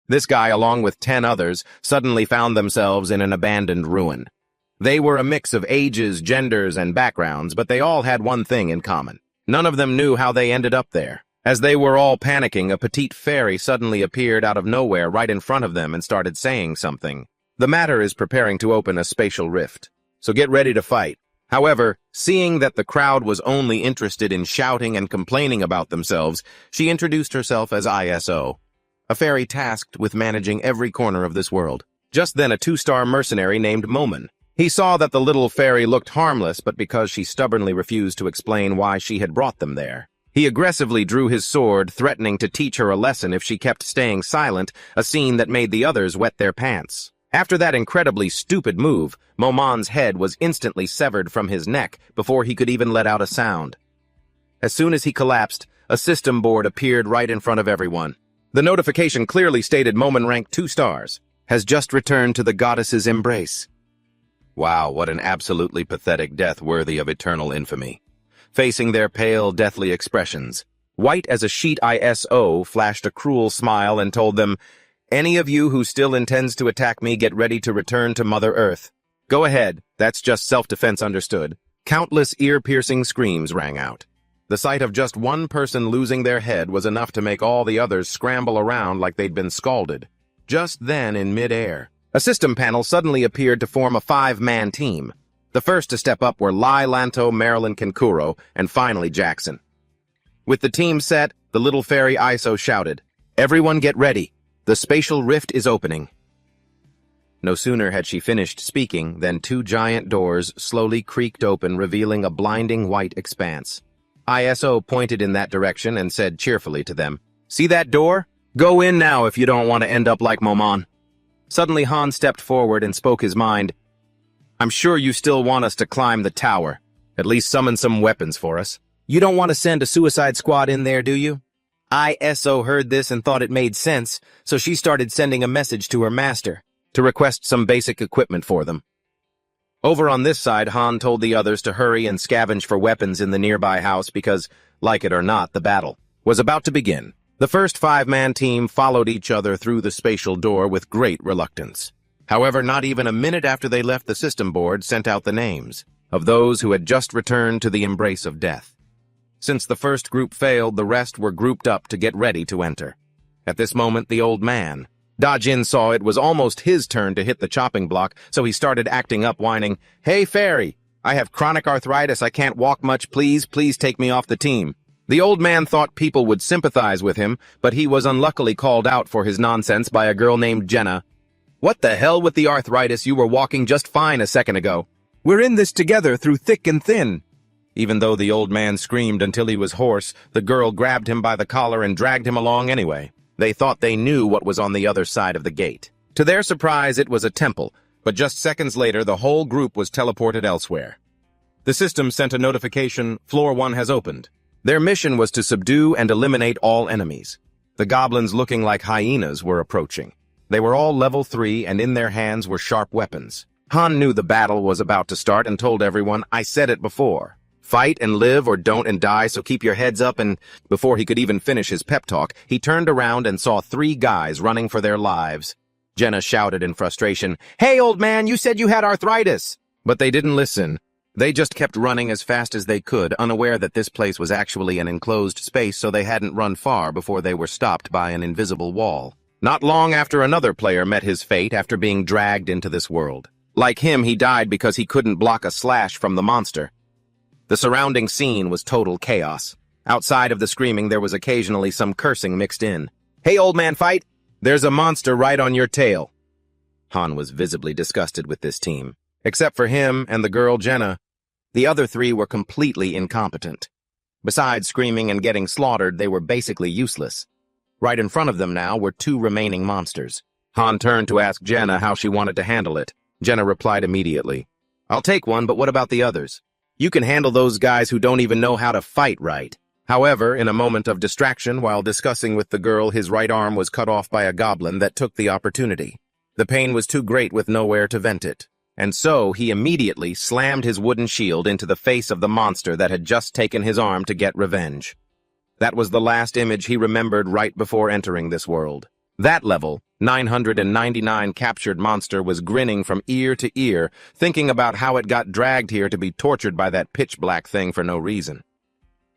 This guy, along with 10 others, suddenly found themselves in an abandoned ruin. They were a mix of ages, genders, and backgrounds, but they all had one thing in common. None of them knew how they ended up there. As they were all panicking, a petite fairy suddenly appeared out of nowhere right in front of them and started saying something. The matter is preparing to open a spatial rift, so get ready to fight. However, seeing that the crowd was only interested in shouting and complaining about themselves, she introduced herself as ISO, a fairy tasked with managing every corner of this world. Just then a 2-star mercenary named Momon. He saw that the little fairy looked harmless, but because she stubbornly refused to explain why she had brought them there, he aggressively drew his sword, threatening to teach her a lesson if she kept staying silent, a scene that made the others wet their pants. After that incredibly stupid move, Momon's head was instantly severed from his neck before he could even let out a sound. As soon as he collapsed, a system board appeared right in front of everyone. The notification clearly stated Momon ranked 2 stars, has just returned to the goddess's embrace. Wow, what an absolutely pathetic death worthy of eternal infamy. Facing their pale, deathly expressions, white as a sheet ISO flashed a cruel smile and told them, "Any of you who still intends to attack me, get ready to return to Mother Earth. Go ahead, that's just self-defense, understood." Countless ear-piercing screams rang out. The sight of just one person losing their head was enough to make all the others scramble around like they'd been scalded. Just then, in mid-air, a system panel suddenly appeared to form a 5-man team. The first to step up were Lai, Lanto, Marilyn, Kankuro, and finally Jackson. With the team set, the little fairy ISO shouted, "Everyone get ready. The spatial rift is opening." No sooner had she finished speaking than 2 giant doors slowly creaked open, revealing a blinding white expanse. ISO pointed in that direction and said cheerfully to them, "See that door? Go in now if you don't want to end up like Momon." Suddenly Han stepped forward and spoke his mind. "I'm sure you still want us to climb the tower. At least summon some weapons for us. You don't want to send a suicide squad in there, do you?" ISO heard this and thought it made sense, so she started sending a message to her master to request some basic equipment for them. Over on this side, Han told the others to hurry and scavenge for weapons in the nearby house because, like it or not, the battle was about to begin. The first 5-man team followed each other through the spatial door with great reluctance. However, not even a minute after they left, the system board sent out the names of those who had just returned to the embrace of death. Since the first group failed, the rest were grouped up to get ready to enter. At this moment, the old man, Da-Jin, saw it was almost his turn to hit the chopping block, so he started acting up, whining, "Hey, fairy, I have chronic arthritis, I can't walk much, please take me off the team." The old man thought people would sympathize with him, but he was unluckily called out for his nonsense by a girl named Jenna. "What the hell with the arthritis? You were walking just fine a second ago. We're in this together through thick and thin." Even though the old man screamed until he was hoarse, the girl grabbed him by the collar and dragged him along anyway. They thought they knew what was on the other side of the gate. To their surprise, it was a temple, but just seconds later, the whole group was teleported elsewhere. The system sent a notification, "Floor 1 has opened." Their mission was to subdue and eliminate all enemies. The goblins looking like hyenas were approaching. They were all level 3, and in their hands were sharp weapons. Han knew the battle was about to start and told everyone, "I said it before. Fight and live or don't and die, so keep your heads up," and before he could even finish his pep talk, he turned around and saw 3 guys running for their lives. Jenna shouted in frustration, "Hey, old man, you said you had arthritis!" But they didn't listen. They just kept running as fast as they could, unaware that this place was actually an enclosed space, so they hadn't run far before they were stopped by an invisible wall. Not long after, another player met his fate after being dragged into this world. Like him, he died because he couldn't block a slash from the monster. The surrounding scene was total chaos. Outside of the screaming, there was occasionally some cursing mixed in. "Hey, old man, fight! There's a monster right on your tail." Han was visibly disgusted with this team. Except for him and the girl Jenna, the other 3 were completely incompetent. Besides screaming and getting slaughtered, they were basically useless. Right in front of them now were 2 remaining monsters. Han turned to ask Jenna how she wanted to handle it. Jenna replied immediately, "I'll take one, but what about the others? You can handle those guys who don't even know how to fight right." However, in a moment of distraction while discussing with the girl, his right arm was cut off by a goblin that took the opportunity. The pain was too great with nowhere to vent it, and so he immediately slammed his wooden shield into the face of the monster that had just taken his arm to get revenge. That was the last image he remembered right before entering this world. That level 999 captured monster was grinning from ear to ear, thinking about how it got dragged here to be tortured by that pitch-black thing for no reason.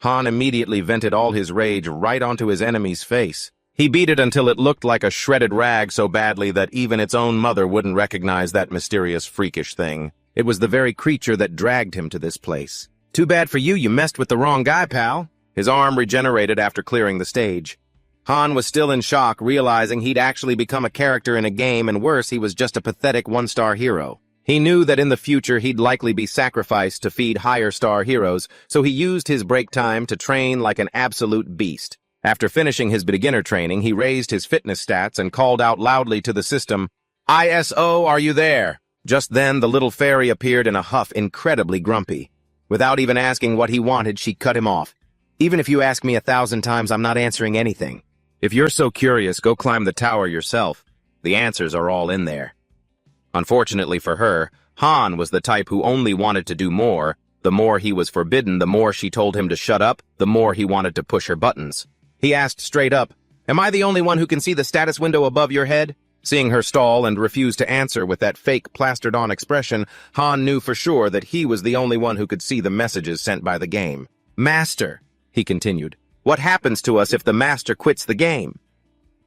Han immediately vented all his rage right onto his enemy's face. He beat it until it looked like a shredded rag so badly that even its own mother wouldn't recognize that mysterious freakish thing. It was the very creature that dragged him to this place. "Too bad for you, you messed with the wrong guy, pal." His arm regenerated after clearing the stage. Han was still in shock, realizing he'd actually become a character in a game, and worse, he was just a pathetic one-star hero. He knew that in the future he'd likely be sacrificed to feed higher-star heroes, so he used his break time to train like an absolute beast. After finishing his beginner training, he raised his fitness stats and called out loudly to the system, "ISO, are you there?" Just then, the little fairy appeared in a huff, incredibly grumpy. Without even asking what he wanted, she cut him off. "Even if you ask me 1,000 times, I'm not answering anything. If you're so curious, go climb the tower yourself. The answers are all in there." Unfortunately for her, Han was the type who only wanted to do more. The more he was forbidden, the more she told him to shut up, the more he wanted to push her buttons. He asked straight up, "Am I the only one who can see the status window above your head?" Seeing her stall and refuse to answer with that fake plastered-on expression, Han knew for sure that he was the only one who could see the messages sent by the game. "Master," he continued, "what happens to us if the master quits the game?"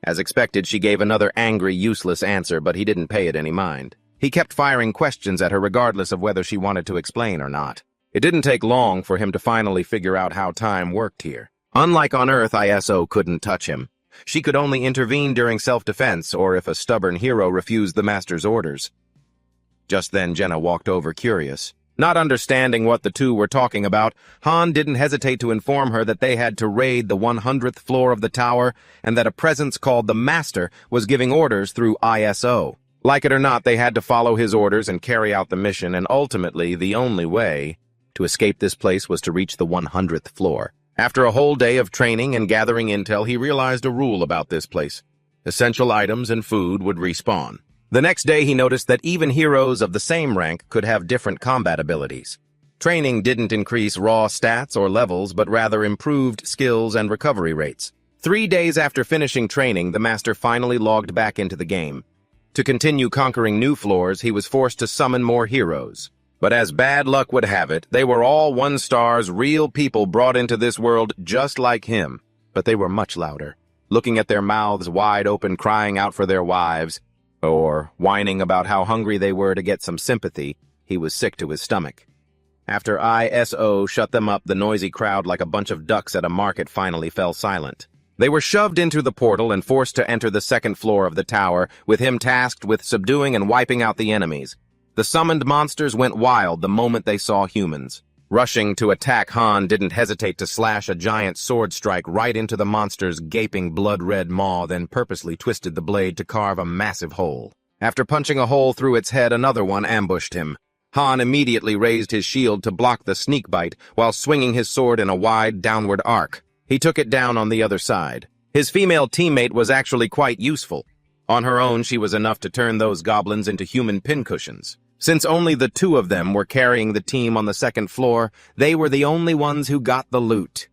As expected, she gave another angry, useless answer, but he didn't pay it any mind. He kept firing questions at her regardless of whether she wanted to explain or not. It didn't take long for him to finally figure out how time worked here. Unlike on Earth, ISO couldn't touch him. She could only intervene during self-defense or if a stubborn hero refused the master's orders. Just then, Jenna walked over, curious. Not understanding what the two were talking about, Han didn't hesitate to inform her that they had to raid the 100th floor of the tower and that a presence called the Master was giving orders through ISO. Like it or not, they had to follow his orders and carry out the mission, and ultimately, the only way to escape this place was to reach the 100th floor. After a whole day of training and gathering intel, he realized a rule about this place. Essential items and food would respawn. The next day, he noticed that even heroes of the same rank could have different combat abilities. Training didn't increase raw stats or levels, but rather improved skills and recovery rates. 3 days after finishing training, the master finally logged back into the game. To continue conquering new floors, he was forced to summon more heroes. But as bad luck would have it, they were all 1-stars, real people brought into this world just like him. But they were much louder, looking at their mouths wide open, crying out for their wives, or whining about how hungry they were to get some sympathy. He was sick to his stomach. After ISO shut them up, the noisy crowd, like a bunch of ducks at a market, finally fell silent. They were shoved into the portal and forced to enter the second floor of the tower, with him tasked with subduing and wiping out the enemies. The summoned monsters went wild the moment they saw humans. Rushing to attack, Han didn't hesitate to slash a giant sword strike right into the monster's gaping blood-red maw, then purposely twisted the blade to carve a massive hole. After punching a hole through its head, another one ambushed him. Han immediately raised his shield to block the sneak bite while swinging his sword in a wide downward arc. He took it down on the other side. His female teammate was actually quite useful. On her own, she was enough to turn those goblins into human pincushions. Since only the two of them were carrying the team on the second floor, they were the only ones who got the loot.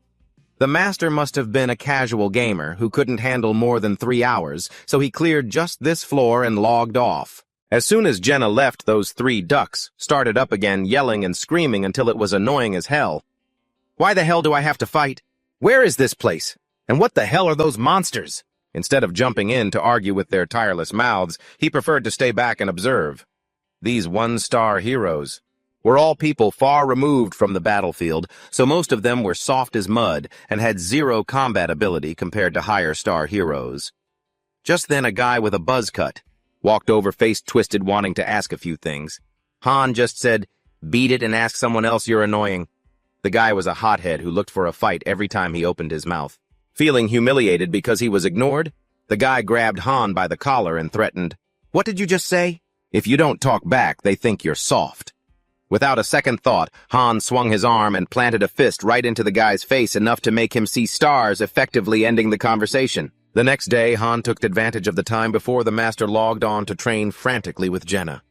The master must have been a casual gamer who couldn't handle more than 3 hours, so he cleared just this floor and logged off. As soon as Jenna left, those 3 ducks started up again, yelling and screaming until it was annoying as hell. "Why the hell do I have to fight? Where is this place? And what the hell are those monsters?" Instead of jumping in to argue with their tireless mouths, he preferred to stay back and observe. These 1-star heroes were all people far removed from the battlefield, so most of them were soft as mud and had 0 combat ability compared to higher-star heroes. Just then, a guy with a buzz cut walked over, face twisted, wanting to ask a few things. Han just said, "Beat it and ask someone else, you're annoying." The guy was a hothead who looked for a fight every time he opened his mouth. Feeling humiliated because he was ignored, the guy grabbed Han by the collar and threatened, "What did you just say? If you don't talk back, they think you're soft." Without a second thought, Han swung his arm and planted a fist right into the guy's face, enough to make him see stars, effectively ending the conversation. The next day, Han took advantage of the time before the master logged on to train frantically with Jenna.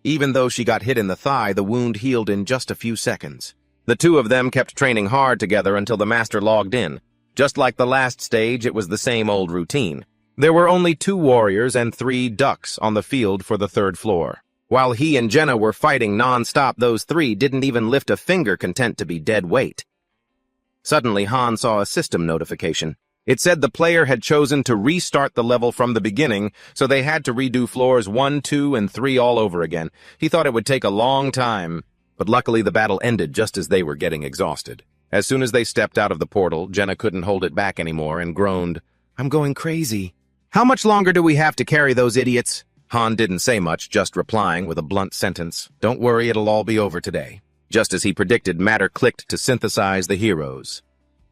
Even though she got hit in the thigh, the wound healed in just a few seconds. The two of them kept training hard together until the master logged in. Just like the last stage, it was the same old routine. There were only 2 warriors and 3 ducks on the field for the 3rd floor. While he and Jenna were fighting non-stop, those 3 didn't even lift a finger, content to be dead weight. Suddenly, Han saw a system notification. It said the player had chosen to restart the level from the beginning, so they had to redo floors 1, 2, and 3 all over again. He thought it would take a long time, but luckily the battle ended just as they were getting exhausted. As soon as they stepped out of the portal, Jenna couldn't hold it back anymore and groaned, "I'm going crazy. How much longer do we have to carry those idiots?" Han didn't say much, just replying with a blunt sentence, "Don't worry, it'll all be over today." Just as he predicted, matter clicked to synthesize the heroes.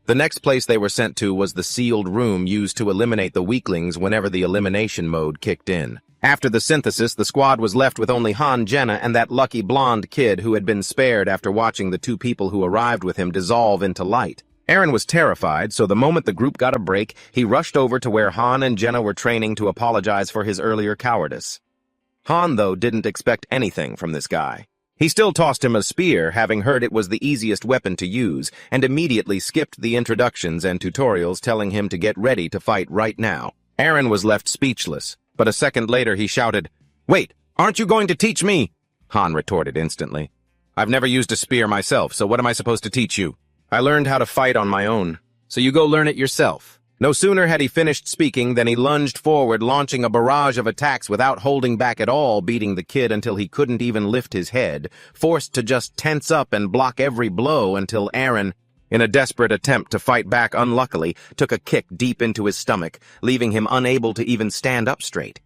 The next place they were sent to was the sealed room used to eliminate the weaklings whenever the elimination mode kicked in. After the synthesis, the squad was left with only Han, Jenna, and that lucky blonde kid who had been spared after watching the 2 people who arrived with him dissolve into light. Aaron was terrified, so the moment the group got a break, he rushed over to where Han and Jenna were training to apologize for his earlier cowardice. Han, though, didn't expect anything from this guy. He still tossed him a spear, having heard it was the easiest weapon to use, and immediately skipped the introductions and tutorials, telling him to get ready to fight right now. Aaron was left speechless, but a second later he shouted, "Wait, aren't you going to teach me?" Han retorted instantly, "I've never used a spear myself, so what am I supposed to teach you? I learned how to fight on my own, so you go learn it yourself." No sooner had he finished speaking than he lunged forward, launching a barrage of attacks without holding back at all, beating the kid until he couldn't even lift his head, forced to just tense up and block every blow until Aaron, in a desperate attempt to fight back, unluckily, took a kick deep into his stomach, leaving him unable to even stand up straight.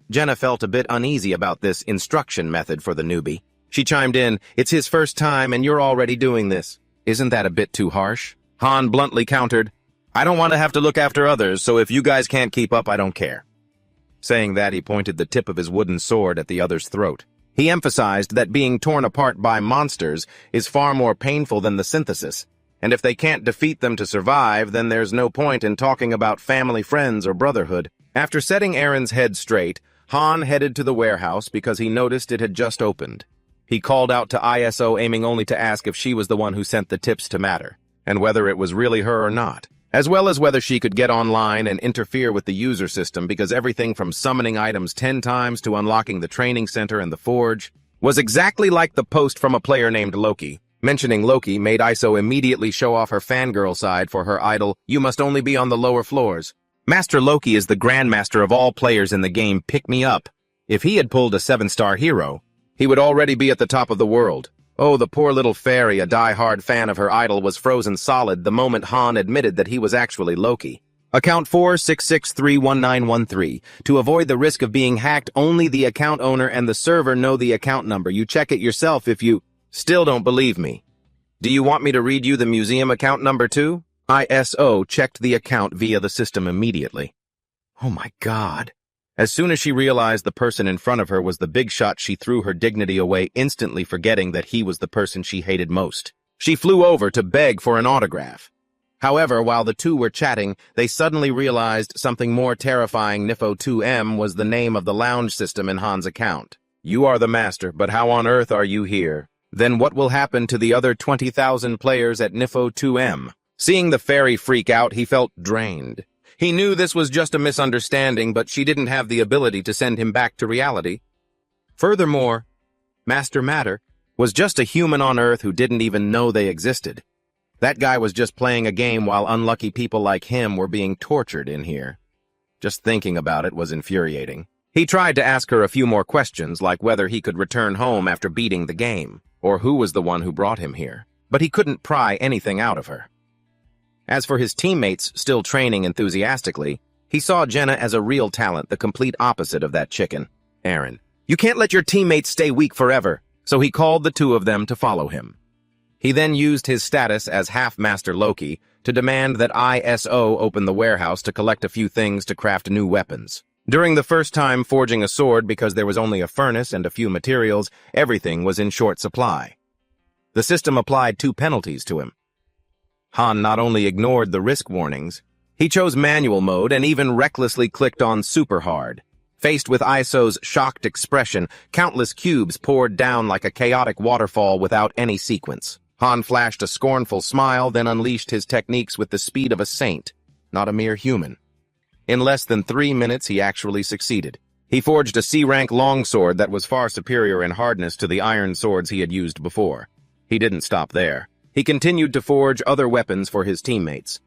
Jenna felt a bit uneasy about this instruction method for the newbie. She chimed in, "It's his first time and you're already doing this. Isn't that a bit too harsh?" Han bluntly countered, "I don't want to have to look after others, so if you guys can't keep up, I don't care." Saying that, he pointed the tip of his wooden sword at the other's throat. He emphasized that being torn apart by monsters is far more painful than the synthesis, and if they can't defeat them to survive, then there's no point in talking about family, friends, or brotherhood. After setting Aaron's head straight, Han headed to the warehouse because he noticed it had just opened. He called out to ISO, aiming only to ask if she was the one who sent the tips to Matter, and whether it was really her or not, as well as whether she could get online and interfere with the user system, because everything from summoning items 10 times to unlocking the training center and the forge was exactly like the post from a player named Loki. Mentioning Loki made ISO immediately show off her fangirl side for her idol, "You must only be on the lower floors. Master Loki is the grandmaster of all players in the game, pick me up. If he had pulled a 7-star hero, he would already be at the top of the world." Oh, the poor little fairy, a die-hard fan of her idol, was frozen solid the moment Han admitted that he was actually Loki. Account 466631913. To avoid the risk of being hacked, only the account owner and the server know the account number. You check it yourself if you still don't believe me. Do you want me to read you the museum account number too? ISO checked the account via the system immediately. Oh my God. As soon as she realized the person in front of her was the big shot, she threw her dignity away, instantly forgetting that he was the person she hated most. She flew over to beg for an autograph. However, while the two were chatting, they suddenly realized something more terrifying. NIFO2M was the name of the lounge system in Han's account. You are the master, but how on earth are you here? Then what will happen to the other 20,000 players at NIFO2M? Seeing the fairy freak out, he felt drained. He knew this was just a misunderstanding, but she didn't have the ability to send him back to reality. Furthermore, Master Matter was just a human on Earth who didn't even know they existed. That guy was just playing a game while unlucky people like him were being tortured in here. Just thinking about it was infuriating. He tried to ask her a few more questions, like whether he could return home after beating the game, or who was the one who brought him here, but he couldn't pry anything out of her. As for his teammates still training enthusiastically, he saw Jenna as a real talent, the complete opposite of that chicken, Aaron. You can't let your teammates stay weak forever, so he called the two of them to follow him. He then used his status as half-Master Loki to demand that ISO open the warehouse to collect a few things to craft new weapons. During the first time forging a sword, because there was only a furnace and a few materials, everything was in short supply. The system applied 2 penalties to him. Han not only ignored the risk warnings, he chose manual mode and even recklessly clicked on super hard. Faced with ISO's shocked expression, countless cubes poured down like a chaotic waterfall without any sequence. Han flashed a scornful smile, then unleashed his techniques with the speed of a saint, not a mere human. In less than 3 minutes, he actually succeeded. He forged a C-rank longsword that was far superior in hardness to the iron swords he had used before. He didn't stop there. He continued to forge other weapons for his teammates.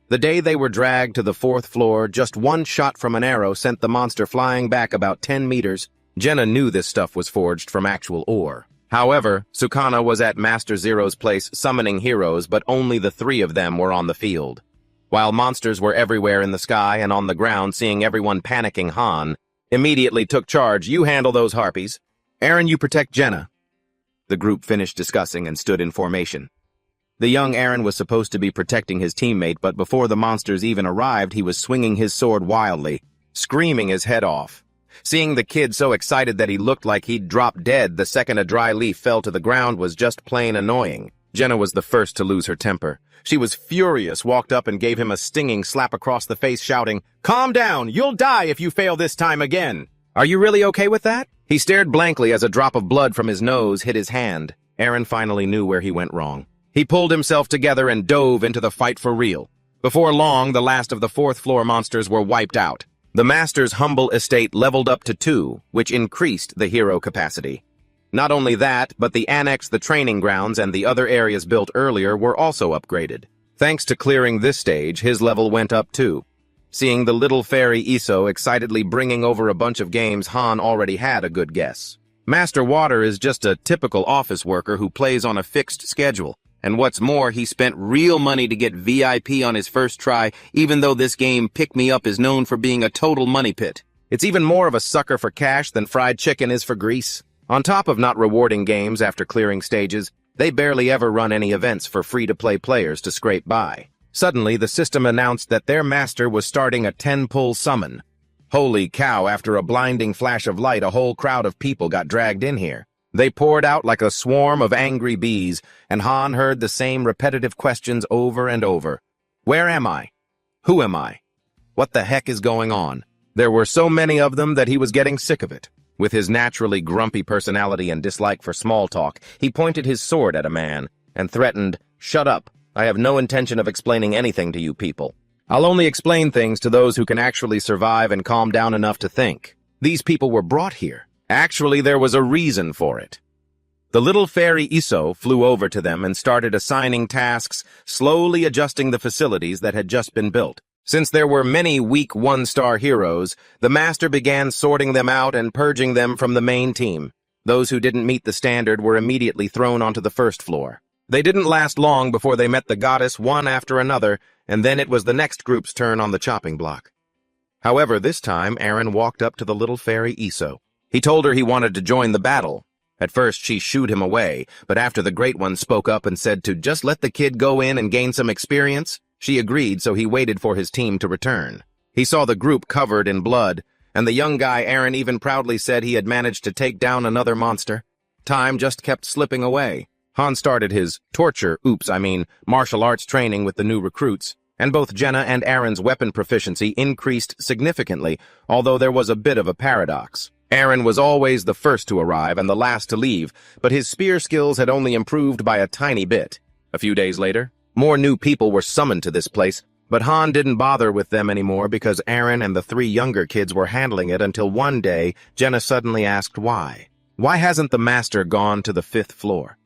The day they were dragged to the 4th floor, just one shot from an arrow sent the monster flying back about 10 meters. Jenna knew this stuff was forged from actual ore. However, Sukana was at Master Zero's place summoning heroes, but only the 3 of them were on the field. While monsters were everywhere in the sky and on the ground, seeing everyone panicking, Han immediately took charge. "You handle those harpies. Aaron, you protect Jenna." The group finished discussing and stood in formation. The young Aaron was supposed to be protecting his teammate, but before the monsters even arrived, he was swinging his sword wildly, screaming his head off. Seeing the kid so excited that he looked like he'd drop dead the second a dry leaf fell to the ground was just plain annoying. Jenna was the first to lose her temper. She was furious, walked up and gave him a stinging slap across the face, shouting, "Calm down! You'll die if you fail this time again! Are you really okay with that?" He stared blankly as a drop of blood from his nose hit his hand. Aaron finally knew where he went wrong. He pulled himself together and dove into the fight for real. Before long, the last of the 4th floor monsters were wiped out. The master's humble estate leveled up to 2, which increased the hero capacity. Not only that, but the annex, the training grounds, and the other areas built earlier were also upgraded. Thanks to clearing this stage, his level went up too. Seeing the little fairy Iso excitedly bringing over a bunch of games, Han already had a good guess. Master Water is just a typical office worker who plays on a fixed schedule. And what's more, he spent real money to get VIP on his first try, even though this game Pick Me Up is known for being a total money pit. It's even more of a sucker for cash than fried chicken is for grease. On top of not rewarding games after clearing stages, they barely ever run any events for free-to-play players to scrape by. Suddenly, the system announced that their master was starting a 10-pull summon. Holy cow, after a blinding flash of light, a whole crowd of people got dragged in here. They poured out like a swarm of angry bees, and Han heard the same repetitive questions over and over. Where am I? Who am I? What the heck is going on? There were so many of them that he was getting sick of it. With his naturally grumpy personality and dislike for small talk, he pointed his sword at a man and threatened, "Shut up. I have no intention of explaining anything to you people. I'll only explain things to those who can actually survive and calm down enough to think." These people were brought here. Actually, there was a reason for it. The little fairy Iso flew over to them and started assigning tasks, slowly adjusting the facilities that had just been built. Since there were many weak one-star heroes, the master began sorting them out and purging them from the main team. Those who didn't meet the standard were immediately thrown onto the 1st floor. They didn't last long before they met the goddess one after another, and then it was the next group's turn on the chopping block. However, this time, Aaron walked up to the little fairy Iso. He told her he wanted to join the battle. At first, she shooed him away, but after the Great One spoke up and said to just let the kid go in and gain some experience, she agreed, so he waited for his team to return. He saw the group covered in blood, and the young guy Aaron even proudly said he had managed to take down another monster. Time just kept slipping away. Han started his martial arts training with the new recruits, and both Jenna and Aaron's weapon proficiency increased significantly, although there was a bit of a paradox. Aaron was always the first to arrive and the last to leave, but his spear skills had only improved by a tiny bit. A few days later, more new people were summoned to this place, but Han didn't bother with them anymore because Aaron and the 3 younger kids were handling it until one day, Jenna suddenly asked why. Why hasn't the master gone to the 5th floor?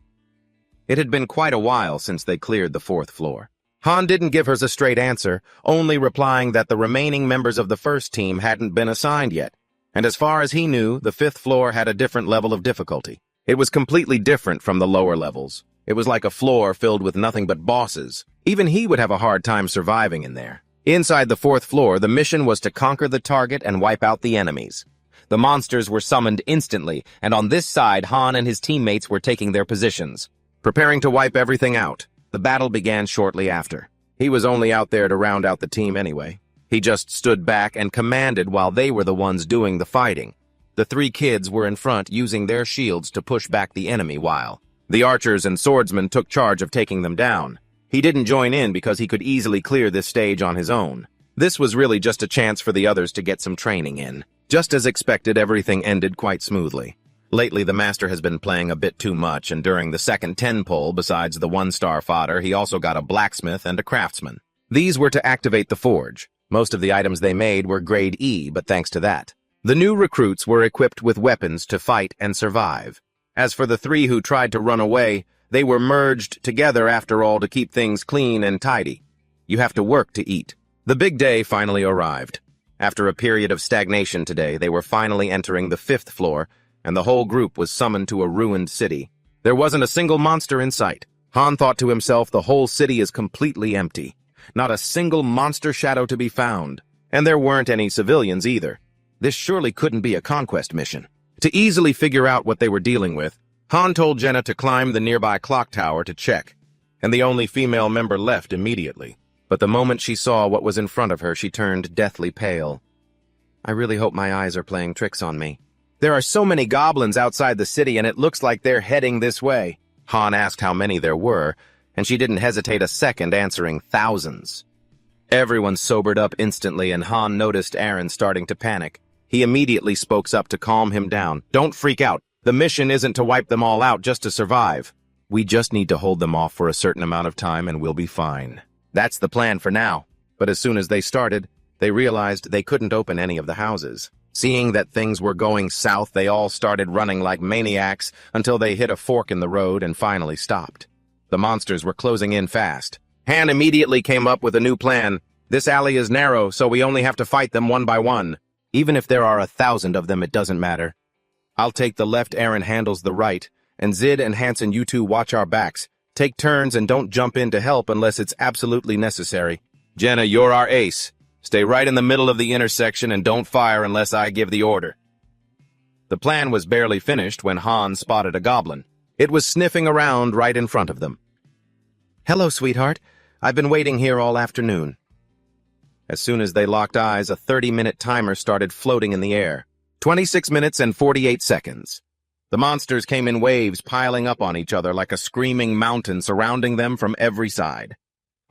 It had been quite a while since they cleared the 4th floor. Han didn't give her a straight answer, only replying that the remaining members of the first team hadn't been assigned yet. And as far as he knew, the 5th floor had a different level of difficulty. It was completely different from the lower levels. It was like a floor filled with nothing but bosses. Even he would have a hard time surviving in there. Inside the 4th floor, the mission was to conquer the target and wipe out the enemies. The monsters were summoned instantly, and on this side, Han and his teammates were taking their positions, preparing to wipe everything out. The battle began shortly after. He was only out there to round out the team anyway. He just stood back and commanded while they were the ones doing the fighting. The 3 kids were in front using their shields to push back the enemy while the archers and swordsmen took charge of taking them down. He didn't join in because he could easily clear this stage on his own. This was really just a chance for the others to get some training in. Just as expected, everything ended quite smoothly. Lately, the master has been playing a bit too much, and during the second 10 pull, besides the 1-star fodder, he also got a blacksmith and a craftsman. These were to activate the forge. Most of the items they made were grade E, but thanks to that, the new recruits were equipped with weapons to fight and survive. As for the three who tried to run away, they were merged together after all to keep things clean and tidy. You have to work to eat. The big day finally arrived. After a period of stagnation today, they were finally entering the 5th floor, and the whole group was summoned to a ruined city. There wasn't a single monster in sight. Han thought to himself, the whole city is completely empty. Not a single monster shadow to be found. And there weren't any civilians either. This surely couldn't be a conquest mission. To easily figure out what they were dealing with, Han told Jenna to climb the nearby clock tower to check, and the only female member left immediately. But the moment she saw what was in front of her, she turned deathly pale. I really hope my eyes are playing tricks on me. There are so many goblins outside the city, and it looks like they're heading this way. Han asked how many there were, and she didn't hesitate a second, answering thousands. Everyone sobered up instantly, and Han noticed Aaron starting to panic. He immediately spoke up to calm him down. Don't freak out. The mission isn't to wipe them all out, just to survive. We just need to hold them off for a certain amount of time, and we'll be fine. That's the plan for now. But as soon as they started, they realized they couldn't open any of the houses. Seeing that things were going south, they all started running like maniacs until they hit a fork in the road and finally stopped. The monsters were closing in fast. Han immediately came up with a new plan. This alley is narrow, so we only have to fight them one by one. Even if there are 1,000 of them, it doesn't matter. I'll take the left, Aaron handles the right, and Zid and Hansen, you two watch our backs. Take turns and don't jump in to help unless it's absolutely necessary. Jenna, you're our ace. Stay right in the middle of the intersection and don't fire unless I give the order. The plan was barely finished when Han spotted a goblin. It was sniffing around right in front of them. Hello, sweetheart. I've been waiting here all afternoon. As soon as they locked eyes, a 30-minute timer started floating in the air. 26 minutes and 48 seconds. The monsters came in waves, piling up on each other like a screaming mountain, surrounding them from every side.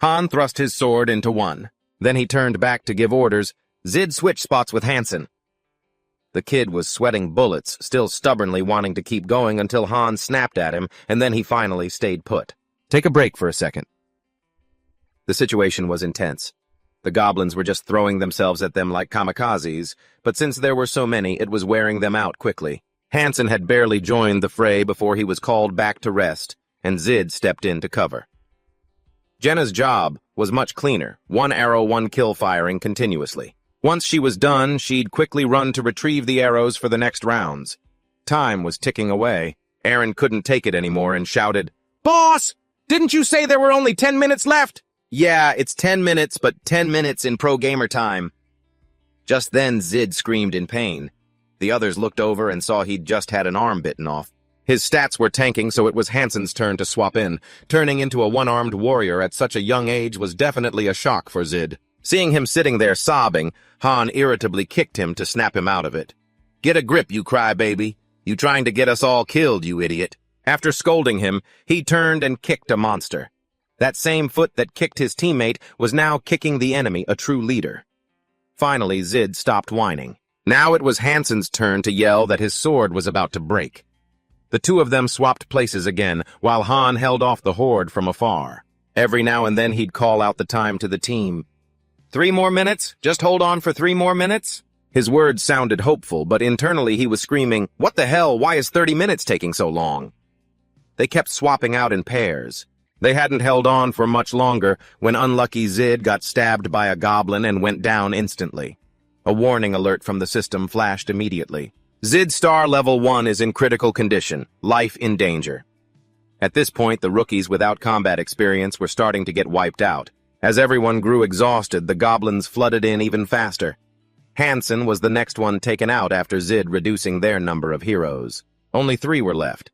Han thrust his sword into one. Then he turned back to give orders. Zid switched spots with Hansen. The kid was sweating bullets, still stubbornly wanting to keep going until Han snapped at him, and then he finally stayed put. Take a break for a second. The situation was intense. The goblins were just throwing themselves at them like kamikazes, but since there were so many, it was wearing them out quickly. Hansen had barely joined the fray before he was called back to rest, and Zid stepped in to cover. Jenna's job was much cleaner, 1 arrow, 1 kill firing continuously. Once she was done, she'd quickly run to retrieve the arrows for the next rounds. Time was ticking away. Aaron couldn't take it anymore and shouted, "Boss! Didn't you say there were only 10 minutes left?" "Yeah, it's 10 minutes, but 10 minutes in pro gamer time." Just then, Zid screamed in pain. The others looked over and saw he'd just had an arm bitten off. His stats were tanking, so it was Hansen's turn to swap in. Turning into a one-armed warrior at such a young age was definitely a shock for Zid. Seeing him sitting there sobbing, Han irritably kicked him to snap him out of it. "Get a grip, you crybaby. You trying to get us all killed, you idiot." After scolding him, he turned and kicked a monster. That same foot that kicked his teammate was now kicking the enemy, a true leader. Finally, Zid stopped whining. Now it was Hansen's turn to yell that his sword was about to break. The two of them swapped places again, while Han held off the horde from afar. Every now and then he'd call out the time to the team. 3 more minutes? Just hold on for 3 more minutes? His words sounded hopeful, but internally he was screaming, "What the hell? Why is 30 minutes taking so long?" They kept swapping out in pairs. They hadn't held on for much longer when unlucky Zid got stabbed by a goblin and went down instantly. A warning alert from the system flashed immediately. Zid Star Level 1 is in critical condition, life in danger. At this point, the rookies without combat experience were starting to get wiped out. As everyone grew exhausted, the goblins flooded in even faster. Hansen was the next one taken out after Zid reducing their number of heroes. Only 3 were left.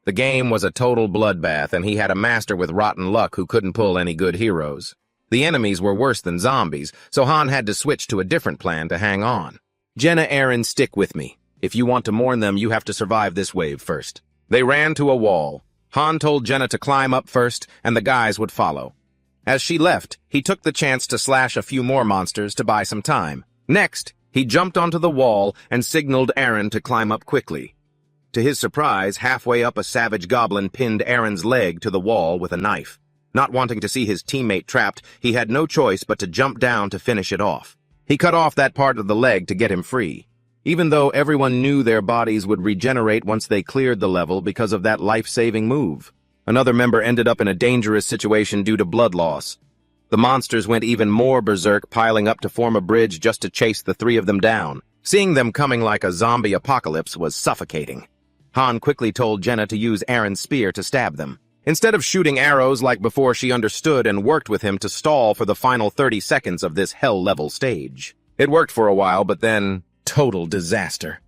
The game was a total bloodbath, and he had a master with rotten luck who couldn't pull any good heroes. The enemies were worse than zombies, so Han had to switch to a different plan to hang on. Jenna, Aaron, stick with me. If you want to mourn them, you have to survive this wave first. They ran to a wall. Han told Jenna to climb up first, and the guys would follow. As she left, he took the chance to slash a few more monsters to buy some time. Next, he jumped onto the wall and signaled Aaron to climb up quickly. To his surprise, halfway up, a savage goblin pinned Aaron's leg to the wall with a knife. Not wanting to see his teammate trapped, he had no choice but to jump down to finish it off. He cut off that part of the leg to get him free. Even though everyone knew their bodies would regenerate once they cleared the level because of that life-saving move. Another member ended up in a dangerous situation due to blood loss. The monsters went even more berserk, piling up to form a bridge just to chase the three of them down. Seeing them coming like a zombie apocalypse was suffocating. Han quickly told Jenna to use Aaron's spear to stab them. Instead of shooting arrows like before, she understood and worked with him to stall for the final 30 seconds of this hell-level stage. It worked for a while, but then, total disaster.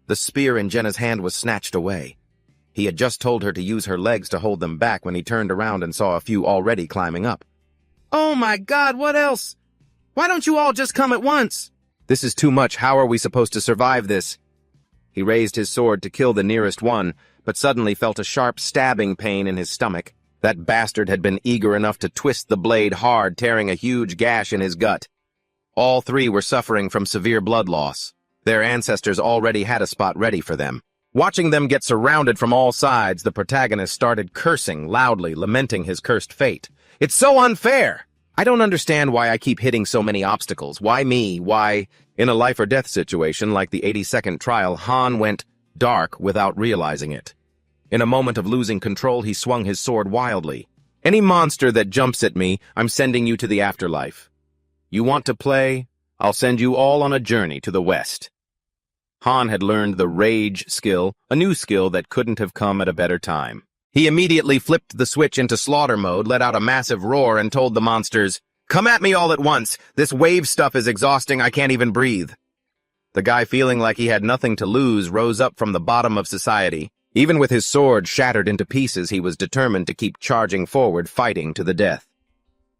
The spear in Jenna's hand was snatched away. He had just told her to use her legs to hold them back when he turned around and saw a few already climbing up. "Oh my God, what else? Why don't you all just come at once?" "This is too much. How are we supposed to survive this?" He raised his sword to kill the nearest one, but suddenly felt a sharp stabbing pain in his stomach. That bastard had been eager enough to twist the blade hard, tearing a huge gash in his gut. All three were suffering from severe blood loss. Their ancestors already had a spot ready for them. Watching them get surrounded from all sides, the protagonist started cursing loudly, lamenting his cursed fate. "It's so unfair! I don't understand why I keep hitting so many obstacles. Why me? Why?" In a life-or-death situation like the 82nd trial, Han went dark without realizing it. In a moment of losing control, he swung his sword wildly. "Any monster that jumps at me, I'm sending you to the afterlife. You want to play? I'll send you all on a journey to the west." Han had learned the Rage skill, a new skill that couldn't have come at a better time. He immediately flipped the switch into slaughter mode, let out a massive roar, and told the monsters, "Come at me all at once! This wave stuff is exhausting, I can't even breathe." The guy, feeling like he had nothing to lose, rose up from the bottom of society. Even with his sword shattered into pieces, he was determined to keep charging forward, fighting to the death.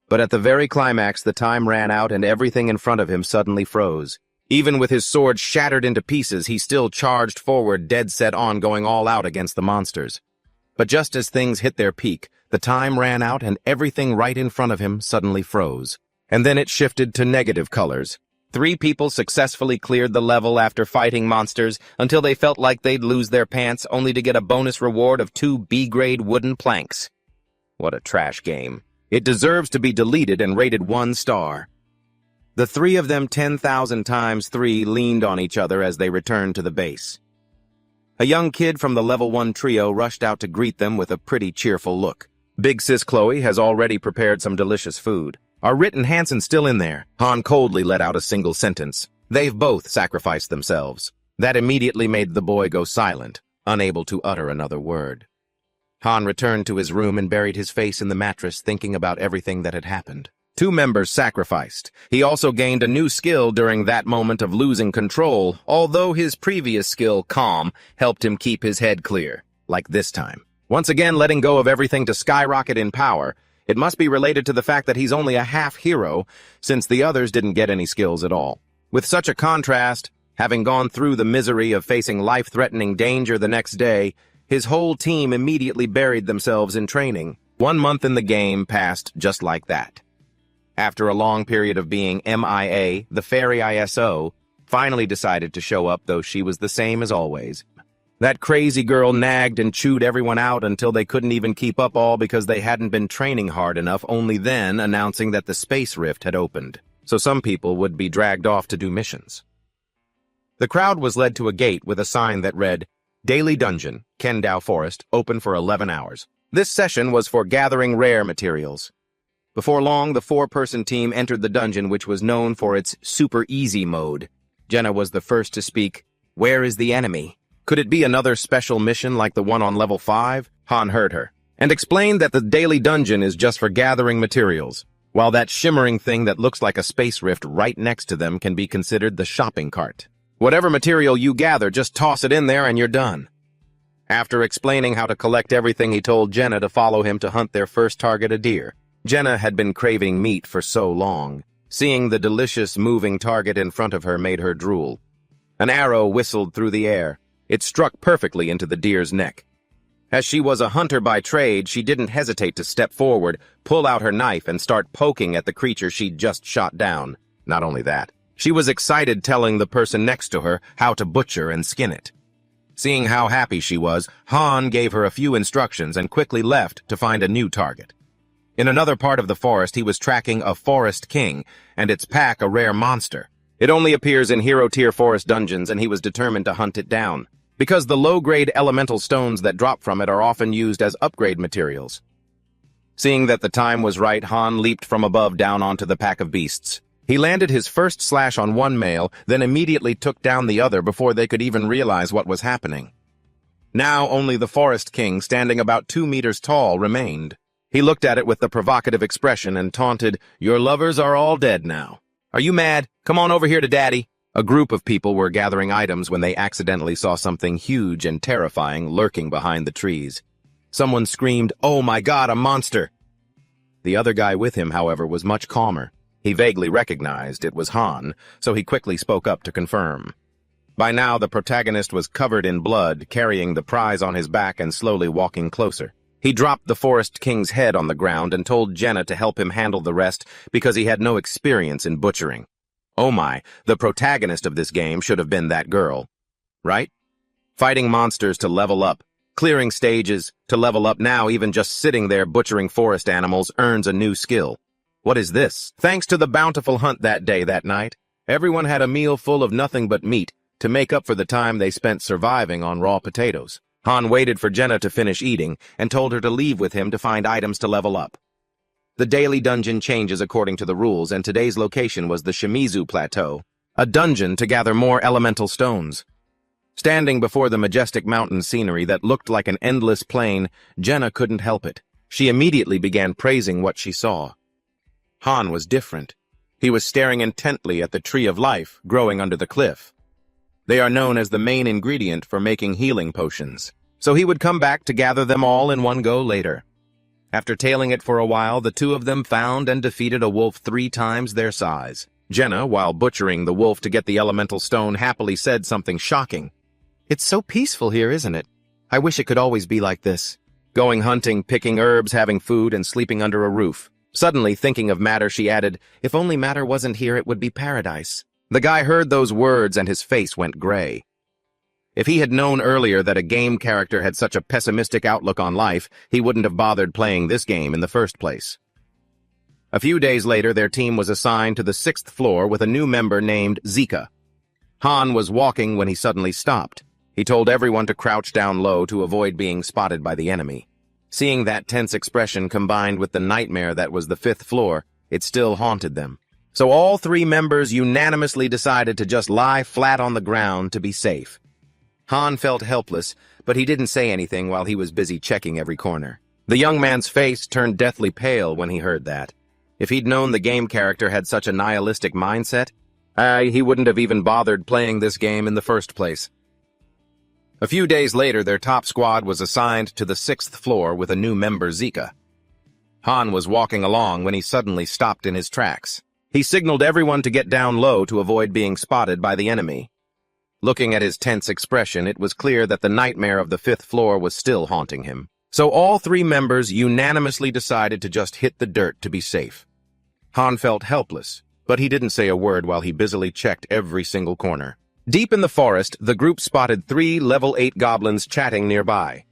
But at the very climax, the time ran out and everything in front of him suddenly froze. Even with his sword shattered into pieces, he still charged forward, dead set on going all out against the monsters. But just as things hit their peak, the time ran out and everything right in front of him suddenly froze. And then it shifted to negative colors. 3 people successfully cleared the level after fighting monsters until they felt like they'd lose their pants, only to get a bonus reward of 2 B-grade wooden planks. What a trash game. It deserves to be deleted and rated 1 star. The 3 of them 10,000 times 3 leaned on each other as they returned to the base. A young kid from the level 1 trio rushed out to greet them with a pretty cheerful look. Big sis Chloe has already prepared some delicious food. "Are Rit and Hansen still in there?" Han coldly let out a single sentence. "They've both sacrificed themselves." That immediately made the boy go silent, unable to utter another word. Han returned to his room and buried his face in the mattress, thinking about everything that had happened. 2 members sacrificed. He also gained a new skill during that moment of losing control, although his previous skill, Calm, helped him keep his head clear, like this time. Once again, letting go of everything to skyrocket in power. It must be related to the fact that he's only a half-hero, since the others didn't get any skills at all. With such a contrast, having gone through the misery of facing life-threatening danger the next day, his whole team immediately buried themselves in training. 1 month in the game passed just like that. After a long period of being MIA, the fairy ISO finally decided to show up, though she was the same as always. That crazy girl nagged and chewed everyone out until they couldn't even keep up, all because they hadn't been training hard enough, only then announcing that the space rift had opened, so some people would be dragged off to do missions. The crowd was led to a gate with a sign that read, "Daily Dungeon, Kendau Forest, open for 11 hours. This session was for gathering rare materials." Before long, the 4-person team entered the dungeon, which was known for its super easy mode. Jenna was the first to speak. "Where is the enemy? Could it be another special mission like the one on level 5? Han heard her, and explained that the daily dungeon is just for gathering materials, while that shimmering thing that looks like a space rift right next to them can be considered the shopping cart. Whatever material you gather, just toss it in there and you're done. After explaining how to collect everything, he told Jenna to follow him to hunt their first target, a deer. Jenna had been craving meat for so long. Seeing the delicious moving target in front of her made her drool. An arrow whistled through the air. It struck perfectly into the deer's neck. As she was a hunter by trade, she didn't hesitate to step forward, pull out her knife, and start poking at the creature she'd just shot down. Not only that, she was excited, telling the person next to her how to butcher and skin it. Seeing how happy she was, Han gave her a few instructions and quickly left to find a new target. In another part of the forest, he was tracking a forest king, and its pack a rare monster. It only appears in hero-tier forest dungeons, and he was determined to hunt it down, because the low-grade elemental stones that drop from it are often used as upgrade materials. Seeing that the time was right, Han leaped from above down onto the pack of beasts. He landed his first slash on one male, then immediately took down the other before they could even realize what was happening. Now only the forest king, standing about 2 meters tall, remained. He looked at it with the provocative expression and taunted, "Your lovers are all dead now. Are you mad? Come on over here to Daddy." A group of people were gathering items when they accidentally saw something huge and terrifying lurking behind the trees. Someone screamed, "Oh my God, a monster!" The other guy with him, however, was much calmer. He vaguely recognized it was Han, so he quickly spoke up to confirm. By now, the protagonist was covered in blood, carrying the prize on his back and slowly walking closer. He dropped the Forest King's head on the ground and told Jenna to help him handle the rest because he had no experience in butchering. Oh my, the protagonist of this game should have been that girl. Right? Fighting monsters to level up, clearing stages to level up. Now even just sitting there butchering forest animals earns a new skill. What is this? Thanks to the bountiful hunt that night, everyone had a meal full of nothing but meat to make up for the time they spent surviving on raw potatoes. Han waited for Jenna to finish eating and told her to leave with him to find items to level up. The daily dungeon changes according to the rules, and today's location was the Shimizu Plateau, a dungeon to gather more elemental stones. Standing before the majestic mountain scenery that looked like an endless plain, Jenna couldn't help it. She immediately began praising what she saw. Han was different. He was staring intently at the tree of life growing under the cliff. They are known as the main ingredient for making healing potions, so he would come back to gather them all in one go later. After tailing it for a while, the two of them found and defeated a wolf 3 times their size. Jenna, while butchering the wolf to get the elemental stone, happily said something shocking. "It's so peaceful here, isn't it? I wish it could always be like this. Going hunting, picking herbs, having food, and sleeping under a roof." Suddenly, thinking of Matter, she added, "If only Matter wasn't here, it would be paradise." The guy heard those words and his face went gray. If he had known earlier that a game character had such a pessimistic outlook on life, he wouldn't have bothered playing this game in the first place. A few days later, their team was assigned to the 6th floor with a new member named Zika. Han was walking when he suddenly stopped. He told everyone to crouch down low to avoid being spotted by the enemy. Seeing that tense expression combined with the nightmare that was the 5th floor, it still haunted them. So all 3 members unanimously decided to just lie flat on the ground to be safe. Han felt helpless, but he didn't say anything while he was busy checking every corner. The young man's face turned deathly pale when he heard that. If he'd known the game character had such a nihilistic mindset, he wouldn't have even bothered playing this game in the first place. A few days later, their top squad was assigned to the 6th floor with a new member, Zika. Han was walking along when he suddenly stopped in his tracks. He signaled everyone to get down low to avoid being spotted by the enemy. Looking at his tense expression, it was clear that the nightmare of the 5th floor was still haunting him. So all 3 members unanimously decided to just hit the dirt to be safe. Han felt helpless, but he didn't say a word while he busily checked every single corner. Deep in the forest, the group spotted 3 level 8 goblins chatting nearby.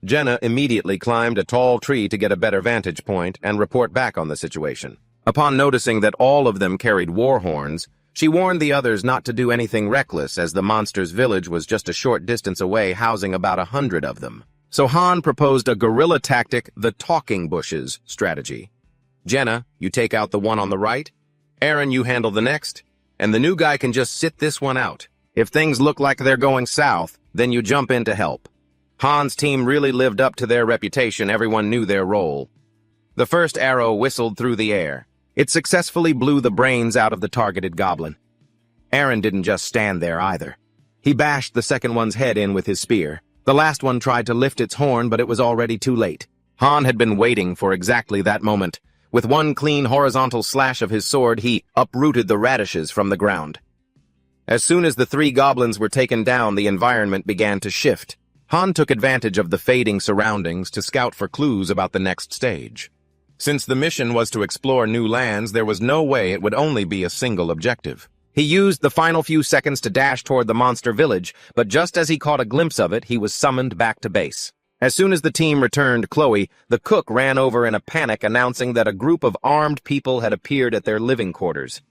Jenna immediately climbed a tall tree to get a better vantage point and report back on the situation. Upon noticing that all of them carried war horns, she warned the others not to do anything reckless, as the monster's village was just a short distance away, housing about 100 of them. So Han proposed a guerrilla tactic, the talking bushes strategy. Jenna, you take out the one on the right. Aaron, you handle the next. And the new guy can just sit this one out. If things look like they're going south, then you jump in to help. Han's team really lived up to their reputation. Everyone knew their role. The first arrow whistled through the air. It successfully blew the brains out of the targeted goblin. Aaron didn't just stand there either. He bashed the second one's head in with his spear. The last one tried to lift its horn, but it was already too late. Han had been waiting for exactly that moment. With one clean horizontal slash of his sword, he uprooted the radishes from the ground. As soon as the 3 goblins were taken down, the environment began to shift. Han took advantage of the fading surroundings to scout for clues about the next stage. Since the mission was to explore new lands, there was no way it would only be a single objective. He used the final few seconds to dash toward the monster village, but just as he caught a glimpse of it, he was summoned back to base. As soon as the team returned Chloe, the cook ran over in a panic announcing that a group of armed people had appeared at their living quarters.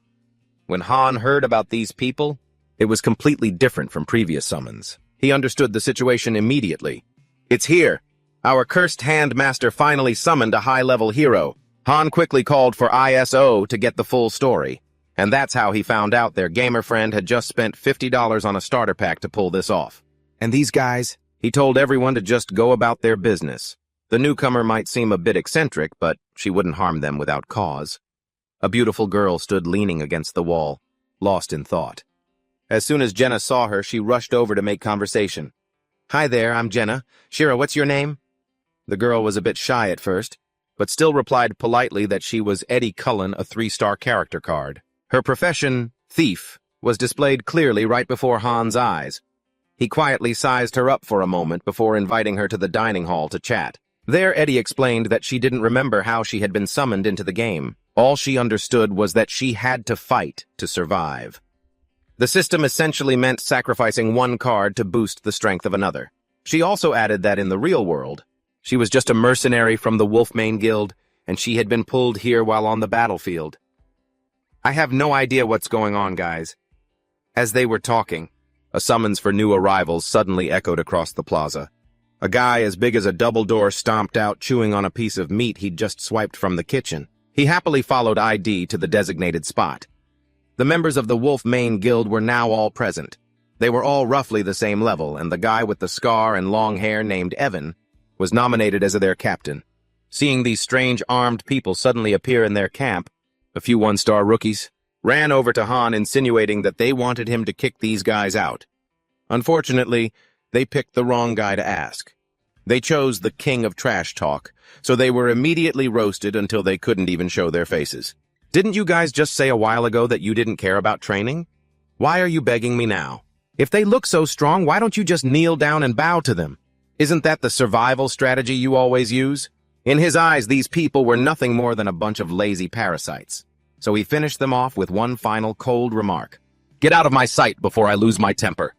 When Han heard about these people, it was completely different from previous summons. He understood the situation immediately. It's here. Our cursed hand master finally summoned a high-level hero. Han quickly called for ISO to get the full story. And that's how he found out their gamer friend had just spent $50 on a starter pack to pull this off. And these guys, he told everyone to just go about their business. The newcomer might seem a bit eccentric, but she wouldn't harm them without cause. A beautiful girl stood leaning against the wall, lost in thought. As soon as Jenna saw her, she rushed over to make conversation. Hi there, I'm Jenna. Shira, what's your name? The girl was a bit shy at first, but still replied politely that she was Eddie Cullen, a 3-star character card. Her profession, thief, was displayed clearly right before Han's eyes. He quietly sized her up for a moment before inviting her to the dining hall to chat. There, Eddie explained that she didn't remember how she had been summoned into the game. All she understood was that she had to fight to survive. The system essentially meant sacrificing one card to boost the strength of another. She also added that in the real world, she was just a mercenary from the Wolfmane Guild, and she had been pulled here while on the battlefield. I have no idea what's going on, guys. As they were talking, a summons for new arrivals suddenly echoed across the plaza. A guy as big as a double door stomped out, chewing on a piece of meat he'd just swiped from the kitchen. He happily followed ID to the designated spot. The members of the Wolfmane Guild were now all present. They were all roughly the same level, and the guy with the scar and long hair named Evan was nominated as their captain. Seeing these strange armed people suddenly appear in their camp, a few 1-star rookies ran over to Han, insinuating that they wanted him to kick these guys out. Unfortunately, they picked the wrong guy to ask. They chose the king of trash talk, so they were immediately roasted until they couldn't even show their faces. Didn't you guys just say a while ago that you didn't care about training? Why are you begging me now? If they look so strong, why don't you just kneel down and bow to them? Isn't that the survival strategy you always use? In his eyes, these people were nothing more than a bunch of lazy parasites. So he finished them off with one final cold remark. Get out of my sight before I lose my temper.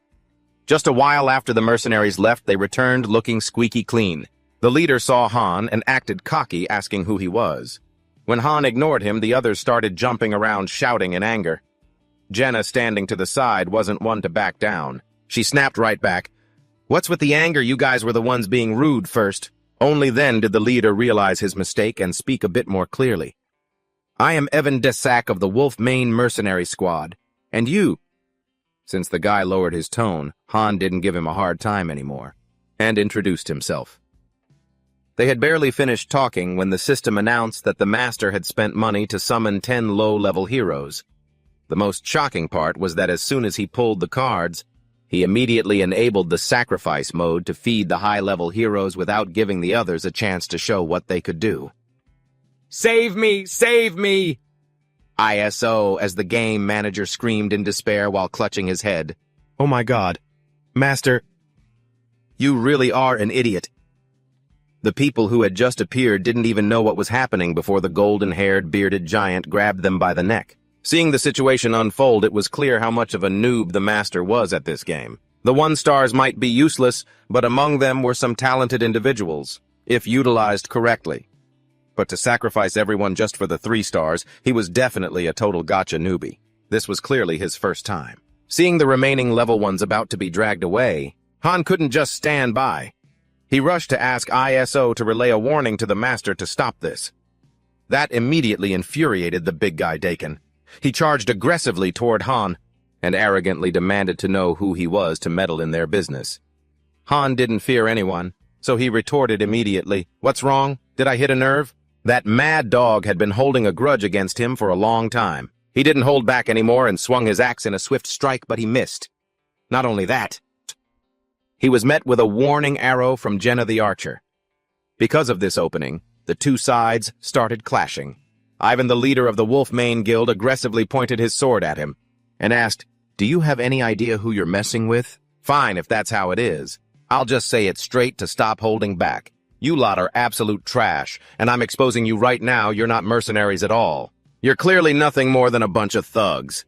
Just a while after the mercenaries left, they returned looking squeaky clean. The leader saw Han and acted cocky, asking who he was. When Han ignored him, the others started jumping around, shouting in anger. Jenna, standing to the side, wasn't one to back down. She snapped right back. What's with the anger? You guys were the ones being rude first. Only then did the leader realize his mistake and speak a bit more clearly. I am Evan Desac of the Wolfmane Mercenary Squad. And you? Since the guy lowered his tone, Han didn't give him a hard time anymore, and introduced himself. They had barely finished talking when the system announced that the master had spent money to summon 10 low-level heroes. The most shocking part was that as soon as he pulled the cards, he immediately enabled the sacrifice mode to feed the high-level heroes without giving the others a chance to show what they could do. Save me! Save me! ISO, as the game manager screamed in despair while clutching his head. Oh my god. Master, you really are an idiot. The people who had just appeared didn't even know what was happening before the golden-haired, bearded giant grabbed them by the neck. Seeing the situation unfold, it was clear how much of a noob the master was at this game. The 1-stars might be useless, but among them were some talented individuals, if utilized correctly. But to sacrifice everyone just for the 3 stars, he was definitely a total gacha newbie. This was clearly his first time. Seeing the remaining level 1s about to be dragged away, Han couldn't just stand by. He rushed to ask ISO to relay a warning to the master to stop this. That immediately infuriated the big guy Dakin. He charged aggressively toward Han, and arrogantly demanded to know who he was to meddle in their business. Han didn't fear anyone, so he retorted immediately, "What's wrong? Did I hit a nerve?" That mad dog had been holding a grudge against him for a long time. He didn't hold back anymore and swung his axe in a swift strike, but he missed. Not only that, he was met with a warning arrow from Jenna the Archer. Because of this opening, the two sides started clashing. Ivan, the leader of the Wolfmane Guild, aggressively pointed his sword at him and asked, "Do you have any idea who you're messing with? Fine, if that's how it is. I'll just say it straight to stop holding back. You lot are absolute trash, and I'm exposing you right now. You're not mercenaries at all. You're clearly nothing more than a bunch of thugs."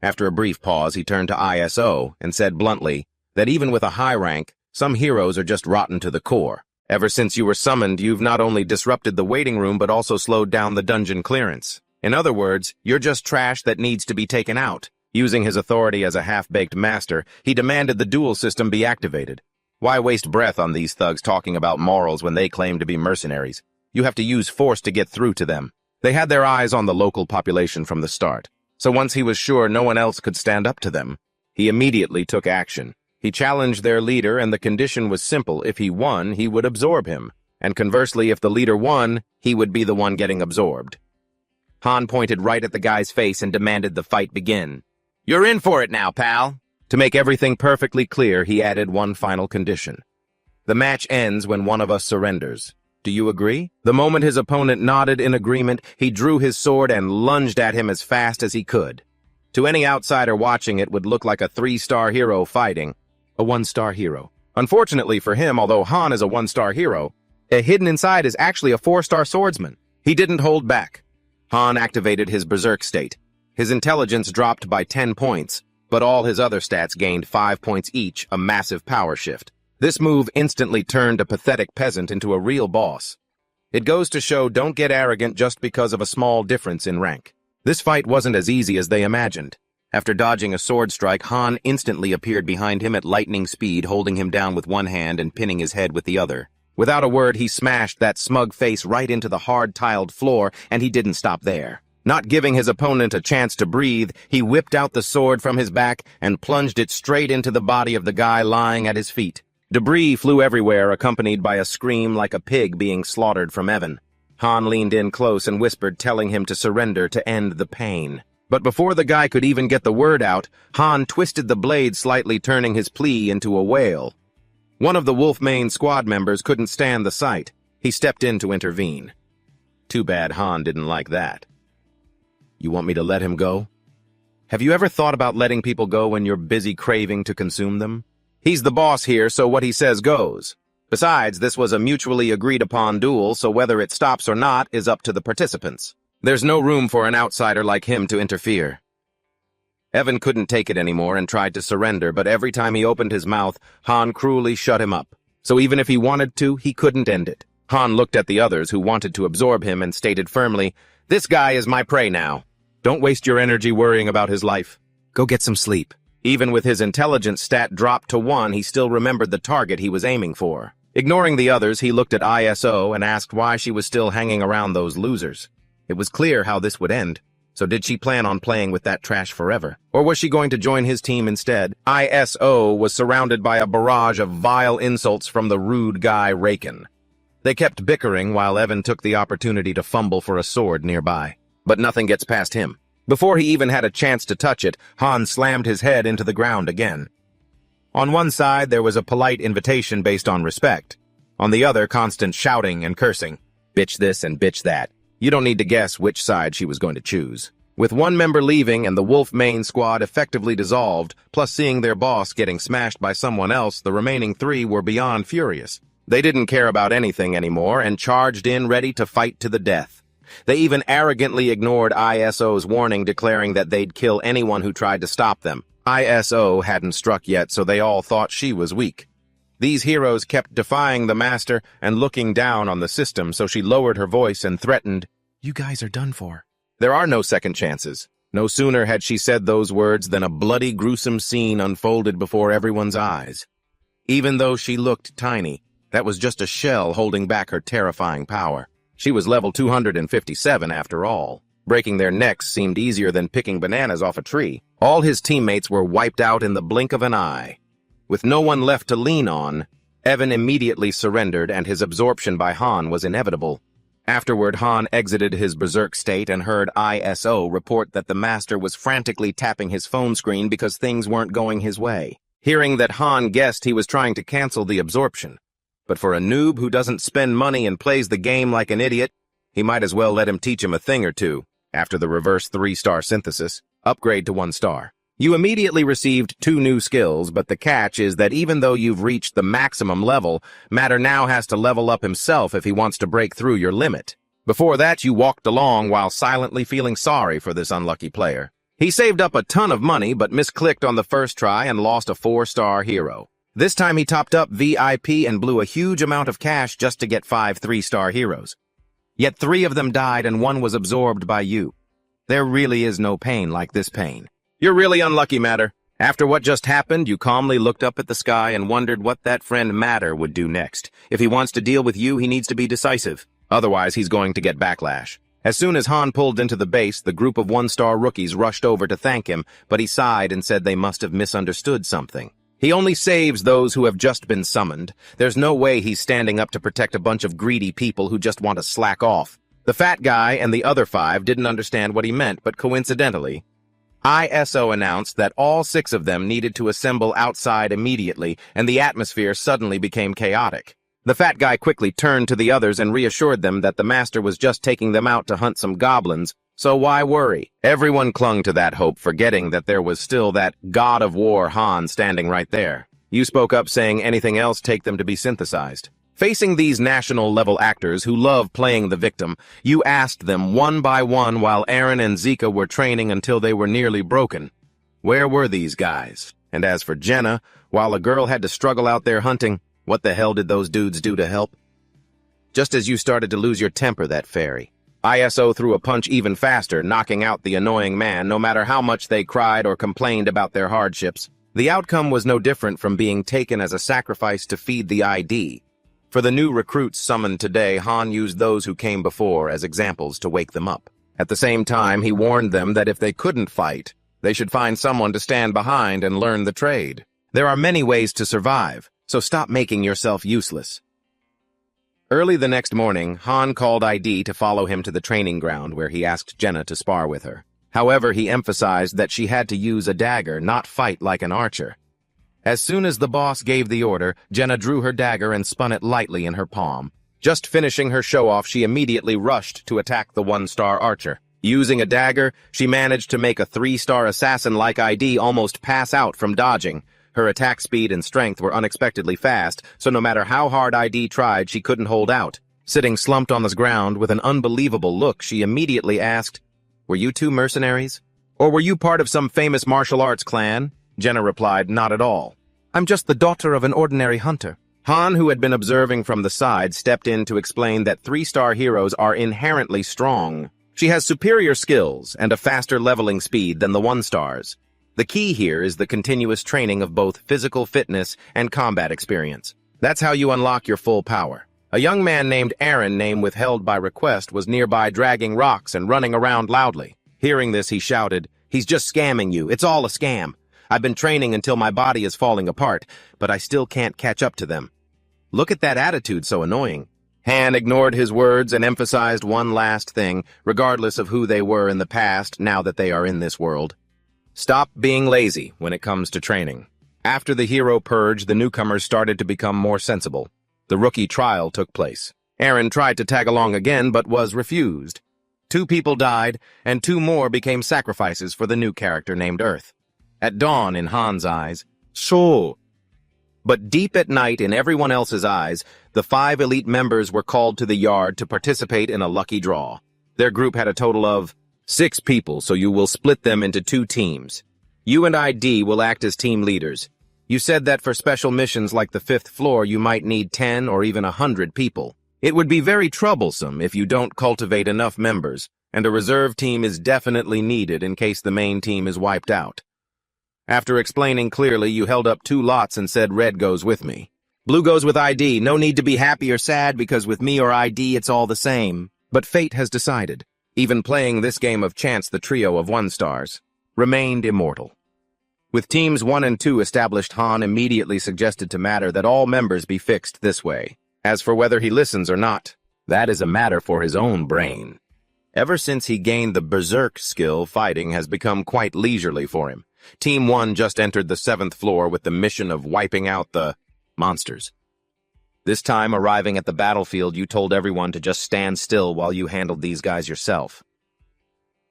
After a brief pause, he turned to ISO and said bluntly that even with a high rank, some heroes are just rotten to the core. Ever since you were summoned, you've not only disrupted the waiting room but also slowed down the dungeon clearance. In other words, you're just trash that needs to be taken out. Using his authority as a half-baked master, he demanded the duel system be activated. Why waste breath on these thugs talking about morals when they claim to be mercenaries? You have to use force to get through to them. They had their eyes on the local population from the start, so once he was sure no one else could stand up to them, he immediately took action. He challenged their leader, and the condition was simple. If he won, he would absorb him. And conversely, if the leader won, he would be the one getting absorbed. Han pointed right at the guy's face and demanded the fight begin. "You're in for it now, pal." To make everything perfectly clear, he added one final condition. "The match ends when one of us surrenders. Do you agree?" The moment his opponent nodded in agreement, he drew his sword and lunged at him as fast as he could. To any outsider watching, it would look like a 3-star hero fighting a 1-star hero. Unfortunately for him, although Han is a 1-star hero, hidden inside is actually a 4-star swordsman. He didn't hold back. Han activated his berserk state. His intelligence dropped by 10 points, but all his other stats gained 5 points each, a massive power shift. This move instantly turned a pathetic peasant into a real boss. It goes to show, don't get arrogant just because of a small difference in rank. This fight wasn't as easy as they imagined. After dodging a sword strike, Han instantly appeared behind him at lightning speed, holding him down with one hand and pinning his head with the other. Without a word, he smashed that smug face right into the hard-tiled floor, and he didn't stop there. Not giving his opponent a chance to breathe, he whipped out the sword from his back and plunged it straight into the body of the guy lying at his feet. Debris flew everywhere, accompanied by a scream like a pig being slaughtered from Evan. Han leaned in close and whispered, telling him to surrender to end the pain. But before the guy could even get the word out, Han twisted the blade slightly, turning his plea into a wail. One of the Wolfmane squad members couldn't stand the sight. He stepped in to intervene. Too bad Han didn't like that. "You want me to let him go?" Have you ever thought about letting people go when you're busy craving to consume them? He's the boss here, so what he says goes. Besides, this was a mutually agreed-upon duel, so whether it stops or not is up to the participants. There's no room for an outsider like him to interfere. Evan couldn't take it anymore and tried to surrender, but every time he opened his mouth, Han cruelly shut him up. So even if he wanted to, he couldn't end it. Han looked at the others who wanted to absorb him and stated firmly, "This guy is my prey now. Don't waste your energy worrying about his life. Go get some sleep." Even with his intelligence stat dropped to 1, he still remembered the target he was aiming for. Ignoring the others, he looked at ISO and asked why she was still hanging around those losers. It was clear how this would end. So did she plan on playing with that trash forever? Or was she going to join his team instead? ISO was surrounded by a barrage of vile insults from the rude guy Raken. They kept bickering while Evan took the opportunity to fumble for a sword nearby. But nothing gets past him. Before he even had a chance to touch it, Han slammed his head into the ground again. On one side, there was a polite invitation based on respect. On the other, constant shouting and cursing. Bitch this and bitch that. You don't need to guess which side she was going to choose. With one member leaving and the Wolfmane squad effectively dissolved, plus seeing their boss getting smashed by someone else, the remaining 3 were beyond furious. They didn't care about anything anymore and charged in ready to fight to the death. They even arrogantly ignored ISO's warning, declaring that they'd kill anyone who tried to stop them. ISO hadn't struck yet, so they all thought she was weak. These heroes kept defying the master and looking down on the system, so she lowered her voice and threatened, "You guys are done for." There are no second chances. No sooner had she said those words than a bloody, gruesome scene unfolded before everyone's eyes. Even though she looked tiny, that was just a shell holding back her terrifying power. She was level 257 after all. Breaking their necks seemed easier than picking bananas off a tree. All his teammates were wiped out in the blink of an eye. With no one left to lean on, Evan immediately surrendered and his absorption by Han was inevitable. Afterward, Han exited his berserk state and heard ISO report that the master was frantically tapping his phone screen because things weren't going his way. Hearing that, Han guessed he was trying to cancel the absorption. But for a noob who doesn't spend money and plays the game like an idiot, he might as well let him teach him a thing or two. After the reverse 3-star synthesis, upgrade to 1 star. You immediately received 2 new skills, but the catch is that even though you've reached the maximum level, Matter now has to level up himself if he wants to break through your limit. Before that, you walked along while silently feeling sorry for this unlucky player. He saved up a ton of money but misclicked on the first try and lost a 4-star hero. This time he topped up VIP and blew a huge amount of cash just to get 5 3-star heroes. Yet 3 of them died and 1 was absorbed by you. There really is no pain like this pain. You're really unlucky, Matter. After what just happened, you calmly looked up at the sky and wondered what that friend Matter would do next. If he wants to deal with you, he needs to be decisive. Otherwise, he's going to get backlash. As soon as Han pulled into the base, the group of 1-star rookies rushed over to thank him, but he sighed and said they must have misunderstood something. He only saves those who have just been summoned. There's no way he's standing up to protect a bunch of greedy people who just want to slack off. The fat guy and the other 5 didn't understand what he meant, but coincidentally, ISO announced that all 6 of them needed to assemble outside immediately, and the atmosphere suddenly became chaotic. The fat guy quickly turned to the others and reassured them that the master was just taking them out to hunt some goblins, so why worry? Everyone clung to that hope, forgetting that there was still that god of war Han standing right there. You spoke up saying anything else take them to be synthesized. Facing these national-level actors who love playing the victim, you asked them one by one while Aaron and Zika were training until they were nearly broken. Where were these guys? And as for Jenna, while a girl had to struggle out there hunting, what the hell did those dudes do to help? Just as you started to lose your temper, that fairy, ISO threw a punch even faster, knocking out the annoying man no matter how much they cried or complained about their hardships. The outcome was no different from being taken as a sacrifice to feed the ID. For the new recruits summoned today, Han used those who came before as examples to wake them up. At the same time, he warned them that if they couldn't fight, they should find someone to stand behind and learn the trade. There are many ways to survive, so stop making yourself useless. Early the next morning, Han called ID to follow him to the training ground where he asked Jenna to spar with her. However, he emphasized that she had to use a dagger, not fight like an archer. As soon as the boss gave the order, Jenna drew her dagger and spun it lightly in her palm. Just finishing her show-off, she immediately rushed to attack the 1-star archer. Using a dagger, she managed to make a 3-star assassin like ID almost pass out from dodging. Her attack speed and strength were unexpectedly fast, so no matter how hard ID tried, she couldn't hold out. Sitting slumped on the ground with an unbelievable look, she immediately asked, "Were you 2 mercenaries? Or were you part of some famous martial arts clan?" Jenna replied, "Not at all. I'm just the daughter of an ordinary hunter." Han, who had been observing from the side, stepped in to explain that 3-star heroes are inherently strong. She has superior skills and a faster leveling speed than the 1-stars. The key here is the continuous training of both physical fitness and combat experience. That's how you unlock your full power. A young man named Aaron, name withheld by request, was nearby dragging rocks and running around loudly. Hearing this, he shouted, "He's just scamming you. It's all a scam. I've been training until my body is falling apart, but I still can't catch up to them. Look at that attitude, so annoying." Han ignored his words and emphasized one last thing, regardless of who they were in the past, now that they are in this world. Stop being lazy when it comes to training. After the hero purge, the newcomers started to become more sensible. The rookie trial took place. Aaron tried to tag along again, but was refused. 2 people died, and 2 more became sacrifices for the new character named Earth. At dawn, in Han's eyes, so. But deep at night, in everyone else's eyes, the 5 elite members were called to the yard to participate in a lucky draw. Their group had a total of 6 people, so you will split them into 2 teams. You and ID will act as team leaders. You said that for special missions like the 5th floor, you might need 10 or even 100 people. It would be very troublesome if you don't cultivate enough members, and a reserve team is definitely needed in case the main team is wiped out. After explaining clearly, you held up 2 lots and said red goes with me. Blue goes with ID. No need to be happy or sad, because with me or ID, it's all the same. But fate has decided. Even playing this game of chance, the trio of 1-stars remained immortal. With teams 1 and 2 established, Han immediately suggested to Matter that all members be fixed this way. As for whether he listens or not, that is a matter for his own brain. Ever since he gained the berserk skill, fighting has become quite leisurely for him. Team 1 just entered the 7th floor with the mission of wiping out the monsters. This time, arriving at the battlefield, you told everyone to just stand still while you handled these guys yourself.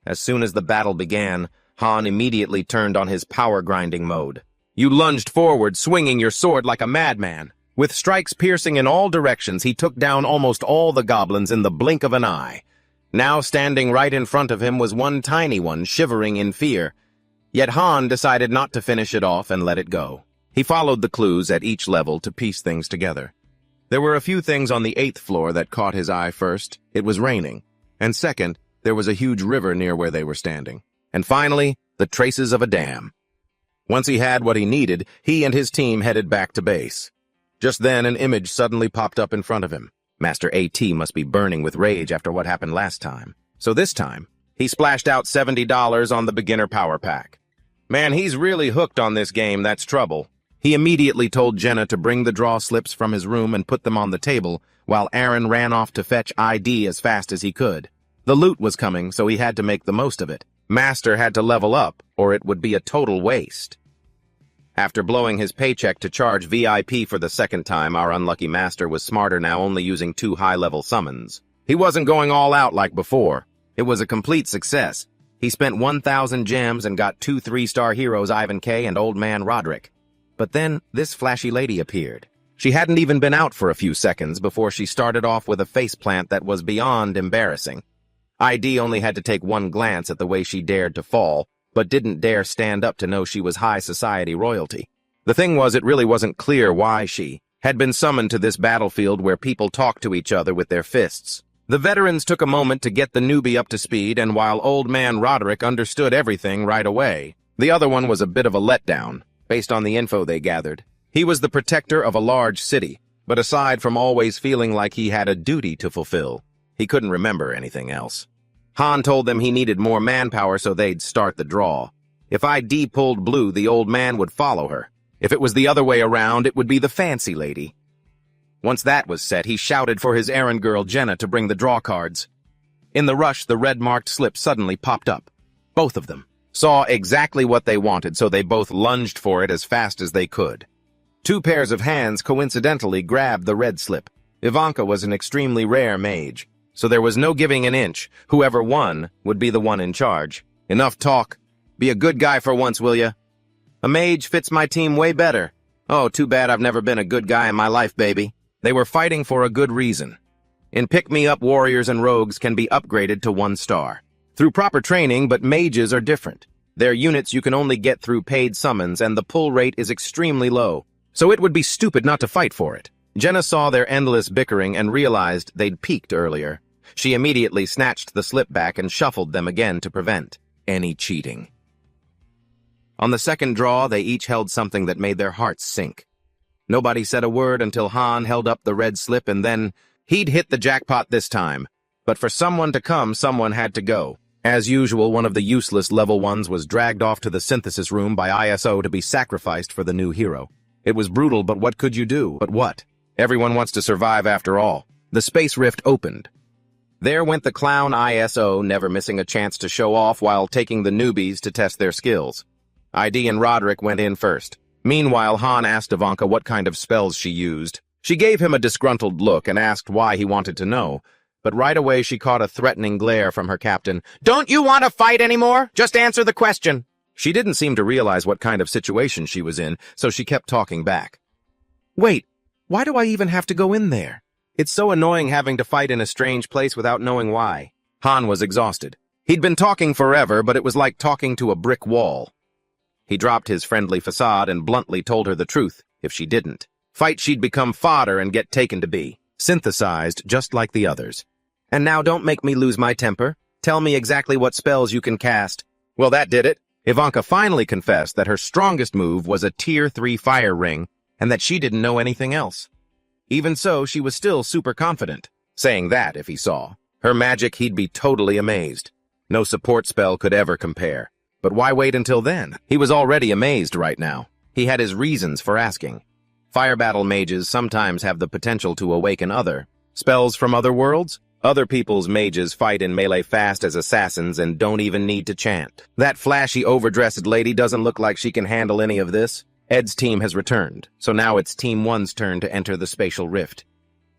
As soon as the battle began, Han immediately turned on his power-grinding mode. You lunged forward, swinging your sword like a madman. With strikes piercing in all directions, he took down almost all the goblins in the blink of an eye. Now standing right in front of him was one tiny one, shivering in fear. Yet Han decided not to finish it off and let it go. He followed the clues at each level to piece things together. There were a few things on the 8th floor that caught his eye first. It was raining. And second, there was a huge river near where they were standing. And finally, the traces of a dam. Once he had what he needed, he and his team headed back to base. Just then, an image suddenly popped up in front of him. Master A.T. must be burning with rage after what happened last time. So this time, he splashed out $70 on the beginner power pack. Man, he's really hooked on this game, that's trouble. He immediately told Jenna to bring the draw slips from his room and put them on the table, while Aaron ran off to fetch ID as fast as he could. The loot was coming, so he had to make the most of it. Master had to level up, or it would be a total waste. After blowing his paycheck to charge VIP for the second time, our unlucky master was smarter now, only using 2 high-level summons. He wasn't going all out like before. It was a complete success. He spent 1,000 gems and got 2 3-star heroes, Ivan K. and Old Man Roderick. But then, this flashy lady appeared. She hadn't even been out for a few seconds before she started off with a faceplant that was beyond embarrassing. ID only had to take one glance at the way she dared to fall, but didn't dare stand up to know she was high society royalty. The thing was, it really wasn't clear why she had been summoned to this battlefield where people talk to each other with their fists. The veterans took a moment to get the newbie up to speed, and while Old Man Roderick understood everything right away, the other one was a bit of a letdown, based on the info they gathered. He was the protector of a large city, but aside from always feeling like he had a duty to fulfill, he couldn't remember anything else. Han told them he needed more manpower so they'd start the draw. If ID pulled blue, the old man would follow her. If it was the other way around, it would be the fancy lady. Once that was set, he shouted for his errand girl Jenna to bring the draw cards. In the rush, the red-marked slip suddenly popped up. Both of them saw exactly what they wanted, so they both lunged for it as fast as they could. 2 pairs of hands coincidentally grabbed the red slip. Ivanka was an extremely rare mage, so there was no giving an inch. Whoever won would be the one in charge. Enough talk. Be a good guy for once, will ya? A mage fits my team way better. Oh, too bad I've never been a good guy in my life, baby. They were fighting for a good reason. In pick-me-up, warriors and rogues can be upgraded to 1 star. Through proper training, but mages are different. They're units you can only get through paid summons, and the pull rate is extremely low, so it would be stupid not to fight for it. Jenna saw their endless bickering and realized they'd peaked earlier. She immediately snatched the slip back and shuffled them again to prevent any cheating. On the second draw, they each held something that made their hearts sink. Nobody said a word until Han held up the red slip, and then he'd hit the jackpot this time. But for someone to come, someone had to go. As usual, one of the useless level 1s was dragged off to the synthesis room by ISO to be sacrificed for the new hero. It was brutal, but what could you do? But what? Everyone wants to survive after all. The space rift opened. There went the clown ISO, never missing a chance to show off while taking the newbies to test their skills. ID and Roderick went in first. Meanwhile, Han asked Ivanka what kind of spells she used. She gave him a disgruntled look and asked why he wanted to know. But right away she caught a threatening glare from her captain. "Don't you want to fight anymore? Just answer the question." She didn't seem to realize what kind of situation she was in, so she kept talking back. "Wait, why do I even have to go in there? It's so annoying having to fight in a strange place without knowing why." Han was exhausted. He'd been talking forever, but it was like talking to a brick wall. He dropped his friendly facade and bluntly told her the truth. If she didn't fight, she'd become fodder and get taken to be synthesized just like the others. "And now don't make me lose my temper. Tell me exactly what spells you can cast." Well, that did it. Ivanka finally confessed that her strongest move was a Tier 3 fire ring and that she didn't know anything else. Even so, she was still super confident, saying that if he saw her magic, he'd be totally amazed. No support spell could ever compare. But why wait until then? He was already amazed right now. He had his reasons for asking. Fire battle mages sometimes have the potential to awaken other spells from other worlds. Other people's mages fight in melee fast as assassins and don't even need to chant. That flashy, overdressed lady doesn't look like she can handle any of this. Ed's team has returned, so now it's Team 1's turn to enter the spatial rift.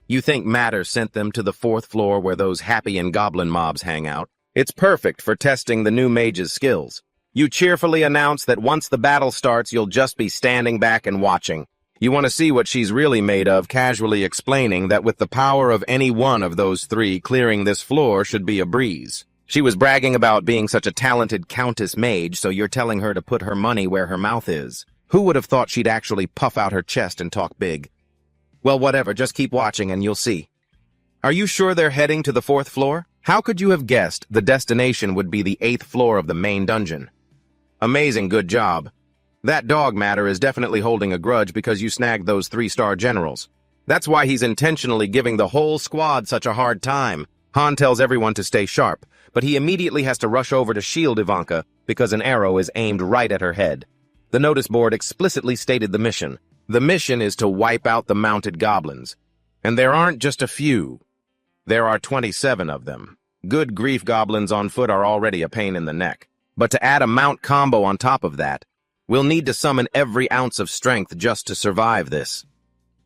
You think Matter sent them to the 4th floor where those happy and goblin mobs hang out? It's perfect for testing the new mage's skills. You cheerfully announce that once the battle starts, you'll just be standing back and watching. You want to see what she's really made of, casually explaining that with the power of any one of those 3, clearing this floor should be a breeze. She was bragging about being such a talented countess mage, so you're telling her to put her money where her mouth is. Who would have thought she'd actually puff out her chest and talk big? Well, whatever, just keep watching and you'll see. Are you sure they're heading to the 4th floor? How could you have guessed the destination would be the 8th floor of the main dungeon? Amazing good job. That dog matter is definitely holding a grudge because you snagged those 3-star generals. That's why he's intentionally giving the whole squad such a hard time. Han tells everyone to stay sharp, but he immediately has to rush over to shield Ivanka because an arrow is aimed right at her head. The notice board explicitly stated the mission. The mission is to wipe out the mounted goblins. And there aren't just a few. There are 27 of them. Good grief, goblins on foot are already a pain in the neck. But to add a mount combo on top of that, we'll need to summon every ounce of strength just to survive this.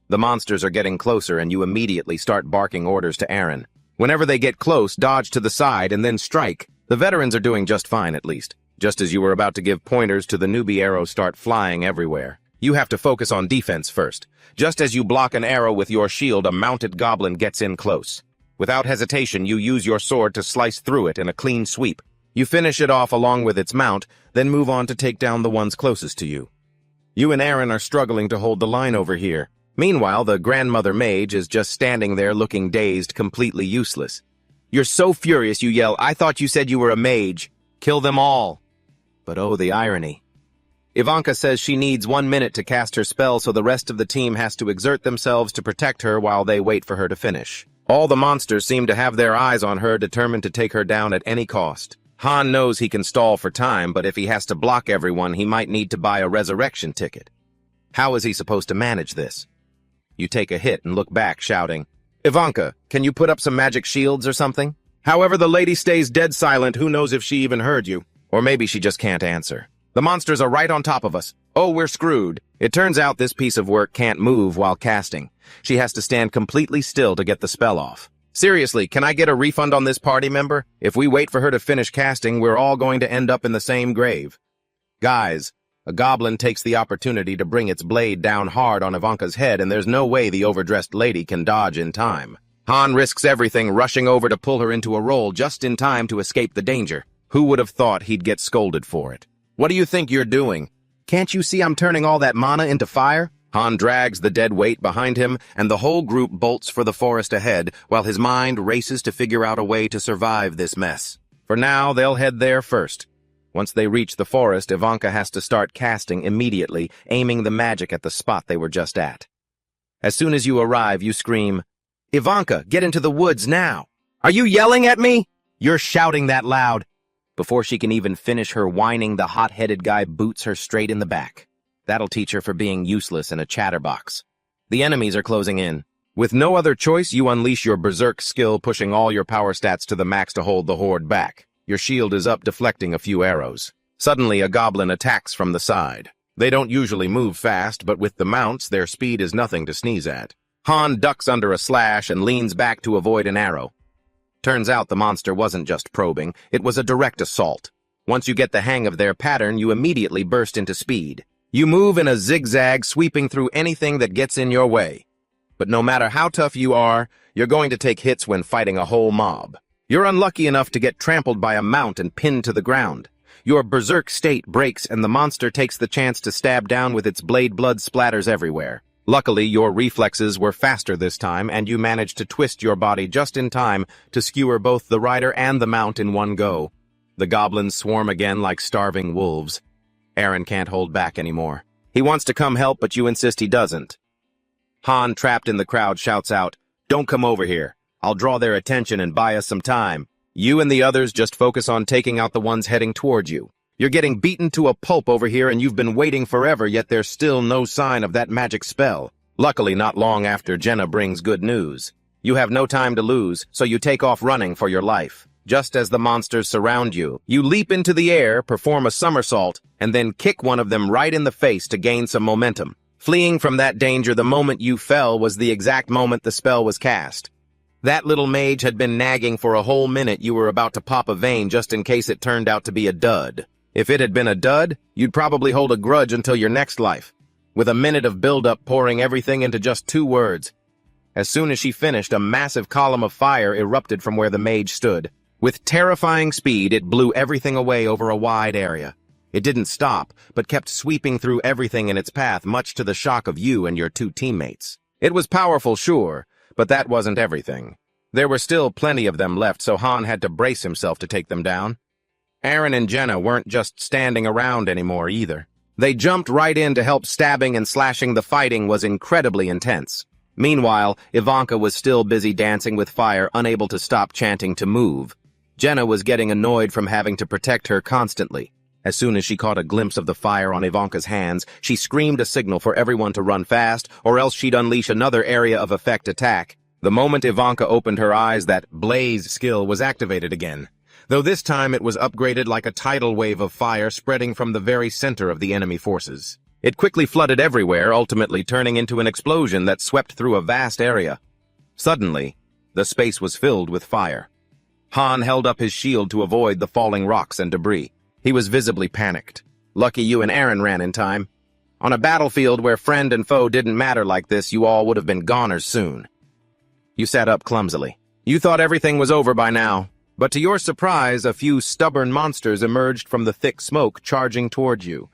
The monsters are getting closer and you immediately start barking orders to Aaron. Whenever they get close, dodge to the side and then strike. The veterans are doing just fine at least. Just as you were about to give pointers to the newbie, arrows start flying everywhere. You have to focus on defense first. Just as you block an arrow with your shield, a mounted goblin gets in close. Without hesitation, you use your sword to slice through it in a clean sweep. You finish it off along with its mount, then move on to take down the ones closest to you. You and Aaron are struggling to hold the line over here. Meanwhile, the grandmother mage is just standing there looking dazed, completely useless. You're so furious you yell, "I thought you said you were a mage. Kill them all." But oh, the irony. Ivanka says she needs 1 minute to cast her spell, so the rest of the team has to exert themselves to protect her while they wait for her to finish. All the monsters seem to have their eyes on her, determined to take her down at any cost. Han knows he can stall for time, but if he has to block everyone, he might need to buy a resurrection ticket. How is he supposed to manage this? You take a hit and look back, shouting, "Ivanka, can you put up some magic shields or something?" However, the lady stays dead silent. Who knows if she even heard you? Or maybe she just can't answer. The monsters are right on top of us. Oh, we're screwed. It turns out this piece of work can't move while casting. She has to stand completely still to get the spell off. Seriously, can I get a refund on this party member? If we wait for her to finish casting, we're all going to end up in the same grave. Guys, a goblin takes the opportunity to bring its blade down hard on Ivanka's head, and there's no way the overdressed lady can dodge in time. Han risks everything, rushing over to pull her into a roll just in time to escape the danger. Who would have thought he'd get scolded for it? What do you think you're doing? Can't you see I'm turning all that mana into fire? Han drags the dead weight behind him, and the whole group bolts for the forest ahead, while his mind races to figure out a way to survive this mess. For now, they'll head there first. Once they reach the forest, Ivanka has to start casting immediately, aiming the magic at the spot they were just at. As soon as you arrive, you scream, "Ivanka, get into the woods now!" "Are you yelling at me?" You're shouting that loud. Before she can even finish her whining, the hot-headed guy boots her straight in the back. That'll teach her for being useless and a chatterbox. The enemies are closing in. With no other choice, you unleash your berserk skill, pushing all your power stats to the max to hold the horde back. Your shield is up, deflecting a few arrows. Suddenly, a goblin attacks from the side. They don't usually move fast, but with the mounts, their speed is nothing to sneeze at. Han ducks under a slash and leans back to avoid an arrow. Turns out the monster wasn't just probing, it was a direct assault. Once you get the hang of their pattern, you immediately burst into speed. You move in a zigzag, sweeping through anything that gets in your way. But no matter how tough you are, you're going to take hits when fighting a whole mob. You're unlucky enough to get trampled by a mount and pinned to the ground. Your berserk state breaks and the monster takes the chance to stab down with its blade. Blood splatters everywhere. Luckily, your reflexes were faster this time, and you managed to twist your body just in time to skewer both the rider and the mount in one go. The goblins swarm again like starving wolves. Aaron can't hold back anymore. He wants to come help, but you insist he doesn't. Han, trapped in the crowd, shouts out, "Don't come over here. I'll draw their attention and buy us some time. You and the others just focus on taking out the ones heading toward you. You're getting beaten to a pulp over here, and you've been waiting forever, yet there's still no sign of that magic spell." Luckily, not long after, Jenna brings good news. You have no time to lose, so you take off running for your life. Just as the monsters surround you, you leap into the air, perform a somersault, and then kick one of them right in the face to gain some momentum. Fleeing from that danger the moment you fell was the exact moment the spell was cast. That little mage had been nagging for a whole minute. You were about to pop a vein just in case it turned out to be a dud. If it had been a dud, you'd probably hold a grudge until your next life. With a minute of build-up, pouring everything into just 2 words. As soon as she finished, a massive column of fire erupted from where the mage stood. With terrifying speed, it blew everything away over a wide area. It didn't stop, but kept sweeping through everything in its path, much to the shock of you and your two teammates. It was powerful, sure, but that wasn't everything. There were still plenty of them left, so Han had to brace himself to take them down. Aaron and Jenna weren't just standing around anymore either. They jumped right in to help. Stabbing and slashing. The fighting was incredibly intense. Meanwhile, Ivanka was still busy dancing with fire, unable to stop chanting to move. Jenna was getting annoyed from having to protect her constantly. As soon as she caught a glimpse of the fire on Ivanka's hands, she screamed a signal for everyone to run fast, or else she'd unleash another area of effect attack. The moment Ivanka opened her eyes, that blaze skill was activated again, though this time it was upgraded like a tidal wave of fire spreading from the very center of the enemy forces. It quickly flooded everywhere, ultimately turning into an explosion that swept through a vast area. Suddenly, the space was filled with fire. Han held up his shield to avoid the falling rocks and debris. He was visibly panicked. Lucky you and Aaron ran in time. On a battlefield where friend and foe didn't matter like this, you all would have been goners soon. You sat up clumsily. You thought everything was over by now, but to your surprise, a few stubborn monsters emerged from the thick smoke, charging toward you.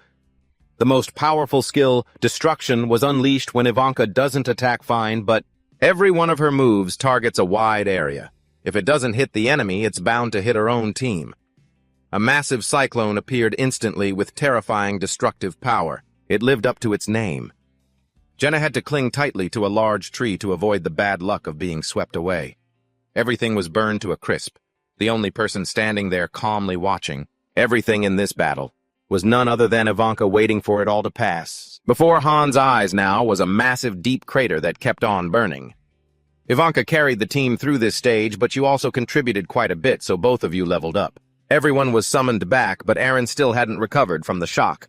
The most powerful skill, Destruction, was unleashed when Ivanka doesn't attack fine, but every one of her moves targets a wide area. If it doesn't hit the enemy, it's bound to hit her own team. A massive cyclone appeared instantly with terrifying destructive power. It lived up to its name. Jenna had to cling tightly to a large tree to avoid the bad luck of being swept away. Everything was burned to a crisp. The only person standing there calmly watching everything in this battle was none other than Ivanka, waiting for it all to pass. Before Han's eyes now was a massive deep crater that kept on burning. Ivanka carried the team through this stage, but you also contributed quite a bit, so both of you leveled up. Everyone was summoned back, but Aaron still hadn't recovered from the shock.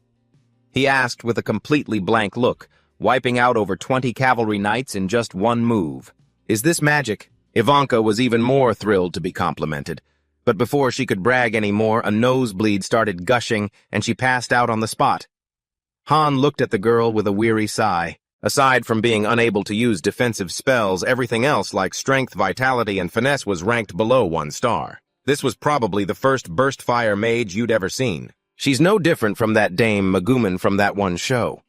He asked with a completely blank look, wiping out over 20 cavalry knights in just one move. Is this magic? Ivanka was even more thrilled to be complimented. But before she could brag anymore, a nosebleed started gushing, and she passed out on the spot. Han looked at the girl with a weary sigh. Aside from being unable to use defensive spells, everything else like strength, vitality, and finesse was ranked below 1 star. This was probably the first burst fire mage you'd ever seen. She's no different from that Dame Megumin from that one show.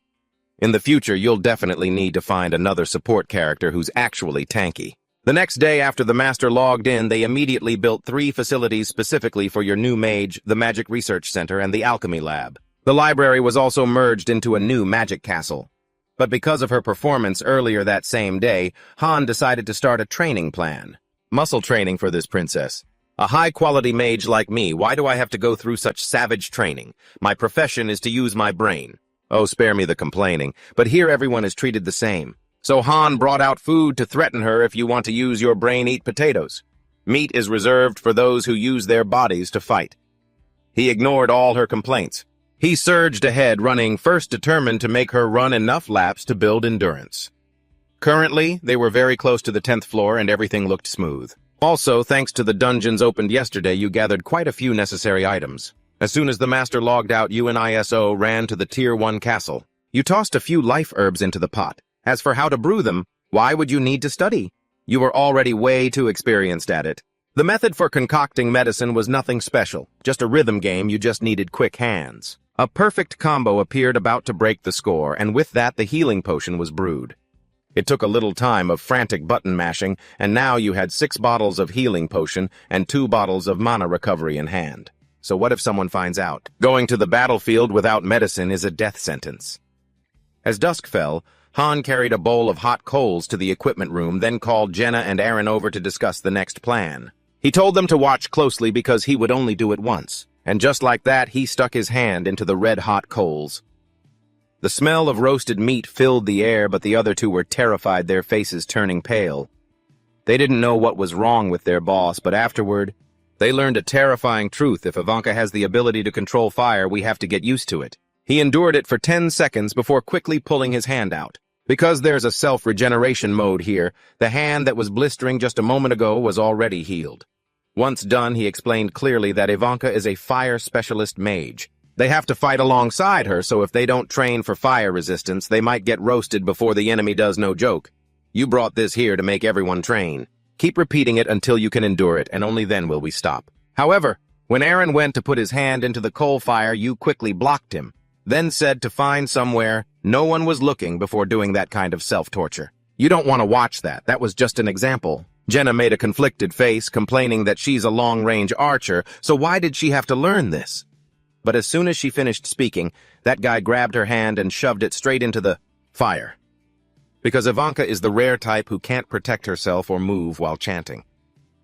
In the future, you'll definitely need to find another support character who's actually tanky. The next day after the master logged in, they immediately built 3 facilities specifically for your new mage, the Magic Research Center and the Alchemy Lab. The library was also merged into a new magic castle. But because of her performance earlier that same day, Han decided to start a training plan. Muscle training for this princess. A high-quality mage like me, why do I have to go through such savage training? My profession is to use my brain. Oh, spare me the complaining, but here everyone is treated the same. So Han brought out food to threaten her. If you want to use your brain, eat potatoes. Meat is reserved for those who use their bodies to fight. He ignored all her complaints. He surged ahead, running first, determined to make her run enough laps to build endurance. Currently, they were very close to the 10th floor and everything looked smooth. Also, thanks to the dungeons opened yesterday, you gathered quite a few necessary items. As soon as the master logged out, you and ISO ran to the Tier 1 castle. You tossed a few life herbs into the pot. As for how to brew them, why would you need to study? You were already way too experienced at it. The method for concocting medicine was nothing special, just a rhythm game. You just needed quick hands. A perfect combo appeared about to break the score, and with that the healing potion was brewed. It took a little time of frantic button mashing, and now you had 6 bottles of healing potion and 2 bottles of mana recovery in hand. So what if someone finds out? Going to the battlefield without medicine is a death sentence. As dusk fell, Han carried a bowl of hot coals to the equipment room, then called Jenna and Aaron over to discuss the next plan. He told them to watch closely because he would only do it once. And just like that, he stuck his hand into the red-hot coals. The smell of roasted meat filled the air, but the other two were terrified, their faces turning pale. They didn't know what was wrong with their boss, but afterward, they learned a terrifying truth. If Ivanka has the ability to control fire, we have to get used to it. He endured it for 10 seconds before quickly pulling his hand out. Because there's a self-regeneration mode here, the hand that was blistering just a moment ago was already healed. Once done, he explained clearly that Ivanka is a fire specialist mage. They have to fight alongside her, so if they don't train for fire resistance, they might get roasted before the enemy does, no joke. You brought this here to make everyone train. Keep repeating it until you can endure it, and only then will we stop. However, When Aaron went to put his hand into the coal fire, you quickly blocked him, then said to find somewhere no one was looking before doing that kind of self-torture. You don't want to watch that. That was just an example. Jenna made a conflicted face, complaining that she's a long-range archer, so why did she have to learn this? But as soon as she finished speaking, that guy grabbed her hand and shoved it straight into the fire. Because Ivanka is the rare type who can't protect herself or move while chanting.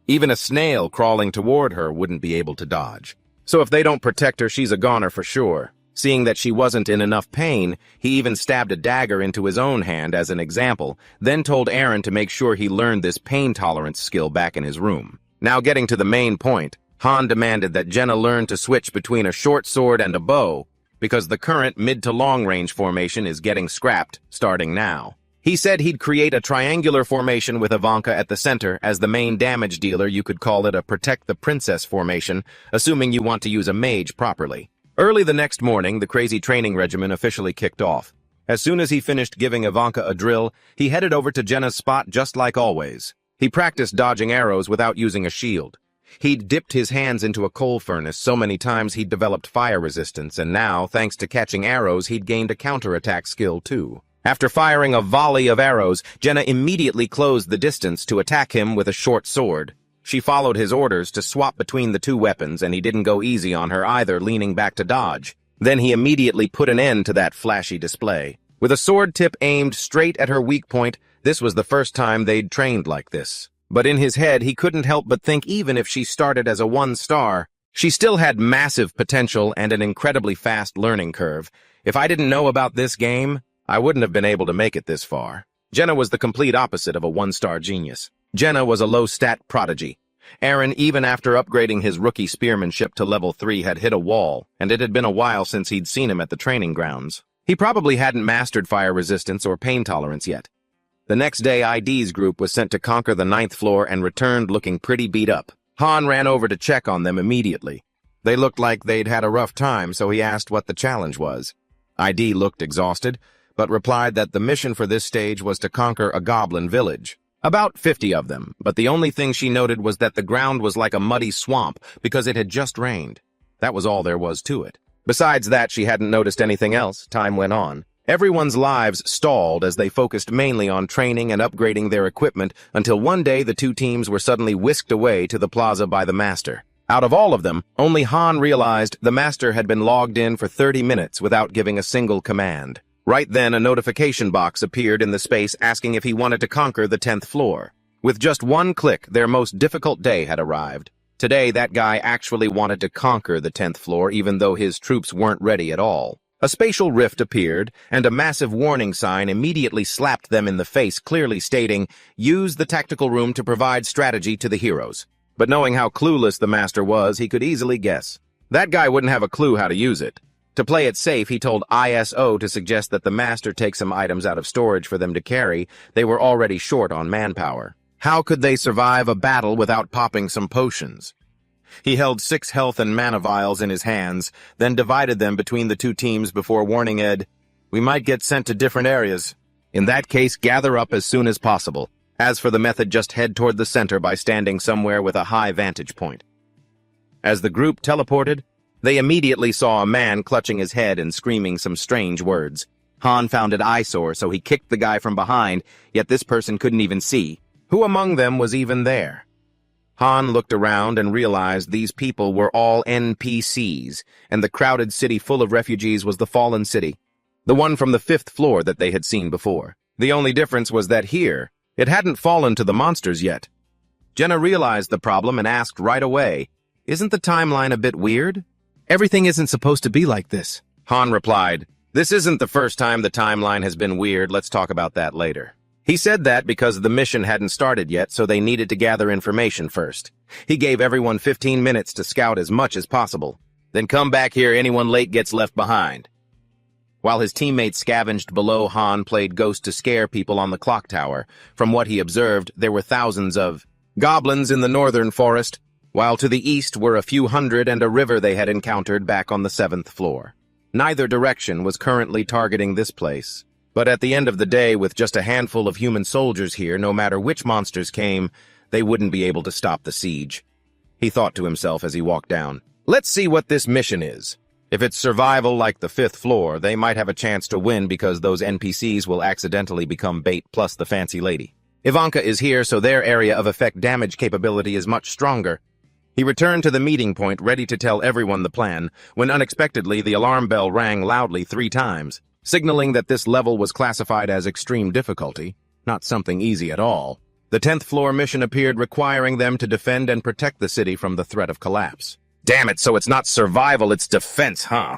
Even a snail crawling toward her wouldn't be able to dodge. So if they don't protect her, she's a goner for sure. Seeing that she wasn't in enough pain, he even stabbed a dagger into his own hand as an example, then told Aaron to make sure he learned this pain tolerance skill back in his room. Now getting to the main point, Han demanded that Jenna learn to switch between a short sword and a bow, because the current mid to long range formation is getting scrapped, starting now. He said he'd create a triangular formation with Ivanka at the center as the main damage dealer. You could call it a protect the princess formation, assuming you want to use a mage properly. Early the next morning, the crazy training regimen officially kicked off. As soon as he finished giving Ivanka a drill, he headed over to Jenna's spot just like always. He practiced dodging arrows without using a shield. He'd dipped his hands into a coal furnace so many times he'd developed fire resistance, and now, thanks to catching arrows, he'd gained a counterattack skill too. After firing a volley of arrows, Jenna immediately closed the distance to attack him with a short sword. She followed his orders to swap between the two weapons, and he didn't go easy on her either, leaning back to dodge. Then he immediately put an end to that flashy display. With a sword tip aimed straight at her weak point, this was the first time they'd trained like this. But in his head, he couldn't help but think even if she started as a 1-star, she still had massive potential and an incredibly fast learning curve. If I didn't know about this game, I wouldn't have been able to make it this far. Jenna was the complete opposite of a 1-star genius. Jenna was a low-stat prodigy. Aaron, even after upgrading his rookie spearmanship to level 3, had hit a wall, and it had been a while since he'd seen him at the training grounds. He probably hadn't mastered fire resistance or pain tolerance yet. The next day, ID's group was sent to conquer the 9th floor and returned looking pretty beat up. Han ran over to check on them immediately. They looked like they'd had a rough time, so he asked what the challenge was. ID looked exhausted, but replied that the mission for this stage was to conquer a goblin village. About 50 of them, but the only thing she noted was that the ground was like a muddy swamp because it had just rained. That was all there was to it. Besides that, she hadn't noticed anything else. Time went on. Everyone's lives stalled as they focused mainly on training and upgrading their equipment until one day the two teams were suddenly whisked away to the plaza by the master. Out of all of them, only Han realized the master had been logged in for 30 minutes without giving a single command. Right then, a notification box appeared in the space asking if he wanted to conquer the 10th floor. With just one click, their most difficult day had arrived. Today, that guy actually wanted to conquer the 10th floor even though his troops weren't ready at all. A spatial rift appeared, and a massive warning sign immediately slapped them in the face, clearly stating, "Use the tactical room to provide strategy to the heroes." But knowing how clueless the master was, he could easily guess. That guy wouldn't have a clue how to use it. To play it safe, he told ISO to suggest that the master take some items out of storage for them to carry. They were already short on manpower. How could they survive a battle without popping some potions? He held 6 health and mana vials in his hands, then divided them between the two teams before warning Ed, "We might get sent to different areas. In that case, gather up as soon as possible. As for the method, just head toward the center by standing somewhere with a high vantage point." As the group teleported, they immediately saw a man clutching his head and screaming some strange words. Han found it eyesore, so he kicked the guy from behind, yet this person couldn't even see. Who among them was even there? Han looked around and realized these people were all NPCs, and the crowded city full of refugees was the fallen city, the one from the 5th floor that they had seen before. The only difference was that here, it hadn't fallen to the monsters yet. Jenna realized the problem and asked right away, "Isn't the timeline a bit weird?" "Everything isn't supposed to be like this." Han replied, "This isn't the first time the timeline has been weird. Let's talk about that later." He said that because the mission hadn't started yet, so they needed to gather information first. He gave everyone 15 minutes to scout as much as possible. Then come back here, anyone late gets left behind. While his teammates scavenged below, Han played ghost to scare people on the clock tower. From what he observed, there were thousands of goblins in the northern forest, while to the east were a few hundred and a river they had encountered back on the 7th floor. Neither direction was currently targeting this place. But at the end of the day, with just a handful of human soldiers here, no matter which monsters came, they wouldn't be able to stop the siege. He thought to himself as he walked down. Let's see what this mission is. If it's survival like the 5th floor, they might have a chance to win because those NPCs will accidentally become bait plus the fancy lady. Ivanka is here, so their area of effect damage capability is much stronger. He returned to the meeting point, ready to tell everyone the plan, when unexpectedly the alarm bell rang loudly 3 times, signaling that this level was classified as extreme difficulty, not something easy at all. The 10th floor mission appeared, requiring them to defend and protect the city from the threat of collapse. Damn it, so it's not survival, it's defense, huh?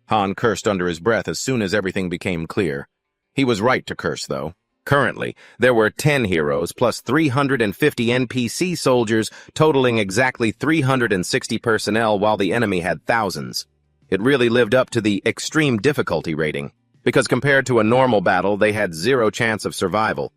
Han cursed under his breath as soon as everything became clear. He was right to curse, though. Currently, there were 10 heroes plus 350 NPC soldiers, totaling exactly 360 personnel, while the enemy had thousands. It really lived up to the extreme difficulty rating, because compared to a normal battle, they had 0 chance of survival.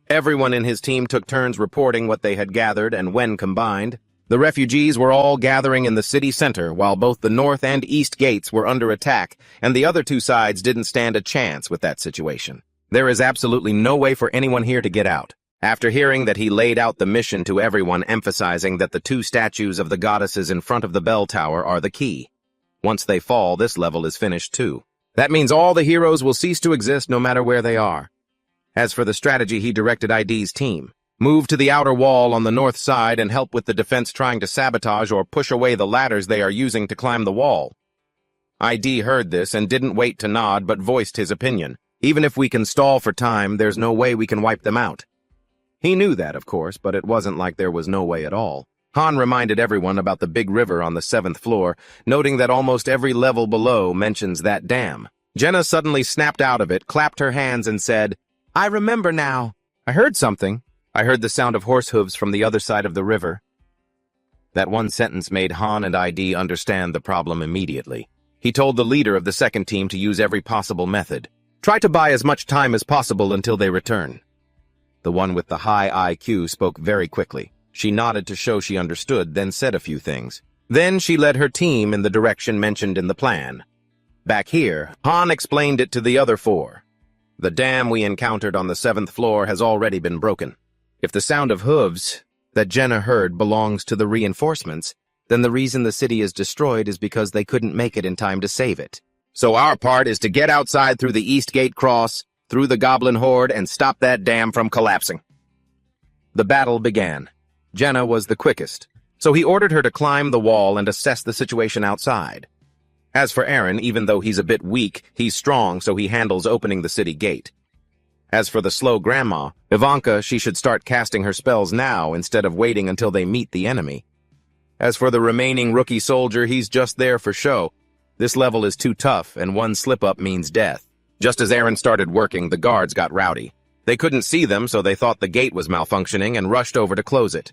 Everyone in his team took turns reporting what they had gathered, and when combined, the refugees were all gathering in the city center, while both the north and east gates were under attack, and the other 2 sides didn't stand a chance with that situation. There is absolutely no way for anyone here to get out. After hearing that, he laid out the mission to everyone, emphasizing that the 2 statues of the goddesses in front of the bell tower are the key. Once they fall, this level is finished too. That means all the heroes will cease to exist no matter where they are. As for the strategy, he directed ID's team. Move to the outer wall on the north side and help with the defense trying to sabotage or push away the ladders they are using to climb the wall. ID heard this and didn't wait to nod, but voiced his opinion. Even if we can stall for time, there's no way we can wipe them out. He knew that, of course, but it wasn't like there was no way at all. Han reminded everyone about the big river on the 7th floor, noting that almost every level below mentions that dam. Jenna suddenly snapped out of it, clapped her hands, and said, "I remember now. I heard something. I heard the sound of horse hooves from the other side of the river." That one sentence made Han and ID understand the problem immediately. He told the leader of the second team to use every possible method. Try to buy as much time as possible until they return. The one with the high IQ spoke very quickly. She nodded to show she understood, then said a few things. Then she led her team in the direction mentioned in the plan. Back here, Han explained it to the other 4. The dam we encountered on the 7th floor has already been broken. If the sound of hooves that Jenna heard belongs to the reinforcements, then the reason the city is destroyed is because they couldn't make it in time to save it. So our part is to get outside through the East Gate Cross, through the Goblin Horde, and stop that dam from collapsing. The battle began. Jenna was the quickest, so he ordered her to climb the wall and assess the situation outside. As for Aaron, even though he's a bit weak, he's strong, so he handles opening the city gate. As for the slow grandma, Ivanka, she should start casting her spells now instead of waiting until they meet the enemy. As for the remaining rookie soldier, he's just there for show. This level is too tough, and one slip-up means death. Just as Aaron started working, the guards got rowdy. They couldn't see them, so they thought the gate was malfunctioning and rushed over to close it.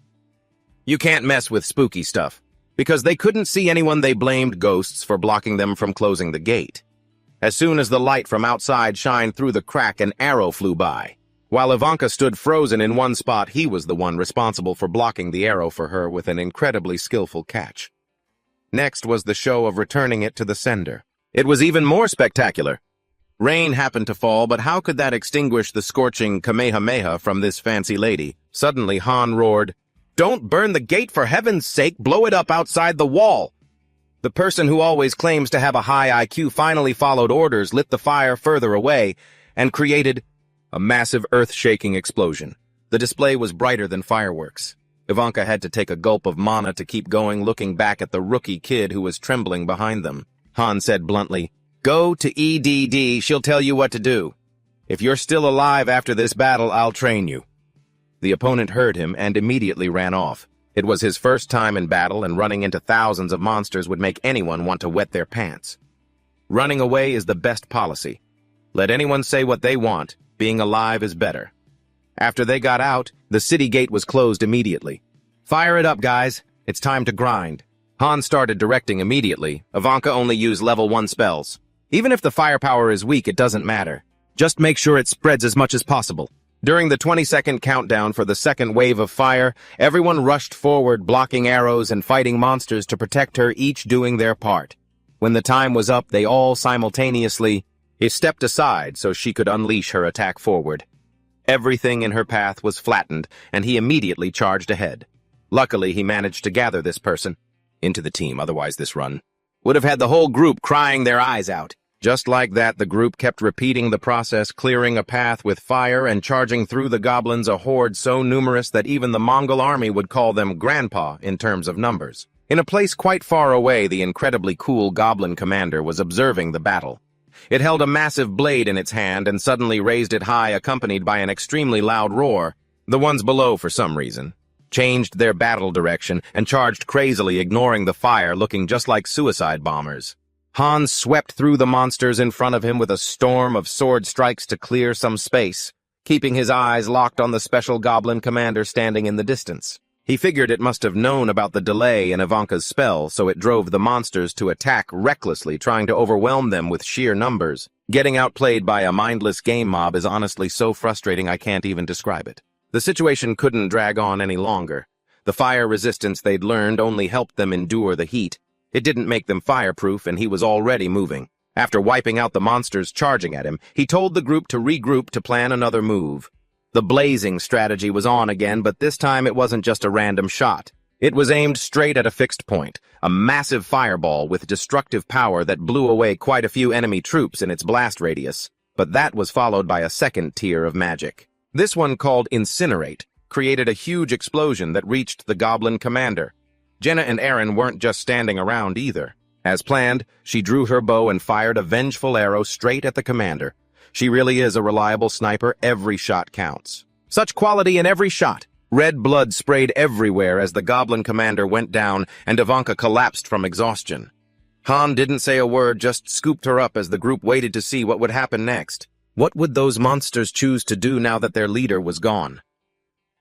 You can't mess with spooky stuff. Because they couldn't see anyone, they blamed ghosts for blocking them from closing the gate. As soon as the light from outside shined through the crack, an arrow flew by. While Ivanka stood frozen in one spot, he was the one responsible for blocking the arrow for her with an incredibly skillful catch. Next was the show of returning it to the sender. It was even more spectacular. Rain happened to fall, but how could that extinguish the scorching Kamehameha from this fancy lady? Suddenly, Han roared, "Don't burn the gate, for heaven's sake, blow it up outside the wall!" The person who always claims to have a high IQ finally followed orders, lit the fire further away, and created a massive earth-shaking explosion. The display was brighter than fireworks. Ivanka had to take a gulp of mana to keep going, looking back at the rookie kid who was trembling behind them. Han said bluntly, "Go to EDD, she'll tell you what to do. If you're still alive after this battle, I'll train you." The opponent heard him and immediately ran off. It was his first time in battle, and running into thousands of monsters would make anyone want to wet their pants. Running away is the best policy. Let anyone say what they want, being alive is better. After they got out, the city gate was closed immediately. "Fire it up, guys. It's time to grind." Han started directing immediately. Ivanka only used level 1 spells. Even if the firepower is weak, it doesn't matter. Just make sure it spreads as much as possible. During the 20-second countdown for the second wave of fire, everyone rushed forward, blocking arrows and fighting monsters to protect her, each doing their part. When the time was up, they all simultaneously stepped aside so she could unleash her attack forward. Everything in her path was flattened, and he immediately charged ahead. Luckily, he managed to gather this person. into the team, otherwise this run would have had the whole group crying their eyes out. Just like that, the group kept repeating the process, clearing a path with fire and charging through the goblins, a horde so numerous that even the Mongol army would call them grandpa in terms of numbers. In a place quite far away, the incredibly cool goblin commander was observing the battle. It held a massive blade in its hand and suddenly raised it high, accompanied by an extremely loud roar. The ones below, for some reason, changed their battle direction and charged crazily, ignoring the fire, looking just like suicide bombers. Han swept through the monsters in front of him with a storm of sword strikes to clear some space, keeping his eyes locked on the special goblin commander standing in the distance. He figured it must have known about the delay in Ivanka's spell, so it drove the monsters to attack recklessly, trying to overwhelm them with sheer numbers. Getting outplayed by a mindless game mob is honestly so frustrating I can't even describe it. The situation couldn't drag on any longer. The fire resistance they'd learned only helped them endure the heat. It didn't make them fireproof, and he was already moving. After wiping out the monsters charging at him, he told the group to regroup to plan another move. The blazing strategy was on again, but this time it wasn't just a random shot. It was aimed straight at a fixed point, a massive fireball with destructive power that blew away quite a few enemy troops in its blast radius. But that was followed by a second tier of magic. This one, called Incinerate, created a huge explosion that reached the goblin commander. Jenna and Aaron weren't just standing around either. As planned, she drew her bow and fired a vengeful arrow straight at the commander. She really is a reliable sniper. Every shot counts. Such quality in every shot. Red blood sprayed everywhere as the goblin commander went down and Ivanka collapsed from exhaustion. Han didn't say a word, just scooped her up as the group waited to see what would happen next. What would those monsters choose to do now that their leader was gone?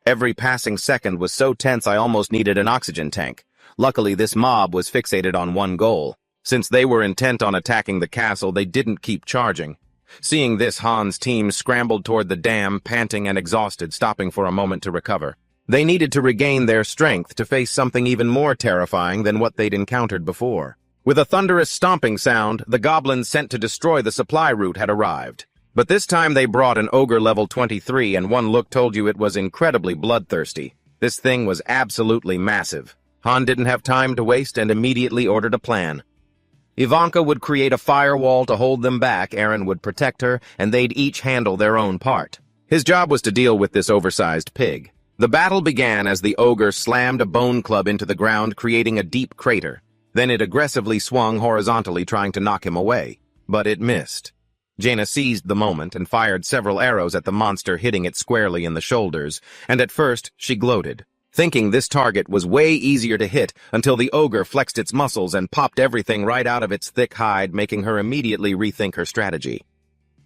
Every passing second was so tense I almost needed an oxygen tank. Luckily, this mob was fixated on one goal. Since they were intent on attacking the castle, they didn't keep charging. Seeing this, Han's team scrambled toward the dam, panting and exhausted, stopping for a moment to recover. They needed to regain their strength to face something even more terrifying than what they'd encountered before. With a thunderous stomping sound, the goblins sent to destroy the supply route had arrived. But this time they brought an ogre level 23, and one look told you it was incredibly bloodthirsty. This thing was absolutely massive. Han didn't have time to waste and immediately ordered a plan. Ivanka would create a firewall to hold them back, Aaron would protect her, and they'd each handle their own part. His job was to deal with this oversized pig. The battle began as the ogre slammed a bone club into the ground, creating a deep crater. Then it aggressively swung horizontally, trying to knock him away. But it missed. Jaina seized the moment and fired several arrows at the monster, hitting it squarely in the shoulders, and at first she gloated, thinking this target was way easier to hit, until the ogre flexed its muscles and popped everything right out of its thick hide, making her immediately rethink her strategy.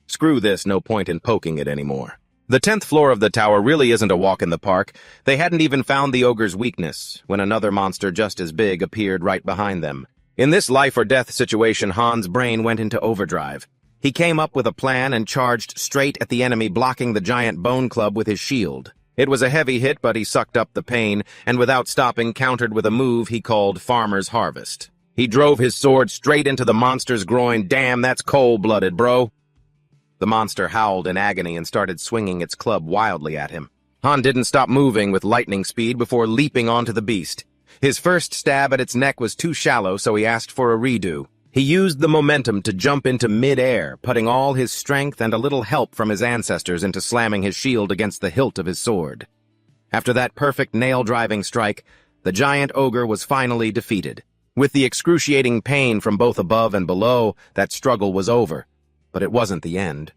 Screw this, no point in poking it anymore. The 10th floor of the tower really isn't a walk in the park. They hadn't even found the ogre's weakness when another monster just as big appeared right behind them. In this life-or-death situation, Han's brain went into overdrive. He came up with a plan and charged straight at the enemy, blocking the giant bone club with his shield. It was a heavy hit, but he sucked up the pain, and without stopping, countered with a move he called Farmer's Harvest. He drove his sword straight into the monster's groin. Damn, that's cold-blooded, bro. The monster howled in agony and started swinging its club wildly at him. Han didn't stop moving with lightning speed before leaping onto the beast. His first stab at its neck was too shallow, so he asked for a redo. He used the momentum to jump into mid-air, putting all his strength and a little help from his ancestors into slamming his shield against the hilt of his sword. After that perfect nail-driving strike, the giant ogre was finally defeated. With the excruciating pain from both above and below, that struggle was over. But it wasn't the end.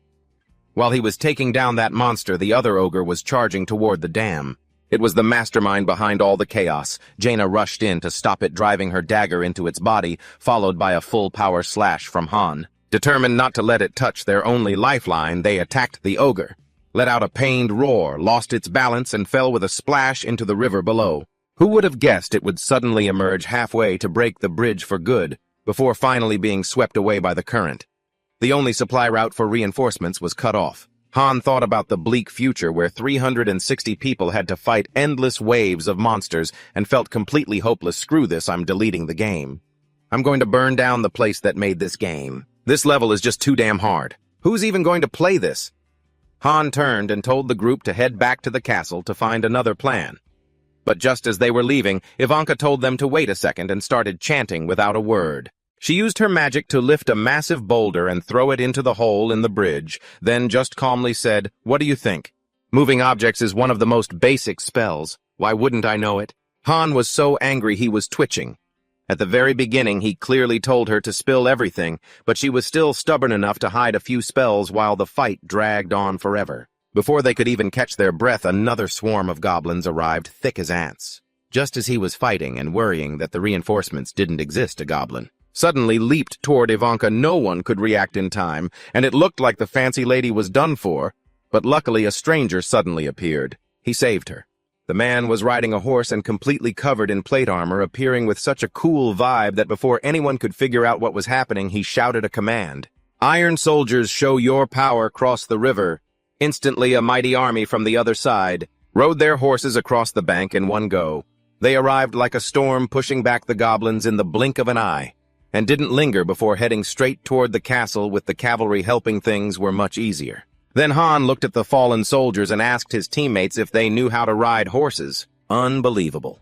While he was taking down that monster, the other ogre was charging toward the dam. It was the mastermind behind all the chaos. Jaina rushed in to stop it, driving her dagger into its body, followed by a full-power slash from Han. Determined not to let it touch their only lifeline, they attacked the ogre, let out a pained roar, lost its balance, and fell with a splash into the river below. Who would have guessed it would suddenly emerge halfway to break the bridge for good, before finally being swept away by the current? The only supply route for reinforcements was cut off. Han thought about the bleak future where 360 people had to fight endless waves of monsters and felt completely hopeless. Screw this, I'm deleting the game. I'm going to burn down the place that made this game. This level is just too damn hard. Who's even going to play this? Han turned and told the group to head back to the castle to find another plan. But just as they were leaving, Ivanka told them to wait a second and started chanting without a word. She used her magic to lift a massive boulder and throw it into the hole in the bridge, then just calmly said, "What do you think? Moving objects is one of the most basic spells. Why wouldn't I know it?" Han was so angry he was twitching. At the very beginning, he clearly told her to spill everything, but she was still stubborn enough to hide a few spells while the fight dragged on forever. Before they could even catch their breath, another swarm of goblins arrived thick as ants. Just as he was fighting and worrying that the reinforcements didn't exist, a goblin suddenly leaped toward Ivanka. No one could react in time, and it looked like the fancy lady was done for, but luckily a stranger suddenly appeared. He saved her. The man was riding a horse and completely covered in plate armor, appearing with such a cool vibe that before anyone could figure out what was happening, he shouted a command. "Iron soldiers, show your power, cross the river." Instantly, a mighty army from the other side rode their horses across the bank in one go. They arrived like a storm, pushing back the goblins in the blink of an eye, and didn't linger before heading straight toward the castle. With the cavalry helping, things were much easier. Then Han looked at the fallen soldiers and asked his teammates if they knew how to ride horses. Unbelievable.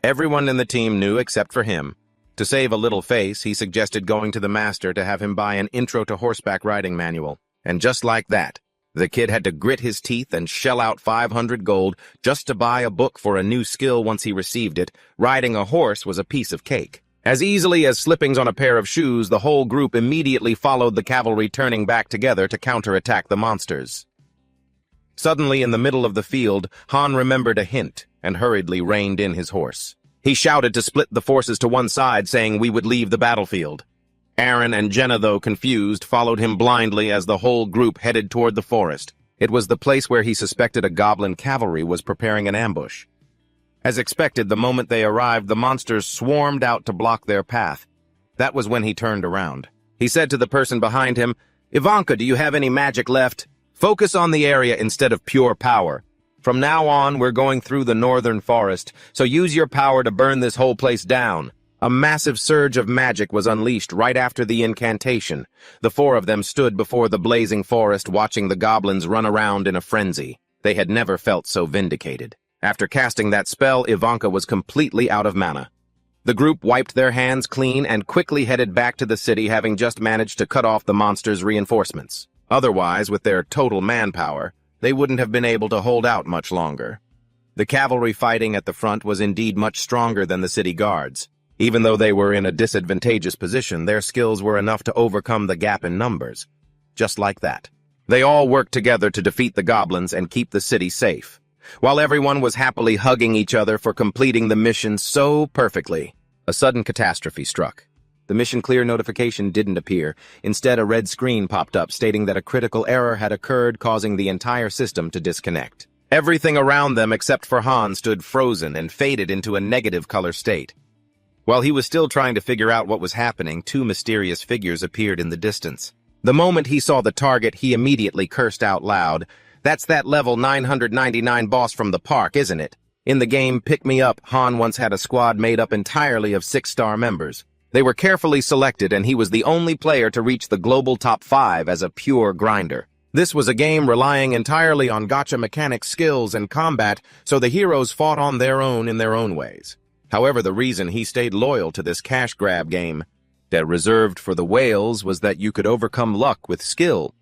Everyone in the team knew except for him. To save a little face, he suggested going to the master to have him buy an Intro to Horseback Riding manual. And just like that, the kid had to grit his teeth and shell out 500 gold just to buy a book for a new skill. Once he received it, riding a horse was a piece of cake. As easily as slippings on a pair of shoes, the whole group immediately followed the cavalry, turning back together to counterattack the monsters. Suddenly, in the middle of the field, Han remembered a hint and hurriedly reined in his horse. He shouted to split the forces to one side, saying we would leave the battlefield. Aaron and Jenna, though confused, followed him blindly as the whole group headed toward the forest. It was the place where he suspected a goblin cavalry was preparing an ambush. As expected, the moment they arrived, the monsters swarmed out to block their path. That was when he turned around. He said to the person behind him, "Ivanka, do you have any magic left? Focus on the area instead of pure power. From now on, we're going through the northern forest, so use your power to burn this whole place down." A massive surge of magic was unleashed right after the incantation. The four of them stood before the blazing forest, watching the goblins run around in a frenzy. They had never felt so vindicated. After casting that spell, Ivanka was completely out of mana. The group wiped their hands clean and quickly headed back to the city, having just managed to cut off the monsters' reinforcements. Otherwise, with their total manpower, they wouldn't have been able to hold out much longer. The cavalry fighting at the front was indeed much stronger than the city guards. Even though they were in a disadvantageous position, their skills were enough to overcome the gap in numbers. Just like that, they all worked together to defeat the goblins and keep the city safe, while everyone was happily hugging each other for completing the mission so perfectly. A sudden catastrophe struck. The mission clear notification didn't appear. Instead, a red screen popped up stating that a critical error had occurred, causing the entire system to disconnect. Everything around them except for Han stood frozen and faded into a negative color state. While he was still trying to figure out what was happening, two mysterious figures appeared in the distance. The moment he saw the target, he immediately cursed out loud. "That's that level 999 boss from the park, isn't it?" In the game Pick Me Up, Han once had a squad made up entirely of 6-star members. They were carefully selected, and he was the only player to reach the global top 5 as a pure grinder. This was a game relying entirely on gacha mechanics, skills, and combat, so the heroes fought on their own in their own ways. However, the reason he stayed loyal to this cash grab game that reserved for the whales was that you could overcome luck with skill.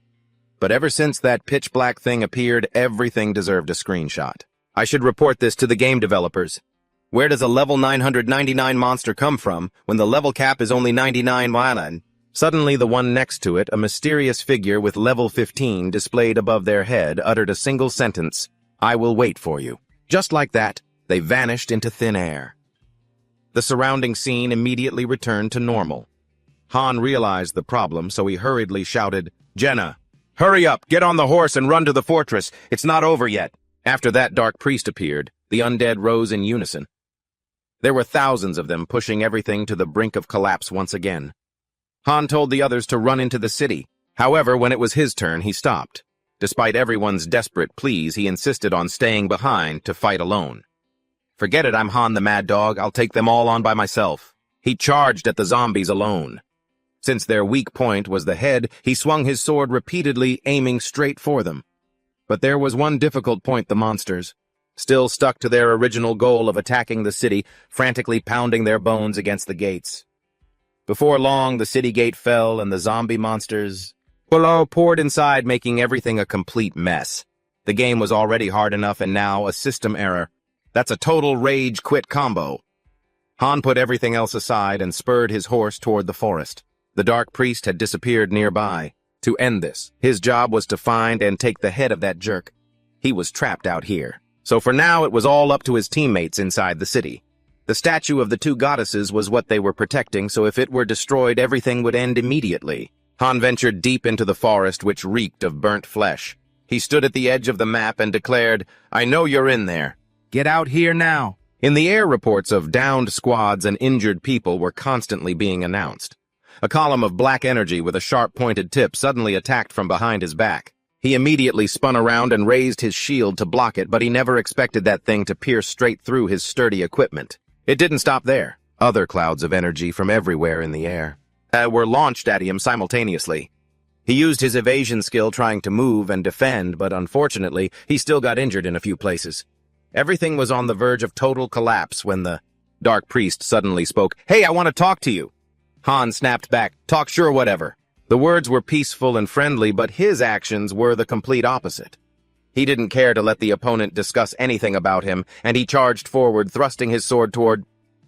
But ever since that pitch black thing appeared, everything deserved a screenshot. I should report this to the game developers. Where does a level 999 monster come from when the level cap is only 99 mana? Suddenly, the one next to it, a mysterious figure with level 15 displayed above their head, uttered a single sentence, "I will wait for you." Just like that, they vanished into thin air. The surrounding scene immediately returned to normal. Han realized the problem, so he hurriedly shouted, "Jenna, hurry up, get on the horse and run to the fortress. It's not over yet." After that dark priest appeared, the undead rose in unison. There were thousands of them, pushing everything to the brink of collapse once again. Han told the others to run into the city. However, when it was his turn, he stopped. Despite everyone's desperate pleas, he insisted on staying behind to fight alone. "Forget it, I'm Han the Mad Dog. I'll take them all on by myself." He charged at the zombies alone. Since their weak point was the head, he swung his sword repeatedly, aiming straight for them. But there was one difficult point: the monsters. still stuck to their original goal of attacking the city, frantically pounding their bones against the gates. Before long, the city gate fell and the zombie monsters poured inside, making everything a complete mess. The game was already hard enough and now a system error. That's a total rage quit combo. Han put everything else aside and spurred his horse toward the forest. The dark priest had disappeared nearby. To end this, his job was to find and take the head of that jerk. He was trapped out here. So for now, it was all up to his teammates inside the city. The statue of the two goddesses was what they were protecting, so if it were destroyed, everything would end immediately. Han ventured deep into the forest, which reeked of burnt flesh. He stood at the edge of the map and declared, "I know you're in there. Get out here now." In the air, reports of downed squads and injured people were constantly being announced. A column of black energy with a sharp-pointed tip suddenly attacked from behind his back. He immediately spun around and raised his shield to block it, but he never expected that thing to pierce straight through his sturdy equipment. It didn't stop there. Other clouds of energy from everywhere in the air were launched at him simultaneously. He used his evasion skill trying to move and defend, but unfortunately, he still got injured in a few places. Everything was on the verge of total collapse when the dark priest suddenly spoke. "Hey, I want to talk to you." Han snapped back, "Talk sure, whatever." The words were peaceful and friendly, but his actions were the complete opposite. He didn't care to let the opponent discuss anything about him, and he charged forward, thrusting his sword toward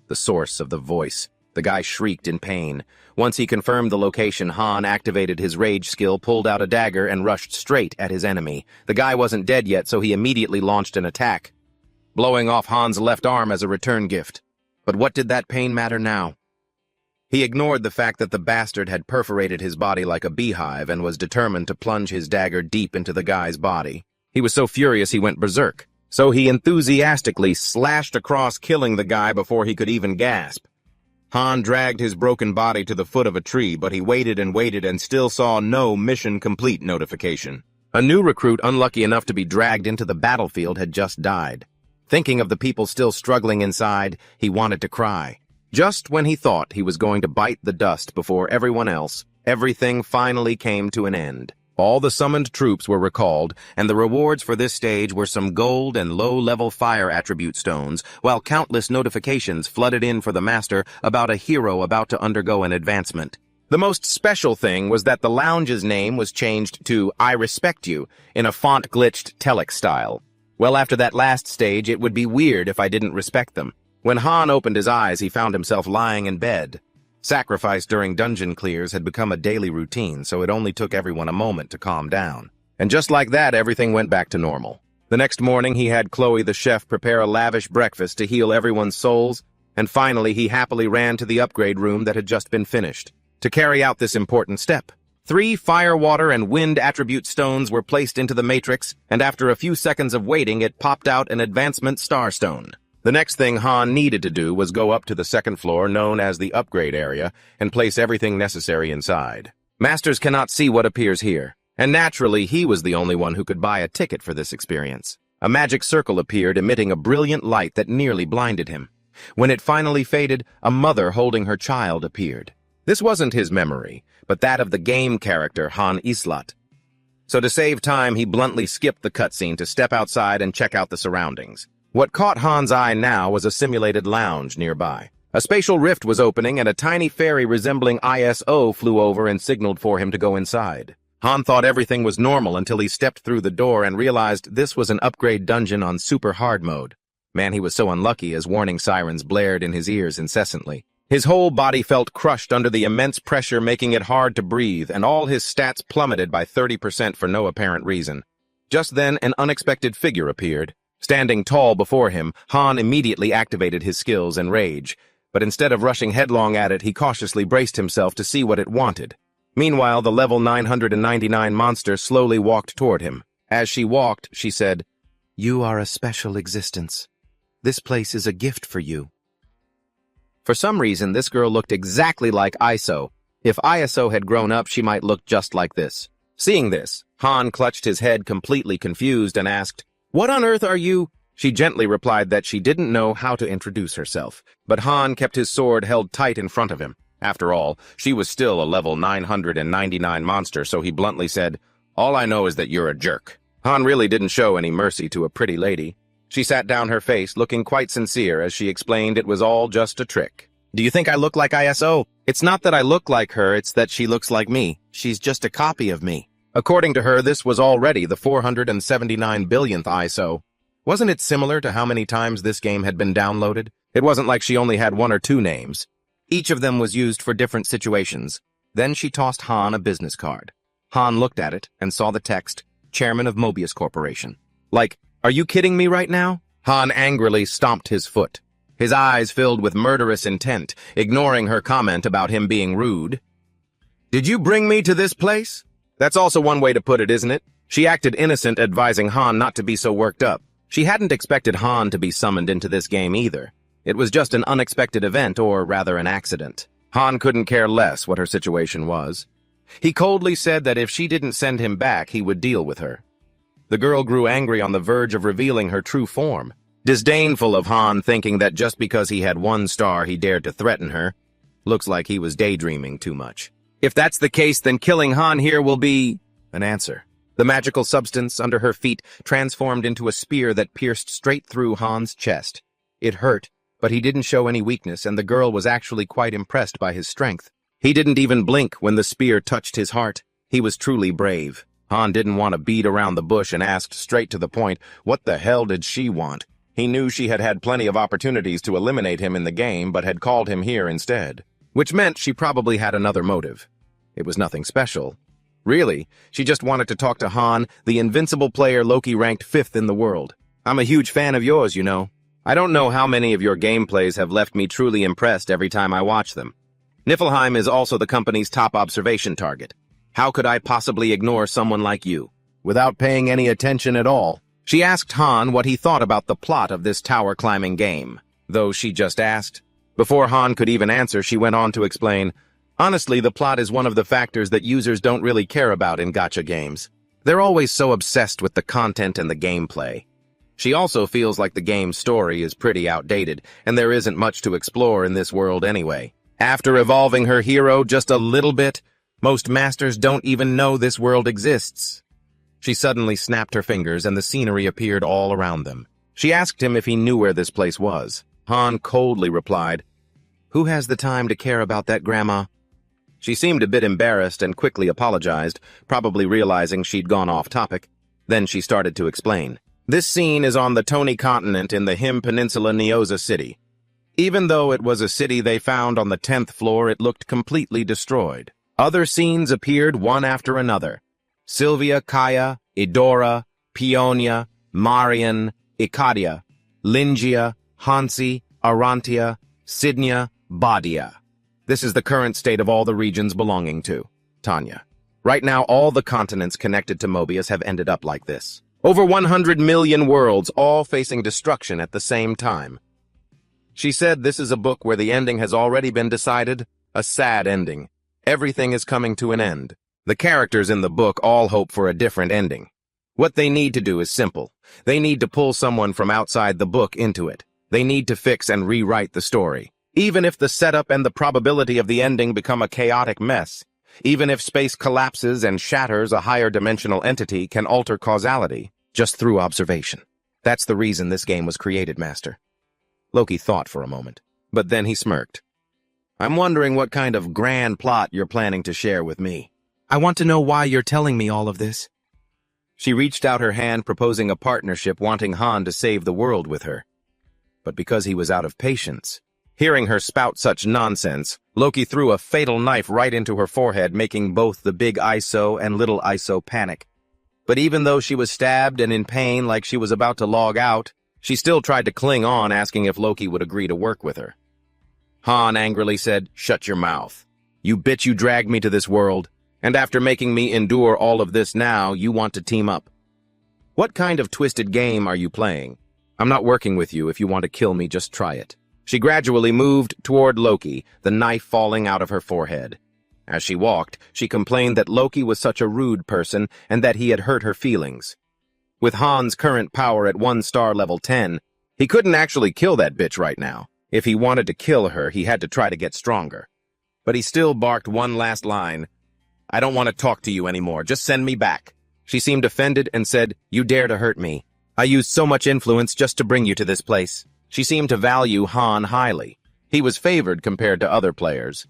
the source of the voice. The guy shrieked in pain. Once he confirmed the location, Han activated his rage skill, pulled out a dagger, and rushed straight at his enemy. The guy wasn't dead yet, so he immediately launched an attack, blowing off Han's left arm as a return gift. But what did that pain matter now? He ignored the fact that the bastard had perforated his body like a beehive and was determined to plunge his dagger deep into the guy's body. He was so furious he went berserk, so he enthusiastically slashed across, killing the guy before he could even gasp. Han dragged his broken body to the foot of a tree, but he waited and still saw no mission complete notification. A new recruit, unlucky enough to be dragged into the battlefield, had just died. Thinking of the people still struggling inside, he wanted to cry. Just when he thought he was going to bite the dust before everyone else, everything finally came to an end. All the summoned troops were recalled, and the rewards for this stage were some gold and low-level fire attribute stones, while countless notifications flooded in for the master about a hero about to undergo an advancement. The most special thing was that the lounge's name was changed to "I Respect You" in a font-glitched telex style. Well, after that last stage, it would be weird if I didn't respect them. When Han opened his eyes, he found himself lying in bed. Sacrifice during dungeon clears had become a daily routine, so it only took everyone a moment to calm down. And just like that, everything went back to normal. The next morning, he had Chloe the chef prepare a lavish breakfast to heal everyone's souls, and finally he happily ran to the upgrade room that had just been finished. To carry out this important step, 3 fire, water, and wind attribute stones were placed into the matrix, and after a few seconds of waiting, it popped out an advancement starstone. The next thing Han needed to do was go up to the second floor, known as the upgrade area, and place everything necessary inside. Masters cannot see what appears here, and naturally he was the only one who could buy a ticket for this experience. A magic circle appeared, emitting a brilliant light that nearly blinded him. When it finally faded, a mother holding her child appeared. This wasn't his memory, but that of the game character Han Islat. So to save time, he bluntly skipped the cutscene to step outside and check out the surroundings. What caught Han's eye now was a simulated lounge nearby. A spatial rift was opening, and a tiny fairy resembling ISO flew over and signaled for him to go inside. Han thought everything was normal until he stepped through the door and realized this was an upgrade dungeon on super hard mode. Man, he was so unlucky as warning sirens blared in his ears incessantly. His whole body felt crushed under the immense pressure, making it hard to breathe, and all his stats plummeted by 30% for no apparent reason. Just then, an unexpected figure appeared. Standing tall before him, Han immediately activated his skills and rage, but instead of rushing headlong at it, he cautiously braced himself to see what it wanted. Meanwhile, the level 999 monster slowly walked toward him. As she walked, she said, "You are a special existence. This place is a gift for you." For some reason, this girl looked exactly like ISO. If ISO had grown up, she might look just like this. Seeing this, Han clutched his head, completely confused, and asked, "What on earth are you?" She gently replied that she didn't know how to introduce herself, but Han kept his sword held tight in front of him. After all, she was still a level 999 monster, so he bluntly said, "All I know is that you're a jerk." Han really didn't show any mercy to a pretty lady. She sat down her face, looking quite sincere as she explained it was all just a trick. Do you think I look like ISO? It's not that I look like her, it's that she looks like me. She's just a copy of me. According to her, this was already the 479 billionth ISO. Wasn't it similar to how many times this game had been downloaded? It wasn't like she only had one or two names. Each of them was used for different situations. Then she tossed Han a business card. Han looked at it and saw the text, Chairman of Mobius Corporation. Like, are you kidding me right now? Han angrily stomped his foot. His eyes filled with murderous intent, ignoring her comment about him being rude. Did you bring me to this place? That's also one way to put it, isn't it? She acted innocent, advising Han not to be so worked up. She hadn't expected Han to be summoned into this game either. It was just an unexpected event, or rather an accident. Han couldn't care less what her situation was. He coldly said that if she didn't send him back, he would deal with her. The girl grew angry on the verge of revealing her true form. Disdainful of Han thinking that just because he had one star he dared to threaten her. Looks like he was daydreaming too much. If that's the case, then killing Han here will be an answer. The magical substance under her feet transformed into a spear that pierced straight through Han's chest. It hurt, but he didn't show any weakness, and the girl was actually quite impressed by his strength. He didn't even blink when the spear touched his heart. He was truly brave. Han didn't want to beat around the bush and asked straight to the point, what the hell did she want? He knew she had had plenty of opportunities to eliminate him in the game, but had called him here instead. Which meant she probably had another motive. It was nothing special. Really, she just wanted to talk to Han, the invincible player Loki ranked 5th in the world. I'm a huge fan of yours, you know. I don't know how many of your gameplays have left me truly impressed every time I watch them. Niflheim is also the company's top observation target. How could I possibly ignore someone like you? Without paying any attention at all, she asked Han what he thought about the plot of this tower-climbing game, though she just asked. Before Han could even answer, she went on to explain, honestly, the plot is one of the factors that users don't really care about in gacha games. They're always so obsessed with the content and the gameplay. She also feels like the game's story is pretty outdated, and there isn't much to explore in this world anyway. After evolving her hero just a little bit, most masters don't even know this world exists. She suddenly snapped her fingers and the scenery appeared all around them. She asked him if he knew where this place was. Han coldly replied, "Who has the time to care about that, Grandma?" She seemed a bit embarrassed and quickly apologized, probably realizing she'd gone off topic. Then she started to explain. This scene is on the Tony continent in the Him Peninsula Neoza city. Even though it was a city they found on the 10th floor, it looked completely destroyed. Other scenes appeared one after another. Sylvia, Kaya, Idora, Peonia, Marian, Ikadia, Lingia, Hansi, Arantia, Sidnia, Badia. This is the current state of all the regions belonging to Tanya. Right now, all the continents connected to Mobius have ended up like this. Over 100 million worlds, all facing destruction at the same time. She said this is a book where the ending has already been decided, a sad ending. Everything is coming to an end. The characters in the book all hope for a different ending. What they need to do is simple. They need to pull someone from outside the book into it. They need to fix and rewrite the story. Even if the setup and the probability of the ending become a chaotic mess, even if space collapses and shatters, a higher dimensional entity can alter causality just through observation. That's the reason this game was created, Master. Loki thought for a moment, but then he smirked. I'm wondering what kind of grand plot you're planning to share with me. I want to know why you're telling me all of this. She reached out her hand, proposing a partnership, wanting Han to save the world with her. But because he was out of patience, hearing her spout such nonsense, Loki threw a fatal knife right into her forehead, making both the big ISO and little ISO panic. But even though she was stabbed and in pain like she was about to log out, she still tried to cling on, asking if Loki would agree to work with her. Han angrily said, "Shut your mouth. You bitch, you dragged me to this world, and after making me endure all of this now, you want to team up. What kind of twisted game are you playing? I'm not working with you. If you want to kill me, just try it." She gradually moved toward Loki, the knife falling out of her forehead. As she walked, she complained that Loki was such a rude person and that he had hurt her feelings. With Han's current power at 1-star level 10, he couldn't actually kill that bitch right now. If he wanted to kill her, he had to try to get stronger. But he still barked one last line. "I don't want to talk to you anymore. Just send me back." She seemed offended and said, "You dare to hurt me. I used so much influence just to bring you to this place. She seemed to value Han highly. He was favored compared to other players.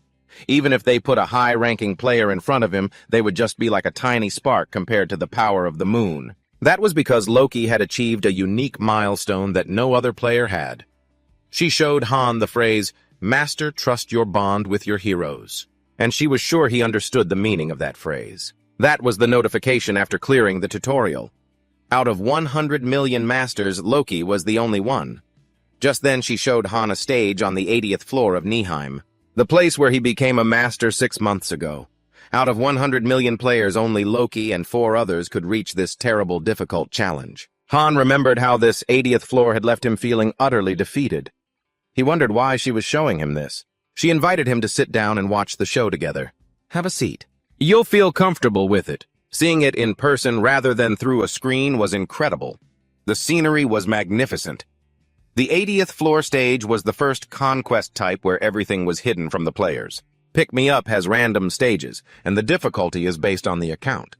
Even if they put a high-ranking player in front of him, they would just be like a tiny spark compared to the power of the moon. That was because Loki had achieved a unique milestone that no other player had. She showed Han the phrase, "Master, trust your bond with your heroes." And she was sure he understood the meaning of that phrase. That was the notification after clearing the tutorial. Out of 100 million masters, Loki was the only one. Just then she showed Han a stage on the 80th floor of Nihheim, the place where he became a master 6 months ago. Out of 100 million players, only Loki and 4 others could reach this terrible, difficult challenge. Han remembered how this 80th floor had left him feeling utterly defeated. He wondered why she was showing him this. She invited him to sit down and watch the show together. "Have a seat. You'll feel comfortable with it." Seeing it in person rather than through a screen was incredible. The scenery was magnificent. The 80th floor stage was the first conquest type where everything was hidden from the players. Pick Me Up has random stages, and the difficulty is based on the account.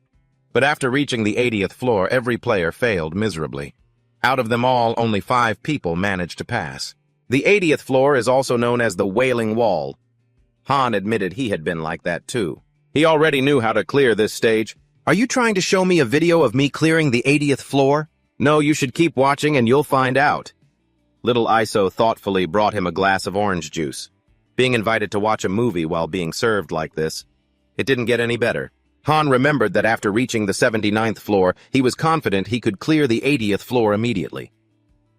But after reaching the 80th floor, every player failed miserably. Out of them all, only 5 people managed to pass. The 80th floor is also known as the Wailing Wall. Han admitted he had been like that too. He already knew how to clear this stage. "Are you trying to show me a video of me clearing the 80th floor? No, you should keep watching and you'll find out." Little Iso thoughtfully brought him a glass of orange juice. Being invited to watch a movie while being served like this, it didn't get any better. Han remembered that after reaching the 79th floor, he was confident he could clear the 80th floor immediately.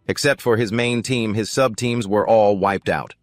Except for his main team, his sub-teams were all wiped out.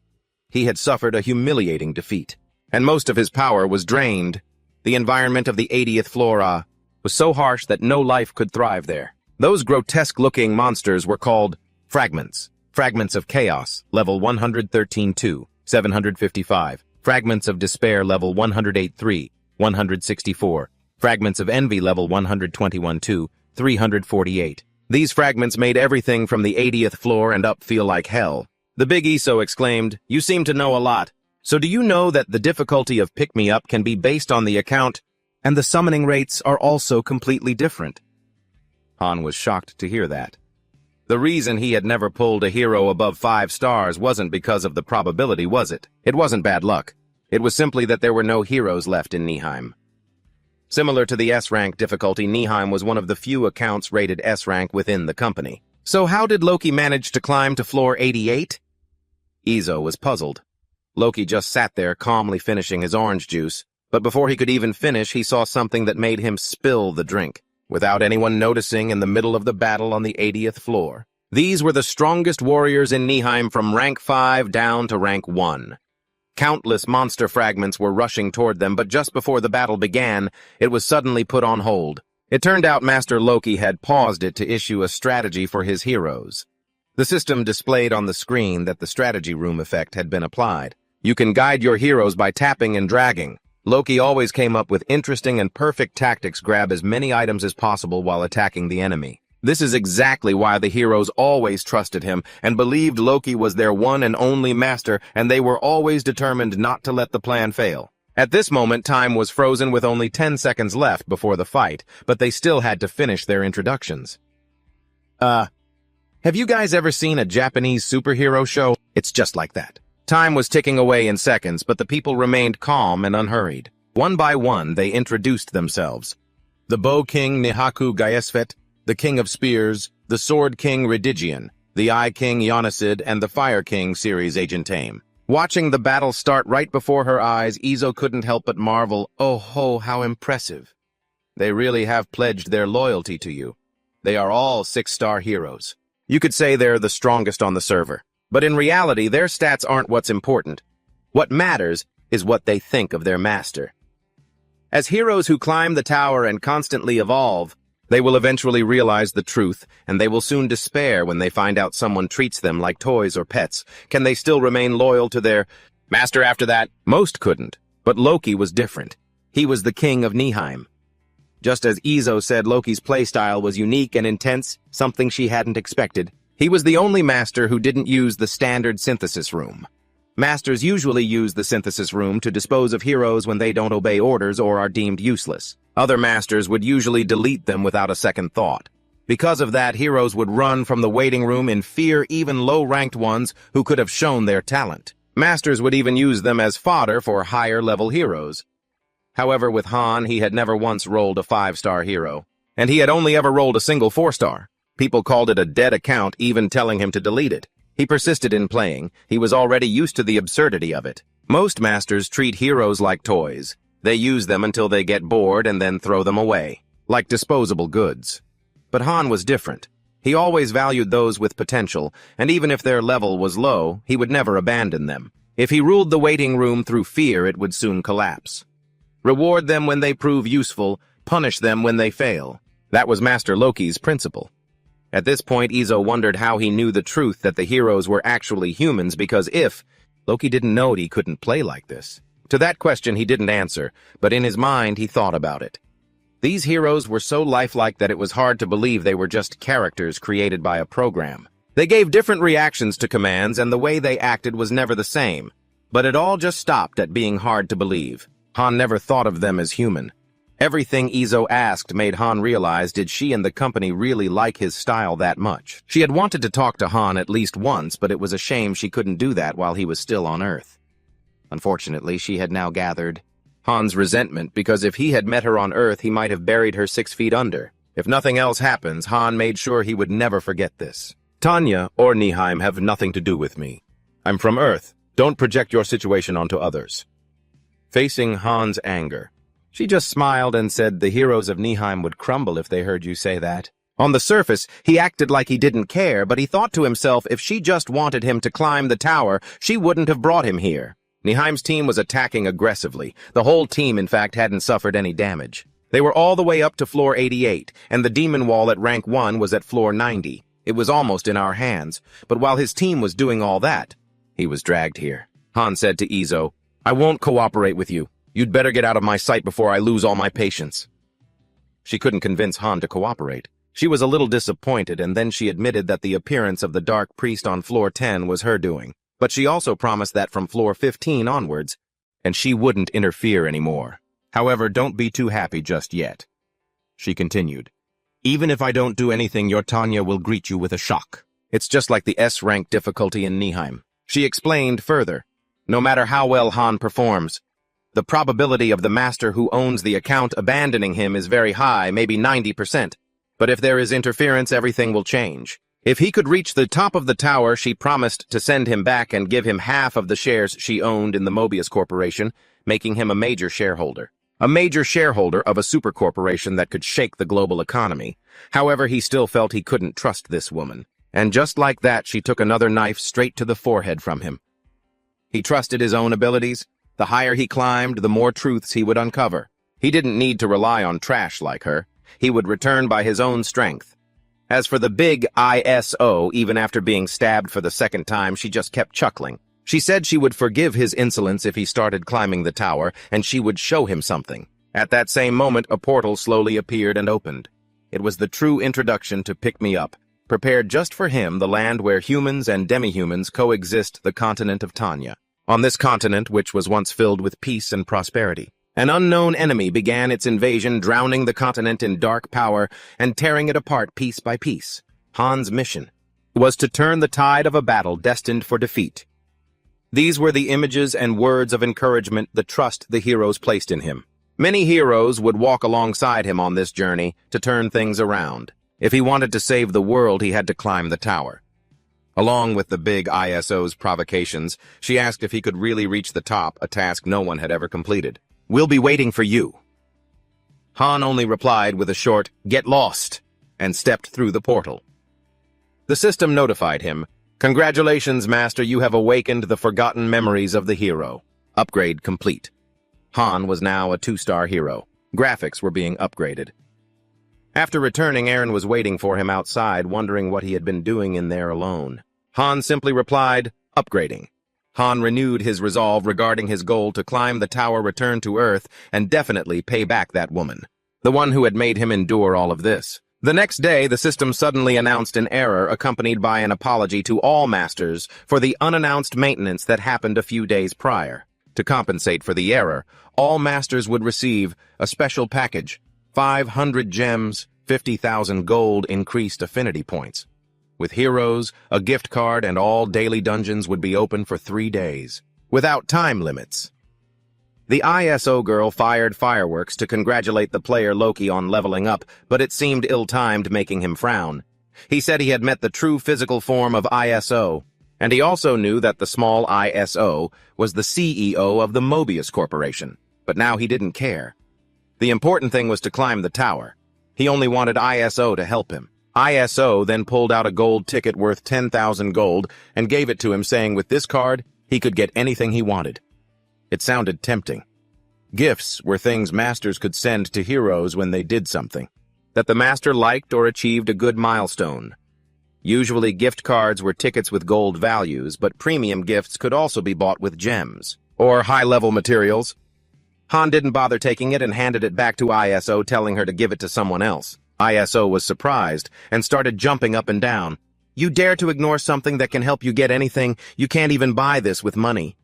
He had suffered a humiliating defeat, and most of his power was drained. The environment of the 80th floor was so harsh that no life could thrive there. Those grotesque-looking monsters were called fragments. Fragments of Chaos, level 113-2, 755. Fragments of Despair, level 108-3, 164. Fragments of Envy, level 121-2, 348. These fragments made everything from the 80th floor and up feel like hell. The Big Iso exclaimed, "You seem to know a lot. So do you know that the difficulty of Pick Me Up can be based on the account, and the summoning rates are also completely different?" Han was shocked to hear that. The reason he had never pulled a hero above 5 stars wasn't because of the probability, was it? It wasn't bad luck. It was simply that there were no heroes left in Nihheim. Similar to the S-rank difficulty, Nihheim was one of the few accounts rated S-rank within the company. So how did Loki manage to climb to floor 88? Iso was puzzled. Loki just sat there calmly finishing his orange juice, but before he could even finish, he saw something that made him spill the drink, without anyone noticing in the middle of the battle on the 80th floor. These were the strongest warriors in Nihheim from rank 5 down to rank 1. Countless monster fragments were rushing toward them, but just before the battle began, it was suddenly put on hold. It turned out Master Loki had paused it to issue a strategy for his heroes. The system displayed on the screen that the strategy room effect had been applied. You can guide your heroes by tapping and dragging. Loki always came up with interesting and perfect tactics: grab as many items as possible while attacking the enemy. This is exactly why the heroes always trusted him and believed Loki was their one and only master, and they were always determined not to let the plan fail. At this moment, time was frozen with only 10 seconds left before the fight, but they still had to finish their introductions. Have you guys ever seen a Japanese superhero show? It's just like that. Time was ticking away in seconds, but the people remained calm and unhurried. One by one, they introduced themselves. The Bow King Nihaku Gaesvet, the King of Spears, the Sword King Ridigian, the Eye King Yonasid, and the Fire King Ceres Agent Tame. Watching the battle start right before her eyes, Iso couldn't help but marvel, "Oh ho, how impressive. They really have pledged their loyalty to you. They are all 6-star heroes. You could say they're the strongest on the server. But in reality, their stats aren't what's important. What matters is what they think of their master. As heroes who climb the tower and constantly evolve, they will eventually realize the truth, and they will soon despair when they find out someone treats them like toys or pets. Can they still remain loyal to their master after that? Most couldn't, but Loki was different. He was the king of Nihheim. Just as Iso said, Loki's playstyle was unique and intense, something she hadn't expected. He was the only master who didn't use the standard synthesis room. Masters usually use the synthesis room to dispose of heroes when they don't obey orders or are deemed useless. Other masters would usually delete them without a second thought. Because of that, heroes would run from the waiting room in fear, even low-ranked ones who could have shown their talent. Masters would even use them as fodder for higher-level heroes. However, with Han, he had never once rolled a 5-star hero, and he had only ever rolled a single 4-star. People called it a dead account, even telling him to delete it. He persisted in playing. He was already used to the absurdity of it. Most masters treat heroes like toys. They use them until they get bored and then throw them away, like disposable goods. But Han was different. He always valued those with potential, and even if their level was low, he would never abandon them. If he ruled the waiting room through fear, it would soon collapse. Reward them when they prove useful, punish them when they fail. That was Master Loki's principle. At this point, Izo wondered how he knew the truth that the heroes were actually humans, because if Loki didn't know he couldn't play like this. To that question he didn't answer, but in his mind he thought about it. These heroes were so lifelike that it was hard to believe they were just characters created by a program. They gave different reactions to commands, and the way they acted was never the same. But it all just stopped at being hard to believe. Han never thought of them as human. Everything Izo asked made Han realize, did she and the company really like his style that much? She had wanted to talk to Han at least once, but it was a shame she couldn't do that while he was still on Earth. Unfortunately, she had now gathered Han's resentment, because if he had met her on Earth, he might have buried her 6 feet under. If nothing else happens, Han made sure he would never forget this. Tanya or Nihime have nothing to do with me. I'm from Earth. Don't project your situation onto others. Facing Han's anger, she just smiled and said the heroes of Nihime would crumble if they heard you say that. On the surface, he acted like he didn't care, but he thought to himself if she just wanted him to climb the tower, she wouldn't have brought him here. Nihime's team was attacking aggressively. The whole team, in fact, hadn't suffered any damage. They were all the way up to floor 88, and the demon wall at rank 1 was at floor 90. It was almost in our hands, but while his team was doing all that, he was dragged here. Han said to Izo, I won't cooperate with you. You'd better get out of my sight before I lose all my patience. She couldn't convince Han to cooperate. She was a little disappointed, and then she admitted that the appearance of the Dark Priest on floor 10 was her doing. But she also promised that from floor 15 onwards, and she wouldn't interfere anymore. However, don't be too happy just yet. She continued, even if I don't do anything, your Tanya will greet you with a shock. It's just like the S-rank difficulty in Nihime. She explained further, no matter how well Han performs, the probability of the master who owns the account abandoning him is very high, maybe 90%. But if there is interference, everything will change. If he could reach the top of the tower, she promised to send him back and give him half of the shares she owned in the Mobius Corporation, making him a major shareholder. A major shareholder of a supercorporation that could shake the global economy. However, he still felt he couldn't trust this woman. And just like that, she took another knife straight to the forehead from him. He trusted his own abilities. The higher he climbed, the more truths he would uncover. He didn't need to rely on trash like her. He would return by his own strength. As for the big ISO, even after being stabbed for the second time, she just kept chuckling. She said she would forgive his insolence if he started climbing the tower, and she would show him something. At that same moment, a portal slowly appeared and opened. It was the true introduction to Pick Me Up, prepared just for him, the land where humans and demi-humans coexist, the continent of Tanya. On this continent, which was once filled with peace and prosperity, an unknown enemy began its invasion, drowning the continent in dark power and tearing it apart piece by piece. Han's mission was to turn the tide of a battle destined for defeat. These were the images and words of encouragement, the trust the heroes placed in him. Many heroes would walk alongside him on this journey to turn things around. If he wanted to save the world, he had to climb the tower. Along with the big ISO's provocations, she asked if he could really reach the top, a task no one had ever completed. We'll be waiting for you. Han only replied with a short, get lost, and stepped through the portal. The system notified him, congratulations, Master, you have awakened the forgotten memories of the hero. Upgrade complete. Han was now a 2-star hero. Graphics were being upgraded. After returning, Eren was waiting for him outside, wondering what he had been doing in there alone. Han simply replied, upgrading. Han renewed his resolve regarding his goal to climb the tower, return to Earth, and definitely pay back that woman, the one who had made him endure all of this. The next day, the system suddenly announced an error accompanied by an apology to all masters for the unannounced maintenance that happened a few days prior. To compensate for the error, all masters would receive a special package, 500 gems, 50,000 gold increased affinity points. With heroes, a gift card, and all daily dungeons would be open for 3 days, without time limits. The ISO girl fired fireworks to congratulate the player Loki on leveling up, but it seemed ill-timed, making him frown. He said he had met the true physical form of ISO, and he also knew that the small ISO was the CEO of the Mobius Corporation, but now he didn't care. The important thing was to climb the tower. He only wanted ISO to help him. ISO then pulled out a gold ticket worth 10,000 gold and gave it to him, saying with this card, he could get anything he wanted. It sounded tempting. Gifts were things masters could send to heroes when they did something that the master liked or achieved a good milestone. Usually gift cards were tickets with gold values, but premium gifts could also be bought with gems or high-level materials. Han didn't bother taking it and handed it back to ISO, telling her to give it to someone else. ISO was surprised and started jumping up and down. "You dare to ignore something that can help you get anything? You can't even buy this with money."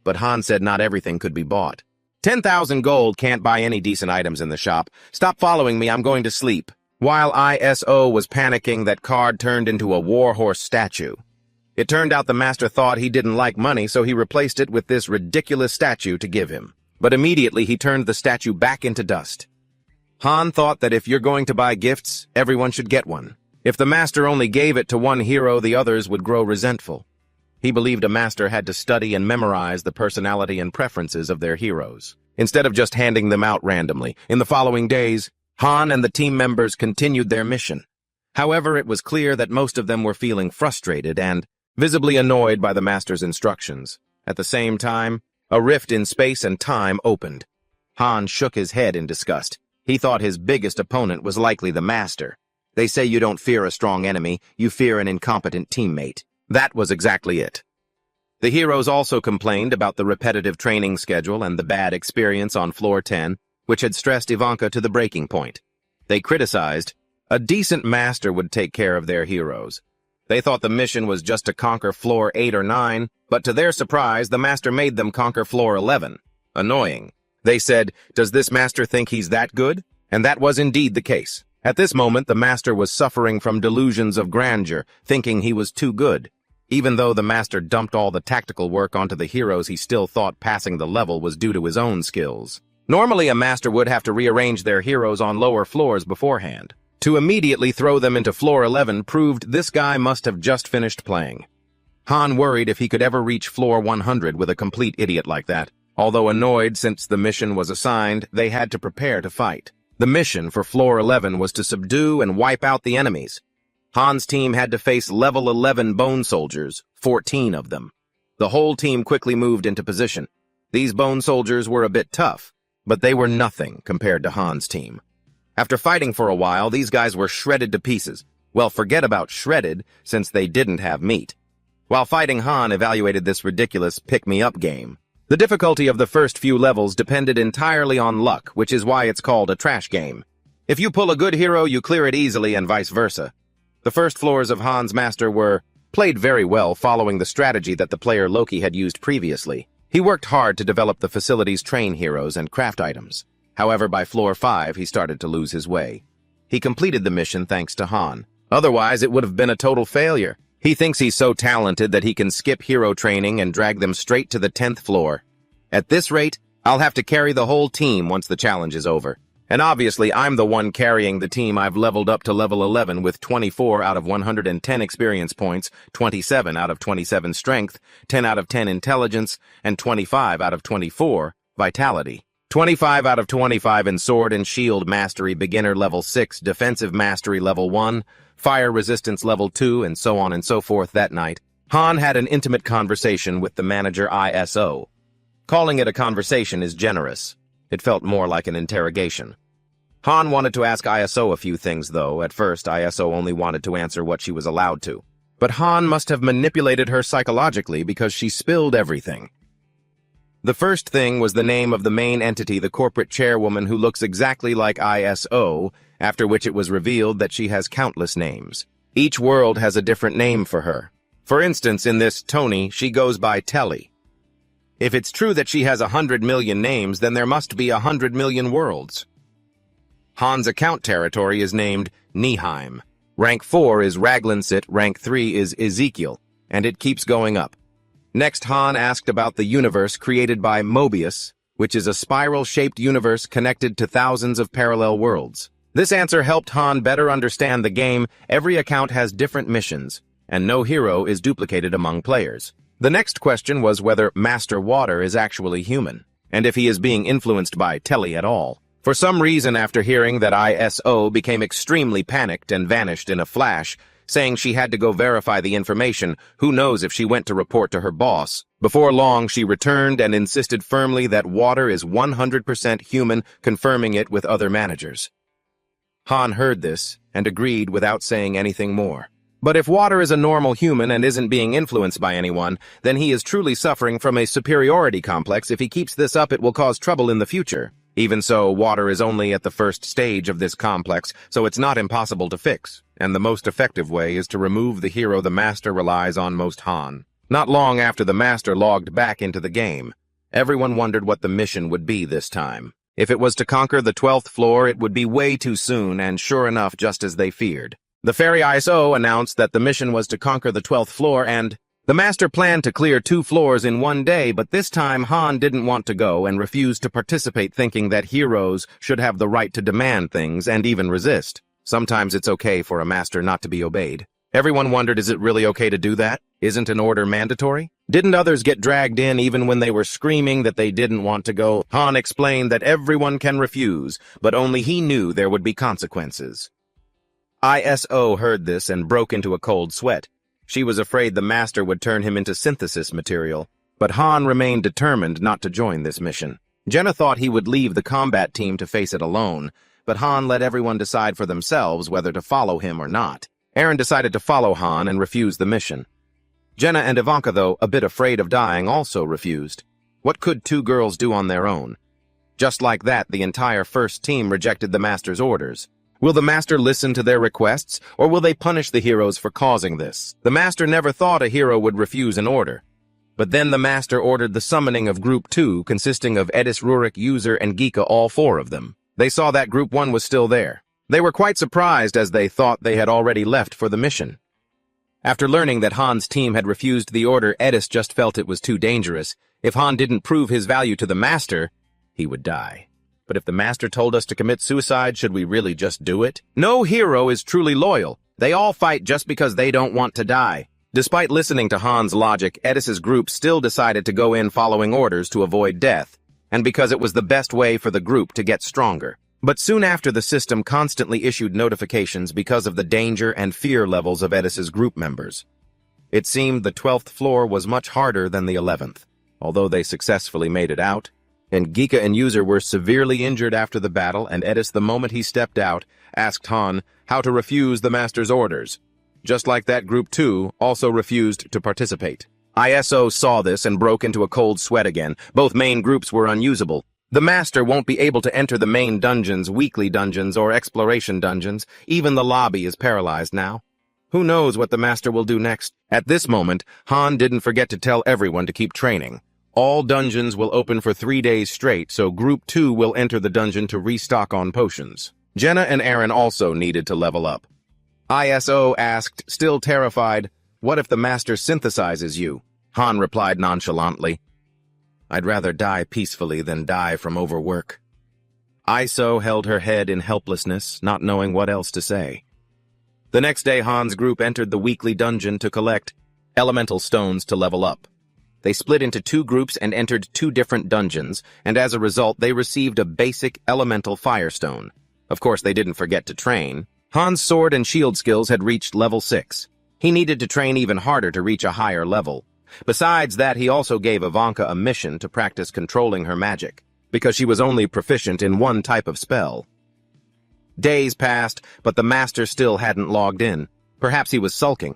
But Han said not everything could be bought. 10,000 gold can't buy any decent items in the shop. Stop following me, I'm going to sleep. While ISO was panicking, that card turned into a warhorse statue. It turned out the master thought he didn't like money, so he replaced it with this ridiculous statue to give him. But immediately he turned the statue back into dust. Han thought that if you're going to buy gifts, everyone should get one. If the master only gave it to one hero, the others would grow resentful. He believed a master had to study and memorize the personality and preferences of their heroes, instead of just handing them out randomly. In the following days, Han and the team members continued their mission. However, it was clear that most of them were feeling frustrated and visibly annoyed by the master's instructions. At the same time, a rift in space and time opened. Han shook his head in disgust. He thought his biggest opponent was likely the master. They say you don't fear a strong enemy, you fear an incompetent teammate. That was exactly it. The heroes also complained about the repetitive training schedule and the bad experience on Floor 10, which had stressed Ivanka to the breaking point. They criticized, a decent master would take care of their heroes. They thought the mission was just to conquer Floor 8 or 9, but to their surprise, the master made them conquer Floor 11. Annoying. They said, does this master think he's that good? And that was indeed the case. At this moment, the master was suffering from delusions of grandeur, thinking he was too good. Even though the master dumped all the tactical work onto the heroes, he still thought passing the level was due to his own skills. Normally, a master would have to rearrange their heroes on lower floors beforehand. To immediately throw them into Floor 11 proved this guy must have just finished playing. Han worried if he could ever reach Floor 100 with a complete idiot like that. Although annoyed since the mission was assigned, they had to prepare to fight. The mission for Floor 11 was to subdue and wipe out the enemies. Han's team had to face level 11 bone soldiers, 14 of them. The whole team quickly moved into position. These bone soldiers were a bit tough, but they were nothing compared to Han's team. After fighting for a while, these guys were shredded to pieces. Well, forget about shredded, since they didn't have meat. While fighting, Han evaluated this ridiculous pick-me-up game. The difficulty of the first few levels depended entirely on luck, which is why it's called a trash game. If you pull a good hero, you clear it easily and vice versa. The first floors of Han's master were played very well, following the strategy that the player Loki had used previously. He worked hard to develop the facility's train heroes and craft items. However, by Floor 5, he started to lose his way. He completed the mission thanks to Han. Otherwise, it would have been a total failure. He thinks he's so talented that he can skip hero training and drag them straight to the 10th floor. At this rate, I'll have to carry the whole team once the challenge is over. And obviously, I'm the one carrying the team. I've leveled up to level 11 with 24 out of 110 experience points, 27 out of 27 strength, 10 out of 10 intelligence, and 25 out of 24 vitality. 25 out of 25 in sword and shield mastery, beginner level 6, defensive mastery level 1, fire resistance level 2, and so on and so forth. That night, Han had an intimate conversation with the manager ISO. Calling it a conversation is generous. It felt more like an interrogation. Han wanted to ask ISO a few things, though. At first, ISO only wanted to answer what she was allowed to. But Han must have manipulated her psychologically because she spilled everything. The first thing was the name of the main entity, the corporate chairwoman who looks exactly like ISO, after which it was revealed that she has countless names. Each world has a different name for her. For instance, in this Tony, she goes by Telly. If it's true that she has 100 million names, then there must be 100 million worlds. Han's account territory is named Nihheim. Rank 4 is Raglansit, rank 3 is Ezekiel, and it keeps going up. Next, Han asked about the universe created by Mobius, which is a spiral-shaped universe connected to thousands of parallel worlds. This answer helped Han better understand the game. Every account has different missions, and no hero is duplicated among players. The next question was whether Master Water is actually human, and if he is being influenced by Telly at all. For some reason, after hearing that ISO became extremely panicked and vanished in a flash, saying she had to go verify the information. Who knows if she went to report to her boss. Before long, she returned and insisted firmly that Water is 100% human, confirming it with other managers. Han heard this and agreed without saying anything more. But if Water is a normal human and isn't being influenced by anyone, then he is truly suffering from a superiority complex. If he keeps this up, it will cause trouble in the future. Even so, Water is only at the first stage of this complex, so it's not impossible to fix, and the most effective way is to remove the hero the Master relies on most, Han. Not long after the Master logged back into the game, everyone wondered what the mission would be this time. If it was to conquer the 12th floor, it would be way too soon, and sure enough, just as they feared. The Fairy ISO announced that the mission was to conquer the 12th floor, and the Master planned to clear 2 floors in one day, but this time Han didn't want to go and refused to participate, thinking that heroes should have the right to demand things and even resist. Sometimes it's okay for a Master not to be obeyed. Everyone wondered, is it really okay to do that? Isn't an order mandatory? Didn't others get dragged in even when they were screaming that they didn't want to go? Han explained that everyone can refuse, but only he knew there would be consequences. ISO heard this and broke into a cold sweat. She was afraid the Master would turn him into synthesis material, but Han remained determined not to join this mission. Jenna thought he would leave the combat team to face it alone, but Han let everyone decide for themselves whether to follow him or not. Aaron decided to follow Han and refused the mission. Jenna and Ivanka, though a bit afraid of dying, also refused. What could 2 girls do on their own? Just like that, the entire first team rejected the Master's orders. Will the Master listen to their requests, or will they punish the heroes for causing this? The Master never thought a hero would refuse an order. But then the Master ordered the summoning of Group 2, consisting of Edis, Rurik, User, and Geeka, all 4 of them. They saw that Group 1 was still there. They were quite surprised, as they thought they had already left for the mission. After learning that Han's team had refused the order, Edis just felt it was too dangerous. If Han didn't prove his value to the Master, he would die. But if the Master told us to commit suicide, should we really just do it? No hero is truly loyal. They all fight just because they don't want to die. Despite listening to Han's logic, Edis's group still decided to go in following orders to avoid death, and because it was the best way for the group to get stronger. But soon after, the system constantly issued notifications because of the danger and fear levels of Edis's group members. It seemed the 12th floor was much harder than the 11th, although they successfully made it out. And Geeka and User were severely injured after the battle, and Edis, the moment he stepped out, asked Han how to refuse the Master's orders. Just like that, Group 2 also refused to participate. ISO saw this and broke into a cold sweat again. Both main groups were unusable. The Master won't be able to enter the main dungeons, weekly dungeons, or exploration dungeons. Even the lobby is paralyzed now. Who knows what the Master will do next? At this moment, Han didn't forget to tell everyone to keep training. All dungeons will open for 3 days straight, so Group 2 will enter the dungeon to restock on potions. Jenna and Aaron also needed to level up. ISO asked, still terrified, "What if the Master synthesizes you?" Han replied nonchalantly, "I'd rather die peacefully than die from overwork." ISO held her head in helplessness, not knowing what else to say. The next day, Han's group entered the weekly dungeon to collect elemental stones to level up. They split into 2 groups and entered 2 different dungeons, and as a result, they received a basic elemental firestone. Of course, they didn't forget to train. Han's sword and shield skills had reached level 6. He needed to train even harder to reach a higher level. Besides that, he also gave Ivanka a mission to practice controlling her magic, because she was only proficient in one type of spell. Days passed, but the Master still hadn't logged in. Perhaps he was sulking.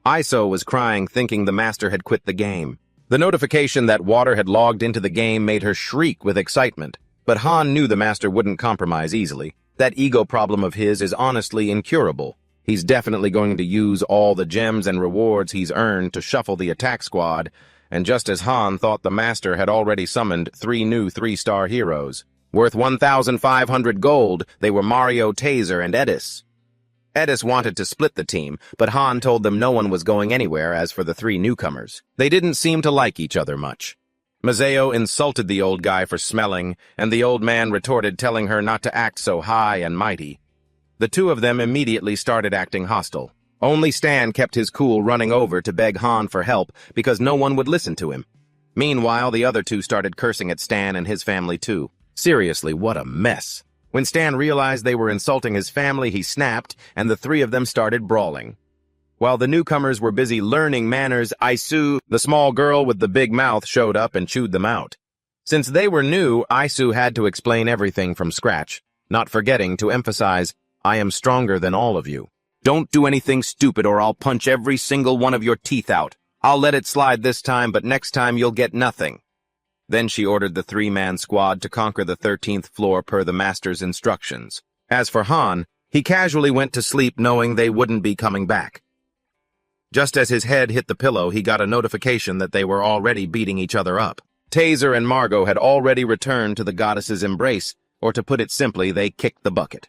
ISO was crying, thinking the Master had quit the game. The notification that Water had logged into the game made her shriek with excitement, but Han knew the Master wouldn't compromise easily. That ego problem of his is honestly incurable. He's definitely going to use all the gems and rewards he's earned to shuffle the attack squad, and just as Han thought, the Master had already summoned 3 new 3-star heroes. Worth 1,500 gold, they were Mario, Taser, and Edis. Edis wanted to split the team, but Han told them no one was going anywhere. As for the three newcomers, they didn't seem to like each other much. Mazeo insulted the old guy for smelling, and the old man retorted, telling her not to act so high and mighty. The two of them immediately started acting hostile. Only Stan kept his cool, running over to beg Han for help because no one would listen to him. Meanwhile, the other two started cursing at Stan and his family too. Seriously, what a mess. When Stan realized they were insulting his family, he snapped, and the three of them started brawling. While the newcomers were busy learning manners, Isu, the small girl with the big mouth, showed up and chewed them out. Since they were new, Isu had to explain everything from scratch, not forgetting to emphasize, "I am stronger than all of you. Don't do anything stupid or I'll punch every single one of your teeth out. I'll let it slide this time, but next time you'll get nothing." Then she ordered the three-man squad to conquer the 13th floor per the master's instructions. As for Han, he casually went to sleep knowing they wouldn't be coming back. Just as his head hit the pillow, he got a notification that they were already beating each other up. Taser and Margot had already returned to the goddess's embrace, or to put it simply, they kicked the bucket.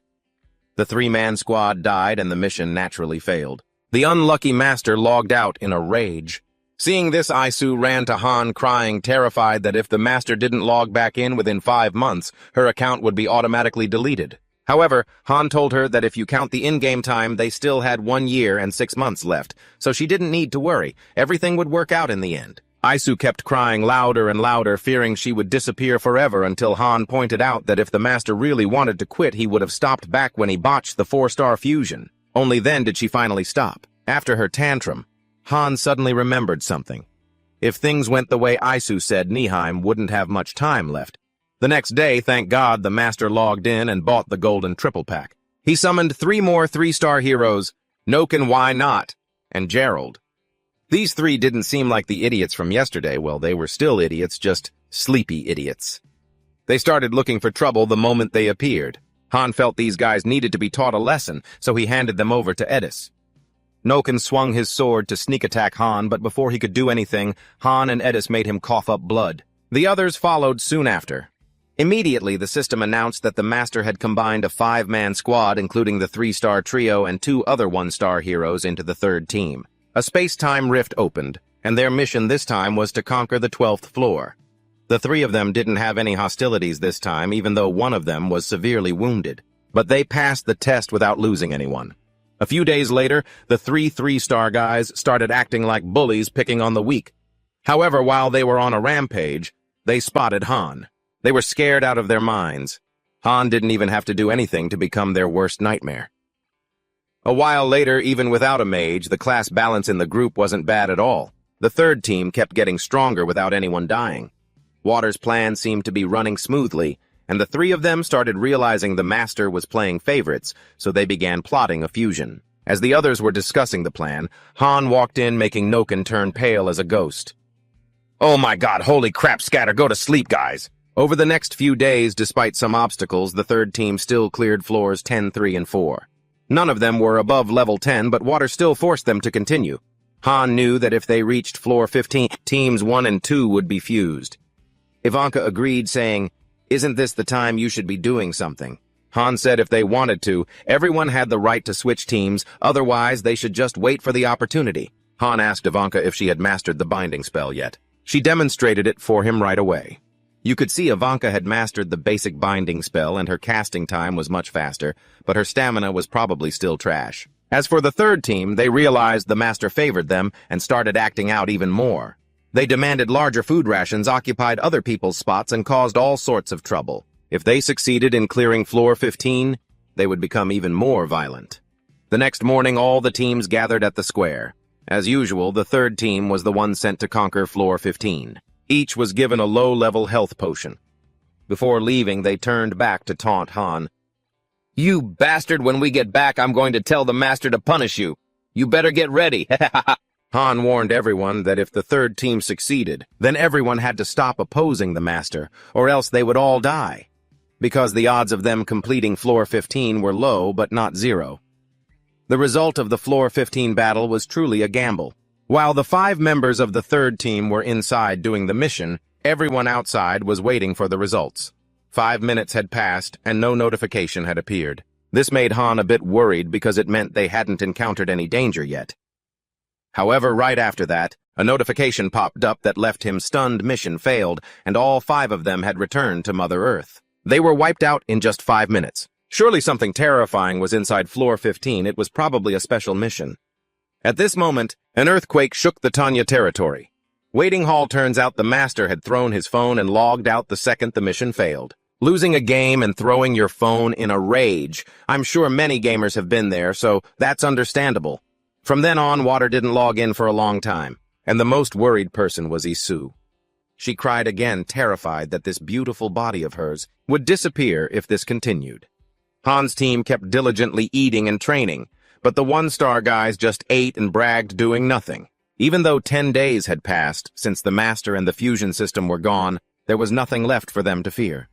The three-man squad died and the mission naturally failed. The unlucky master logged out in a rage. Seeing this, Isu ran to Han crying, terrified that if the master didn't log back in within 5 months, her account would be automatically deleted. However, Han told her that if you count the in-game time, they still had 1 year and 6 months left, so she didn't need to worry. Everything would work out in the end. Isu kept crying louder and louder, fearing she would disappear forever, until Han pointed out that if the master really wanted to quit, he would have stopped back when he botched the 4-star fusion. Only then did she finally stop. After her tantrum, Han suddenly remembered something. If things went the way Isu said, Nihime wouldn't have much time left. The next day, thank God, the master logged in and bought the golden triple pack. He summoned 3 more 3-star heroes, Noken Why Not, and Gerald. These 3 didn't seem like the idiots from yesterday. Well, they were still idiots, just sleepy idiots. They started looking for trouble the moment they appeared. Han felt these guys needed to be taught a lesson, so he handed them over to Edis. Noken swung his sword to sneak attack Han, but before he could do anything, Han and Edis made him cough up blood. The others followed soon after. Immediately, the system announced that the master had combined a 5-man squad, including the 3-star trio and 2 other 1-star heroes, into the 3rd team. A space-time rift opened, and their mission this time was to conquer the 12th floor. The 3 of them didn't have any hostilities this time, even though one of them was severely wounded. But they passed the test without losing anyone. A few days later, the 3 3-star guys started acting like bullies, picking on the weak. However, while they were on a rampage, they spotted Han. They were scared out of their minds. Han didn't even have to do anything to become their worst nightmare. A while later, even without a mage, the class balance in the group wasn't bad at all. The 3rd team kept getting stronger without anyone dying. Water's plan seemed to be running smoothly, and the 3 of them started realizing the master was playing favorites, so they began plotting a fusion. As the others were discussing the plan, Han walked in, making Noken turn pale as a ghost. "Oh my God, holy crap, Scatter, go to sleep, guys!" Over the next few days, despite some obstacles, the 3rd team still cleared floors 10, 3, and 4. None of them were above level 10, but water still forced them to continue. Han knew that if they reached floor 15, teams 1 and 2 would be fused. Ivanka agreed, saying, "Isn't this the time you should be doing something?" Han said if they wanted to, everyone had the right to switch teams, otherwise they should just wait for the opportunity. Han asked Ivanka if she had mastered the binding spell yet. She demonstrated it for him right away. You could see Ivanka had mastered the basic binding spell and her casting time was much faster, but her stamina was probably still trash. As for the 3rd team, they realized the master favored them and started acting out even more. They demanded larger food rations, occupied other people's spots, and caused all sorts of trouble. If they succeeded in clearing floor 15, they would become even more violent. The next morning, all the teams gathered at the square. As usual, the 3rd team was the one sent to conquer floor 15. Each was given a low-level health potion. Before leaving, they turned back to taunt Han. "You bastard, when we get back, I'm going to tell the master to punish you. You better get ready." Han warned everyone that if the 3rd team succeeded, then everyone had to stop opposing the master, or else they would all die, because the odds of them completing floor 15 were low but not 0. The result of the floor 15 battle was truly a gamble. While the 5 members of the 3rd team were inside doing the mission, everyone outside was waiting for the results. 5 minutes had passed, and no notification had appeared. This made Han a bit worried because it meant they hadn't encountered any danger yet. However, right after that, a notification popped up that left him stunned. Mission failed, and all 5 of them had returned to Mother Earth. They were wiped out in just 5 minutes. Surely something terrifying was inside Floor 15. It was probably a special mission. At this moment, an earthquake shook the Tanya territory. Waiting hall. Turns out the master had thrown his phone and logged out the second the mission failed. Losing a game and throwing your phone in a rage. I'm sure many gamers have been there, so that's understandable. From then on, Water didn't log in for a long time, and the most worried person was Isu. She cried again, terrified that this beautiful body of hers would disappear if this continued. Han's team kept diligently eating and training, but the one-star guys just ate and bragged, doing nothing. Even though 10 days had passed since the master and the fusion system were gone, there was nothing left for them to fear.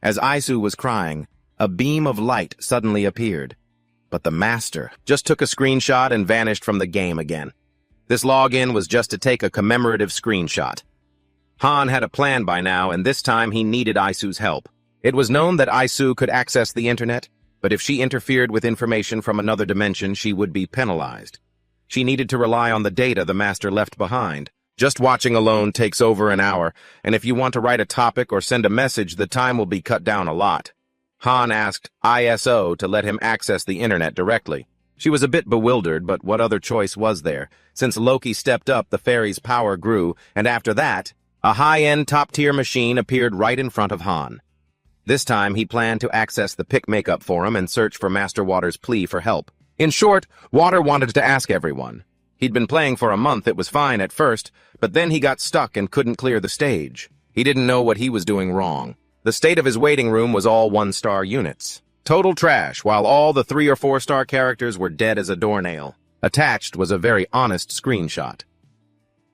As Isu was crying, a beam of light suddenly appeared, but the master just took a screenshot and vanished from the game again. This login was just to take a commemorative screenshot. Han had a plan by now, and this time he needed Isu's help. It was known that Isu could access the internet, but if she interfered with information from another dimension, she would be penalized. She needed to rely on the data the master left behind. Just watching alone takes over an hour, and if you want to write a topic or send a message, the time will be cut down a lot. Han asked ISO to let him access the internet directly. She was a bit bewildered, but what other choice was there? Since Loki stepped up, the fairy's power grew, and after that, a high-end top-tier machine appeared right in front of Han. This time, he planned to access the Pick Makeup forum and search for Master Water's plea for help. In short, Water wanted to ask everyone. He'd been playing for a month. It was fine at first, but then he got stuck and couldn't clear the stage. He didn't know what he was doing wrong. The state of his waiting room was all 1-star units. Total trash, while all the 3- or 4-star characters were dead as a doornail. Attached was a very honest screenshot.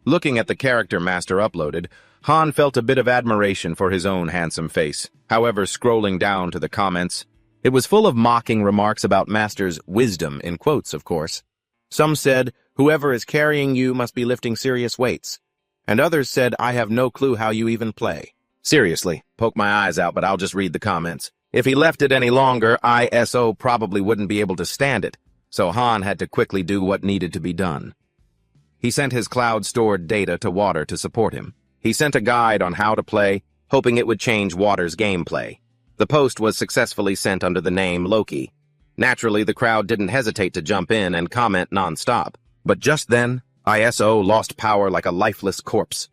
Looking at the character Master uploaded, Han felt a bit of admiration for his own handsome face. However, scrolling down to the comments, it was full of mocking remarks about Master's wisdom, in quotes, of course. Some said, "Whoever is carrying you must be lifting serious weights." And others said, "I have no clue how you even play." Seriously, poke my eyes out, but I'll just read the comments. If he left it any longer, ISO probably wouldn't be able to stand it, so Han had to quickly do what needed to be done. He sent his cloud-stored data to Water to support him. He sent a guide on how to play, hoping it would change Water's gameplay. The post was successfully sent under the name Loki. Naturally, the crowd didn't hesitate to jump in and comment non-stop. But just then, ISO lost power like a lifeless corpse.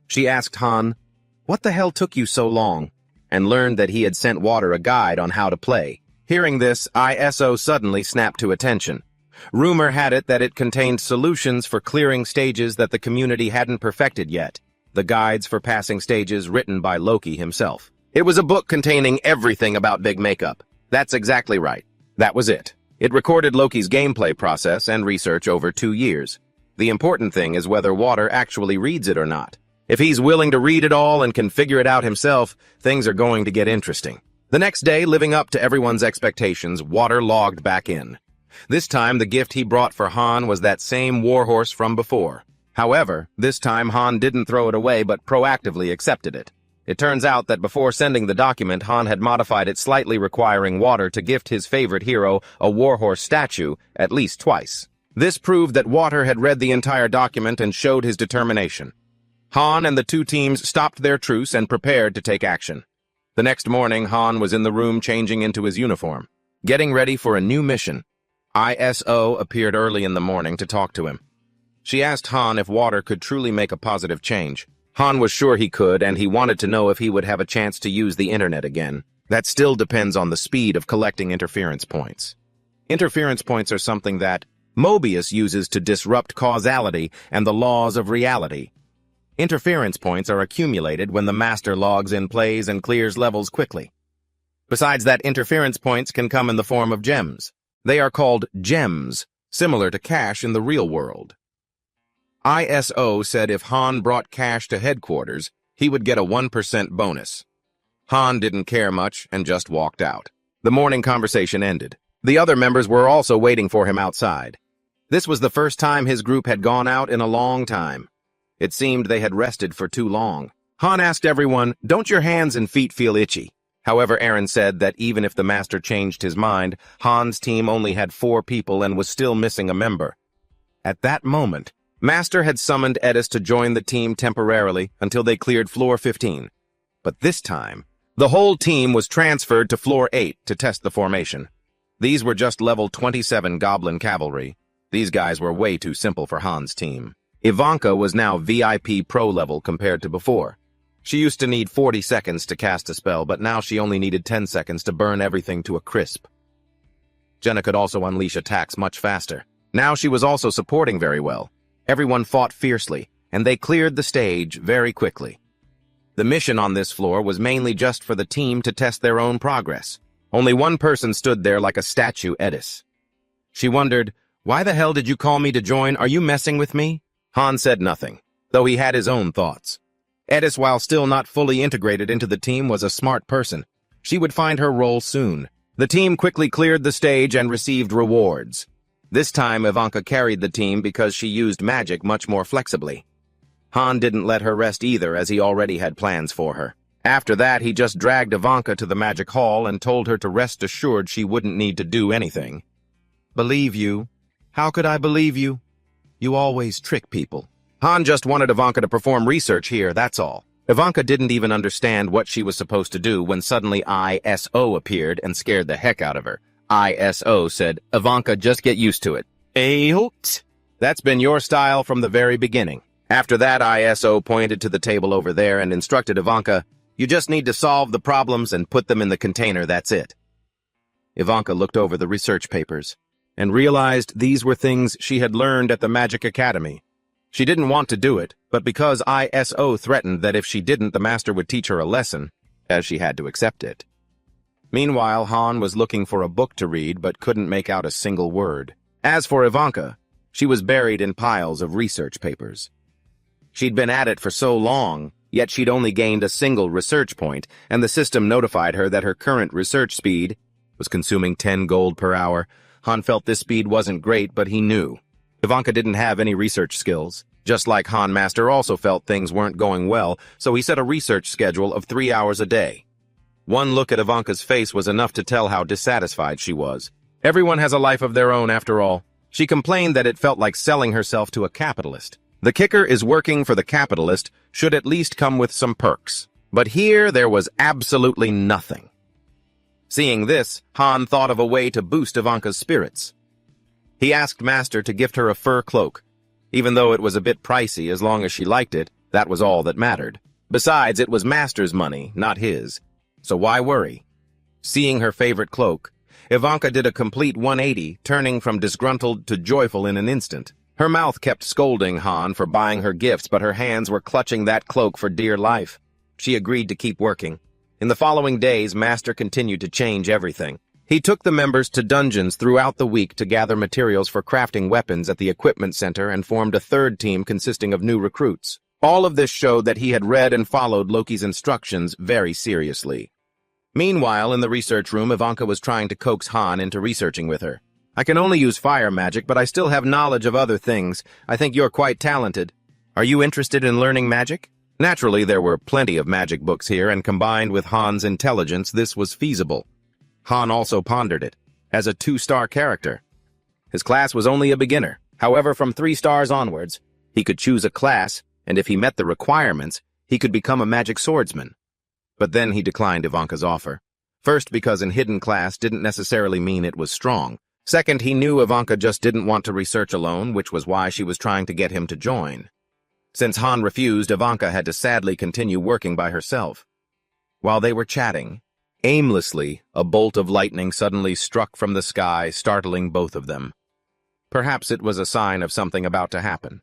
She asked Han, "What the hell took you so long?" and learned that he had sent Water a guide on how to play. Hearing this, ISO suddenly snapped to attention. Rumor had it that it contained solutions for clearing stages that the community hadn't perfected yet. The guides for passing stages written by Loki himself. It was a book containing everything about Big Makeup. That's exactly right. That was it. It recorded Loki's gameplay process and research over 2 years. The important thing is whether Water actually reads it or not. If he's willing to read it all and can figure it out himself, things are going to get interesting. The next day, living up to everyone's expectations, Water logged back in. This time, the gift he brought for Han was that same warhorse from before. However, this time Han didn't throw it away but proactively accepted it. It turns out that before sending the document, Han had modified it slightly, requiring Water to gift his favorite hero a warhorse statue at least twice. This proved that Water had read the entire document and showed his determination. Han and the 2 teams stopped their truce and prepared to take action. The next morning, Han was in the room changing into his uniform, getting ready for a new mission. ISO appeared early in the morning to talk to him. She asked Han if Water could truly make a positive change. Han was sure he could, and he wanted to know if he would have a chance to use the internet again. That still depends on the speed of collecting interference points. Interference points are something that Mobius uses to disrupt causality and the laws of reality. Interference points are accumulated when the master logs in, plays, and clears levels quickly. Besides that, interference points can come in the form of gems. They are called gems, similar to cash in the real world. ISO said if Han brought cash to headquarters, he would get a 1% bonus. Han didn't care much and just walked out. The morning conversation ended. The other members were also waiting for him outside. This was the first time his group had gone out in a long time. It seemed they had rested for too long. Han asked everyone, "Don't your hands and feet feel itchy?" However, Eren said that even if the master changed his mind, Han's team only had 4 people and was still missing a member. At that moment, Master had summoned Edis to join the team temporarily until they cleared floor 15. But this time, the whole team was transferred to floor 8 to test the formation. These were just level 27 goblin cavalry. These guys were way too simple for Han's team. Ivanka was now VIP pro level compared to before. She used to need 40 seconds to cast a spell, but now she only needed 10 seconds to burn everything to a crisp. Jenna could also unleash attacks much faster. Now she was also supporting very well. Everyone fought fiercely, and they cleared the stage very quickly. The mission on this floor was mainly just for the team to test their own progress. Only one person stood there like a statue, Edis. She wondered, "Why the hell did you call me to join? Are you messing with me?" Han said nothing, though he had his own thoughts. Edis, while still not fully integrated into the team, was a smart person. She would find her role soon. The team quickly cleared the stage and received rewards. This time, Ivanka carried the team because she used magic much more flexibly. Han didn't let her rest either, as he already had plans for her. After that, he just dragged Ivanka to the magic hall and told her to rest assured she wouldn't need to do anything. "Believe you? How could I believe you? You always trick people." Han just wanted Ivanka to perform research here, that's all. Ivanka didn't even understand what she was supposed to do when suddenly ISO appeared and scared the heck out of her. ISO said, "Ivanka, just get used to it." Hooked. That's been your style from the very beginning. After that, ISO pointed to the table over there and instructed Ivanka, "You just need to solve the problems and put them in the container, that's it." Ivanka looked over the research papers and realized these were things she had learned at the Magic Academy. She didn't want to do it, but because ISO threatened that if she didn't, the master would teach her a lesson, as she had to accept it. Meanwhile, Han was looking for a book to read but couldn't make out a single word. As for Ivanka, she was buried in piles of research papers. She'd been at it for so long, yet she'd only gained a single research point, and the system notified her that her current research speed was consuming 10 gold per hour. Han felt this speed wasn't great, but he knew. Ivanka didn't have any research skills. Just like Han Master also felt things weren't going well, so he set a research schedule of 3 hours a day. One look at Ivanka's face was enough to tell how dissatisfied she was. Everyone has a life of their own, after all. She complained that it felt like selling herself to a capitalist. The kicker is working for the capitalist should at least come with some perks. But here there was absolutely nothing. Seeing this, Han thought of a way to boost Ivanka's spirits. He asked Master to gift her a fur cloak. Even though it was a bit pricey, as long as she liked it, that was all that mattered. Besides, it was Master's money, not his. So why worry? Seeing her favorite cloak, Ivanka did a complete 180, turning from disgruntled to joyful in an instant. Her mouth kept scolding Han for buying her gifts, but her hands were clutching that cloak for dear life. She agreed to keep working. In the following days, Master continued to change everything. He took the members to dungeons throughout the week to gather materials for crafting weapons at the equipment center and formed a third team consisting of new recruits. All of this showed that he had read and followed Loki's instructions very seriously. Meanwhile, in the research room, Ivanka was trying to coax Han into researching with her. "I can only use fire magic, but I still have knowledge of other things. I think you're quite talented. Are you interested in learning magic?" Naturally, there were plenty of magic books here, and combined with Han's intelligence, this was feasible. Han also pondered it, as a 2-star character. His class was only a beginner. However, from 3 stars onwards, he could choose a class, and if he met the requirements, he could become a magic swordsman. But then he declined Ivanka's offer. First, because in hidden class didn't necessarily mean it was strong. Second, he knew Ivanka just didn't want to research alone, which was why she was trying to get him to join. Since Han refused, Ivanka had to sadly continue working by herself. While they were chatting, aimlessly, a bolt of lightning suddenly struck from the sky, startling both of them. Perhaps it was a sign of something about to happen.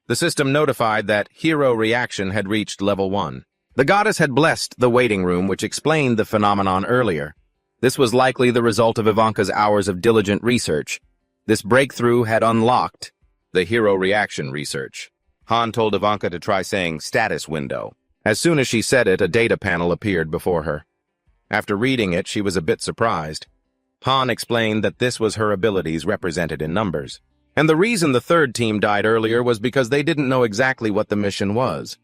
The system notified that hero reaction had reached level 1. The goddess had blessed the waiting room, which explained the phenomenon earlier. This was likely the result of Ivanka's hours of diligent research. This breakthrough had unlocked the hero reaction research. Han told Ivanka to try saying status window. As soon as she said it, a data panel appeared before her. After reading it, she was a bit surprised. Han explained that this was her abilities represented in numbers. And the reason the third team died earlier was because they didn't know exactly what the mission was.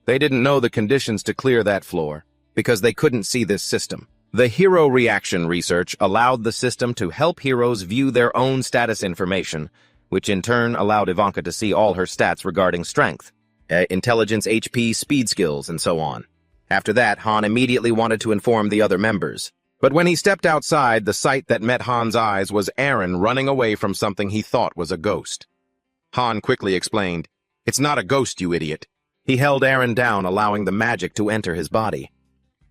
They didn't know the conditions to clear that floor, because they couldn't see this system. The hero reaction research allowed the system to help heroes view their own status information, which in turn allowed Ivanka to see all her stats regarding strength, intelligence, HP, speed skills, and so on. After that, Han immediately wanted to inform the other members. But when he stepped outside, the sight that met Han's eyes was Eren running away from something he thought was a ghost. Han quickly explained, "It's not a ghost, you idiot." He held Eren down, allowing the magic to enter his body.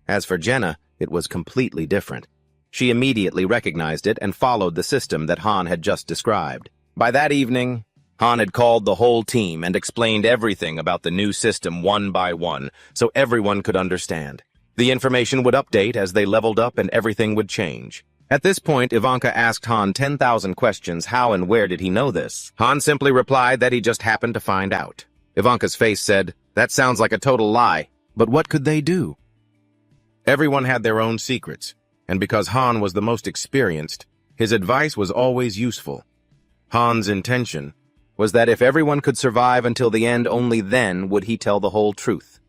As for Jenna, it was completely different. She immediately recognized it and followed the system that Han had just described. By that evening, Han had called the whole team and explained everything about the new system one by one, so everyone could understand. The information would update as they leveled up and everything would change. At this point, Ivanka asked Han 10,000 questions. How and where did he know this? Han simply replied that he just happened to find out. Ivanka's face said, "That sounds like a total lie, but what could they do?" Everyone had their own secrets, and because Han was the most experienced, his advice was always useful. Han's intention was that if everyone could survive until the end, only then would he tell the whole truth.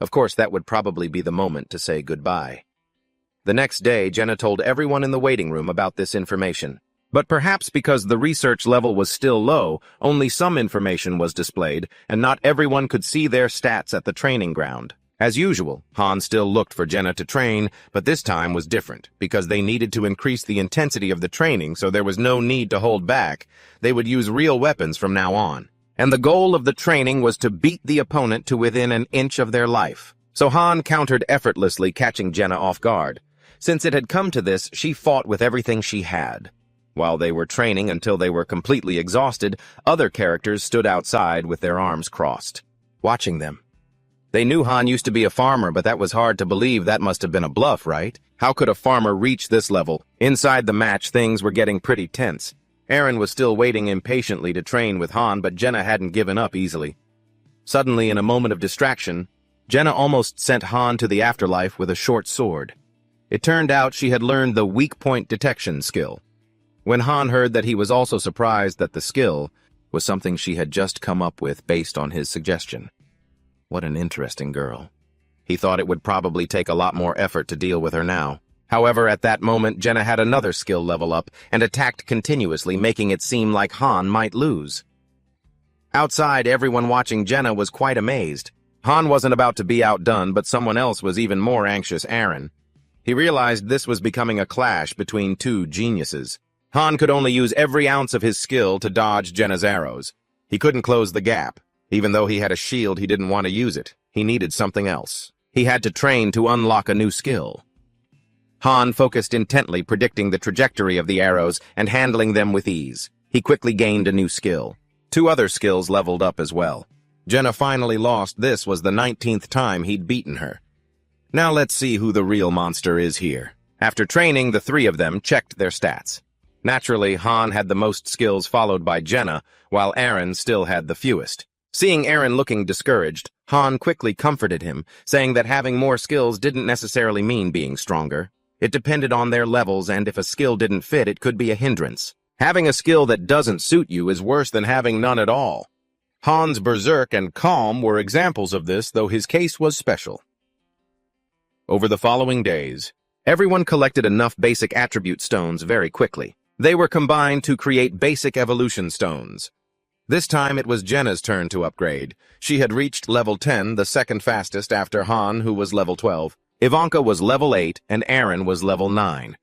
Of course, that would probably be the moment to say goodbye. The next day, Jenna told everyone in the waiting room about this information. But perhaps because the research level was still low, only some information was displayed, and not everyone could see their stats at the training ground. As usual, Han still looked for Jenna to train, but this time was different, because they needed to increase the intensity of the training, so there was no need to hold back. They would use real weapons from now on. And the goal of the training was to beat the opponent to within an inch of their life. So Han countered effortlessly, catching Jenna off guard. Since it had come to this, she fought with everything she had. While they were training until they were completely exhausted, other characters stood outside with their arms crossed, watching them. They knew Han used to be a farmer, but that was hard to believe. That must have been a bluff, right? How could a farmer reach this level? Inside the match, things were getting pretty tense. Eren was still waiting impatiently to train with Han, but Jenna hadn't given up easily. Suddenly, in a moment of distraction, Jenna almost sent Han to the afterlife with a short sword. It turned out she had learned the weak point detection skill. When Han heard that, he was also surprised that the skill was something she had just come up with based on his suggestion. What an interesting girl. He thought it would probably take a lot more effort to deal with her now. However, at that moment, Jenna had another skill level up and attacked continuously, making it seem like Han might lose. Outside, everyone watching Jenna was quite amazed. Han wasn't about to be outdone, but someone else was even more anxious, Eren. He realized this was becoming a clash between two geniuses. Han could only use every ounce of his skill to dodge Jenna's arrows. He couldn't close the gap. Even though he had a shield, he didn't want to use it. He needed something else. He had to train to unlock a new skill. Han focused intently, predicting the trajectory of the arrows and handling them with ease. He quickly gained a new skill. 2 other skills leveled up as well. Jenna finally lost. This was the 19th time he'd beaten her. Now let's see who the real monster is here. After training, the 3 of them checked their stats. Naturally, Han had the most skills, followed by Jenna, while Eren still had the fewest. Seeing Eren looking discouraged, Han quickly comforted him, saying that having more skills didn't necessarily mean being stronger. It depended on their levels, and if a skill didn't fit, it could be a hindrance. Having a skill that doesn't suit you is worse than having none at all. Han's berserk and calm were examples of this, though his case was special. Over the following days, everyone collected enough basic attribute stones very quickly. They were combined to create basic evolution stones. This time it was Jenna's turn to upgrade. She had reached level 10, the second fastest after Han, who was level 12. Ivanka was level 8, and Eren was level 9.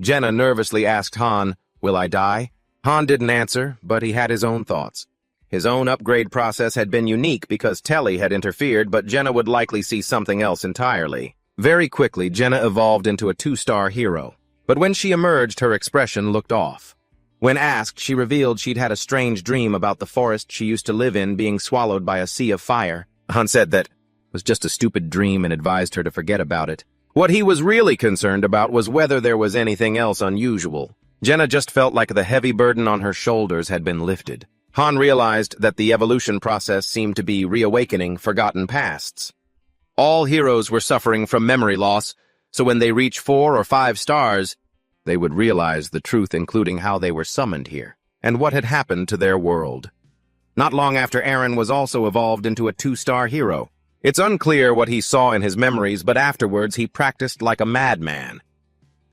Jenna nervously asked Han, "Will I die?" Han didn't answer, but he had his own thoughts. His own upgrade process had been unique because Telly had interfered, but Jenna would likely see something else entirely. Very quickly, Jenna evolved into a 2-star hero. But when she emerged, her expression looked off. When asked, she revealed she'd had a strange dream about the forest she used to live in being swallowed by a sea of fire. Han said that it was just a stupid dream and advised her to forget about it. What he was really concerned about was whether there was anything else unusual. Jenna just felt like the heavy burden on her shoulders had been lifted. Han realized that the evolution process seemed to be reawakening forgotten pasts. All heroes were suffering from memory loss, so when they reach 4 or 5 stars, they would realize the truth, including how they were summoned here, and what had happened to their world. Not long after, Eren was also evolved into a 2-star hero. It's unclear what he saw in his memories, but afterwards he practiced like a madman.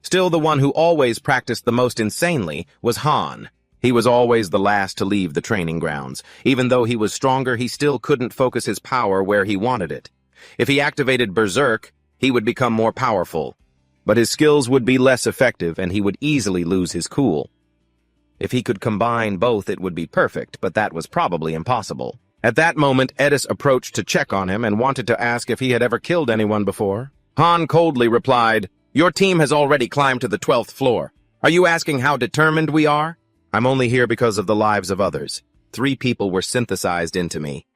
Still, the one who always practiced the most insanely was Han. He was always the last to leave the training grounds. Even though he was stronger, he still couldn't focus his power where he wanted it. If he activated Berserk, he would become more powerful. But his skills would be less effective, and he would easily lose his cool. If he could combine both, it would be perfect, but that was probably impossible. At that moment, Edis approached to check on him and wanted to ask if he had ever killed anyone before. Han coldly replied, "Your team has already climbed to the 12th floor. Are you asking how determined we are? I'm only here because of the lives of others. 3 people were synthesized into me.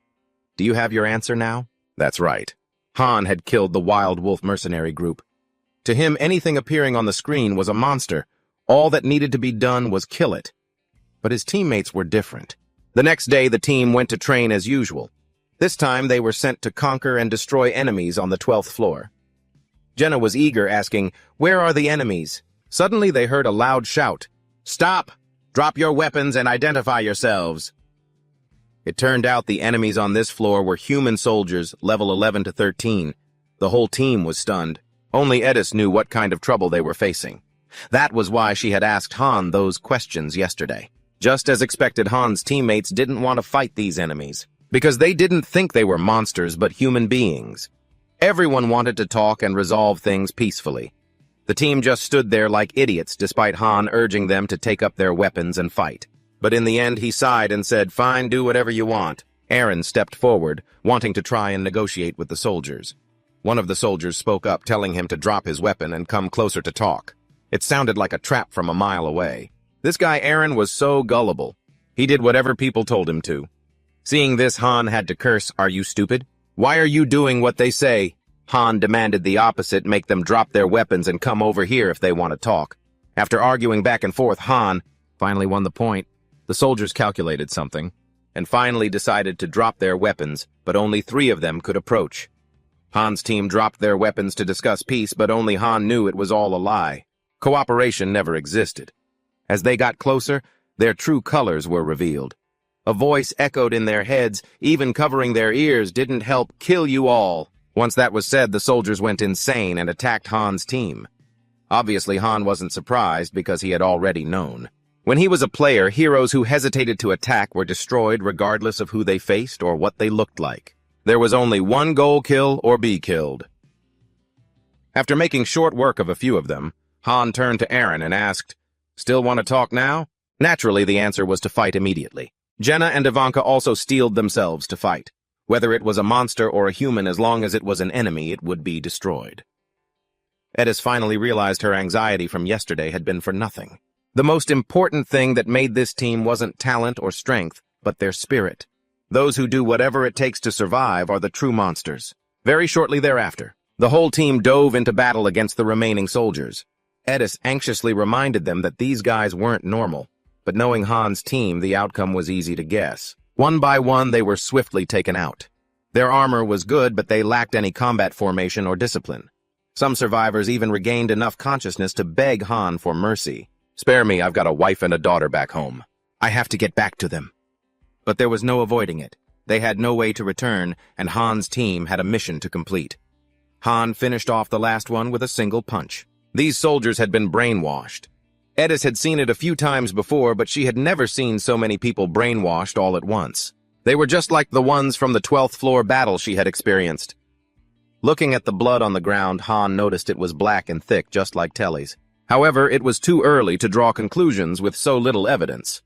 Do you have your answer now?" That's right. Han had killed the Wild Wolf mercenary group. To him, anything appearing on the screen was a monster. All that needed to be done was kill it. But his teammates were different. The next day, the team went to train as usual. This time, they were sent to conquer and destroy enemies on the 12th floor. Jenna was eager, asking, "Where are the enemies?" Suddenly, they heard a loud shout. "Stop! Drop your weapons and identify yourselves." It turned out the enemies on this floor were human soldiers, level 11 to 13. The whole team was stunned. Only Edis knew what kind of trouble they were facing. That was why she had asked Han those questions yesterday. Just as expected, Han's teammates didn't want to fight these enemies, because they didn't think they were monsters but human beings. Everyone wanted to talk and resolve things peacefully. The team just stood there like idiots despite Han urging them to take up their weapons and fight. But in the end, he sighed and said, "Fine, do whatever you want." Aaron stepped forward, wanting to try and negotiate with the soldiers. One of the soldiers spoke up, telling him to drop his weapon and come closer to talk. It sounded like a trap from a mile away. This guy Aaron was so gullible. He did whatever people told him to. Seeing this, Han had to curse, "Are you stupid? Why are you doing what they say?" Han demanded the opposite, make them drop their weapons and come over here if they want to talk. After arguing back and forth, Han finally won the point. The soldiers calculated something, and finally decided to drop their weapons, but only 3 of them could approach. Han's team dropped their weapons to discuss peace, but only Han knew it was all a lie. Cooperation never existed. As they got closer, their true colors were revealed. A voice echoed in their heads, even covering their ears didn't help. "Kill you all." Once that was said, the soldiers went insane and attacked Han's team. Obviously, Han wasn't surprised because he had already known. When he was a player, heroes who hesitated to attack were destroyed regardless of who they faced or what they looked like. There was only one goal: kill or be killed. After making short work of a few of them, Han turned to Aaron and asked, "Still want to talk now?" Naturally, the answer was to fight immediately. Jenna and Ivanka also steeled themselves to fight. Whether it was a monster or a human, as long as it was an enemy, it would be destroyed. Edis finally realized her anxiety from yesterday had been for nothing. The most important thing that made this team wasn't talent or strength, but their spirit. Those who do whatever it takes to survive are the true monsters. Very shortly thereafter, the whole team dove into battle against the remaining soldiers. Edis anxiously reminded them that these guys weren't normal, but knowing Han's team, the outcome was easy to guess. One by one, they were swiftly taken out. Their armor was good, but they lacked any combat formation or discipline. Some survivors even regained enough consciousness to beg Han for mercy. "Spare me, I've got a wife and a daughter back home. I have to get back to them." But there was no avoiding it. They had no way to return, and Han's team had a mission to complete. Han finished off the last one with a single punch. These soldiers had been brainwashed. Edis had seen it a few times before, but she had never seen so many people brainwashed all at once. They were just like the ones from the 12th floor battle she had experienced. Looking at the blood on the ground, Han noticed it was black and thick, just like Telly's. However, it was too early to draw conclusions with so little evidence.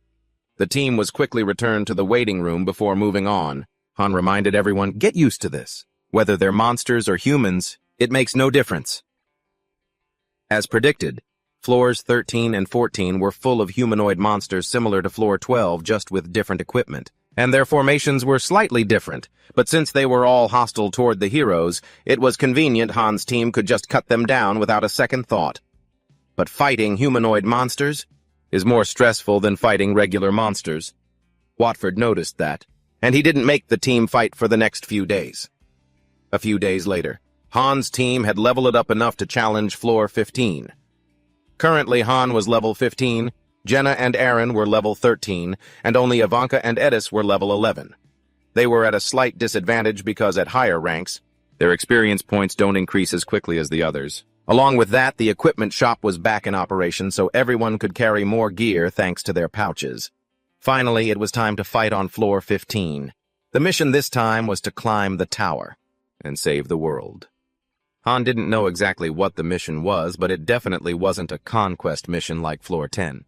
The team was quickly returned to the waiting room before moving on. Han reminded everyone, "Get used to this. Whether they're monsters or humans, it makes no difference." As predicted, floors 13 and 14 were full of humanoid monsters similar to floor 12, just with different equipment, and their formations were slightly different, but since they were all hostile toward the heroes, it was convenient Han's team could just cut them down without a second thought. But fighting humanoid monsters is more stressful than fighting regular monsters. Watford noticed that, and he didn't make the team fight for the next few days. A few days later, Han's team had leveled it up enough to challenge floor 15. Currently, Han was level 15, Jenna and Aaron were level 13, and only Ivanka and Edis were level 11. They were at a slight disadvantage because at higher ranks, their experience points don't increase as quickly as the others. Along with that, the equipment shop was back in operation so everyone could carry more gear thanks to their pouches. Finally, it was time to fight on floor 15. The mission this time was to climb the tower and save the world. Han didn't know exactly what the mission was, but it definitely wasn't a conquest mission like floor 10.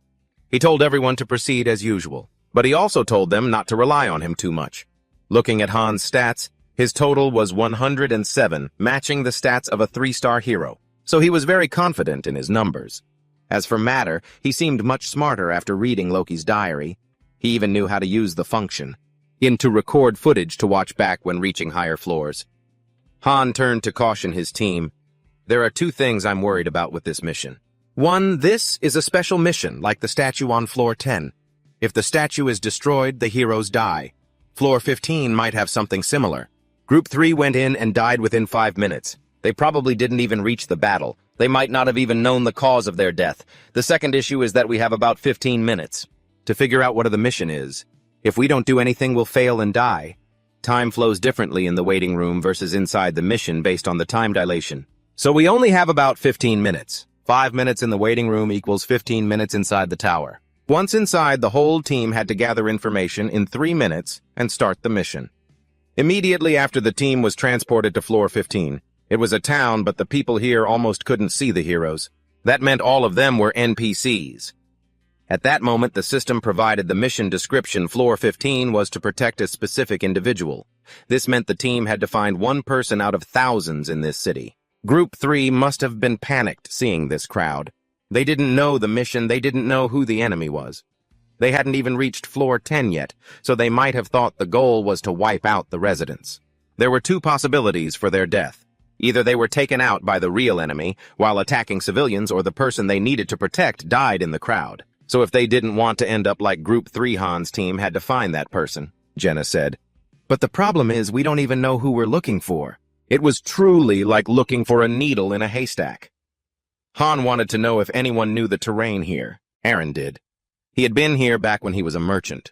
He told everyone to proceed as usual, but he also told them not to rely on him too much. Looking at Han's stats, his total was 107, matching the stats of a 3-star hero, so he was very confident in his numbers. As for matter, he seemed much smarter after reading Loki's diary. He even knew how to use the function to record footage to watch back when reaching higher floors. Han turned to caution his team. There are 2 things I'm worried about with this mission. 1, this is a special mission, like the statue on floor 10. If the statue is destroyed, the heroes die. Floor 15 might have something similar. Group 3 went in and died within 5 minutes. They probably didn't even reach the battle. They might not have even known the cause of their death. The second issue is that we have about 15 minutes to figure out what the mission is. If we don't do anything, we'll fail and die. Time flows differently in the waiting room versus inside the mission based on the time dilation. So we only have about 15 minutes. 5 minutes in the waiting room equals 15 minutes inside the tower. Once inside, the whole team had to gather information in 3 minutes and start the mission. Immediately after the team was transported to floor 15, it was a town, but the people here almost couldn't see the heroes. That meant all of them were NPCs. At that moment, the system provided the mission description. Floor 15 was to protect a specific individual. This meant the team had to find one person out of thousands in this city. Group 3 must have been panicked seeing this crowd. They didn't know the mission, they didn't know who the enemy was. They hadn't even reached floor 10 yet, so they might have thought the goal was to wipe out the residents. There were 2 possibilities for their death. Either they were taken out by the real enemy while attacking civilians, or the person they needed to protect died in the crowd. So if they didn't want to end up like Group 3, Han's team had to find that person, Jenna said. But the problem is we don't even know who we're looking for. It was truly like looking for a needle in a haystack. Han wanted to know if anyone knew the terrain here. Aaron did. He had been here back when he was a merchant.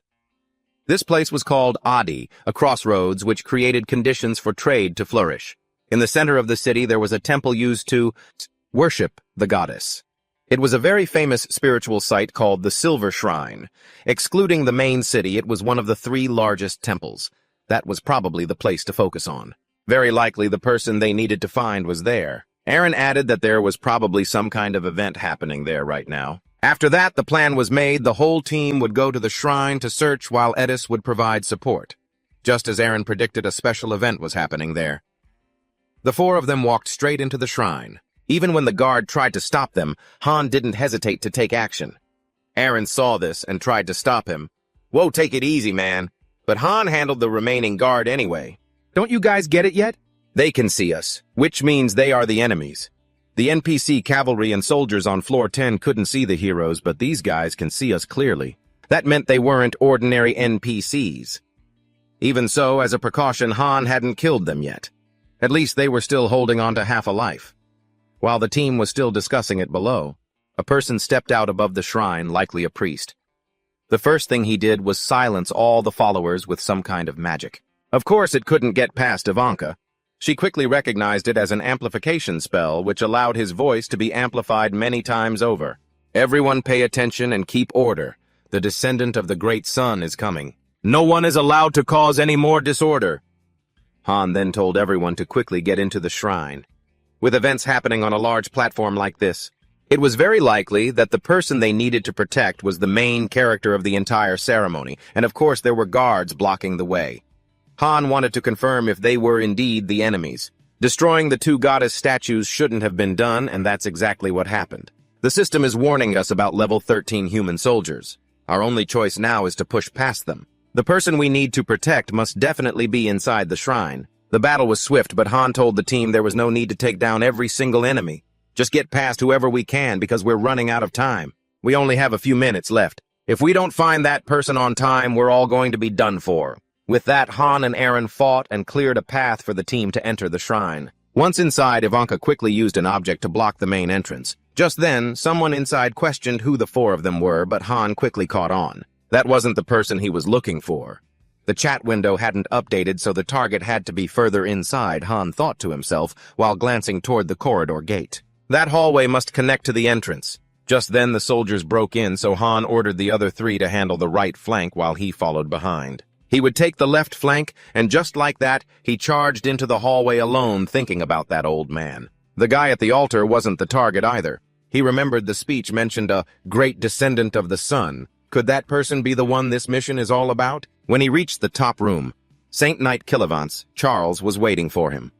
This place was called Adi, a crossroads which created conditions for trade to flourish. In the center of the city there was a temple used to worship the goddess. It was a very famous spiritual site called the Silver Shrine. Excluding the main city, it was one of the 3 largest temples. That was probably the place to focus on. Very likely the person they needed to find was there. Aaron added that there was probably some kind of event happening there right now. After that, the plan was made. The whole team would go to the shrine to search while Edis would provide support. Just as Aaron predicted, a special event was happening there. The 4 of them walked straight into the shrine. Even when the guard tried to stop them, Han didn't hesitate to take action. Aaron saw this and tried to stop him. Whoa, take it easy, man. But Han handled the remaining guard anyway. Don't you guys get it yet? They can see us, which means they are the enemies. The NPC cavalry and soldiers on floor 10 couldn't see the heroes, but these guys can see us clearly. That meant they weren't ordinary NPCs. Even so, as a precaution, Han hadn't killed them yet. At least they were still holding on to half a life. While the team was still discussing it below, a person stepped out above the shrine, likely a priest. The first thing he did was silence all the followers with some kind of magic. Of course, it couldn't get past Ivanka. She quickly recognized it as an amplification spell, which allowed his voice to be amplified many times over. Everyone pay attention and keep order. The descendant of the great sun is coming. No one is allowed to cause any more disorder. Han then told everyone to quickly get into the shrine. With events happening on a large platform like this, it was very likely that the person they needed to protect was the main character of the entire ceremony, and of course there were guards blocking the way. Han wanted to confirm if they were indeed the enemies. Destroying the 2 goddess statues shouldn't have been done, and that's exactly what happened. The system is warning us about level 13 human soldiers. Our only choice now is to push past them. The person we need to protect must definitely be inside the shrine. The battle was swift, but Han told the team there was no need to take down every single enemy. Just get past whoever we can because we're running out of time. We only have a few minutes left. If we don't find that person on time, we're all going to be done for. With that, Han and Aaron fought and cleared a path for the team to enter the shrine. Once inside, Ivanka quickly used an object to block the main entrance. Just then, someone inside questioned who the 4 of them were, but Han quickly caught on. That wasn't the person he was looking for. The chat window hadn't updated, so the target had to be further inside, Han thought to himself while glancing toward the corridor gate. That hallway must connect to the entrance. Just then the soldiers broke in, so Han ordered the other three to handle the right flank while he followed behind. He would take the left flank, and just like that, he charged into the hallway alone, thinking about that old man. The guy at the altar wasn't the target either. He remembered the speech mentioned a great descendant of the sun. Could that person be the one this mission is all about? When he reached the top room, Saint Knight Killavance, Charles, was waiting for him.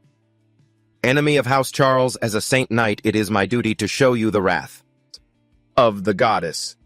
Enemy of House Charles, as a Saint Knight, it is my duty to show you the wrath of the goddess.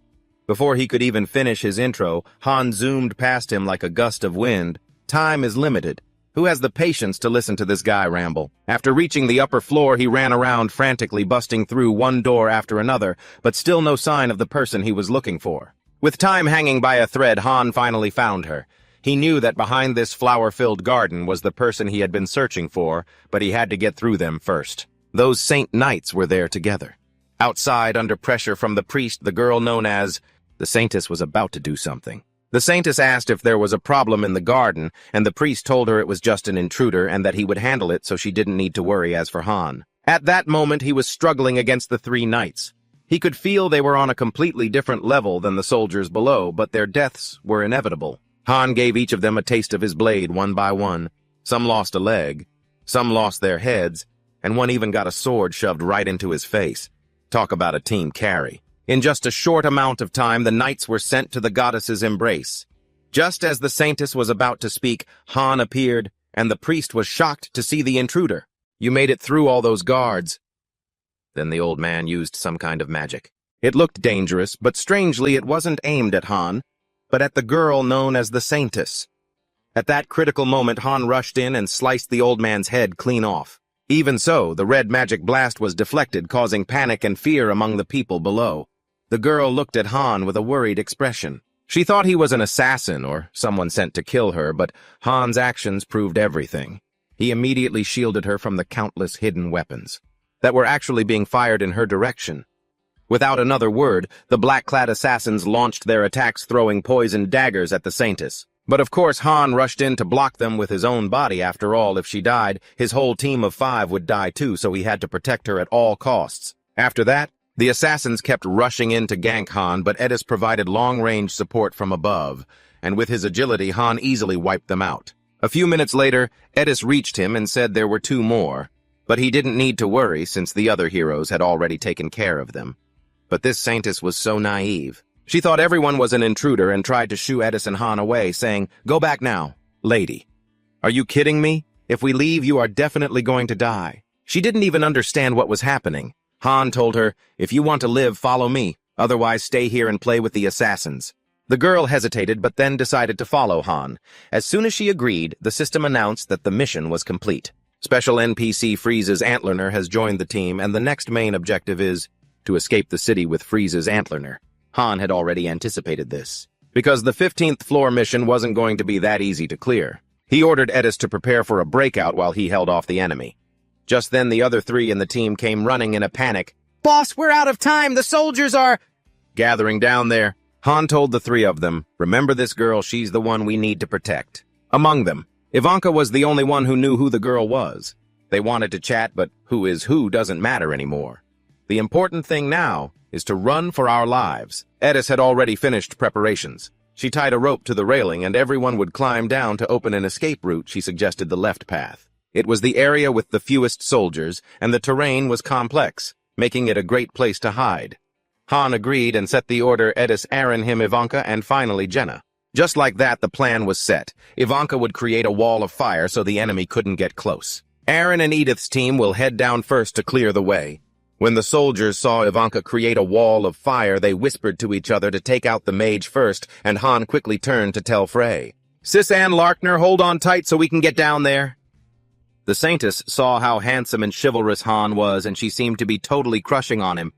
Before he could even finish his intro, Han zoomed past him like a gust of wind. Time is limited. Who has the patience to listen to this guy ramble? After reaching the upper floor, he ran around frantically, busting through one door after another, but still no sign of the person he was looking for. With time hanging by a thread, Han finally found her. He knew that behind this flower-filled garden was the person he had been searching for, but he had to get through them first. Those Saint Knights were there together. Outside, under pressure from the priest, the girl known as the Saintess was about to do something. The Saintess asked if there was a problem in the garden, and the priest told her it was just an intruder and that he would handle it so she didn't need to worry as for Han. At that moment, he was struggling against the three knights. He could feel they were on a completely different level than the soldiers below, but their deaths were inevitable. Han gave each of them a taste of his blade one by one. Some lost a leg, some lost their heads, and one even got a sword shoved right into his face. Talk about a team carry. In just a short amount of time, the knights were sent to the goddess's embrace. Just as the Saintess was about to speak, Han appeared, and the priest was shocked to see the intruder. You made it through all those guards. Then the old man used some kind of magic. It looked dangerous, but strangely it wasn't aimed at Han, but at the girl known as the Saintess. At that critical moment, Han rushed in and sliced the old man's head clean off. Even so, the red magic blast was deflected, causing panic and fear among the people below. The girl looked at Han with a worried expression. She thought he was an assassin or someone sent to kill her, but Han's actions proved everything. He immediately shielded her from the countless hidden weapons that were actually being fired in her direction. Without another word, the black-clad assassins launched their attacks, throwing poisoned daggers at the Saintess. But of course Han rushed in to block them with his own body. After all, if she died, his whole team of 5 would die too, so he had to protect her at all costs. After that, the assassins kept rushing in to gank Han, but Edis provided long-range support from above, and with his agility, Han easily wiped them out. A few minutes later, Edis reached him and said there were 2 more, but he didn't need to worry since the other heroes had already taken care of them. But this Saintess was so naive. She thought everyone was an intruder and tried to shoo Edis and Han away, saying, "Go back now, lady. Are you kidding me? If we leave, you are definitely going to die." She didn't even understand what was happening. Han told her, "If you want to live, follow me. Otherwise, stay here and play with the assassins." The girl hesitated, but then decided to follow Han. As soon as she agreed, the system announced that the mission was complete. Special NPC Freeze's Antlerner has joined the team, and the next main objective is to escape the city with Freeze's Antlerner. Han had already anticipated this, because the 15th floor mission wasn't going to be that easy to clear. He ordered Edis to prepare for a breakout while he held off the enemy. Just then, the other 3 in the team came running in a panic. "Boss, we're out of time! The soldiers are gathering down there." Han told the 3 of them, "Remember this girl, she's the one we need to protect." Among them, Ivanka was the only one who knew who the girl was. They wanted to chat, but who is who doesn't matter anymore. The important thing now is to run for our lives. Edis had already finished preparations. She tied a rope to the railing, and everyone would climb down to open an escape route. She suggested the left path. It was the area with the fewest soldiers, and the terrain was complex, making it a great place to hide. Han agreed and set the order Edis, Aaron, him, Ivanka, and finally Jenna. Just like that, the plan was set. Ivanka would create a wall of fire so the enemy couldn't get close. Aaron and Edith's team will head down first to clear the way. When the soldiers saw Ivanka create a wall of fire, they whispered to each other to take out the mage first, and Han quickly turned to tell Frey, "Sis Ann Larkner, hold on tight so we can get down there." The Saintess saw how handsome and chivalrous Han was, and she seemed to be totally crushing on him.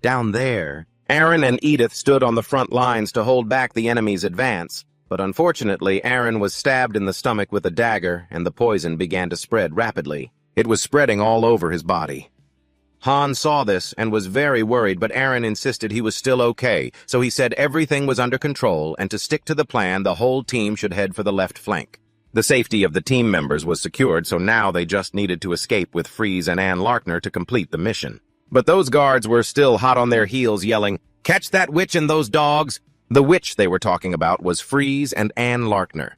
Down there, Aaron and Edith stood on the front lines to hold back the enemy's advance, but unfortunately Aaron was stabbed in the stomach with a dagger, and the poison began to spread rapidly. It was spreading all over his body. Han saw this and was very worried, but Eren insisted he was still okay, so he said everything was under control, and to stick to the plan, the whole team should head for the left flank. The safety of the team members was secured, so now they just needed to escape with Freeze and Ann Larkner to complete the mission. But those guards were still hot on their heels, yelling, "Catch that witch and those dogs!" The witch they were talking about was Freeze and Ann Larkner.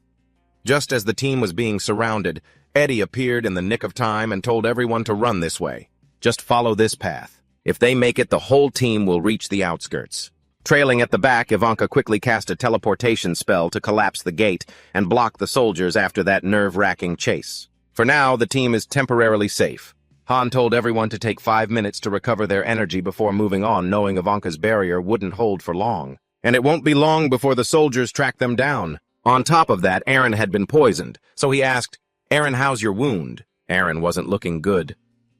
Just as the team was being surrounded, Eddie appeared in the nick of time and told everyone to run this way. Just follow this path. If they make it, the whole team will reach the outskirts. Trailing at the back, Ivanka quickly cast a teleportation spell to collapse the gate and block the soldiers after that nerve-wracking chase. For now, the team is temporarily safe. Han told everyone to take 5 minutes to recover their energy before moving on, knowing Ivanka's barrier wouldn't hold for long. And it won't be long before the soldiers track them down. On top of that, Eren had been poisoned, so he asked, "Eren, how's your wound?" Eren wasn't looking good.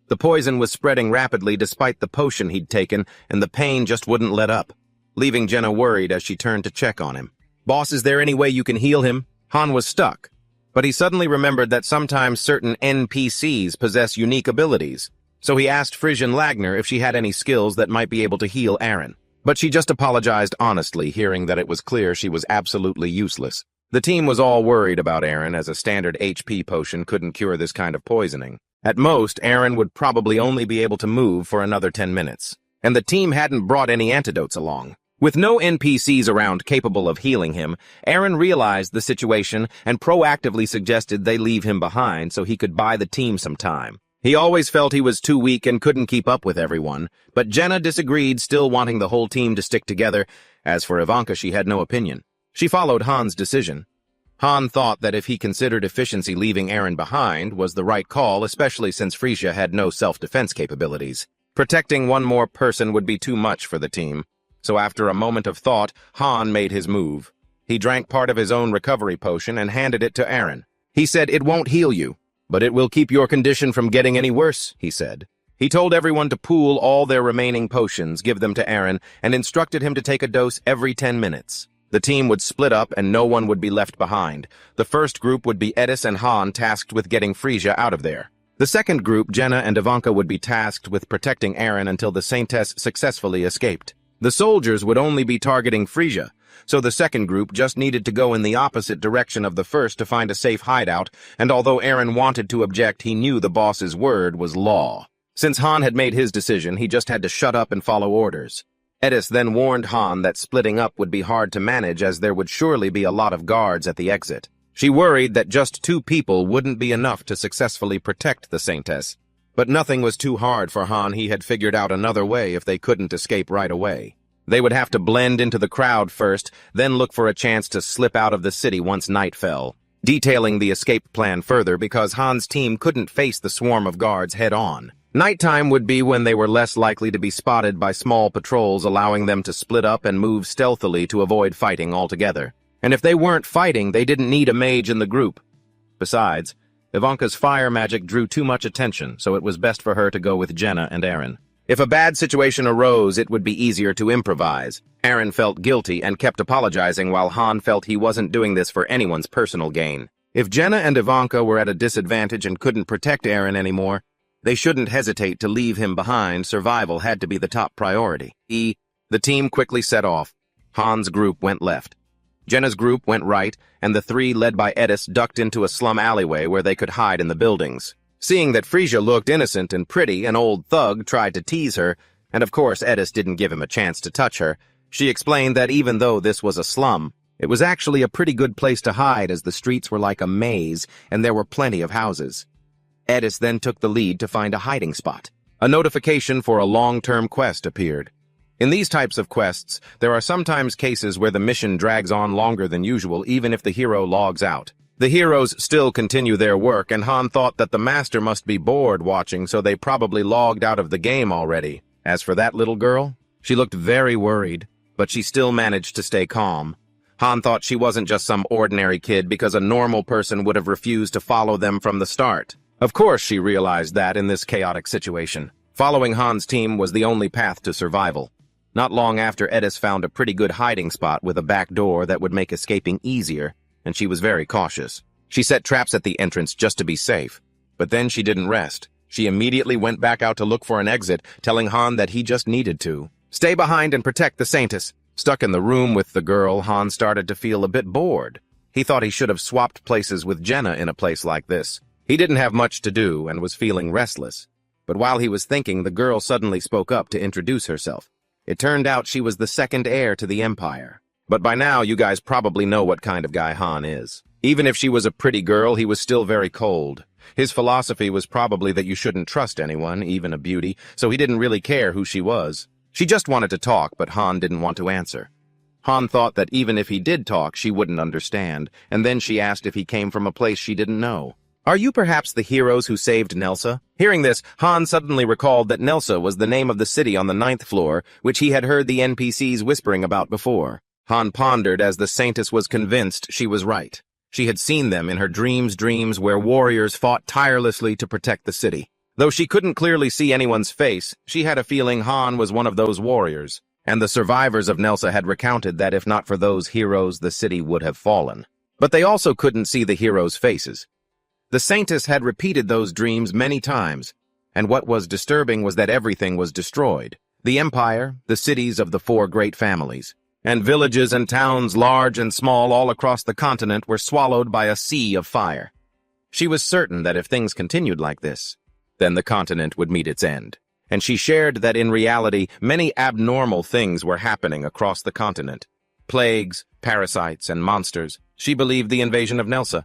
The poison was spreading rapidly despite the potion he'd taken, and the pain just wouldn't let up, leaving Jenna worried as she turned to check on him. "Boss, is there any way you can heal him?" Han was stuck, but he suddenly remembered that sometimes certain NPCs possess unique abilities, so he asked Frisian Lagner if she had any skills that might be able to heal Eren. But she just apologized honestly, hearing that it was clear she was absolutely useless. The team was all worried about Eren, as a standard HP potion couldn't cure this kind of poisoning. At most, Eren would probably only be able to move for another 10 minutes. And the team hadn't brought any antidotes along. With no NPCs around capable of healing him, Eren realized the situation and proactively suggested they leave him behind so he could buy the team some time. He always felt he was too weak and couldn't keep up with everyone, but Jenna disagreed, still wanting the whole team to stick together. As for Ivanka, she had no opinion. She followed Han's decision. Han thought that if he considered efficiency, leaving Eren behind was the right call, especially since Frisia had no self-defense capabilities. Protecting one more person would be too much for the team. So after a moment of thought, Han made his move. He drank part of his own recovery potion and handed it to Eren. He said, "It won't heal you, but it will keep your condition from getting any worse," he said. He told everyone to pool all their remaining potions, give them to Eren, and instructed him to take a dose every 10 minutes. The team would split up and no one would be left behind. The first group would be Edis and Han, tasked with getting Frisia out of there. The second group, Jenna and Ivanka, would be tasked with protecting Eren until the Saintess successfully escaped. The soldiers would only be targeting Frisia, so the second group just needed to go in the opposite direction of the first to find a safe hideout, and although Eren wanted to object, he knew the boss's word was law. Since Han had made his decision, he just had to shut up and follow orders. Edis then warned Han that splitting up would be hard to manage, as there would surely be a lot of guards at the exit. She worried that just 2 people wouldn't be enough to successfully protect the Saintess. But nothing was too hard for Han. He had figured out another way if they couldn't escape right away. They would have to blend into the crowd first, then look for a chance to slip out of the city once night fell, detailing the escape plan further because Han's team couldn't face the swarm of guards head-on. Nighttime would be when they were less likely to be spotted by small patrols, allowing them to split up and move stealthily to avoid fighting altogether. And if they weren't fighting, they didn't need a mage in the group. Besides, Ivanka's fire magic drew too much attention, so it was best for her to go with Jenna and Eren. If a bad situation arose, it would be easier to improvise. Eren felt guilty and kept apologizing, while Han felt he wasn't doing this for anyone's personal gain. If Jenna and Ivanka were at a disadvantage and couldn't protect Eren anymore, they shouldn't hesitate to leave him behind. Survival had to be the top priority. The team quickly set off. Han's group went left. Jenna's group went right, and the 3, led by Edis, ducked into a slum alleyway where they could hide in the buildings. Seeing that Frisia looked innocent and pretty, an old thug tried to tease her, and of course Edis didn't give him a chance to touch her. She explained that even though this was a slum, it was actually a pretty good place to hide, as the streets were like a maze and there were plenty of houses. Edis then took the lead to find a hiding spot. A notification for a long-term quest appeared. In these types of quests, there are sometimes cases where the mission drags on longer than usual, even if the hero logs out. The heroes still continue their work, and Han thought that the master must be bored watching, so they probably logged out of the game already. As for that little girl, she looked very worried, but she still managed to stay calm. Han thought she wasn't just some ordinary kid, because a normal person would have refused to follow them from the start. Of course, she realized that in this chaotic situation, following Han's team was the only path to survival. Not long after, Edis found a pretty good hiding spot with a back door that would make escaping easier, and she was very cautious. She set traps at the entrance just to be safe, but then she didn't rest. She immediately went back out to look for an exit, telling Han that he just needed to stay behind and protect the Saintess. Stuck in the room with the girl, Han started to feel a bit bored. He thought he should have swapped places with Jenna in a place like this. He didn't have much to do and was feeling restless. But while he was thinking, the girl suddenly spoke up to introduce herself. It turned out she was the second heir to the Empire. But by now, you guys probably know what kind of guy Han is. Even if she was a pretty girl, he was still very cold. His philosophy was probably that you shouldn't trust anyone, even a beauty, so he didn't really care who she was. She just wanted to talk, but Han didn't want to answer. Han thought that even if he did talk, she wouldn't understand, and then she asked if he came from a place she didn't know. Are you perhaps the heroes who saved Nelsa? Hearing this, Han suddenly recalled that Nelsa was the name of the city on the 9th floor, which he had heard the NPCs whispering about before. Han pondered as the Saintess was convinced she was right. She had seen them in her dreams where warriors fought tirelessly to protect the city. Though she couldn't clearly see anyone's face, she had a feeling Han was one of those warriors, and the survivors of Nelsa had recounted that if not for those heroes, the city would have fallen. But they also couldn't see the heroes' faces. The Saintess had repeated those dreams many times, and what was disturbing was that everything was destroyed. The Empire, the cities of the 4 great families, and villages and towns large and small all across the continent were swallowed by a sea of fire. She was certain that if things continued like this, then the continent would meet its end. And she shared that in reality, many abnormal things were happening across the continent. Plagues, parasites, and monsters. She believed the invasion of Nelsa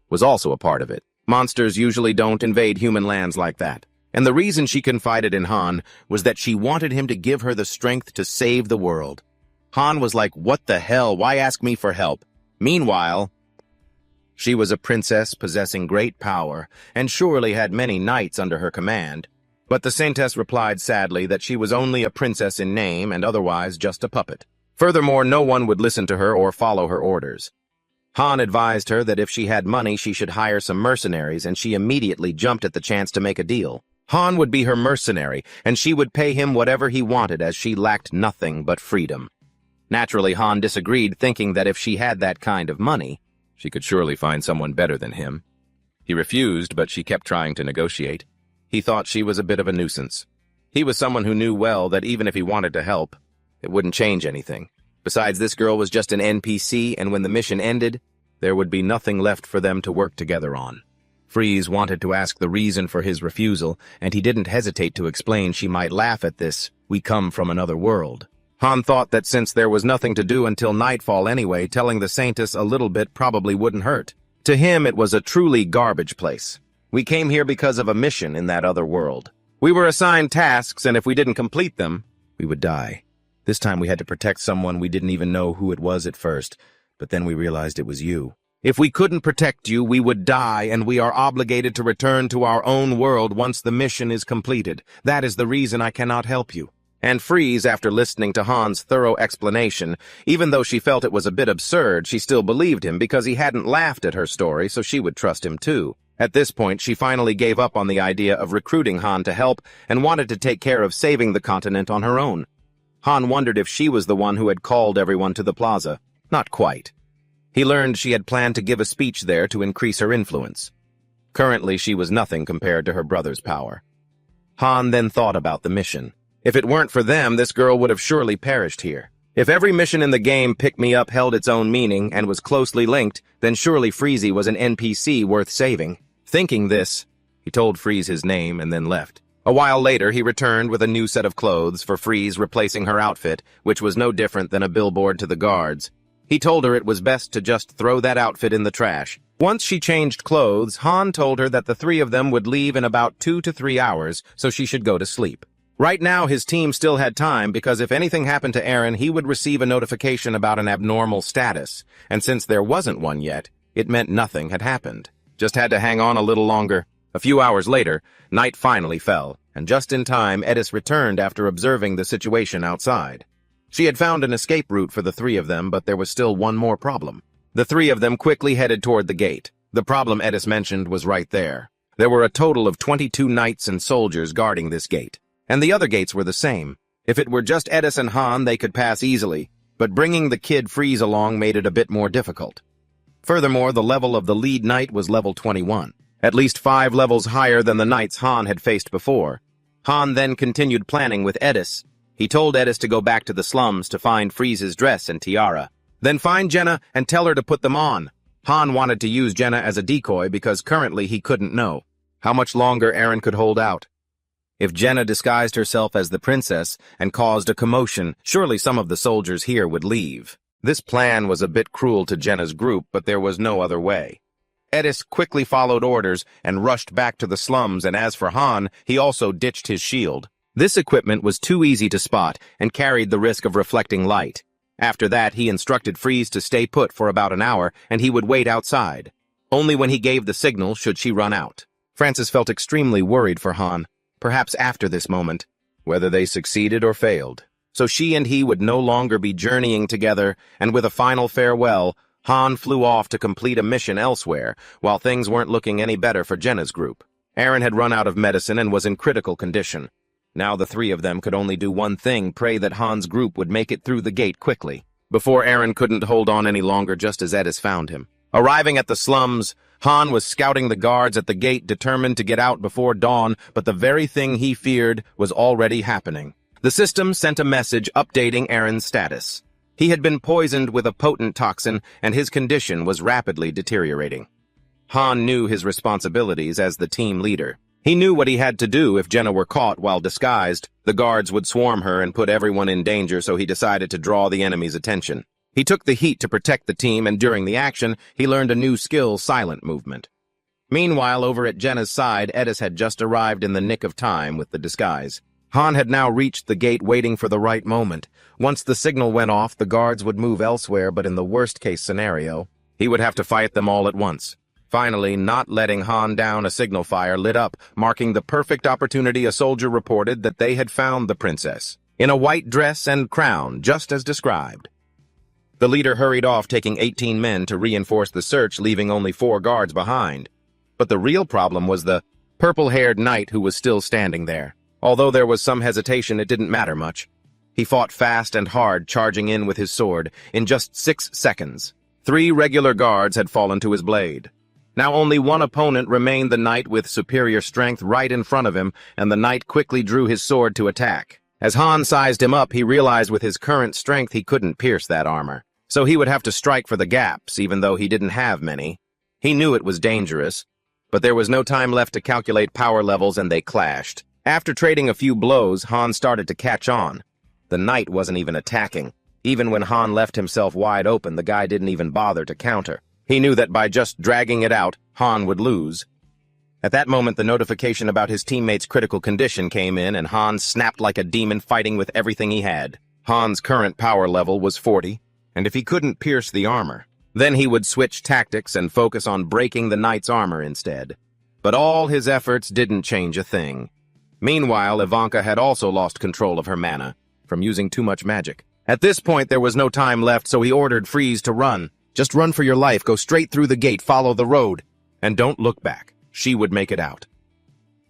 was also a part of it. Monsters usually don't invade human lands like that. And the reason she confided in Han was that she wanted him to give her the strength to save the world. Han was like, what the hell, why ask me for help? Meanwhile, she was a princess possessing great power, and surely had many knights under her command. But the Saintess replied sadly that she was only a princess in name and otherwise just a puppet. Furthermore, no one would listen to her or follow her orders. Han advised her that if she had money, she should hire some mercenaries, and she immediately jumped at the chance to make a deal. Han would be her mercenary, and she would pay him whatever he wanted as she lacked nothing but freedom. Naturally, Han disagreed, thinking that if she had that kind of money, she could surely find someone better than him. He refused, but she kept trying to negotiate. He thought she was a bit of a nuisance. He was someone who knew well that even if he wanted to help, it wouldn't change anything. Besides, this girl was just an NPC, and when the mission ended, there would be nothing left for them to work together on. Freeze wanted to ask the reason for his refusal, and he didn't hesitate to explain she might laugh at this, "We come from another world." Han thought that since there was nothing to do until nightfall anyway, telling the Saintess a little bit probably wouldn't hurt. To him, it was a truly garbage place. We came here because of a mission in that other world. We were assigned tasks, and if we didn't complete them, we would die. This time we had to protect someone we didn't even know who it was at first, but then we realized it was you. If we couldn't protect you, we would die, and we are obligated to return to our own world once the mission is completed. That is the reason I cannot help you. And Freeze, after listening to Han's thorough explanation, even though she felt it was a bit absurd, she still believed him because he hadn't laughed at her story, so she would trust him too. At this point, she finally gave up on the idea of recruiting Han to help and wanted to take care of saving the continent on her own. Han wondered if she was the one who had called everyone to the plaza. Not quite. He learned she had planned to give a speech there to increase her influence. Currently, she was nothing compared to her brother's power. Han then thought about the mission. If it weren't for them, this girl would have surely perished here. If every mission in the game Pick Me Up held its own meaning and was closely linked, then surely Freezy was an NPC worth saving. Thinking this, he told Freeze his name and then left. A while later, he returned with a new set of clothes for Freeze, replacing her outfit, which was no different than a billboard to the guards. He told her it was best to just throw that outfit in the trash. Once she changed clothes, Han told her that the 3 of them would leave in about 2 to 3 hours, so she should go to sleep. Right now, his team still had time because if anything happened to Eren, he would receive a notification about an abnormal status, and since there wasn't one yet, it meant nothing had happened. Just had to hang on a little longer. A few hours later, night finally fell, and just in time, Edis returned after observing the situation outside. She had found an escape route for the 3 of them, but there was still one more problem. The 3 of them quickly headed toward the gate. The problem Edis mentioned was right there. There were a total of 22 knights and soldiers guarding this gate. And the other gates were the same. If it were just Edis and Han, they could pass easily, but bringing the kid Freeze along made it a bit more difficult. Furthermore, the level of the lead knight was level 21. at least 5 levels higher than the knights Han had faced before. Han then continued planning with Edis. He told Edis to go back to the slums to find Freeze's dress and tiara. Then find Jenna and tell her to put them on. Han wanted to use Jenna as a decoy because currently he couldn't know how much longer Eren could hold out. If Jenna disguised herself as the princess and caused a commotion, surely some of the soldiers here would leave. This plan was a bit cruel to Jenna's group, but there was no other way. Edis quickly followed orders and rushed back to the slums, and as for Han, he also ditched his shield. This equipment was too easy to spot and carried the risk of reflecting light. After that, he instructed Freeze to stay put for about an hour, and he would wait outside. Only when he gave the signal should she run out. Francis felt extremely worried for Han, perhaps after this moment, whether they succeeded or failed. So she and he would no longer be journeying together, and with a final farewell, Han flew off to complete a mission elsewhere, while things weren't looking any better for Jenna's group. Eren had run out of medicine and was in critical condition. Now the three of them could only do one thing, pray that Han's group would make it through the gate quickly. Before Eren couldn't hold on any longer, just as Edis found him. Arriving at the slums, Han was scouting the guards at the gate, determined to get out before dawn, but the very thing he feared was already happening. The system sent a message updating Eren's status. He had been poisoned with a potent toxin, and his condition was rapidly deteriorating. Han knew his responsibilities as the team leader. He knew what he had to do if Jenna were caught while disguised. The guards would swarm her and put everyone in danger, so he decided to draw the enemy's attention. He took the heat to protect the team, and during the action, he learned a new skill, silent movement. Meanwhile, over at Jenna's side, Edis had just arrived in the nick of time with the disguise. Han had now reached the gate, waiting for the right moment. Once the signal went off, the guards would move elsewhere, but in the worst-case scenario, he would have to fight them all at once. Finally, not letting Han down, a signal fire lit up, marking the perfect opportunity. A soldier reported that they had found the princess, in a white dress and crown, just as described. The leader hurried off, taking 18 men to reinforce the search, leaving only 4 guards behind. But the real problem was the purple-haired knight who was still standing there. Although there was some hesitation, it didn't matter much. He fought fast and hard, charging in with his sword. In just 6 seconds, 3 regular guards had fallen to his blade. Now only one opponent remained, the knight with superior strength right in front of him, and the knight quickly drew his sword to attack. As Han sized him up, he realized with his current strength he couldn't pierce that armor. So he would have to strike for the gaps, even though he didn't have many. He knew it was dangerous, but there was no time left to calculate power levels, and they clashed. After trading a few blows, Han started to catch on. The knight wasn't even attacking. Even when Han left himself wide open, the guy didn't even bother to counter. He knew that by just dragging it out, Han would lose. At that moment, the notification about his teammate's critical condition came in, and Han snapped like a demon, fighting with everything he had. Han's current power level was 40, and if he couldn't pierce the armor, then he would switch tactics and focus on breaking the knight's armor instead. But all his efforts didn't change a thing. Meanwhile, Ivanka had also lost control of her mana from using too much magic. At this point, there was no time left, so he ordered Freeze to run. Just run for your life, go straight through the gate, follow the road, and don't look back. She would make it out.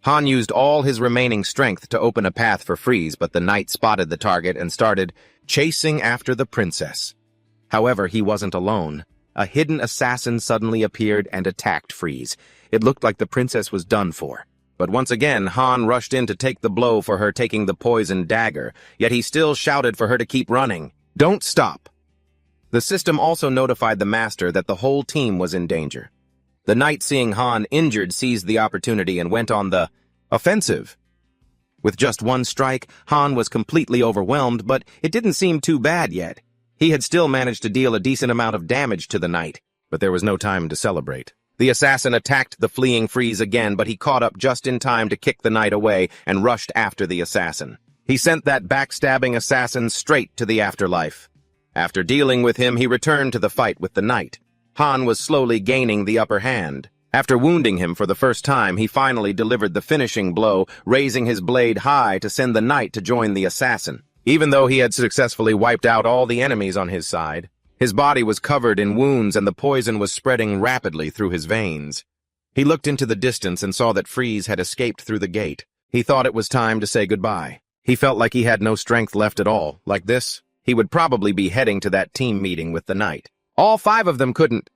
Han used all his remaining strength to open a path for Freeze, but the knight spotted the target and started chasing after the princess. However, he wasn't alone. A hidden assassin suddenly appeared and attacked Freeze. It looked like the princess was done for. But once again, Han rushed in to take the blow for her, taking the poisoned dagger, yet he still shouted for her to keep running. Don't stop. The system also notified the master that the whole team was in danger. The knight, seeing Han injured, seized the opportunity and went on the offensive. With just one strike, Han was completely overwhelmed, but it didn't seem too bad yet. He had still managed to deal a decent amount of damage to the knight, but there was no time to celebrate. The assassin attacked the fleeing Freeze again, but he caught up just in time to kick the knight away and rushed after the assassin. He sent that backstabbing assassin straight to the afterlife. After dealing with him, he returned to the fight with the knight. Han was slowly gaining the upper hand. After wounding him for the first time, he finally delivered the finishing blow, raising his blade high to send the knight to join the assassin. Even though he had successfully wiped out all the enemies on his side, his body was covered in wounds and the poison was spreading rapidly through his veins. He looked into the distance and saw that Freeze had escaped through the gate. He thought it was time to say goodbye. He felt like he had no strength left at all. Like this, he would probably be heading to that team meeting with the knight. All 5 of them couldn't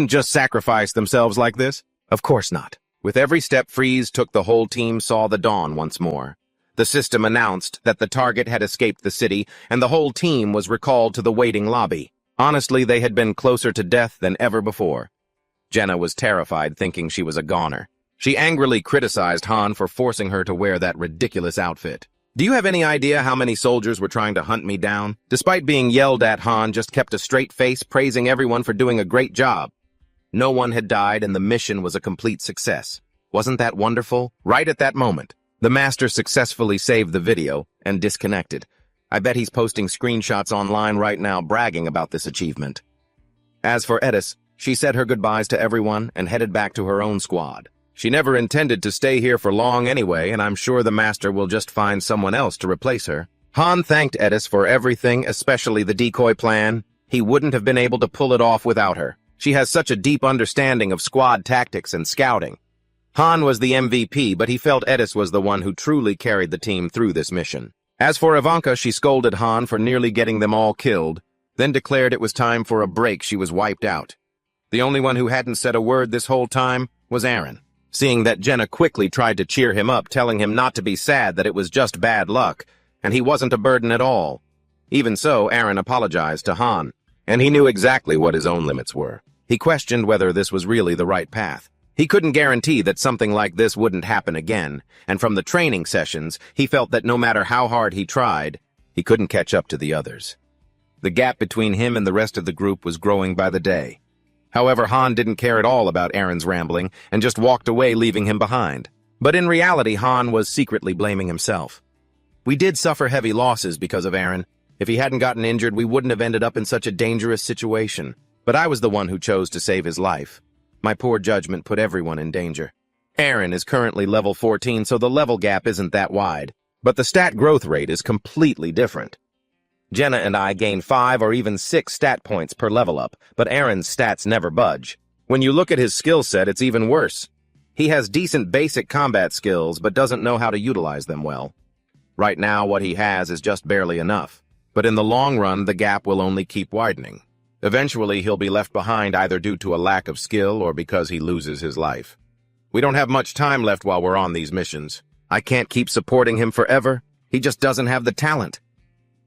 just sacrifice themselves like this? Of course not. With every step Freeze took, the whole team saw the dawn once more. The system announced that the target had escaped the city, and the whole team was recalled to the waiting lobby. Honestly, they had been closer to death than ever before. Jenna was terrified, thinking she was a goner. She angrily criticized Han for forcing her to wear that ridiculous outfit. "Do you have any idea how many soldiers were trying to hunt me down?" Despite being yelled at, Han just kept a straight face, praising everyone for doing a great job. No one had died, and the mission was a complete success. Wasn't that wonderful? Right at that moment, the master successfully saved the video and disconnected. I bet he's posting screenshots online right now bragging about this achievement. As for Edis, she said her goodbyes to everyone and headed back to her own squad. She never intended to stay here for long anyway, and I'm sure the master will just find someone else to replace her. Han thanked Edis for everything, especially the decoy plan. He wouldn't have been able to pull it off without her. She has such a deep understanding of squad tactics and scouting. Han was the MVP, but he felt Edis was the one who truly carried the team through this mission. As for Ivanka, she scolded Han for nearly getting them all killed, then declared it was time for a break. She was wiped out. The only one who hadn't said a word this whole time was Aaron. Seeing that, Jenna quickly tried to cheer him up, telling him not to be sad, that it was just bad luck, and he wasn't a burden at all. Even so, Aaron apologized to Han, and he knew exactly what his own limits were. He questioned whether this was really the right path. He couldn't guarantee that something like this wouldn't happen again, and from the training sessions, he felt that no matter how hard he tried, he couldn't catch up to the others. The gap between him and the rest of the group was growing by the day. However, Han didn't care at all about Aaron's rambling and just walked away, leaving him behind. But in reality, Han was secretly blaming himself. "We did suffer heavy losses because of Aaron. If he hadn't gotten injured, we wouldn't have ended up in such a dangerous situation. But I was the one who chose to save his life. My poor judgment put everyone in danger. Aaron is currently level 14, so the level gap isn't that wide. But the stat growth rate is completely different. Jenna and I gain 5 or even 6 stat points per level up, but Aaron's stats never budge. When you look at his skill set, it's even worse. He has decent basic combat skills, but doesn't know how to utilize them well. Right now, what he has is just barely enough. But in the long run, the gap will only keep widening. Eventually, he'll be left behind either due to a lack of skill or because he loses his life. We don't have much time left while we're on these missions. I can't keep supporting him forever. He just doesn't have the talent."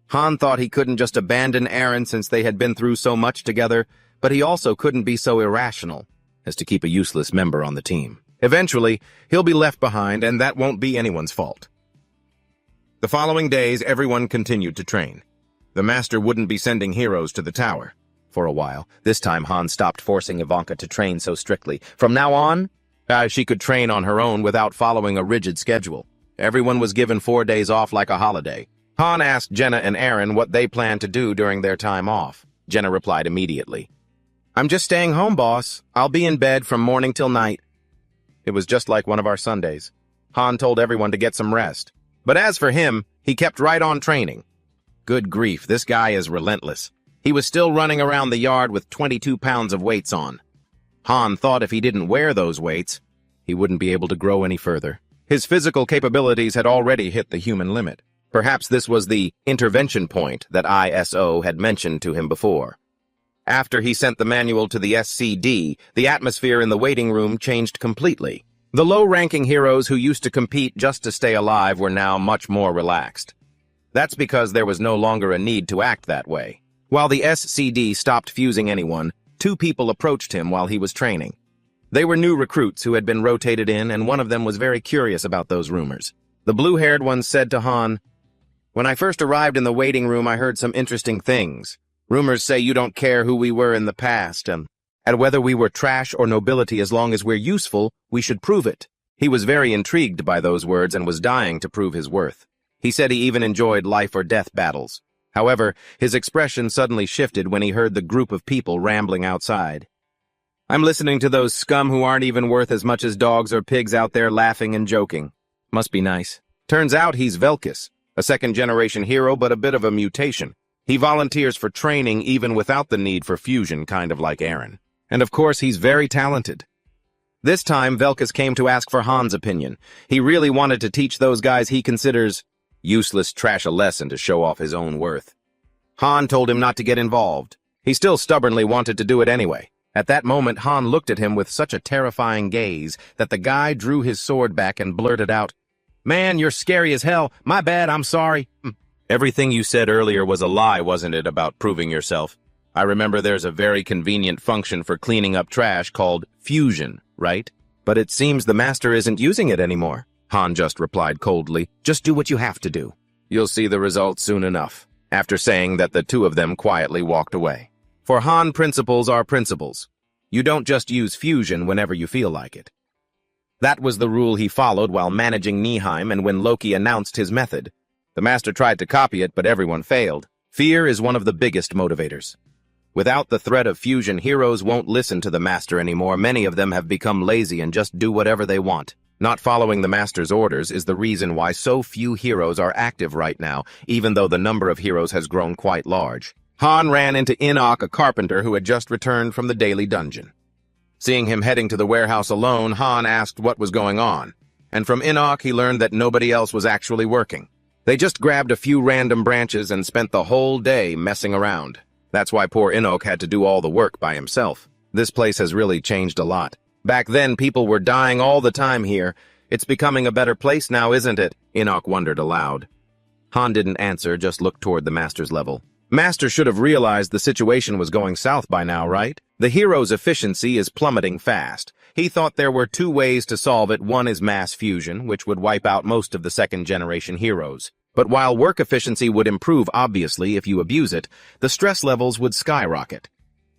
Han thought he couldn't just abandon Aaron since they had been through so much together, but he also couldn't be so irrational as to keep a useless member on the team. Eventually, he'll be left behind, and that won't be anyone's fault. The following days, everyone continued to train. The master wouldn't be sending heroes to the tower. For a while, this time Han stopped forcing Ivanka to train so strictly. From now on, she could train on her own without following a rigid schedule. Everyone was given 4 days off like a holiday. Han asked Jenna and Aaron what they planned to do during their time off. Jenna replied immediately, "I'm just staying home, boss. I'll be in bed from morning till night." It was just like one of our Sundays. Han told everyone to get some rest. But as for him, he kept right on training. Good grief, this guy is relentless. He was still running around the yard with 22 pounds of weights on. Han thought if he didn't wear those weights, he wouldn't be able to grow any further. His physical capabilities had already hit the human limit. Perhaps this was the intervention point that ISO had mentioned to him before. After he sent the manual to the SCD, the atmosphere in the waiting room changed completely. The low-ranking heroes who used to compete just to stay alive were now much more relaxed. That's because there was no longer a need to act that way. While the SCD stopped fusing anyone, 2 people approached him while he was training. They were new recruits who had been rotated in, and one of them was very curious about those rumors. The blue-haired one said to Han, "When I first arrived in the waiting room, I heard some interesting things. Rumors say you don't care who we were in the past, and whether we were trash or nobility, as long as we're useful, we should prove it." He was very intrigued by those words and was dying to prove his worth. He said he even enjoyed life-or-death battles. However, his expression suddenly shifted when he heard the group of people rambling outside. "I'm listening to those scum who aren't even worth as much as dogs or pigs out there laughing and joking. Must be nice." Turns out he's Velkis, a second-generation hero, but a bit of a mutation. He volunteers for training even without the need for fusion, kind of like Aaron. And of course, he's very talented. This time, Velkis came to ask for Han's opinion. He really wanted to teach those guys he considers useless trash a lesson to show off his own worth. Han told him not to get involved. He still stubbornly wanted to do it anyway. At that moment, Han looked at him with such a terrifying gaze that the guy drew his sword back and blurted out, "Man, you're scary as hell. My bad, I'm sorry." "Everything you said earlier was a lie, wasn't it, about proving yourself? I remember there's a very convenient function for cleaning up trash called fusion, right? But it seems the master isn't using it anymore." Han just replied coldly, "Just do what you have to do. You'll see the results soon enough," after saying that the two of them quietly walked away. For Han, principles are principles. You don't just use fusion whenever you feel like it. That was the rule he followed while managing Nihime and when Loki announced his method. The master tried to copy it, but everyone failed. Fear is one of the biggest motivators. Without the threat of fusion, heroes won't listen to the master anymore. Many of them have become lazy and just do whatever they want. Not following the master's orders is the reason why so few heroes are active right now, even though the number of heroes has grown quite large. Han ran into Enoch, a carpenter who had just returned from the daily dungeon. Seeing him heading to the warehouse alone, Han asked what was going on, and from Enoch he learned that nobody else was actually working. They just grabbed a few random branches and spent the whole day messing around. That's why poor Enoch had to do all the work by himself. This place has really changed a lot. Back then, people were dying all the time here. It's becoming a better place now, isn't it? Enoch wondered aloud. Han didn't answer, just looked toward the master's level. Master should have realized the situation was going south by now, right? The hero's efficiency is plummeting fast. He thought there were two ways to solve it. One is mass fusion, which would wipe out most of the second-generation heroes. But while work efficiency would improve, obviously, if you abuse it, the stress levels would skyrocket.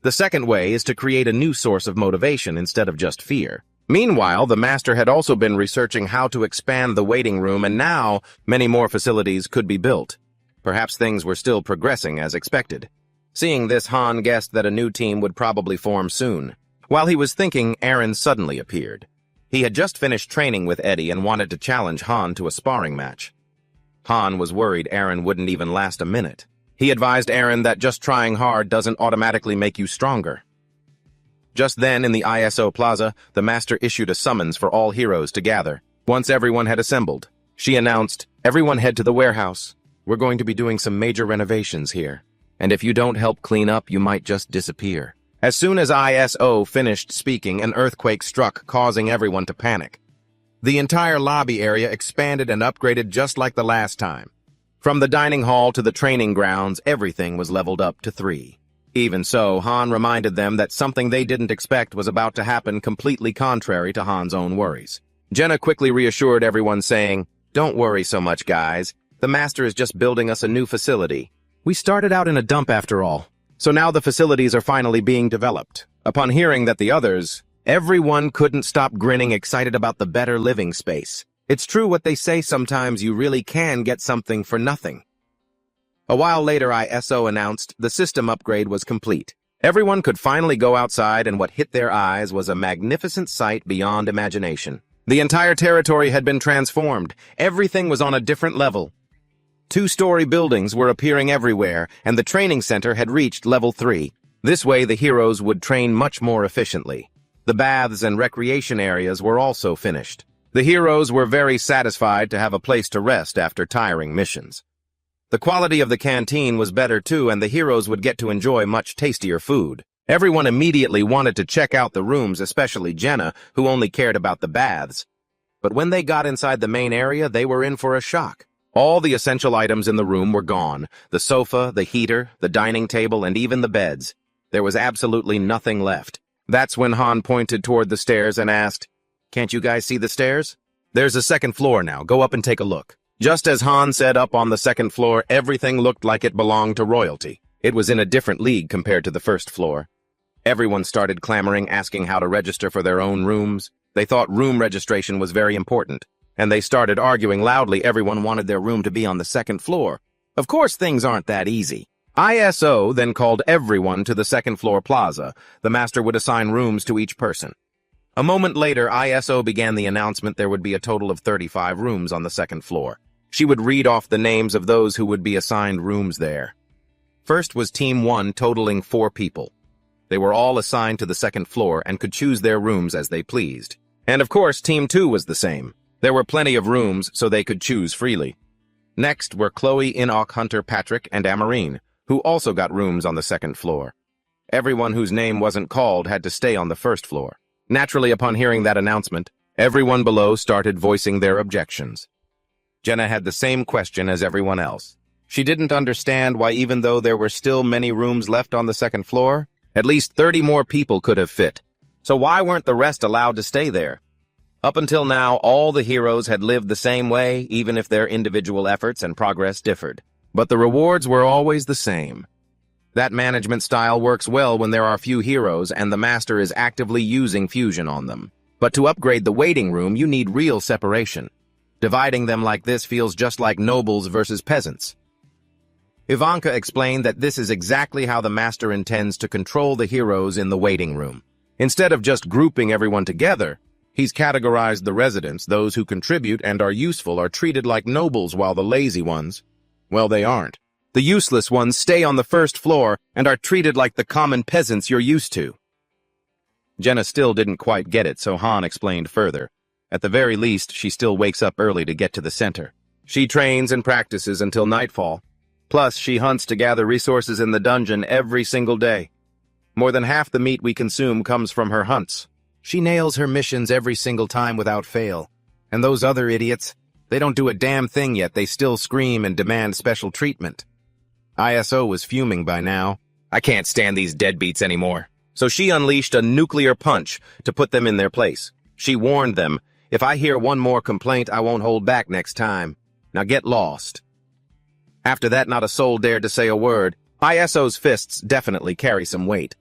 The second way is to create a new source of motivation instead of just fear. Meanwhile, the master had also been researching how to expand the waiting room, and now many more facilities could be built. Perhaps things were still progressing as expected. Seeing this, Han guessed that a new team would probably form soon. While he was thinking, Eren suddenly appeared. He had just finished training with Eddie and wanted to challenge Han to a sparring match. Han was worried Eren wouldn't even last a minute. He advised Eren that just trying hard doesn't automatically make you stronger. Just then, in the ISO Plaza, the master issued a summons for all heroes to gather. Once everyone had assembled, she announced, "Everyone head to the warehouse. We're going to be doing some major renovations here. And if you don't help clean up, you might just disappear." As soon as ISO finished speaking, an earthquake struck, causing everyone to panic. The entire lobby area expanded and upgraded just like the last time. From the dining hall to the training grounds, everything was leveled up to 3. Even so, Han reminded them that something they didn't expect was about to happen, completely contrary to Han's own worries. Jenna quickly reassured everyone, saying, "Don't worry so much, guys. The master is just building us a new facility. We started out in a dump after all. So now the facilities are finally being developed." Upon hearing that the others, everyone couldn't stop grinning, excited about the better living space. It's true what they say, sometimes you really can get something for nothing. A while later, ISO announced the system upgrade was complete. Everyone could finally go outside, and what hit their eyes was a magnificent sight beyond imagination. The entire territory had been transformed. Everything was on a different level. 2-story buildings were appearing everywhere, and the training center had reached level 3. This way, the heroes would train much more efficiently. The baths and recreation areas were also finished. The heroes were very satisfied to have a place to rest after tiring missions. The quality of the canteen was better too, and the heroes would get to enjoy much tastier food. Everyone immediately wanted to check out the rooms, especially Jenna, who only cared about the baths. But when they got inside the main area, they were in for a shock. All the essential items in the room were gone. The sofa, the heater, the dining table, and even the beds. There was absolutely nothing left. That's when Han pointed toward the stairs and asked, "Can't you guys see the stairs? There's a second floor now. Go up and take a look." Just as Han said, up on the second floor, everything looked like it belonged to royalty. It was in a different league compared to the first floor. Everyone started clamoring, asking how to register for their own rooms. They thought room registration was very important, and they started arguing loudly. Everyone wanted their room to be on the second floor. Of course, things aren't that easy. ISO then called everyone to the second floor plaza. The master would assign rooms to each person. A moment later, ISO began the announcement there would be a total of 35 rooms on the second floor. She would read off the names of those who would be assigned rooms there. First was Team 1, totaling 4 people. They were all assigned to the second floor and could choose their rooms as they pleased. And of course, Team 2 was the same. There were plenty of rooms, so they could choose freely. Next were Chloe, Enoch, Hunter, Patrick, and Amarine, who also got rooms on the second floor. Everyone whose name wasn't called had to stay on the first floor. Naturally, upon hearing that announcement, everyone below started voicing their objections. Jenna had the same question as everyone else. She didn't understand why, even though there were still many rooms left on the second floor, at least 30 more people could have fit. So why weren't the rest allowed to stay there? Up until now, all the heroes had lived the same way, even if their individual efforts and progress differed. But the rewards were always the same. That management style works well when there are few heroes and the master is actively using fusion on them. But to upgrade the waiting room, you need real separation. Dividing them like this feels just like nobles versus peasants. Ivanka explained that this is exactly how the master intends to control the heroes in the waiting room. Instead of just grouping everyone together, he's categorized the residents. Those who contribute and are useful are treated like nobles, while the lazy ones, well, they aren't. The useless ones stay on the first floor and are treated like the common peasants you're used to. Jenna still didn't quite get it, so Han explained further. At the very least, she still wakes up early to get to the center. She trains and practices until nightfall. Plus, she hunts to gather resources in the dungeon every single day. More than half the meat we consume comes from her hunts. She nails her missions every single time without fail. And those other idiots, they don't do a damn thing yet. They still scream and demand special treatment. ISO was fuming by now. I can't stand these deadbeats anymore. So she unleashed a nuclear punch to put them in their place. She warned them, if I hear one more complaint, I won't hold back next time. Now get lost. After that, not a soul dared to say a word. ISO's fists definitely carry some weight.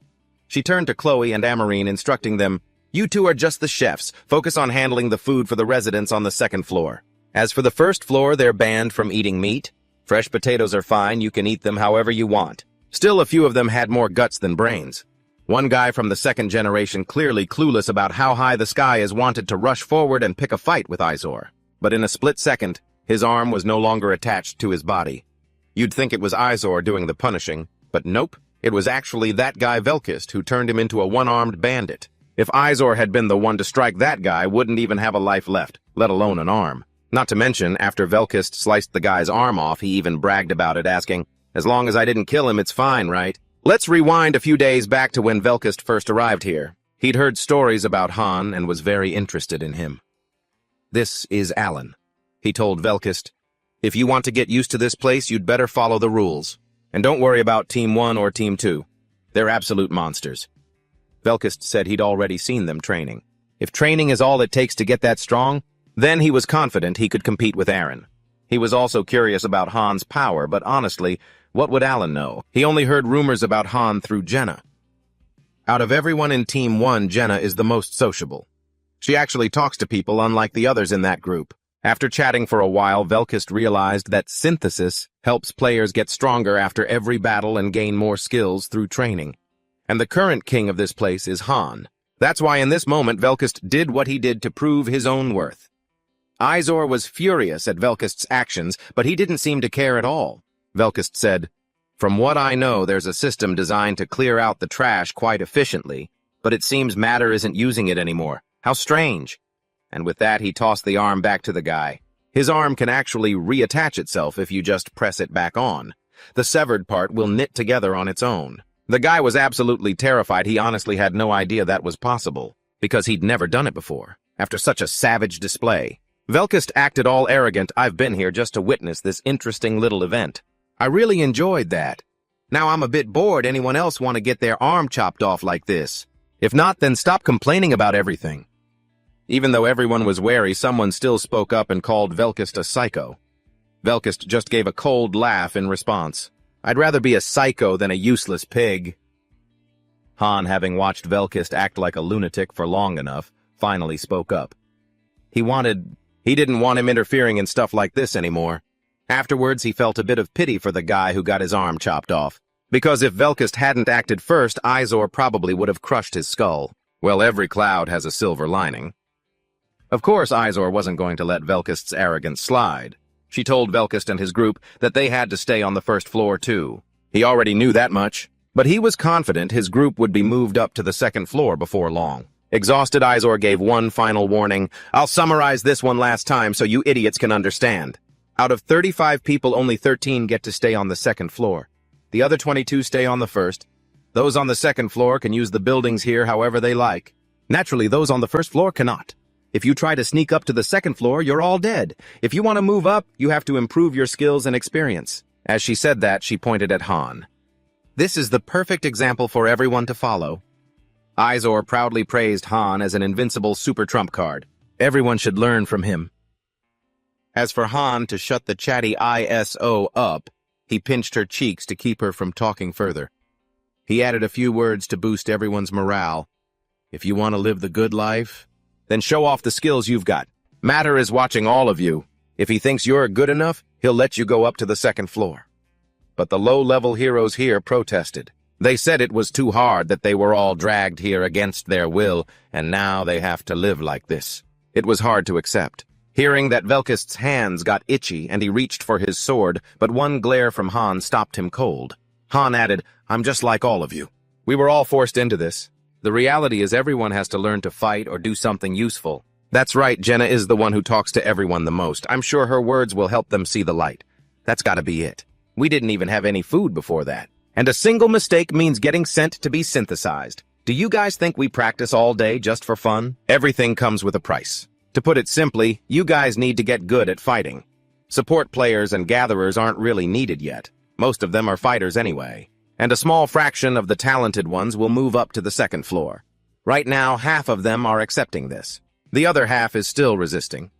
She turned to Chloe and Amarine, instructing them, you two are just the chefs. Focus on handling the food for the residents on the second floor. As for the first floor, they're banned from eating meat. Fresh potatoes are fine, you can eat them however you want. Still, a few of them had more guts than brains. One guy from the second generation, clearly clueless about how high the sky is, wanted to rush forward and pick a fight with Izor. But in a split second, his arm was no longer attached to his body. You'd think it was Izor doing the punishing, but nope, it was actually that guy Velkist who turned him into a one-armed bandit. If Izor had been the one to strike, that guy wouldn't even have a life left, let alone an arm. Not to mention, after Velkist sliced the guy's arm off, he even bragged about it, asking, as long as I didn't kill him, it's fine, right? Let's rewind a few days back to when Velkist first arrived here. He'd heard stories about Han and was very interested in him. This is Alan. He told Velkist, if you want to get used to this place, you'd better follow the rules. And don't worry about Team 1 or Team 2. They're absolute monsters. Velkist said he'd already seen them training. If training is all it takes to get that strong, then he was confident he could compete with Aaron. He was also curious about Han's power, but honestly, what would Alan know? He only heard rumors about Han through Jenna. Out of everyone in Team 1, Jenna is the most sociable. She actually talks to people unlike the others in that group. After chatting for a while, Velkist realized that synthesis helps players get stronger after every battle and gain more skills through training. And the current king of this place is Han. That's why in this moment, Velkist did what he did to prove his own worth. Izor was furious at Velkist's actions, but he didn't seem to care at all. Velkist said, from what I know, there's a system designed to clear out the trash quite efficiently, but it seems Matter isn't using it anymore. How strange. And with that, he tossed the arm back to the guy. His arm can actually reattach itself if you just press it back on. The severed part will knit together on its own. The guy was absolutely terrified. He honestly had no idea that was possible, because he'd never done it before, after such a savage display. Velkist acted all arrogant. I've been here just to witness this interesting little event. I really enjoyed that. Now I'm a bit bored. Anyone else want to get their arm chopped off like this? If not, then stop complaining about everything. Even though everyone was wary, someone still spoke up and called Velkist a psycho. Velkist just gave a cold laugh in response. I'd rather be a psycho than a useless pig. Han, having watched Velkist act like a lunatic for long enough, finally spoke up. He didn't want him interfering in stuff like this anymore. Afterwards, he felt a bit of pity for the guy who got his arm chopped off. Because if Velkist hadn't acted first, Izor probably would have crushed his skull. Well, every cloud has a silver lining. Of course, Izor wasn't going to let Velkist's arrogance slide. She told Velkist and his group that they had to stay on the first floor, too. He already knew that much, but he was confident his group would be moved up to the second floor before long. Exhausted, Izor gave one final warning. I'll summarize this one last time so you idiots can understand. Out of 35 people, only 13 get to stay on the second floor. The other 22 stay on the first. Those on the second floor can use the buildings here however they like. Naturally, those on the first floor cannot. If you try to sneak up to the second floor, you're all dead. If you want to move up, you have to improve your skills and experience." As she said that, she pointed at Han. This is the perfect example for everyone to follow. Izor proudly praised Han as an invincible super trump card. Everyone should learn from him. As for Han to shut the chatty ISO up, he pinched her cheeks to keep her from talking further. He added a few words to boost everyone's morale. If you want to live the good life, then show off the skills you've got. Matter is watching all of you. If he thinks you're good enough, he'll let you go up to the second floor. But the low-level heroes here protested. They said it was too hard that they were all dragged here against their will, and now they have to live like this. It was hard to accept. Hearing that Velkist's hands got itchy and he reached for his sword, but one glare from Han stopped him cold. Han added, "I'm just like all of you. We were all forced into this. The reality is everyone has to learn to fight or do something useful." That's right, Jenna is the one who talks to everyone the most. I'm sure her words will help them see the light. That's gotta be it. We didn't even have any food before that. And a single mistake means getting sent to be synthesized. Do you guys think we practice all day just for fun? Everything comes with a price. To put it simply, you guys need to get good at fighting. Support players and gatherers aren't really needed yet. Most of them are fighters anyway. And a small fraction of the talented ones will move up to the second floor. Right now, half of them are accepting this. The other half is still resisting.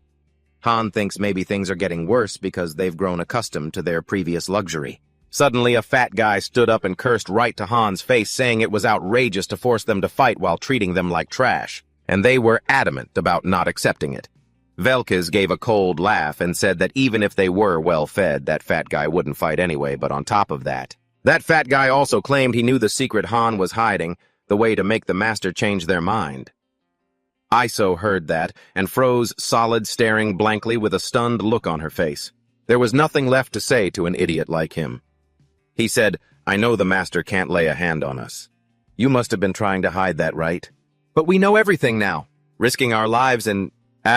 Han thinks maybe things are getting worse because they've grown accustomed to their previous luxury. Suddenly, a fat guy stood up and cursed right to Han's face, saying it was outrageous to force them to fight while treating them like trash, and they were adamant about not accepting it. Velkis gave a cold laugh and said that even if they were well-fed, that fat guy wouldn't fight anyway, but on top of that, that fat guy also claimed he knew the secret Han was hiding, the way to make the master change their mind. Iso heard that and froze solid, staring blankly with a stunned look on her face. There was nothing left to say to an idiot like him. He said, "I know the master can't lay a hand on us. You must have been trying to hide that, right? But we know everything now. Risking our lives and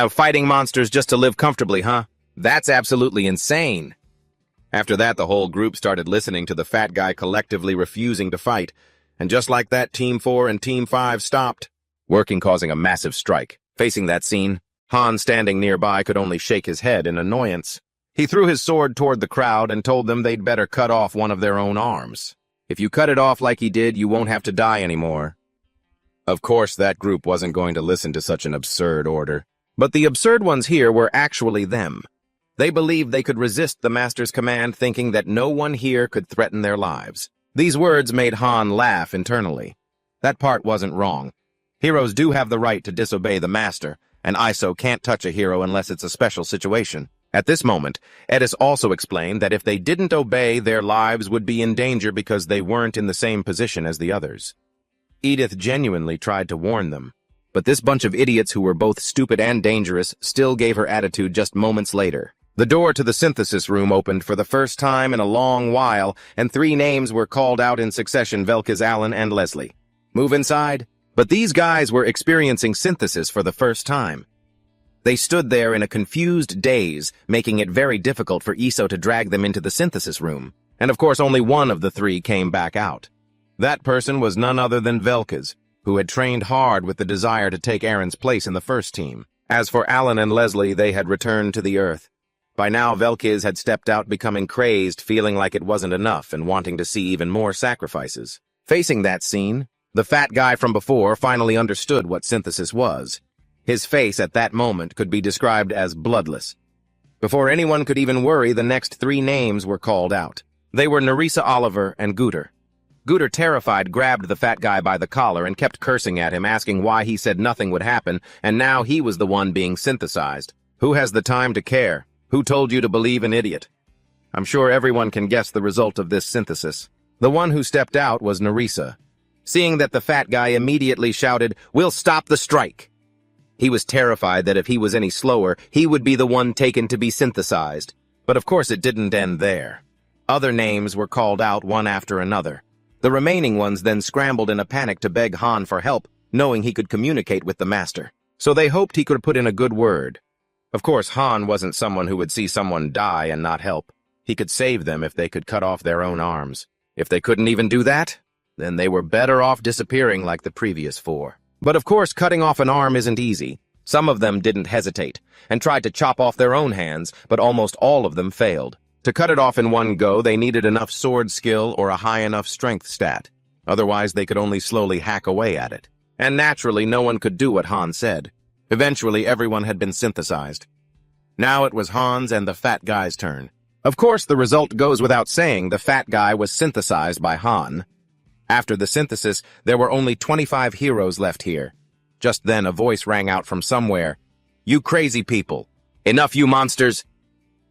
fighting monsters just to live comfortably, huh? That's absolutely insane." After that, the whole group started listening to the fat guy collectively refusing to fight, and just like that, Team 4 and Team 5 stopped working, causing a massive strike. Facing that scene, Han, standing nearby, could only shake his head in annoyance. He threw his sword toward the crowd and told them they'd better cut off one of their own arms. If you cut it off like he did, you won't have to die anymore. Of course, that group wasn't going to listen to such an absurd order. But the absurd ones here were actually them. They believed they could resist the master's command, thinking that no one here could threaten their lives. These words made Han laugh internally. That part wasn't wrong. Heroes do have the right to disobey the master, and Iso can't touch a hero unless it's a special situation. At this moment, Edis also explained that if they didn't obey, their lives would be in danger because they weren't in the same position as the others. Edith genuinely tried to warn them, but this bunch of idiots who were both stupid and dangerous still gave her attitude just moments later. The door to the synthesis room opened for the first time in a long while, and 3 names were called out in succession: Velkis, Alan, and Leslie. Move inside. But these guys were experiencing synthesis for the first time. They stood there in a confused daze, making it very difficult for Iso to drag them into the synthesis room. And of course, only one of the 3 came back out. That person was none other than Velkis, who had trained hard with the desire to take Aaron's place in the first team. As for Alan and Leslie, they had returned to the Earth. By now, Velkis had stepped out, becoming crazed, feeling like it wasn't enough and wanting to see even more sacrifices. Facing that scene, the fat guy from before finally understood what synthesis was. His face at that moment could be described as bloodless. Before anyone could even worry, the next 3 names were called out. They were Nerissa, Oliver, and Gooter. Gooter, terrified, grabbed the fat guy by the collar and kept cursing at him, asking why he said nothing would happen, and now he was the one being synthesized. Who has the time to care? Who told you to believe an idiot? I'm sure everyone can guess the result of this synthesis. The one who stepped out was Nerissa. Seeing that the fat guy immediately shouted, "We'll stop the strike!" He was terrified that if he was any slower, he would be the one taken to be synthesized. But of course it didn't end there. Other names were called out one after another. The remaining ones then scrambled in a panic to beg Han for help, knowing he could communicate with the master. So they hoped he could put in a good word. Of course, Han wasn't someone who would see someone die and not help. He could save them if they could cut off their own arms. If they couldn't even do that, then they were better off disappearing like the previous 4. But of course, cutting off an arm isn't easy. Some of them didn't hesitate and tried to chop off their own hands, but almost all of them failed. To cut it off in one go, they needed enough sword skill or a high enough strength stat. Otherwise, they could only slowly hack away at it. And naturally, no one could do what Han said. Eventually, everyone had been synthesized. Now it was Han's and the fat guy's turn. Of course, the result goes without saying. The fat guy was synthesized by Han. After the synthesis, there were only 25 heroes left here. Just then, a voice rang out from somewhere. "You crazy people! Enough, you monsters!"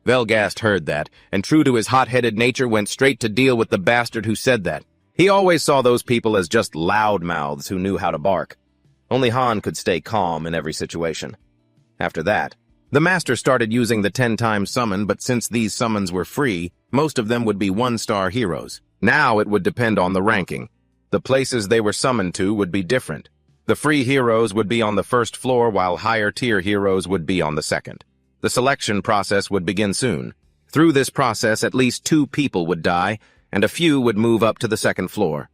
Velgast heard that, and true to his hot-headed nature, went straight to deal with the bastard who said that. He always saw those people as just loudmouths who knew how to bark. Only Han could stay calm in every situation. After that, the master started using the 10-time summon, but since these summons were free, most of them would be 1-star heroes. Now it would depend on the ranking. The places they were summoned to would be different. The free heroes would be on the first floor, while higher-tier heroes would be on the second. The selection process would begin soon. Through this process, at least 2 people would die, and a few would move up to the second floor.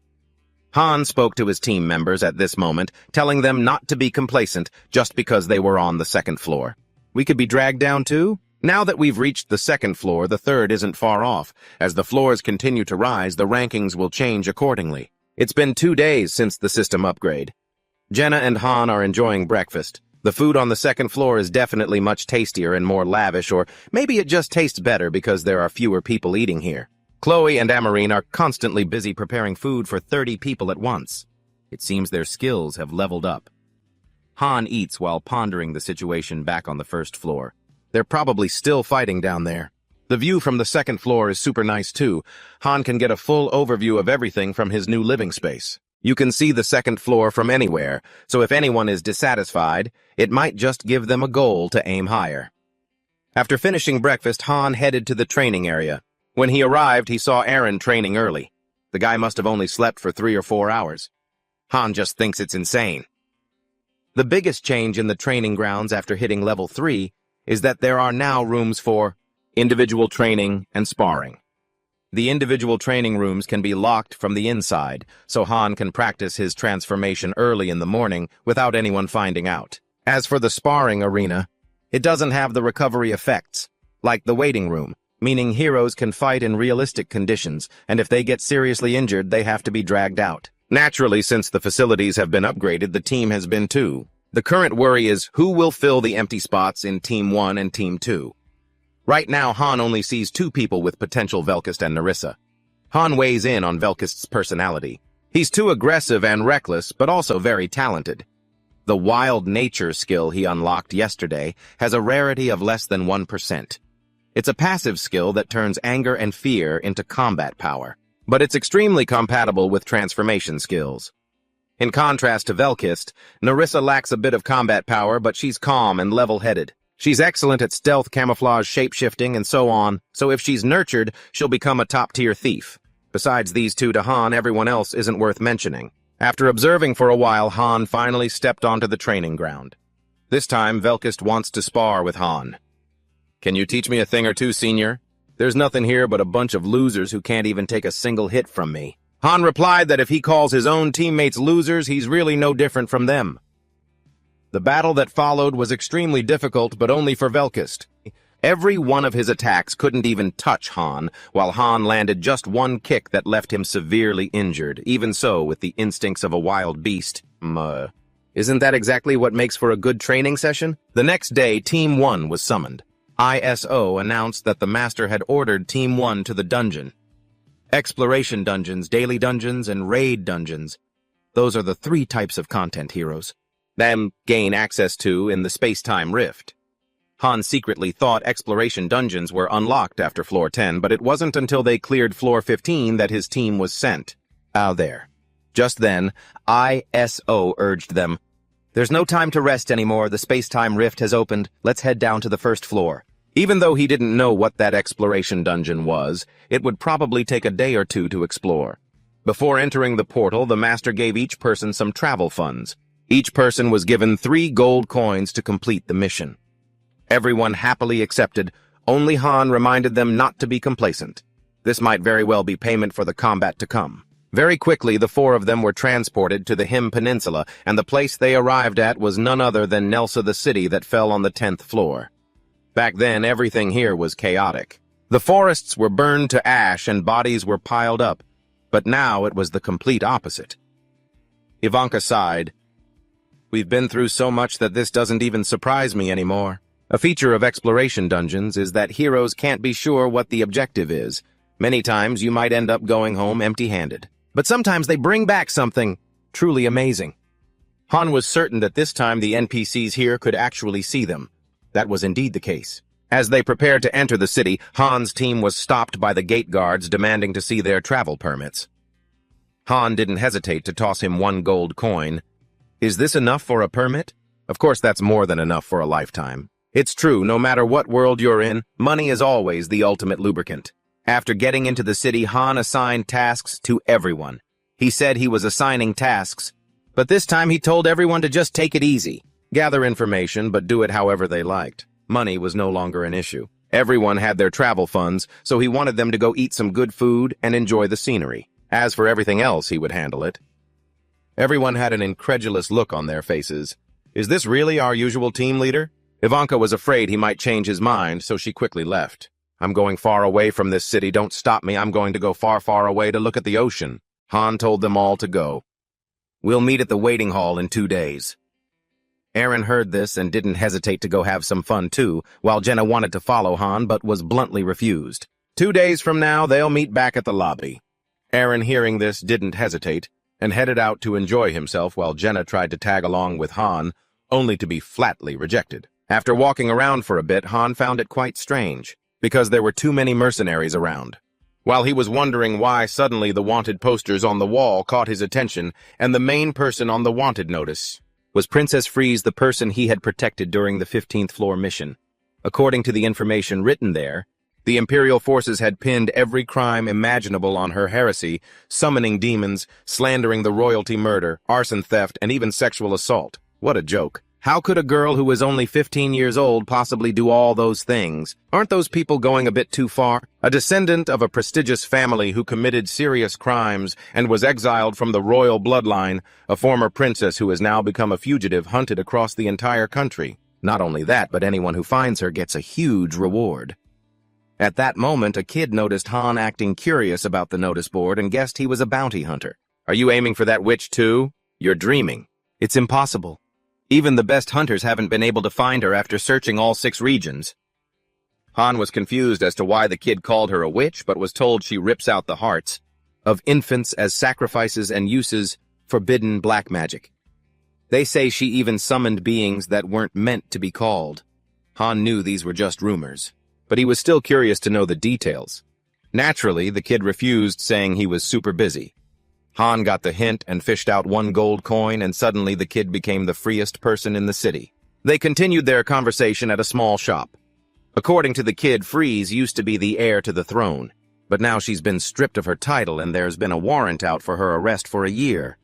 Han spoke to his team members at this moment, telling them not to be complacent just because they were on the second floor. We could be dragged down too? Now that we've reached the second floor, the third isn't far off. As the floors continue to rise, the rankings will change accordingly. It's been 2 days since the system upgrade. Jenna and Han are enjoying breakfast. The food on the second floor is definitely much tastier and more lavish, or maybe it just tastes better because there are fewer people eating here. Chloe and Amarine are constantly busy preparing food for 30 people at once. It seems their skills have leveled up. Han eats while pondering the situation back on the first floor. They're probably still fighting down there. The view from the second floor is super nice too. Han can get a full overview of everything from his new living space. You can see the second floor from anywhere, so if anyone is dissatisfied, it might just give them a goal to aim higher. After finishing breakfast, Han headed to the training area. When he arrived, he saw Aaron training early. The guy must have only slept for 3 or 4 hours. Han just thinks it's insane. The biggest change in the training grounds after hitting level 3 is that there are now rooms for individual training and sparring. The individual training rooms can be locked from the inside, so Han can practice his transformation early in the morning without anyone finding out. As for the sparring arena, it doesn't have the recovery effects, like the waiting room, meaning heroes can fight in realistic conditions, and if they get seriously injured, they have to be dragged out. Naturally, since the facilities have been upgraded, the team has been too. The current worry is who will fill the empty spots in Team 1 and Team 2. Right now, Han only sees 2 people with potential: Velkist and Nerissa. Han weighs in on Velkist's personality. He's too aggressive and reckless, but also very talented. The wild nature skill he unlocked yesterday has a rarity of less than 1%. It's a passive skill that turns anger and fear into combat power, but it's extremely compatible with transformation skills. In contrast to Velkist, Nerissa lacks a bit of combat power, but she's calm and level-headed. She's excellent at stealth, camouflage, shape-shifting, and so on, so if she's nurtured, she'll become a top-tier thief. Besides these 2 to Han, everyone else isn't worth mentioning. After observing for a while, Han finally stepped onto the training ground. This time, Velkist wants to spar with Han. "Can you teach me a thing or two, senior? There's nothing here but a bunch of losers who can't even take a single hit from me." Han replied that if he calls his own teammates losers, he's really no different from them. The battle that followed was extremely difficult, but only for Velkist. Every one of his attacks couldn't even touch Han, while Han landed just 1 kick that left him severely injured, even so with the instincts of a wild beast. Isn't that exactly what makes for a good training session? The next day, Team 1 was summoned. ISO announced that the Master had ordered Team 1 to the dungeon. Exploration dungeons, daily dungeons, and raid dungeons. Those are the 3 types of content heroes. Them gain access to in the space-time rift. Han secretly thought exploration dungeons were unlocked after floor 10, but it wasn't until they cleared floor 15 that his team was sent. Out there. Just then, ISO urged them, "There's no time to rest anymore. The space-time rift has opened. Let's head down to the first floor." Even though he didn't know what that exploration dungeon was, it would probably take a day or 2 to explore. Before entering the portal, the Master gave each person some travel funds. Each person was given 3 gold coins to complete the mission. Everyone happily accepted. Only Han reminded them not to be complacent. This might very well be payment for the combat to come. Very quickly, the four of them were transported to the Him Peninsula, and the place they arrived at was none other than Nelsa the city that fell on the 10th floor. Back then, everything here was chaotic. The forests were burned to ash and bodies were piled up, but now it was the complete opposite. Ivanka sighed. We've been through so much that this doesn't even surprise me anymore. A feature of exploration dungeons is that heroes can't be sure what the objective is. Many times you might end up going home empty-handed. But sometimes they bring back something truly amazing. Han was certain that this time the NPCs here could actually see them. That was indeed the case. As they prepared to enter the city, Han's team was stopped by the gate guards demanding to see their travel permits. Han didn't hesitate to toss him 1 gold coin. Is this enough for a permit? Of course that's more than enough for a lifetime. It's true, no matter what world you're in, money is always the ultimate lubricant. After getting into the city, Han assigned tasks to everyone. He said he was assigning tasks, but this time he told everyone to just take it easy. Gather information, but do it however they liked. Money was no longer an issue. Everyone had their travel funds, so he wanted them to go eat some good food and enjoy the scenery. As for everything else, he would handle it. Everyone had an incredulous look on their faces. Is this really our usual team leader? Ivanka was afraid he might change his mind, so she quickly left. I'm going far away from this city. Don't stop me. I'm going to go far, far away to look at the ocean. Han told them all to go. We'll meet at the waiting hall in 2 days. Aaron heard this and didn't hesitate to go have some fun too, while Jenna wanted to follow Han but was bluntly refused. 2 days from now, they'll meet back at the lobby. Aaron, hearing this, didn't hesitate and headed out to enjoy himself while Jenna tried to tag along with Han, only to be flatly rejected. After walking around for a bit, Han found it quite strange, because there were too many mercenaries around. While he was wondering why, suddenly the wanted posters on the wall caught his attention, and the main person on the wanted notice was Princess Freeze, the person he had protected during the 15th floor mission. According to the information written there, the Imperial forces had pinned every crime imaginable on her heresy, summoning demons, slandering the royalty, murder, arson, theft, and even sexual assault. What a joke. How could a girl who was only 15 years old possibly do all those things? Aren't those people going a bit too far? A descendant of a prestigious family who committed serious crimes and was exiled from the royal bloodline, a former princess who has now become a fugitive hunted across the entire country. Not only that, but anyone who finds her gets a huge reward. At that moment, a kid noticed Han acting curious about the notice board and guessed he was a bounty hunter. Are you aiming for that witch too? You're dreaming. It's impossible. Even the best hunters haven't been able to find her after searching all 6 regions. Han was confused as to why the kid called her a witch, but was told she rips out the hearts of infants as sacrifices and uses forbidden black magic. They say she even summoned beings that weren't meant to be called. Han knew these were just rumors, but he was still curious to know the details. Naturally, the kid refused, saying he was super busy. Han got the hint and fished out 1 gold coin, and suddenly the kid became the freest person in the city. They continued their conversation at a small shop. According to the kid, Freeze used to be the heir to the throne, but now she's been stripped of her title and there's been a warrant out for her arrest for a year.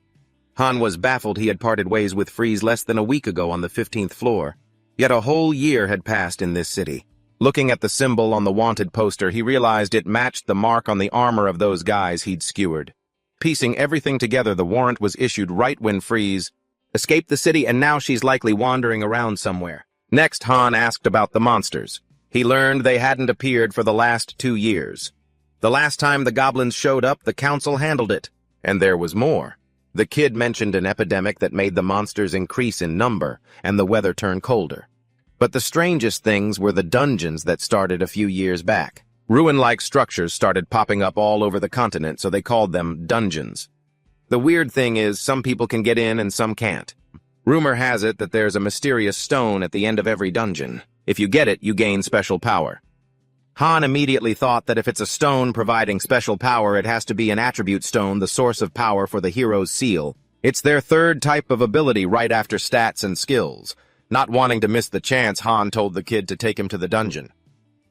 Han was baffled he had parted ways with Freeze less than a week ago on the 15th floor, yet a whole year had passed in this city. Looking at the symbol on the wanted poster, he realized it matched the mark on the armor of those guys he'd skewered. Piecing everything together, the warrant was issued right when Freeze escaped the city, and now she's likely wandering around somewhere. Next, Han asked about the monsters. He learned they hadn't appeared for the last 2 years. The last time the goblins showed up, the council handled it, and there was more. The kid mentioned an epidemic that made the monsters increase in number, and the weather turn colder. But the strangest things were the dungeons that started a few years back. Ruin-like structures started popping up all over the continent, so they called them dungeons. The weird thing is, some people can get in and some can't. Rumor has it that there's a mysterious stone at the end of every dungeon. If you get it, you gain special power. Han immediately thought that if it's a stone providing special power, it has to be an attribute stone, the source of power for the hero's seal. It's their 3rd type of ability right after stats and skills. Not wanting to miss the chance, Han told the kid to take him to the dungeon.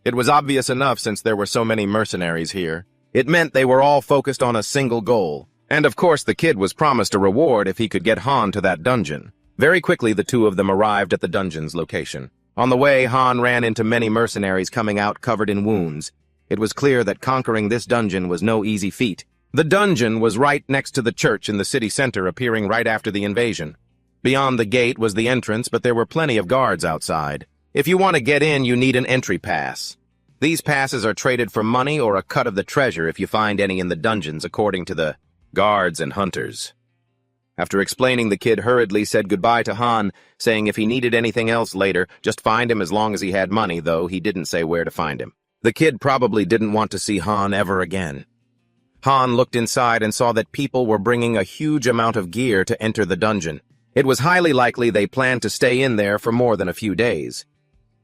It was obvious enough since there were so many mercenaries here. It meant they were all focused on a single goal. And of course the kid was promised a reward if he could get Han to that dungeon. Very quickly the 2 of them arrived at the dungeon's location. On the way, Han ran into many mercenaries coming out covered in wounds. It was clear that conquering this dungeon was no easy feat. The dungeon was right next to the church in the city center, appearing right after the invasion. Beyond the gate was the entrance, but there were plenty of guards outside. If you want to get in, you need an entry pass. These passes are traded for money or a cut of the treasure if you find any in the dungeons, according to the guards and hunters. After explaining, the kid hurriedly said goodbye to Han, saying if he needed anything else later, just find him as long as he had money, though he didn't say where to find him. The kid probably didn't want to see Han ever again. Han looked inside and saw that people were bringing a huge amount of gear to enter the dungeon. It was highly likely they planned to stay in there for more than a few days.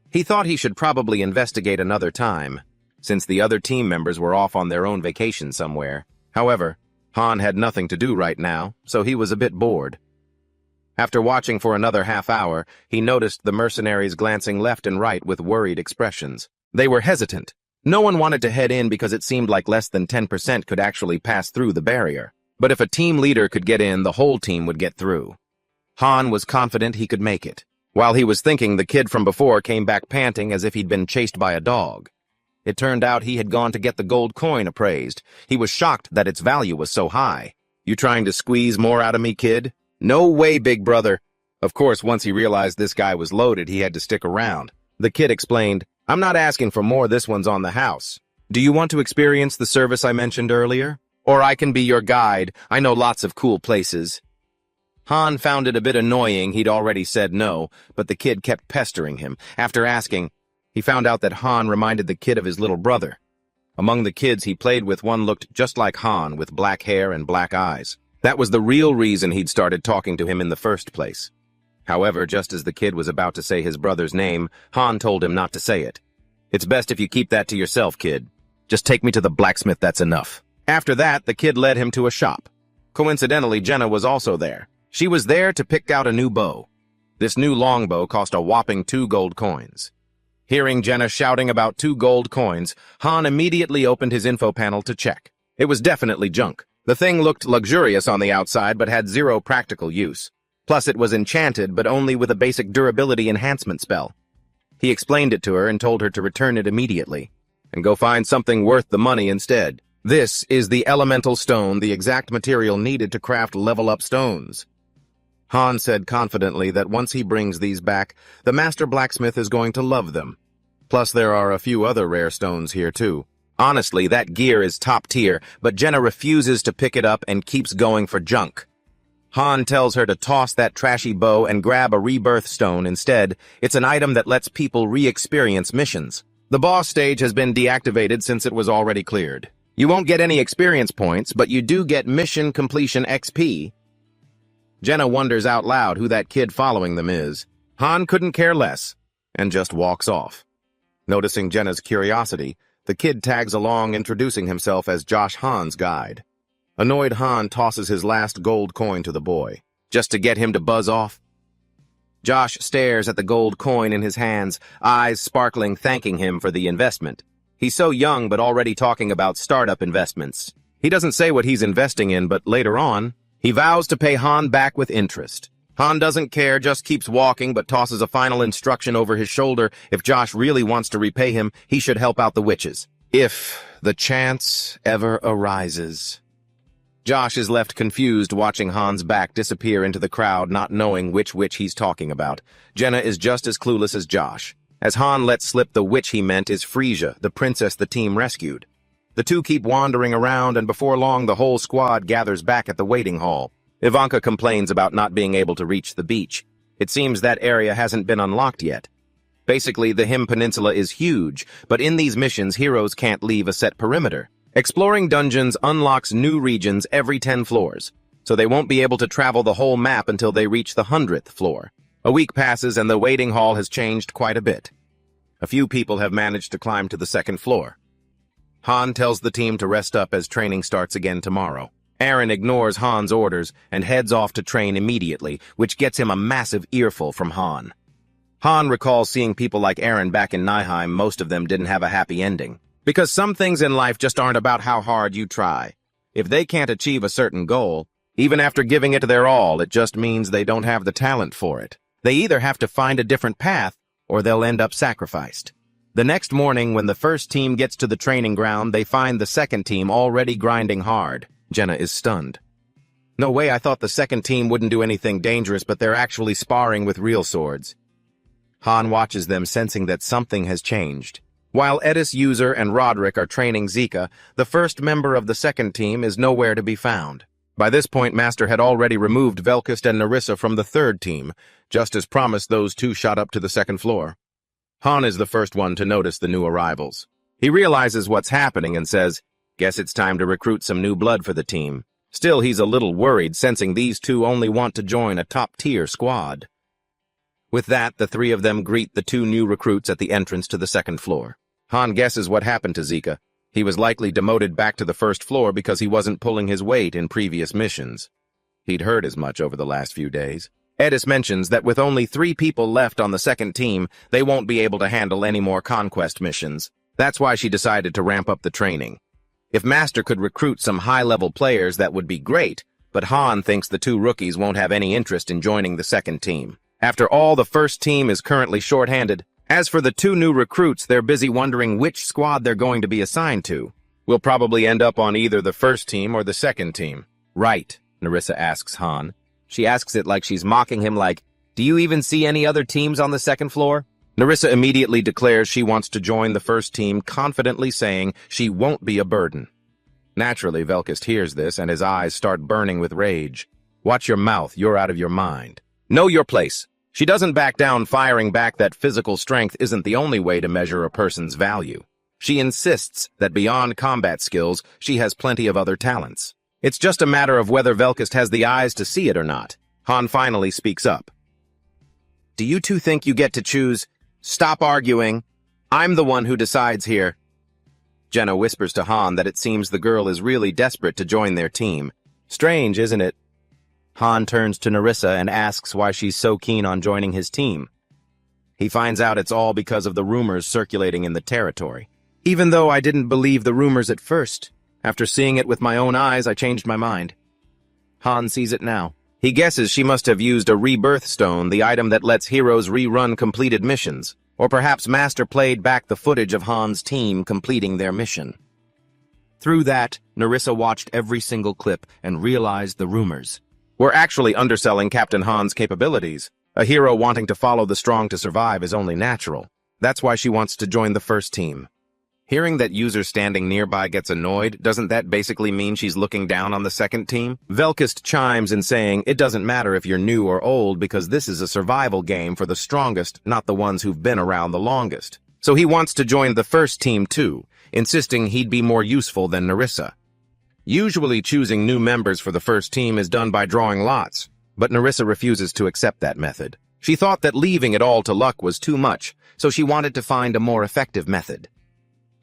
He thought he should probably investigate another time, since the other team members were off on their own vacation somewhere. However, Han had nothing to do right now, so he was a bit bored. After watching for another half hour, he noticed the mercenaries glancing left and right with worried expressions. They were hesitant. No one wanted to head in because it seemed like less than 10% could actually pass through the barrier. But if a team leader could get in, the whole team would get through. Han was confident he could make it. While he was thinking, the kid from before came back panting as if he'd been chased by a dog. It turned out he had gone to get the gold coin appraised. He was shocked that its value was so high. "You trying to squeeze more out of me, kid?" "No way, big brother." Of course, once he realized this guy was loaded, he had to stick around. The kid explained, "I'm not asking for more, this one's on the house. Do you want to experience the service I mentioned earlier? Or I can be your guide, I know lots of cool places." Han found it a bit annoying he'd already said no, but the kid kept pestering him. After asking, he found out that Han reminded the kid of his little brother. Among the kids he played with, one looked just like Han, with black hair and black eyes. That was the real reason he'd started talking to him in the first place. However, just as the kid was about to say his brother's name, Han told him not to say it. "It's best if you keep that to yourself, kid. Just take me to the blacksmith, that's enough." After that, the kid led him to a shop. Coincidentally, Jenna was also there. She was there to pick out a new bow. This new longbow cost a whopping 2 gold coins. Hearing Jenna shouting about 2 gold coins, Han immediately opened his info panel to check. It was definitely junk. The thing looked luxurious on the outside but had 0 practical use. Plus, it was enchanted but only with a basic durability enhancement spell. He explained it to her and told her to return it immediately, and go find something worth the money instead. This is the elemental stone, the exact material needed to craft level-up stones. Han said confidently that once he brings these back, the master blacksmith is going to love them. Plus, there are a few other rare stones here, too. Honestly, that gear is top tier, but Jenna refuses to pick it up and keeps going for junk. Han tells her to toss that trashy bow and grab a rebirth stone instead. It's an item that lets people re-experience missions. The boss stage has been deactivated since it was already cleared. You won't get any experience points, but you do get mission completion XP. Jenna wonders out loud who that kid following them is. Han couldn't care less, and just walks off. Noticing Jenna's curiosity, the kid tags along, introducing himself as Josh, Han's guide. Annoyed, Han tosses his last gold coin to the boy, just to get him to buzz off. Josh stares at the gold coin in his hands, eyes sparkling, thanking him for the investment. He's so young but already talking about startup investments. He doesn't say what he's investing in, but later on, he vows to pay Han back with interest. Han doesn't care, just keeps walking, but tosses a final instruction over his shoulder. If Josh really wants to repay him, he should help out the witches. If the chance ever arises. Josh is left confused, watching Han's back disappear into the crowd, not knowing which witch he's talking about. Jenna is just as clueless as Josh. As Han lets slip, the witch he meant is Frisia, the princess the team rescued. The two keep wandering around, and before long the whole squad gathers back at the waiting hall. Ivanka complains about not being able to reach the beach. It seems that area hasn't been unlocked yet. Basically, the Him Peninsula is huge, but in these missions, heroes can't leave a set perimeter. Exploring dungeons unlocks new regions every 10 floors, so they won't be able to travel the whole map until they reach the 100th floor. A week passes and the waiting hall has changed quite a bit. A few people have managed to climb to the 2nd floor. Han tells the team to rest up as training starts again tomorrow. Aaron ignores Han's orders and heads off to train immediately, which gets him a massive earful from Han. Han recalls seeing people like Aaron back in Nihheim. Most of them didn't have a happy ending. Because some things in life just aren't about how hard you try. If they can't achieve a certain goal, even after giving it their all, it just means they don't have the talent for it. They either have to find a different path, or they'll end up sacrificed. The next morning, when the first team gets to the training ground, they find the second team already grinding hard. Jenna is stunned. No way, I thought the second team wouldn't do anything dangerous, but they're actually sparring with real swords. Han watches them, sensing that something has changed. While Edis, User, and Roderick are training Zika, the first member of the second team is nowhere to be found. By this point, Master had already removed Velkist and Nerissa from the third team. Just as promised, those two shot up to the second floor. Han is the first one to notice the new arrivals. He realizes what's happening and says, "Guess it's time to recruit some new blood for the team." Still, he's a little worried, sensing these two only want to join a top-tier squad. With that, the three of them greet the two new recruits at the entrance to the second floor. Han guesses what happened to Zika. He was likely demoted back to the first floor because he wasn't pulling his weight in previous missions. He'd heard as much over the last few days. Edis mentions that with only 3 people left on the second team, they won't be able to handle any more conquest missions. That's why she decided to ramp up the training. If Master could recruit some high-level players, that would be great, but Han thinks the 2 rookies won't have any interest in joining the second team. After all, the first team is currently short-handed. As for the 2 new recruits, they're busy wondering which squad they're going to be assigned to. We'll probably end up on either the first team or the second team. Right, Nerissa asks Han. She asks it like she's mocking him, like, "Do you even see any other teams on the second floor?" Nerissa immediately declares she wants to join the first team, confidently saying she won't be a burden. Naturally, Velkist hears this, and his eyes start burning with rage. "Watch your mouth, you're out of your mind. Know your place." She doesn't back down, firing back that physical strength isn't the only way to measure a person's value. She insists that beyond combat skills, she has plenty of other talents. It's just a matter of whether Velkist has the eyes to see it or not. Han finally speaks up. "Do you two think you get to choose? Stop arguing. I'm the one who decides here." Jenna whispers to Han that it seems the girl is really desperate to join their team. Strange, isn't it? Han turns to Nerissa and asks why she's so keen on joining his team. He finds out it's all because of the rumors circulating in the territory. "Even though I didn't believe the rumors at first, after seeing it with my own eyes, I changed my mind." Han sees it now. He guesses she must have used a rebirth stone, the item that lets heroes rerun completed missions. Or perhaps Master played back the footage of Han's team completing their mission. Through that, Nerissa watched every single clip and realized the rumors were actually underselling Captain Han's capabilities. A hero wanting to follow the strong to survive is only natural. That's why she wants to join the first team. Hearing that User standing nearby gets annoyed, doesn't that basically mean she's looking down on the second team? Velkist chimes in saying it doesn't matter if you're new or old because this is a survival game for the strongest, not the ones who've been around the longest. So he wants to join the first team too, insisting he'd be more useful than Nerissa. Usually choosing new members for the first team is done by drawing lots, but Nerissa refuses to accept that method. She thought that leaving it all to luck was too much, so she wanted to find a more effective method.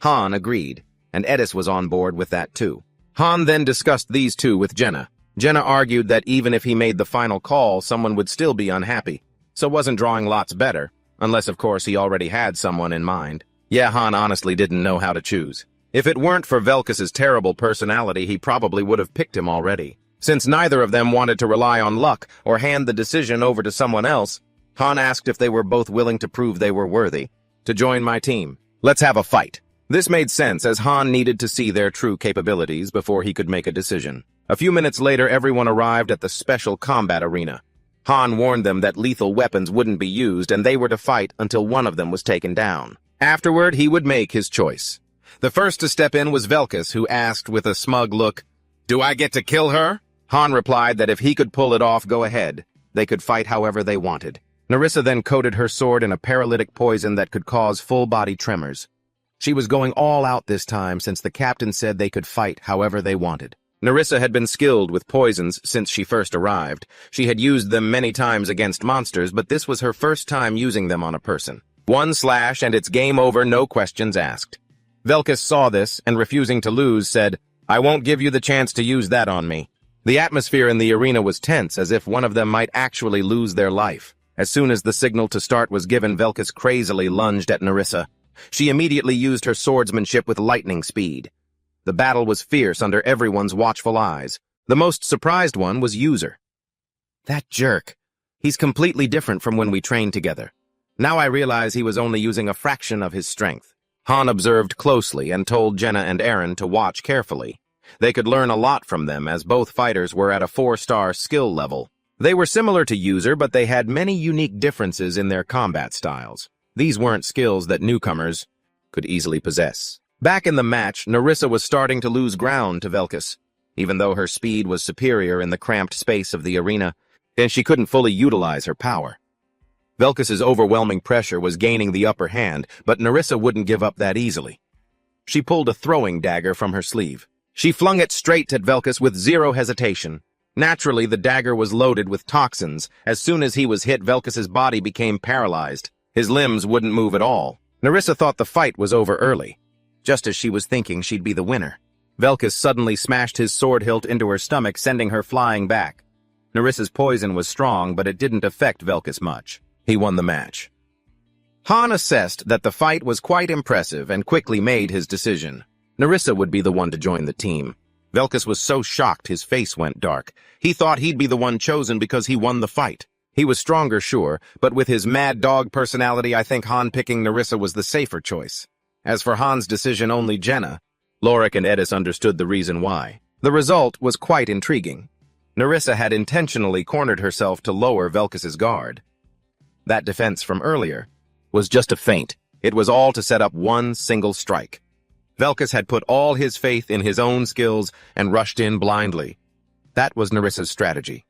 Han agreed, and Edis was on board with that too. Han then discussed these two with Jenna. Jenna argued that even if he made the final call, someone would still be unhappy, so wasn't drawing lots better, unless of course he already had someone in mind. Yeah, Han honestly didn't know how to choose. If it weren't for Velkis's terrible personality, he probably would have picked him already. Since neither of them wanted to rely on luck or hand the decision over to someone else, Han asked if they were both willing to prove they were worthy. "To join my team. Let's have a fight." This made sense, as Han needed to see their true capabilities before he could make a decision. A few minutes later, everyone arrived at the special combat arena. Han warned them that lethal weapons wouldn't be used, and they were to fight until one of them was taken down. Afterward, he would make his choice. The first to step in was Velkis, who asked with a smug look, "Do I get to kill her?" Han replied that if he could pull it off, go ahead. They could fight however they wanted. Nerissa then coated her sword in a paralytic poison that could cause full-body tremors. She was going all out this time since the captain said they could fight however they wanted. Nerissa had been skilled with poisons since she first arrived. She had used them many times against monsters, but this was her first time using them on a person. One slash and it's game over, no questions asked. Velkis saw this and, refusing to lose, said, "I won't give you the chance to use that on me." The atmosphere in the arena was tense, as if one of them might actually lose their life. As soon as the signal to start was given, Velkis crazily lunged at Nerissa. She immediately used her swordsmanship with lightning speed. The battle was fierce under everyone's watchful eyes. The most surprised one was User. "That jerk. He's completely different from when we trained together. Now I realize he was only using a fraction of his strength." Han observed closely and told Jenna and Aaron to watch carefully. They could learn a lot from them, as both fighters were at a 4-star skill level. They were similar to User, but they had many unique differences in their combat styles. These weren't skills that newcomers could easily possess. Back in the match, Nerissa was starting to lose ground to Velkus. Even though her speed was superior in the cramped space of the arena, and she couldn't fully utilize her power. Velkus's overwhelming pressure was gaining the upper hand, but Nerissa wouldn't give up that easily. She pulled a throwing dagger from her sleeve. She flung it straight at Velkus with zero hesitation. Naturally, the dagger was loaded with toxins. As soon as he was hit, Velkus's body became paralyzed. His limbs wouldn't move at all. Nerissa thought the fight was over early. Just as she was thinking she'd be the winner, Velkus suddenly smashed his sword hilt into her stomach, sending her flying back. Nerissa's poison was strong, but it didn't affect Velkus much. He won the match. Han assessed that the fight was quite impressive and quickly made his decision. Nerissa would be the one to join the team. Velkus was so shocked his face went dark. He thought he'd be the one chosen because he won the fight. He was stronger, sure, but with his mad dog personality, I think Han picking Nerissa was the safer choice. As for Han's decision, only Jenna, Lorik and Edis understood the reason why. The result was quite intriguing. Nerissa had intentionally cornered herself to lower Velkus's guard. That defense from earlier was just a feint. It was all to set up one single strike. Velkus had put all his faith in his own skills and rushed in blindly. That was Nerissa's strategy.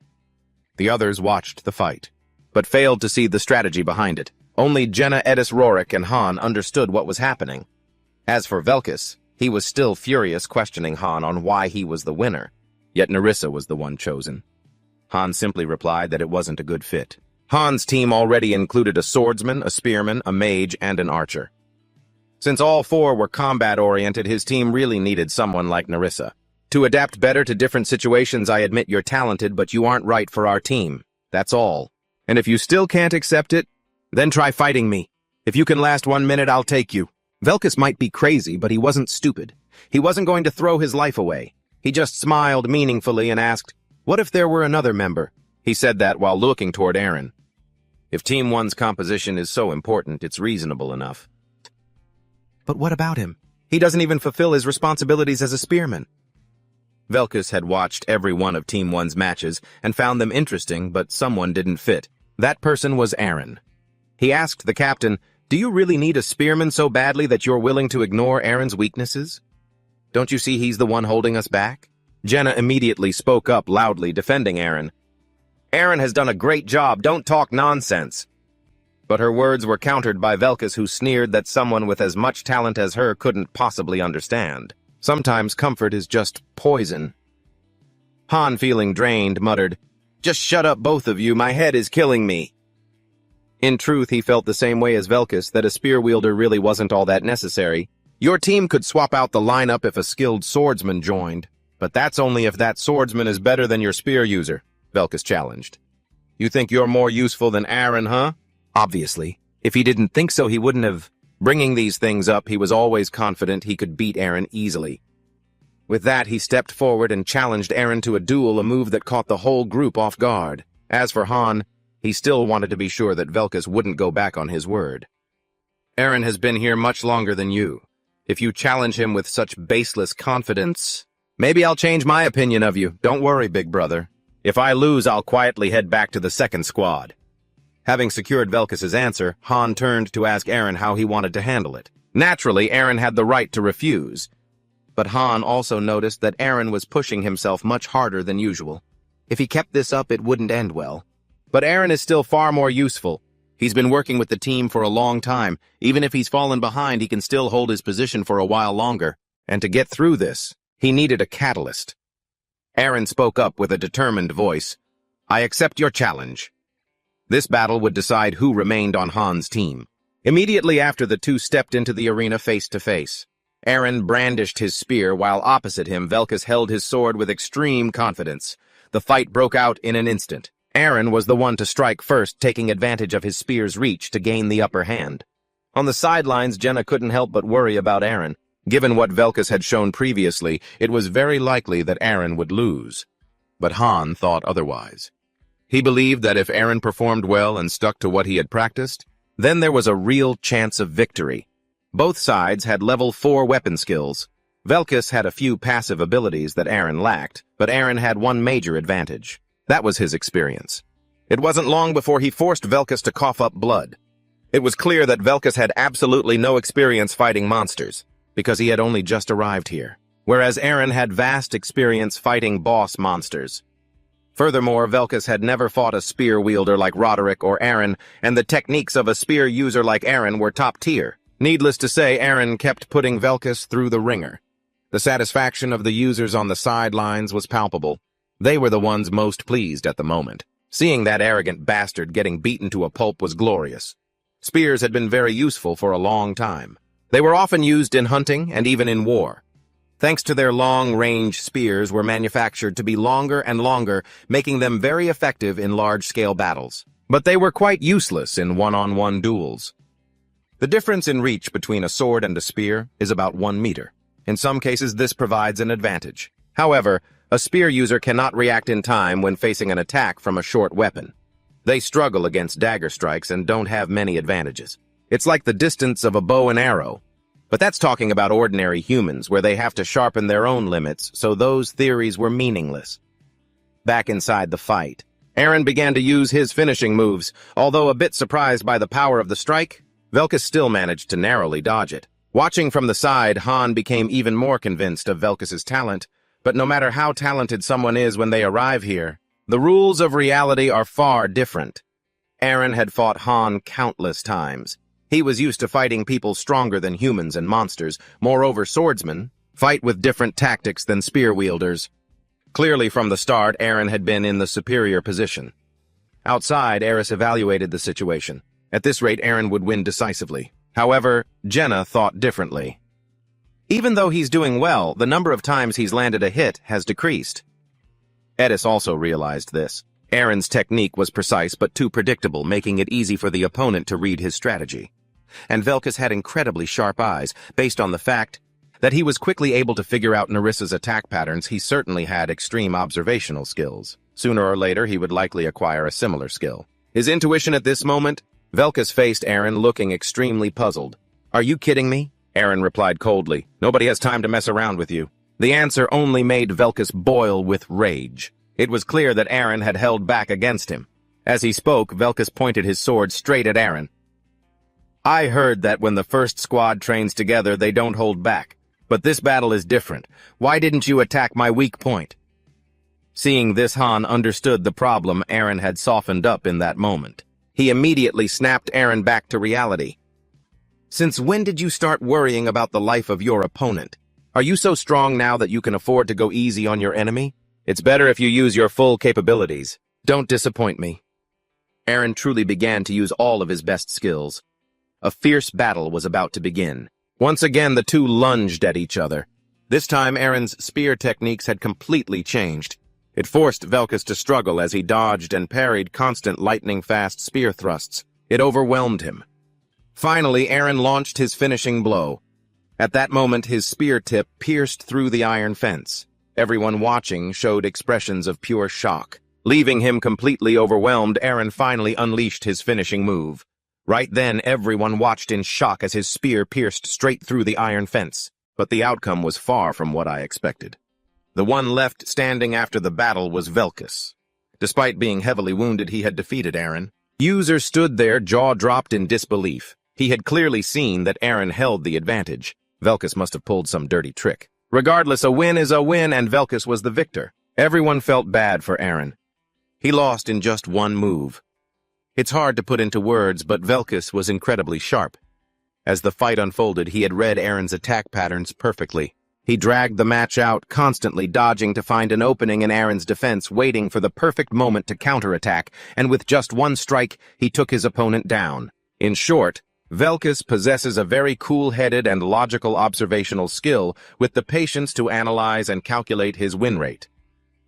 The others watched the fight, but failed to see the strategy behind it. Only Jenna, Edis, Rorik, and Han understood what was happening. As for Velkus, he was still furious, questioning Han on why he was the winner. Yet Nerissa was the one chosen. Han simply replied that it wasn't a good fit. Han's team already included a swordsman, a spearman, a mage, and an archer. Since all four were combat-oriented, his team really needed someone like Nerissa. To adapt better to different situations, I admit you're talented, but you aren't right for our team. That's all. And if you still can't accept it, then try fighting me. If you can last 1 minute, I'll take you. Velkus might be crazy, but he wasn't stupid. He wasn't going to throw his life away. He just smiled meaningfully and asked, "What if there were another member?" He said that while looking toward Eren. If Team 1's composition is so important, it's reasonable enough. But what about him? He doesn't even fulfill his responsibilities as a spearman. Velkus had watched every one of Team 1's matches and found them interesting, but someone didn't fit. That person was Eren. He asked the captain, "Do you really need a spearman so badly that you're willing to ignore Eren's weaknesses? Don't you see he's the one holding us back?" Jenna immediately spoke up loudly, defending Eren. "Eren has done a great job, don't talk nonsense." But her words were countered by Velkus, who sneered that someone with as much talent as her couldn't possibly understand. Sometimes comfort is just poison. Han, feeling drained, muttered, "Just shut up, both of you, my head is killing me." In truth, he felt the same way as Velkus, that a spear wielder really wasn't all that necessary. Your team could swap out the lineup if a skilled swordsman joined, but that's only if that swordsman is better than your spear user, Velkus challenged. "You think you're more useful than Eren, huh?" Obviously. If he didn't think so, he wouldn't have. Bringing these things up, he was always confident he could beat Eren easily. With that, he stepped forward and challenged Eren to a duel, a move that caught the whole group off guard. As for Han, he still wanted to be sure that Velkus wouldn't go back on his word. "Eren has been here much longer than you. If you challenge him with such baseless confidence, maybe I'll change my opinion of you. Don't worry, big brother. If I lose, I'll quietly head back to the second squad." Having secured Velkus's answer, Han turned to ask Eren how he wanted to handle it. Naturally, Eren had the right to refuse. But Han also noticed that Eren was pushing himself much harder than usual. If he kept this up, it wouldn't end well. But Eren is still far more useful. He's been working with the team for a long time. Even if he's fallen behind, he can still hold his position for a while longer. And to get through this, he needed a catalyst. Eren spoke up with a determined voice. "I accept your challenge." This battle would decide who remained on Han's team. Immediately after the two stepped into the arena face to face, Eren brandished his spear while opposite him Velkus held his sword with extreme confidence. The fight broke out in an instant. Eren was the one to strike first, taking advantage of his spear's reach to gain the upper hand. On the sidelines, Jenna couldn't help but worry about Eren. Given what Velkus had shown previously, it was very likely that Eren would lose. But Han thought otherwise. He believed that if Eren performed well and stuck to what he had practiced, then there was a real chance of victory. Both sides had level 4 weapon skills. Velkus had a few passive abilities that Eren lacked, but Eren had one major advantage. That was his experience. It wasn't long before he forced Velkus to cough up blood. It was clear that Velkus had absolutely no experience fighting monsters, because he had only just arrived here, whereas Eren had vast experience fighting boss monsters. Furthermore, Velkus had never fought a spear wielder like Roderick or Eren, and the techniques of a spear user like Eren were top tier. Needless to say, Eren kept putting Velkus through the ringer. The satisfaction of the users on the sidelines was palpable. They were the ones most pleased at the moment. Seeing that arrogant bastard getting beaten to a pulp was glorious. Spears had been very useful for a long time. They were often used in hunting and even in war. Thanks to their long-range spears were manufactured to be longer and longer, making them very effective in large-scale battles. But they were quite useless in one-on-one duels. The difference in reach between a sword and a spear is about 1 meter. In some cases, this provides an advantage. However, a spear user cannot react in time when facing an attack from a short weapon. They struggle against dagger strikes and don't have many advantages. It's like the distance of a bow and arrow. But that's talking about ordinary humans, where they have to sharpen their own limits, so those theories were meaningless. Back inside the fight, Eren began to use his finishing moves. Although a bit surprised by the power of the strike, Velkus still managed to narrowly dodge it. Watching from the side, Han became even more convinced of Velkus's talent, but no matter how talented someone is when they arrive here, the rules of reality are far different. Eren had fought Han countless times. He was used to fighting people stronger than humans and monsters. Moreover, swordsmen fight with different tactics than spear wielders. Clearly from the start, Eren had been in the superior position. Outside, Eris evaluated the situation. At this rate, Eren would win decisively. However, Jenna thought differently. Even though he's doing well, the number of times he's landed a hit has decreased. Edis also realized this. Eren's technique was precise but too predictable, making it easy for the opponent to read his strategy. And Velkus had incredibly sharp eyes, based on the fact that he was quickly able to figure out Narissa's attack patterns. He certainly had extreme observational skills. Sooner or later, he would likely acquire a similar skill. His intuition at this moment, Velkus faced Eren looking extremely puzzled. "Are you kidding me?" Eren replied coldly. "Nobody has time to mess around with you." The answer only made Velkus boil with rage. It was clear that Eren had held back against him. As he spoke, Velkus pointed his sword straight at Eren. "I heard that when the first squad trains together, they don't hold back. But this battle is different. Why didn't you attack my weak point?" Seeing this, Han understood the problem. Eren had softened up in that moment. He immediately snapped Eren back to reality. "Since when did you start worrying about the life of your opponent? Are you so strong now that you can afford to go easy on your enemy? It's better if you use your full capabilities. Don't disappoint me." Eren truly began to use all of his best skills. A fierce battle was about to begin. Once again, the two lunged at each other. This time, Eren's spear techniques had completely changed. It forced Velkus to struggle as he dodged and parried constant lightning-fast spear thrusts. It overwhelmed him. Finally, Eren launched his finishing blow. At that moment, his spear tip pierced through the iron fence. Everyone watching showed expressions of pure shock. Leaving him completely overwhelmed, Eren finally unleashed his finishing move. Right then, everyone watched in shock as his spear pierced straight through the iron fence. But the outcome was far from what I expected. The one left standing after the battle was Velkus. Despite being heavily wounded, he had defeated Eren. User stood there, jaw dropped in disbelief. He had clearly seen that Eren held the advantage. Velkus must have pulled some dirty trick. Regardless, a win is a win, and Velkus was the victor. Everyone felt bad for Eren. He lost in just one move. It's hard to put into words, but Velkus was incredibly sharp. As the fight unfolded, he had read Eren's attack patterns perfectly. He dragged the match out, constantly dodging to find an opening in Eren's defense, waiting for the perfect moment to counterattack, and with just one strike, he took his opponent down. In short, Velkus possesses a very cool-headed and logical observational skill with the patience to analyze and calculate his win rate.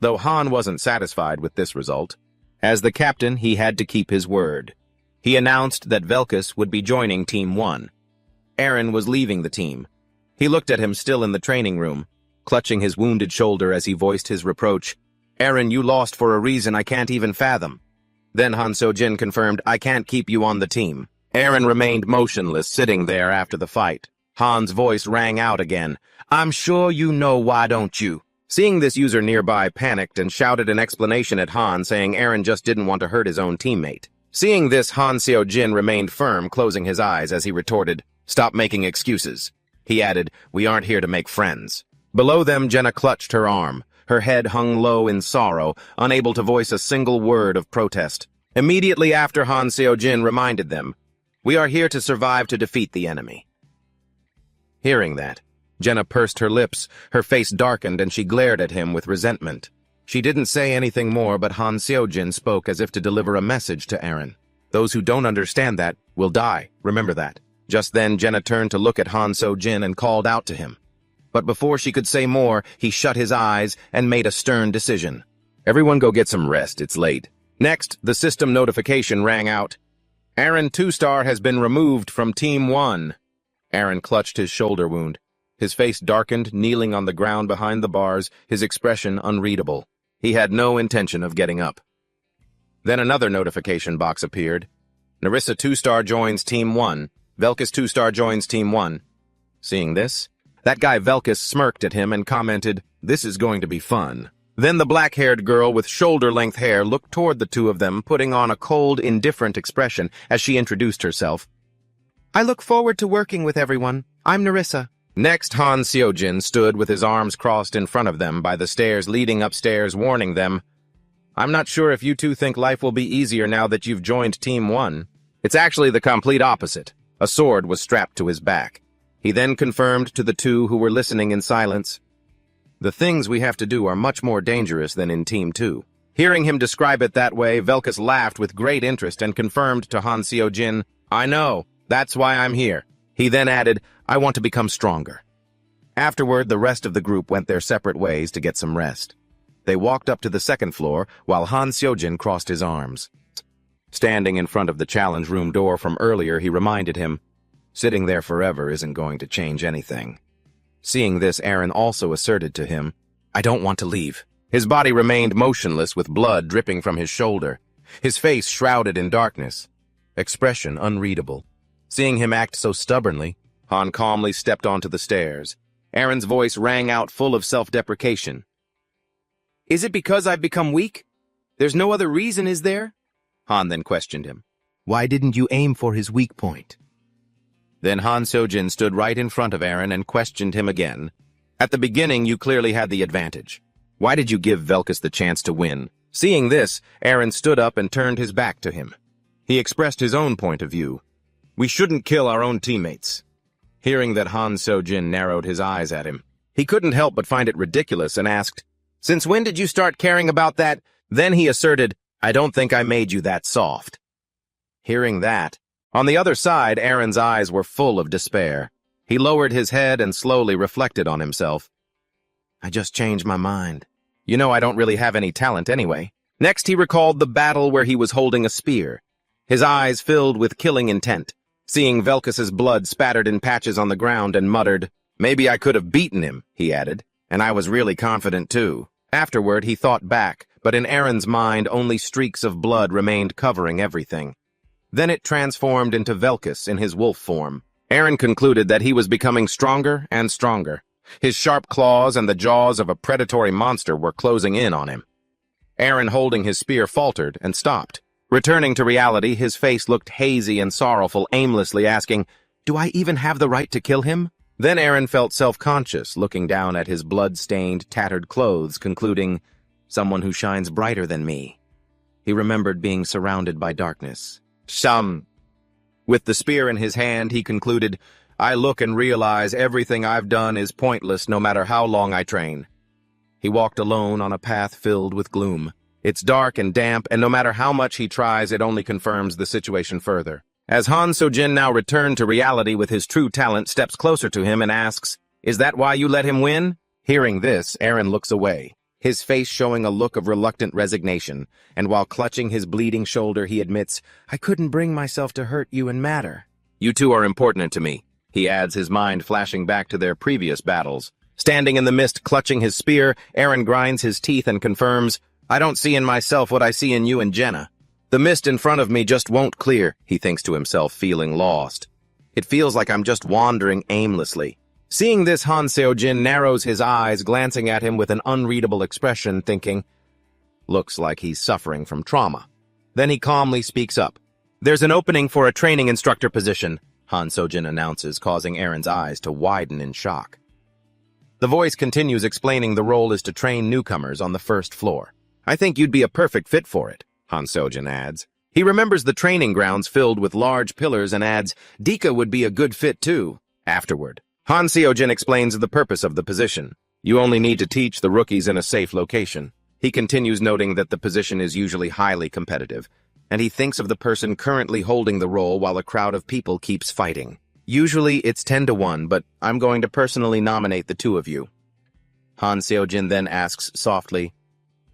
Though Han wasn't satisfied with this result, as the captain, he had to keep his word. He announced that Velkus would be joining Team 1. Eren was leaving the team. He looked at him still in the training room, clutching his wounded shoulder as he voiced his reproach. "Eren, you lost for a reason I can't even fathom." Then Han So-jin confirmed, "I can't keep you on the team." Eren remained motionless, sitting there after the fight. Han's voice rang out again. I'm sure you know, why don't you? Seeing this user nearby panicked and shouted an explanation at Han, saying Eren just didn't want to hurt his own teammate. Seeing this, Han Seo-jin remained firm, closing his eyes as he retorted, "Stop making excuses." He added, "We aren't here to make friends." Below them, Jenna clutched her arm. Her head hung low in sorrow, unable to voice a single word of protest. Immediately after, Han Seo-jin reminded them, "We are here to survive to defeat the enemy." Hearing that, Jenna pursed her lips, her face darkened, and she glared at him with resentment. She didn't say anything more, but Han Seo-jin spoke as if to deliver a message to Eren. "Those who don't understand that will die, remember that." Just then, Jenna turned to look at Han Seo-jin and called out to him. But before she could say more, he shut his eyes and made a stern decision. "Everyone go get some rest, it's late." Next, the system notification rang out. "Eren 2-star has been removed from Team 1. Eren clutched his shoulder wound. His face darkened, kneeling on the ground behind the bars, his expression unreadable. He had no intention of getting up. Then another notification box appeared. "Narissa 2-star joins Team 1. Velkus 2-star joins Team 1. Seeing this, that guy Velkus smirked at him and commented, "This is going to be fun." Then the black-haired girl with shoulder-length hair looked toward the two of them, putting on a cold, indifferent expression as she introduced herself. "I look forward to working with everyone. I'm Narissa." Next, Han Seo-jin stood with his arms crossed in front of them by the stairs leading upstairs, warning them, "I'm not sure if you two think life will be easier now that you've joined Team 1. It's actually the complete opposite." A sword was strapped to his back. He then confirmed to the two who were listening in silence, "The things we have to do are much more dangerous than in Team 2. Hearing him describe it that way, Velkus laughed with great interest and confirmed to Han Seo-jin, "I know, that's why I'm here." He then added, "I want to become stronger." Afterward, the rest of the group went their separate ways to get some rest. They walked up to the second floor, while Han Seo-jin crossed his arms. Standing in front of the challenge room door from earlier, he reminded him, "Sitting there forever isn't going to change anything." Seeing this, Eren also asserted to him, "I don't want to leave." His body remained motionless with blood dripping from his shoulder, his face shrouded in darkness, expression unreadable. Seeing him act so stubbornly, Han calmly stepped onto the stairs. Eren's voice rang out full of self-deprecation. "Is it because I've become weak? There's no other reason, is there?" Han then questioned him. "Why didn't you aim for his weak point?" Then Han Seo-jin stood right in front of Eren and questioned him again. "At the beginning, you clearly had the advantage. Why did you give Velkus the chance to win?" Seeing this, Eren stood up and turned his back to him. He expressed his own point of view. "We shouldn't kill our own teammates." Hearing that, Han Seo-jin narrowed his eyes at him. He couldn't help but find it ridiculous and asked, "Since when did you start caring about that?" Then he asserted, "I don't think I made you that soft." Hearing that, on the other side, Eren's eyes were full of despair. He lowered his head and slowly reflected on himself. "I just changed my mind. You know, I don't really have any talent anyway." Next, he recalled the battle where he was holding a spear. His eyes filled with killing intent, seeing Velkus's blood spattered in patches on the ground, and muttered, "Maybe I could have beaten him," he added, "and I was really confident too." Afterward, he thought back, but in Eren's mind only streaks of blood remained covering everything. Then it transformed into Velkus in his wolf form. Eren concluded that he was becoming stronger and stronger. His sharp claws and the jaws of a predatory monster were closing in on him. Eren, holding his spear, faltered and stopped. Returning to reality, his face looked hazy and sorrowful, aimlessly asking, "Do I even have the right to kill him?" Then Eren felt self-conscious, looking down at his blood-stained, tattered clothes, concluding, "Someone who shines brighter than me." He remembered being surrounded by darkness. With the spear in his hand, he concluded, "I look and realize everything I've done is pointless no matter how long I train." He walked alone on a path filled with gloom. It's dark and damp, and no matter how much he tries, it only confirms the situation further. As Han Seo-jin, now returned to reality with his true talent, steps closer to him and asks, "Is that why you let him win?" Hearing this, Eren looks away, his face showing a look of reluctant resignation, and while clutching his bleeding shoulder, he admits, "I couldn't bring myself to hurt you and matter." "You two are important to me," he adds, his mind flashing back to their previous battles. Standing in the mist, clutching his spear, Eren grinds his teeth and confirms, "I don't see in myself what I see in you and Jenna. The mist in front of me just won't clear," he thinks to himself, feeling lost. It feels like I'm just wandering aimlessly. Seeing this, Han Seo-jin narrows his eyes, glancing at him with an unreadable expression, thinking, looks like he's suffering from trauma. Then he calmly speaks up. There's an opening for a training instructor position, Han Seo-jin announces, causing Aaron's eyes to widen in shock. The voice continues explaining the role is to train newcomers on the first floor. I think you'd be a perfect fit for it, Han Seo-jin adds. He remembers the training grounds filled with large pillars and adds, Dika would be a good fit too. Afterward, Han Seo-jin explains the purpose of the position. You only need to teach the rookies in a safe location. He continues, noting that the position is usually highly competitive, and he thinks of the person currently holding the role while a crowd of people keeps fighting. Usually it's 10-1, but I'm going to personally nominate the two of you. Han Seo-jin then asks softly,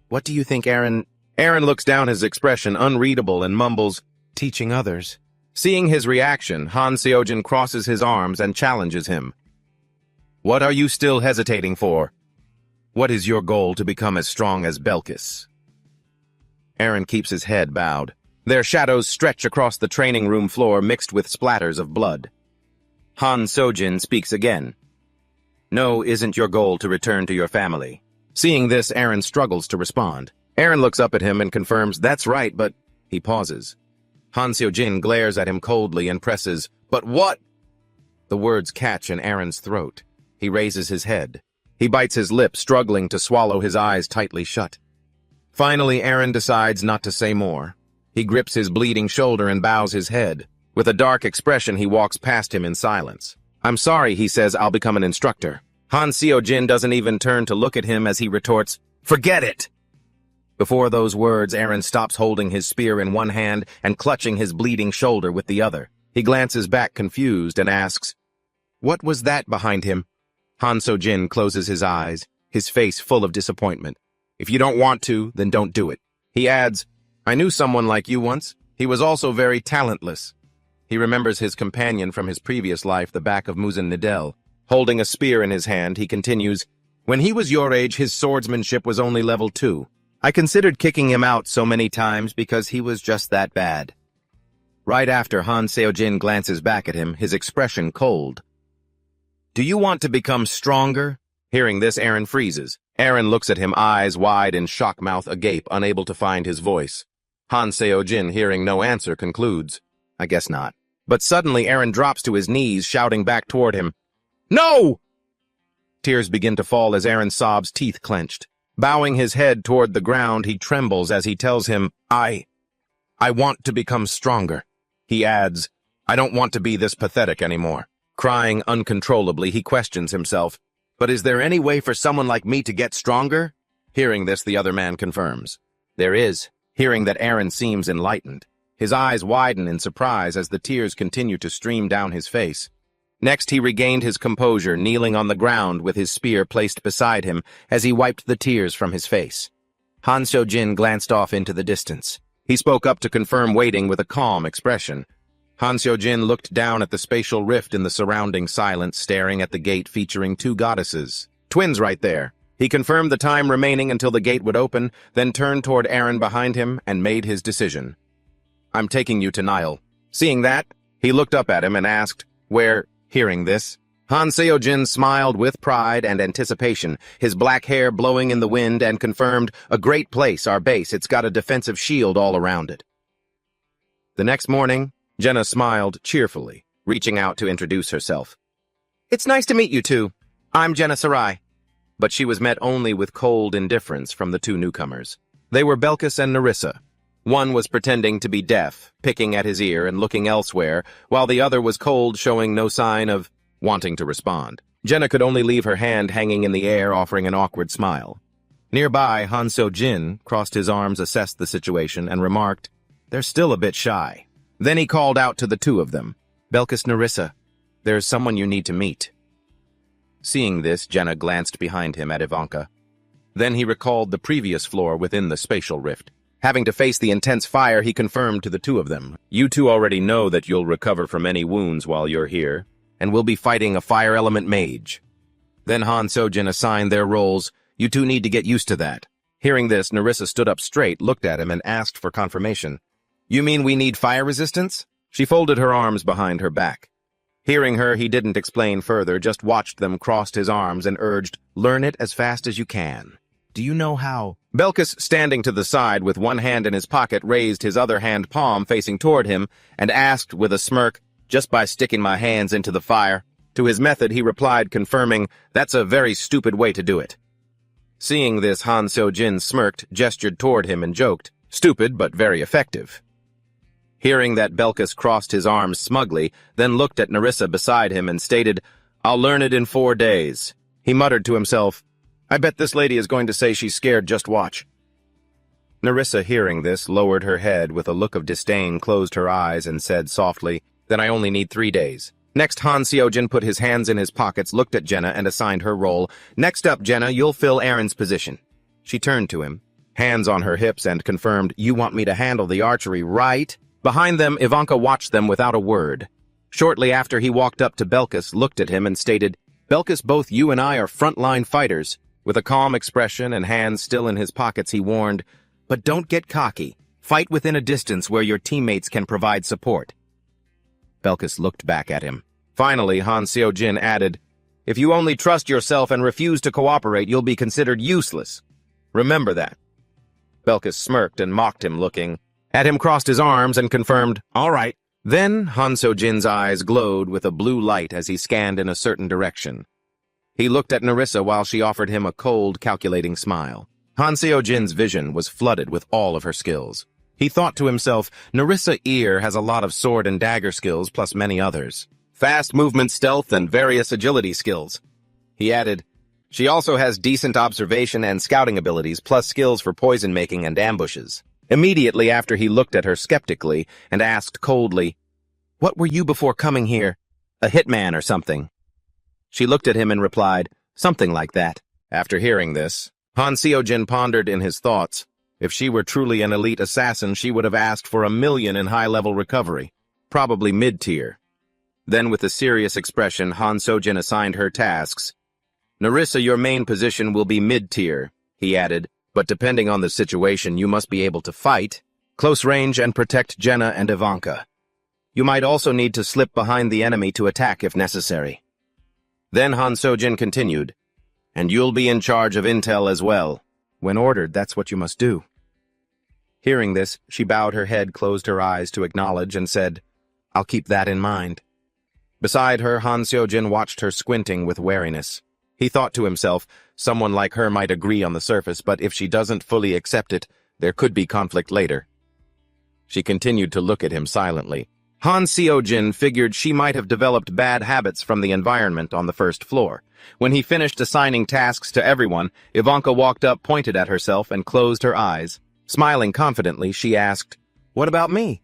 what do you think, Aaron? Aaron looks down, his expression unreadable, and mumbles, teaching others. Seeing his reaction, Han Seo-jin crosses his arms and challenges him. What are you still hesitating for? What is your goal to become as strong as Belkis? Aaron keeps his head bowed. Their shadows stretch across the training room floor, mixed with splatters of blood. Han Seo-jin speaks again. No, isn't your goal to return to your family? Seeing this, Aaron struggles to respond. Aaron looks up at him and confirms, that's right, but... He pauses. Han Seo-jin glares at him coldly and presses, but what? The words catch in Aaron's throat. He raises his head. He bites his lip, struggling to swallow, his eyes tightly shut. Finally, Aaron decides not to say more. He grips his bleeding shoulder and bows his head. With a dark expression, he walks past him in silence. I'm sorry, he says, I'll become an instructor. Han Seo-jin doesn't even turn to look at him as he retorts, forget it! Before those words, Aaron stops holding his spear in one hand and clutching his bleeding shoulder with the other. He glances back confused and asks, what was that behind him? Han Seo-jin closes his eyes, his face full of disappointment. If you don't want to, then don't do it. He adds, I knew someone like you once. He was also very talentless. He remembers his companion from his previous life, the back of Muzan Nidel. Holding a spear in his hand, he continues, when he was your age, his swordsmanship was only level 2. I considered kicking him out so many times because he was just that bad. Right after, Han Seo-jin glances back at him, his expression cold. Do you want to become stronger? Hearing this, Aaron freezes. Aaron looks at him, eyes wide and shock mouth agape, unable to find his voice. Han Seo-jin, hearing no answer, concludes, I guess not. But suddenly Aaron drops to his knees, shouting back toward him, no! Tears begin to fall as Aaron sobs, teeth clenched. Bowing his head toward the ground, he trembles as he tells him, I want to become stronger. He adds, I don't want to be this pathetic anymore. Crying uncontrollably, he questions himself, but is there any way for someone like me to get stronger? Hearing this, the other man confirms. There is. Hearing that, Aaron seems enlightened. His eyes widen in surprise as the tears continue to stream down his face. Next, he regained his composure, kneeling on the ground with his spear placed beside him as he wiped the tears from his face. Han Seo-jin glanced off into the distance. He spoke up to confirm, waiting with a calm expression. Han Seo-jin looked down at the spatial rift in the surrounding silence, staring at the gate featuring 2 goddesses. Twins right there. He confirmed the time remaining until the gate would open, then turned toward Aaron behind him and made his decision. I'm taking you to Nile. Seeing that, he looked up at him and asked, where? Hearing this, Han Seo-jin smiled with pride and anticipation, his black hair blowing in the wind, and confirmed, a great place, our base. It's got a defensive shield all around it. The next morning, Jenna smiled cheerfully, reaching out to introduce herself. It's nice to meet you two. I'm Jenna Sarai. But she was met only with cold indifference from the 2 newcomers. They were Belkis and Nerissa. One was pretending to be deaf, picking at his ear and looking elsewhere, while the other was cold, showing no sign of wanting to respond. Jenna could only leave her hand hanging in the air, offering an awkward smile. Nearby, Han Seo-jin crossed his arms, assessed the situation, and remarked, they're still a bit shy. Then he called out to the 2 of them, Belkis, Nerissa, there's someone you need to meet. Seeing this, Jenna glanced behind him at Ivanka. Then he recalled the previous floor within the spatial rift. Having to face the intense fire, he confirmed to the 2 of them, you 2 already know that you'll recover from any wounds while you're here, and we'll be fighting a fire element mage. Then Han Seo-jin assigned their roles. You 2 need to get used to that. Hearing this, Nerissa stood up straight, looked at him, and asked for confirmation. You mean we need fire resistance? She folded her arms behind her back. Hearing her, he didn't explain further, just watched them, crossed his arms, and urged, "Learn it as fast as you can. Do you know how?" Belkis, standing to the side with one hand in his pocket, raised his other hand palm facing toward him and asked with a smirk, "Just by sticking my hands into the fire." To his method, he replied, confirming, "That's a very stupid way to do it." Seeing this, Han Seo-jin smirked, gestured toward him, and joked, "Stupid, but very effective." Hearing that, Belkis crossed his arms smugly, then looked at Nerissa beside him and stated, "I'll learn it in 4 days." He muttered to himself, "I bet this lady is going to say she's scared, just watch." Nerissa, hearing this, lowered her head with a look of disdain, closed her eyes, and said softly, "Then I only need 3 days." Next, Han Seo-jin put his hands in his pockets, looked at Jenna, and assigned her role. "Next up, Jenna, you'll fill Aaron's position." She turned to him, hands on her hips, and confirmed, "You want me to handle the archery, right?" Behind them, Ivanka watched them without a word. Shortly after, he walked up to Belkis, looked at him, and stated, "Belkis, both you and I are frontline fighters." With a calm expression and hands still in his pockets, he warned, "But don't get cocky. Fight within a distance where your teammates can provide support." Belkis looked back at him. Finally, Han Seo-jin added, "If you only trust yourself and refuse to cooperate, you'll be considered useless. Remember that." Belkis smirked and mocked him, looking at him, crossed his arms, and confirmed, "All right." Then Han Seo-jin's eyes glowed with a blue light as he scanned in a certain direction. He looked at Nerissa while she offered him a cold, calculating smile. Han Seo-jin's vision was flooded with all of her skills. He thought to himself, Nerissa Ear has a lot of sword and dagger skills plus many others. Fast movement, stealth, and various agility skills. He added, "She also has decent observation and scouting abilities plus skills for poison making and ambushes." Immediately after, he looked at her skeptically and asked coldly, "What were you before coming here? A hitman or something?" She looked at him and replied, "Something like that." After hearing this, Han Seo-jin pondered in his thoughts. If she were truly an elite assassin, she would have asked for 1,000,000 in high-level recovery, probably mid-tier. Then, with a serious expression, Han Seo-jin assigned her tasks. "Nerissa, your main position will be mid-tier," he added, "but depending on the situation, you must be able to fight, close range, and protect Jenna and Ivanka. You might also need to slip behind the enemy to attack if necessary." Then Han Seo-jin continued, "And you'll be in charge of intel as well. When ordered, that's what you must do." Hearing this, she bowed her head, closed her eyes to acknowledge, and said, "I'll keep that in mind." Beside her, Han Seo-jin watched her squinting with wariness. He thought to himself, someone like her might agree on the surface, but if she doesn't fully accept it, there could be conflict later. She continued to look at him silently. Han Seo-jin figured she might have developed bad habits from the environment on the first floor. When he finished assigning tasks to everyone, Ivanka walked up, pointed at herself, and closed her eyes. Smiling confidently, she asked, "What about me?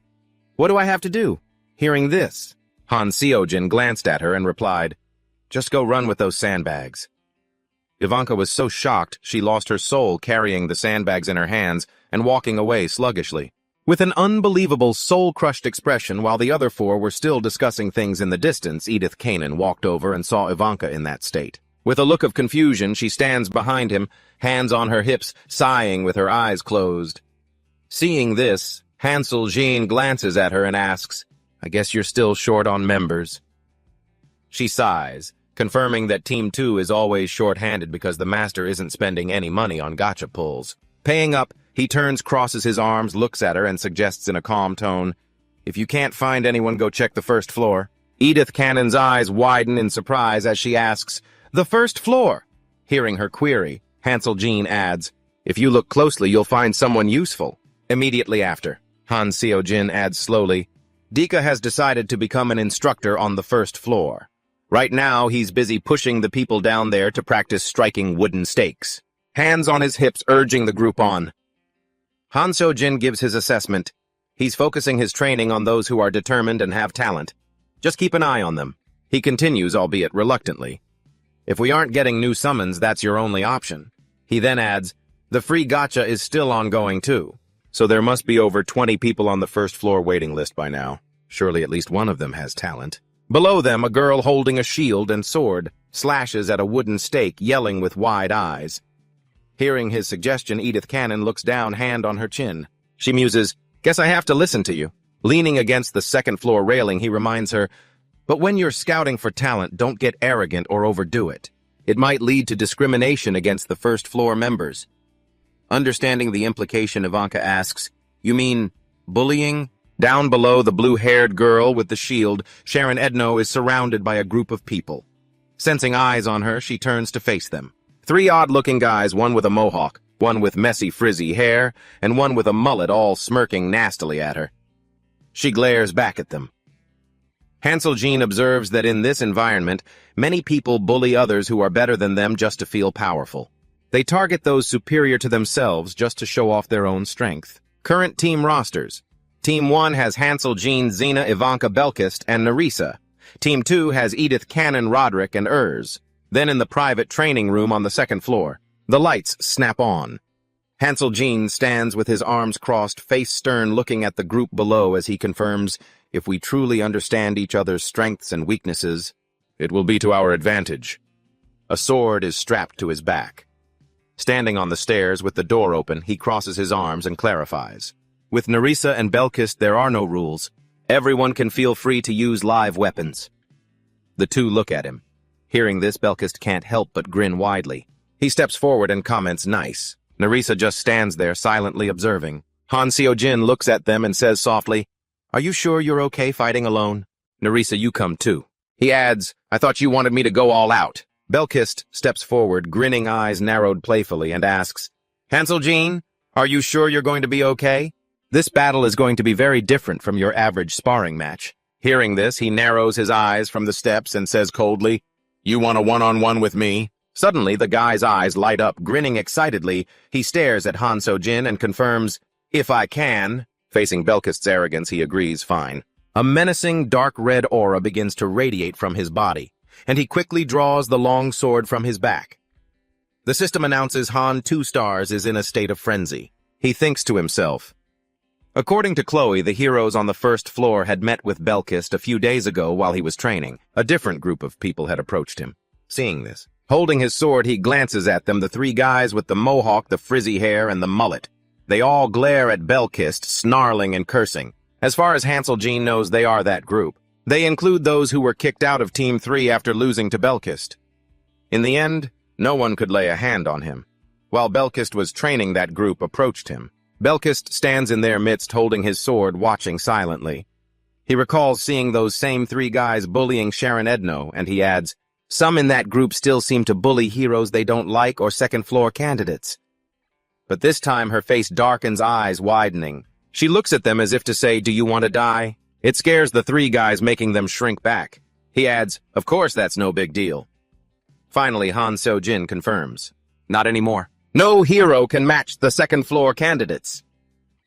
What do I have to do?" Hearing this, Han Seo-jin glanced at her and replied, "Just go run with those sandbags." Ivanka was so shocked she lost her soul, carrying the sandbags in her hands and walking away sluggishly. With an unbelievable, soul-crushed expression, while the other four were still discussing things in the distance, Edith Kanan walked over and saw Ivanka in that state. With a look of confusion, she stands behind him, hands on her hips, sighing with her eyes closed. Seeing this, Han Seo-jin glances at her and asks, "I guess you're still short on members." She sighs, confirming that Team 2 is always short-handed because the master isn't spending any money on gacha pulls. Paying up, he turns, crosses his arms, looks at her, and suggests in a calm tone, "If you can't find anyone, go check the first floor." Edith Cannon's eyes widen in surprise as she asks, "The first floor?" Hearing her query, Han Seo-jin adds, "If you look closely, you'll find someone useful." Immediately after, Han Seo-jin adds slowly, "Dika has decided to become an instructor on the first floor. Right now, he's busy pushing the people down there to practice striking wooden stakes." Hands on his hips, urging the group on. Han Seo-jin gives his assessment. He's focusing his training on those who are determined and have talent. Just keep an eye on them. He continues, albeit reluctantly. If we aren't getting new summons, that's your only option. He then adds, "The free gacha is still ongoing too, so there must be over 20 people on the first floor waiting list by now. Surely at least one of them has talent." Below them, a girl holding a shield and sword slashes at a wooden stake, yelling with wide eyes. Hearing his suggestion, Edith Cannon looks down, hand on her chin. She muses, "Guess I have to listen to you." Leaning against the second-floor railing, he reminds her, But when you're scouting for talent, don't get arrogant or overdo it. It might lead to discrimination against the first floor members. Understanding the implication, Ivanka asks, "You mean bullying?" Down below the blue-haired girl with the shield, Sharon Edno is surrounded by a group of people. Sensing eyes on her, she turns to face them. Three odd-looking guys, one with a mohawk, one with messy, frizzy hair, and one with a mullet, all smirking nastily at her. She glares back at them. Hansel Jean observes that in this environment, many people bully others who are better than them just to feel powerful. They target those superior to themselves just to show off their own strength. Current team rosters. Team 1 has Hansel Jean, Xena, Ivanka, Belkist, and Nerissa. Team 2 has Edith, Cannon, Roderick, and Urs. Then in the private training room on the second floor, the lights snap on. Hansel Jean stands with his arms crossed, face stern, looking at the group below as he confirms, "If we truly understand each other's strengths and weaknesses, it will be to our advantage." A sword is strapped to his back. Standing on the stairs with the door open, he crosses his arms and clarifies. With Nerissa and Belkist, there are no rules. Everyone can feel free to use live weapons. The two look at him. Hearing this, Belkist can't help but grin widely. He steps forward and comments, "Nice." Nerissa just stands there, silently observing. Han Seo-jin looks at them and says softly, "Are you sure you're okay fighting alone? Nerissa, you come too." He adds, "I thought you wanted me to go all out." Belkist steps forward, grinning eyes narrowed playfully, and asks, "Hansel Jean, are you sure you're going to be okay? This battle is going to be very different from your average sparring match." Hearing this, he narrows his eyes from the steps and says coldly, "You want a one-on-one with me?" Suddenly, the guy's eyes light up, grinning excitedly. He stares at Han Seo-jin and confirms, "If I can." Facing Belkist's arrogance, he agrees, "Fine." A menacing dark red aura begins to radiate from his body, and he quickly draws the long sword from his back. The system announces Han 2 stars is in a state of frenzy. He thinks to himself. According to Chloe, the heroes on the first floor had met with Belkist a few days ago while he was training. A different group of people had approached him. Seeing this, holding his sword, he glances at them, the three guys with the mohawk, the frizzy hair, and the mullet. They all glare at Belkist, snarling and cursing. As far as Hansel Jean knows, they are that group. They include those who were kicked out of Team 3 after losing to Belkist. In the end, no one could lay a hand on him. While Belkist was training, that group approached him. Belkist stands in their midst holding his sword, watching silently. He recalls seeing those same three guys bullying Sharon Edno, and he adds, "Some in that group still seem to bully heroes they don't like or second-floor candidates." But this time her face darkens, eyes widening. She looks at them as if to say, "Do you want to die?" It scares the three guys, making them shrink back. He adds, "Of course that's no big deal." Finally, Han Seo-jin confirms, "Not anymore. No hero can match the second-floor candidates."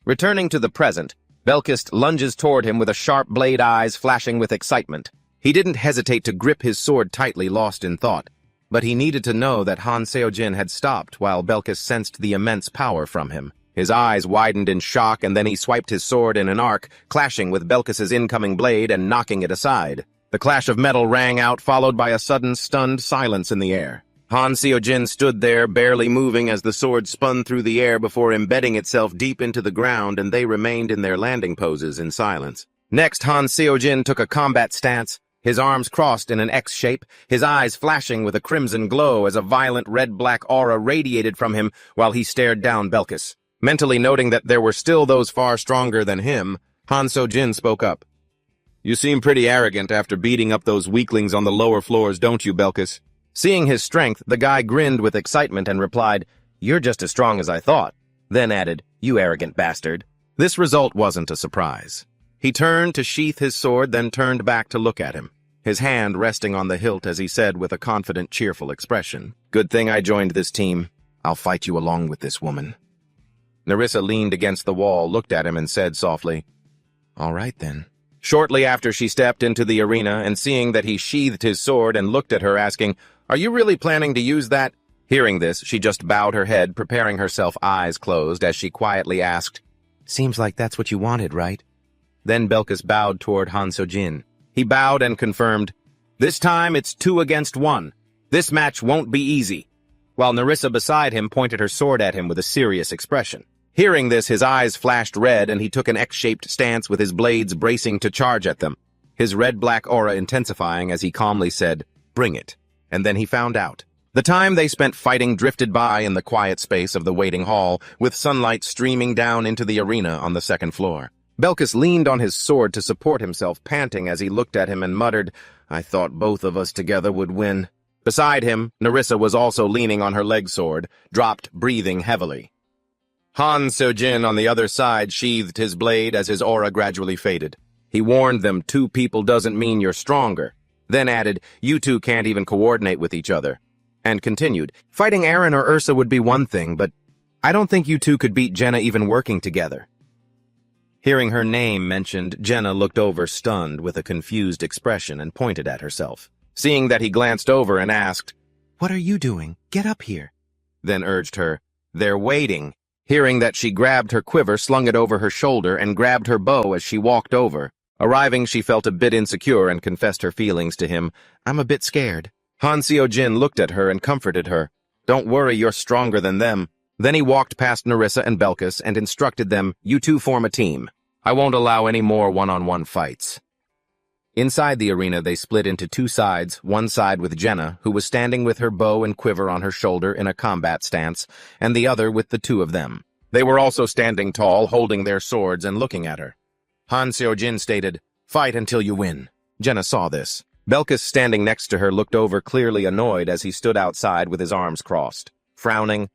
Returning to the present, Belkist lunges toward him with a sharp blade, eyes flashing with excitement. He didn't hesitate to grip his sword tightly, lost in thought. But he needed to know that Han Seo-jin had stopped while Belkist sensed the immense power from him. His eyes widened in shock, and then he swiped his sword in an arc, clashing with Belkist's incoming blade and knocking it aside. The clash of metal rang out, followed by a sudden, stunned silence in the air. Han Seo-jin stood there, barely moving as the sword spun through the air before embedding itself deep into the ground, and they remained in their landing poses in silence. Next, Han Seo-jin took a combat stance, his arms crossed in an X shape, his eyes flashing with a crimson glow as a violent red-black aura radiated from him while he stared down Belkist. Mentally noting that there were still those far stronger than him, Han Seo-jin spoke up. "You seem pretty arrogant after beating up those weaklings on the lower floors, don't you, Belkist?" Seeing his strength, the guy grinned with excitement and replied, "You're just as strong as I thought." Then added, "You arrogant bastard." This result wasn't a surprise. He turned to sheath his sword, then turned back to look at him, his hand resting on the hilt as he said with a confident, cheerful expression, "Good thing I joined this team. I'll fight you along with this woman." Nerissa leaned against the wall, looked at him, and said softly, "All right, then." Shortly after, she stepped into the arena, and seeing that he sheathed his sword and looked at her, asking, "Are you really planning to use that?" Hearing this, she just bowed her head, preparing herself, eyes closed, as she quietly asked, "Seems like that's what you wanted, right?" Then Belkist bowed toward Han Seo-jin. He bowed and confirmed, "This time it's 2 against 1. This match won't be easy," while Nerissa beside him pointed her sword at him with a serious expression. Hearing this, his eyes flashed red, and he took an X-shaped stance with his blades bracing to charge at them. his red-black aura intensifying as he calmly said, "Bring it." And then he found out. The time they spent fighting drifted by in the quiet space of the waiting hall, with sunlight streaming down into the arena on the second floor. Belkis leaned on his sword to support himself, panting as he looked at him and muttered, "I thought both of us together would win." Beside him, Nerissa was also leaning on her leg sword, dropped, breathing heavily. Han Seo-jin on the other side sheathed his blade as his aura gradually faded. He warned them 2 people doesn't mean you're stronger, then added, "You 2 can't even coordinate with each other," and continued, "Fighting Eren or Ursa would be one thing, but I don't think you 2 could beat Jenna even working together." Hearing her name mentioned, Jenna looked over stunned with a confused expression and pointed at herself. Seeing that, he glanced over and asked, "What are you doing? Get up here." Then urged her, "They're waiting." Hearing that, she grabbed her quiver, slung it over her shoulder, and grabbed her bow as she walked over. Arriving, she felt a bit insecure and confessed her feelings to him. "I'm a bit scared." Han Seo-jin looked at her and comforted her. "Don't worry, you're stronger than them." Then he walked past Nerissa and Belkis and instructed them, "You 2 form a team. I won't allow any more one-on-one fights." Inside the arena, they split into 2 sides, one side with Jenna, who was standing with her bow and quiver on her shoulder in a combat stance, and the other with the 2 of them. They were also standing tall, holding their swords and looking at her. Han Seo-jin stated, "Fight until you win." Jenna saw this. Belkis, standing next to her, looked over, clearly annoyed as he stood outside with his arms crossed, frowning.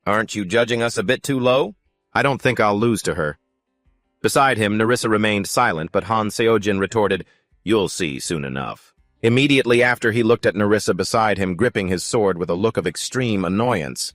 "Aren't you judging us a bit too low? I don't think I'll lose to her." Beside him, Nerissa remained silent, but Han Seo-jin retorted, "You'll see soon enough." Immediately after, he looked at Nerissa beside him, gripping his sword with a look of extreme annoyance.